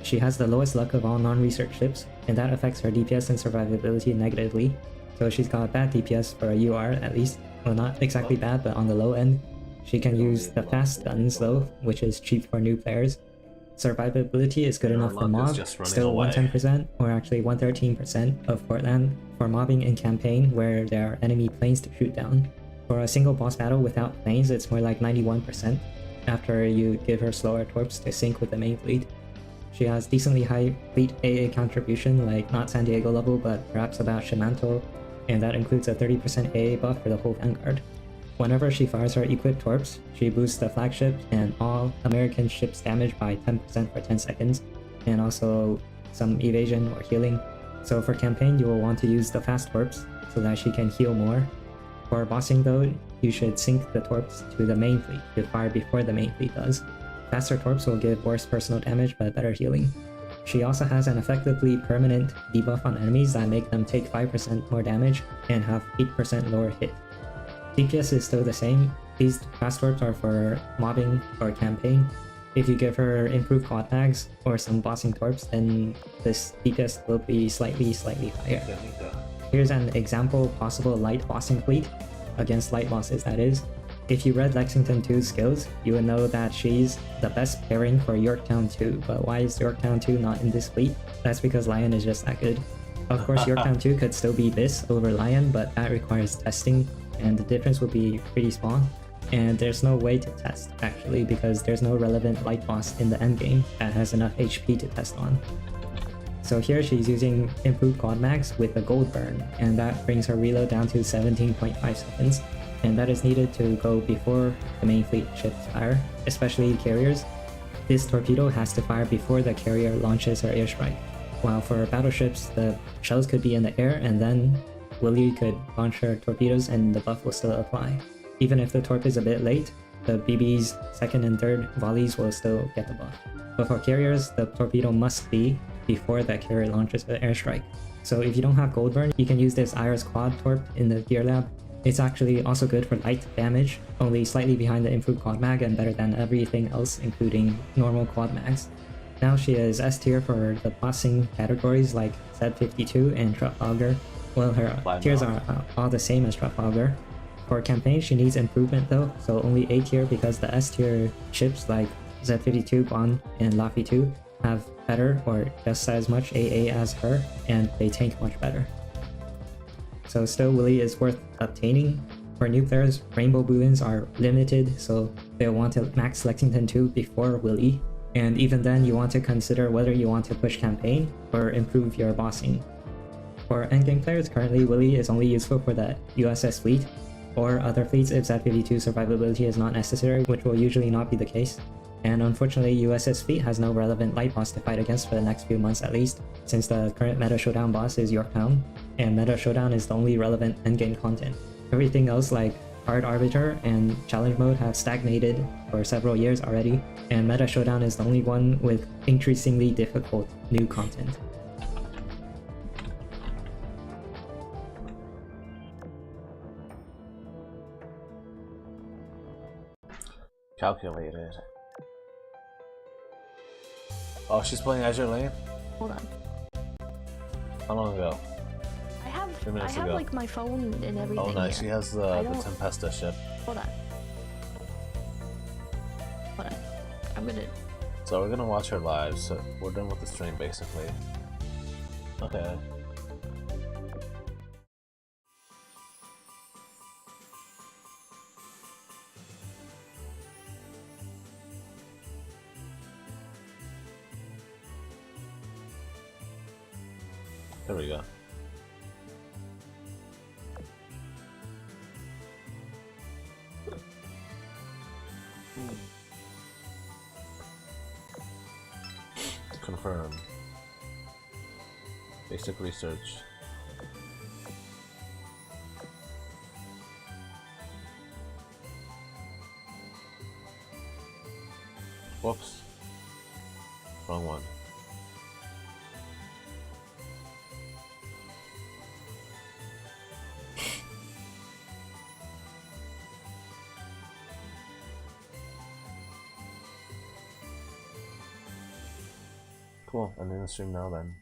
She has the lowest luck of all non-research ships, and that affects her DPS and survivability negatively. So she's got bad DPS for a UR at least. Well, not exactly bad, but on the low end. She can use the fast guns though, which is cheap for new players. Survivability is good enough for mob, still 110% or actually 113% of Portland for mobbing in campaign where there are enemy planes to shoot down. For a single boss battle without planes, it's more like 91% after you give her slower torps to sync with the main fleet. She has decently high fleet AA contribution, like not San Diego level but perhaps about Shimanto, and that includes a 30% AA buff for the whole Vanguard. Whenever she fires her equipped torps, she boosts the flagship and all American ships' damage by 10% for 10 seconds, and also some evasion or healing. So for campaign, you will want to use the fast torps so that she can heal more. For bossing though, you should sync the torps to the main fleet to fire before the main fleet does. Faster torps will give worse personal damage but better healing. She also has an effectively permanent debuff on enemies that make them take 5% more damage and have 8% lower hit. DPS is still the same. These fast torps are for mobbing or campaign. If you give her improved quad mags or some bossing torps, then this DPS will be slightly higher. Here's an example possible light bossing fleet, against light bosses that is. If you read Lexington 2's skills, you would know that she's the best pairing for Yorktown 2, but why is Yorktown 2 not in this fleet? That's because Lion is just that good. Of course, Yorktown 2 could still be this over Lion, but that requires testing, and the difference would be pretty small. And there's no way to test, actually, because there's no relevant light boss in the endgame that has enough HP to test on. So here she's using improved quad mags with a gold burn, and that brings her reload down to 17.5 seconds. And that is needed to go before the main fleet ships fire, especially carriers. This torpedo has to fire before the carrier launches her airstrike. While for battleships, the shells could be in the air and then Willie could launch her torpedoes and the buff will still apply. Even if the torp is a bit late, the BB's second and third volleys will still get the buff. But for carriers, the torpedo must be before the carrier launches the airstrike. So if you don't have gold burn, you can use this Iris quad torp in the gear lab. It's actually also good for light damage, only slightly behind the improved quad mag and better than everything else including normal quad mags. Now she is S tier for the bossing categories like Z52 and Trafalgar. Well, her tiers are all the same as Trafalgar. For campaign, she needs improvement though, so only A tier because the S tier ships like Z52, Bond, and Laffy 2 have better or just as much AA as her, and they tank much better. So still, Willie is worth obtaining. For new players, rainbow booleans are limited, so they'll want to max Lexington 2 before Willie. And even then, you want to consider whether you want to push campaign or improve your bossing. For endgame players, currently Willy is only useful for the USS fleet, or other fleets if ZPV2 survivability is not necessary, which will usually not be the case. And unfortunately, USS fleet has no relevant light boss to fight against for the next few months at least, since the current meta showdown boss is Yorktown, and meta showdown is the only relevant endgame content. Everything else like Hard Arbiter and Challenge Mode have stagnated for several years already, and meta showdown is the only one with increasingly difficult new content. Calculated. Oh, she's playing Azure Lane? Hold on. How long ago? I have 2 minutes ago. like my phone and everything. Oh, nice. Here. She has the Tempesta ship. Hold on. Hold on. I'm gonna. So we're gonna watch her live, so we're done with the stream basically. Okay. There we go. Confirm. Basic research. Whoops. Wrong one. Cool, I'm in the stream now then.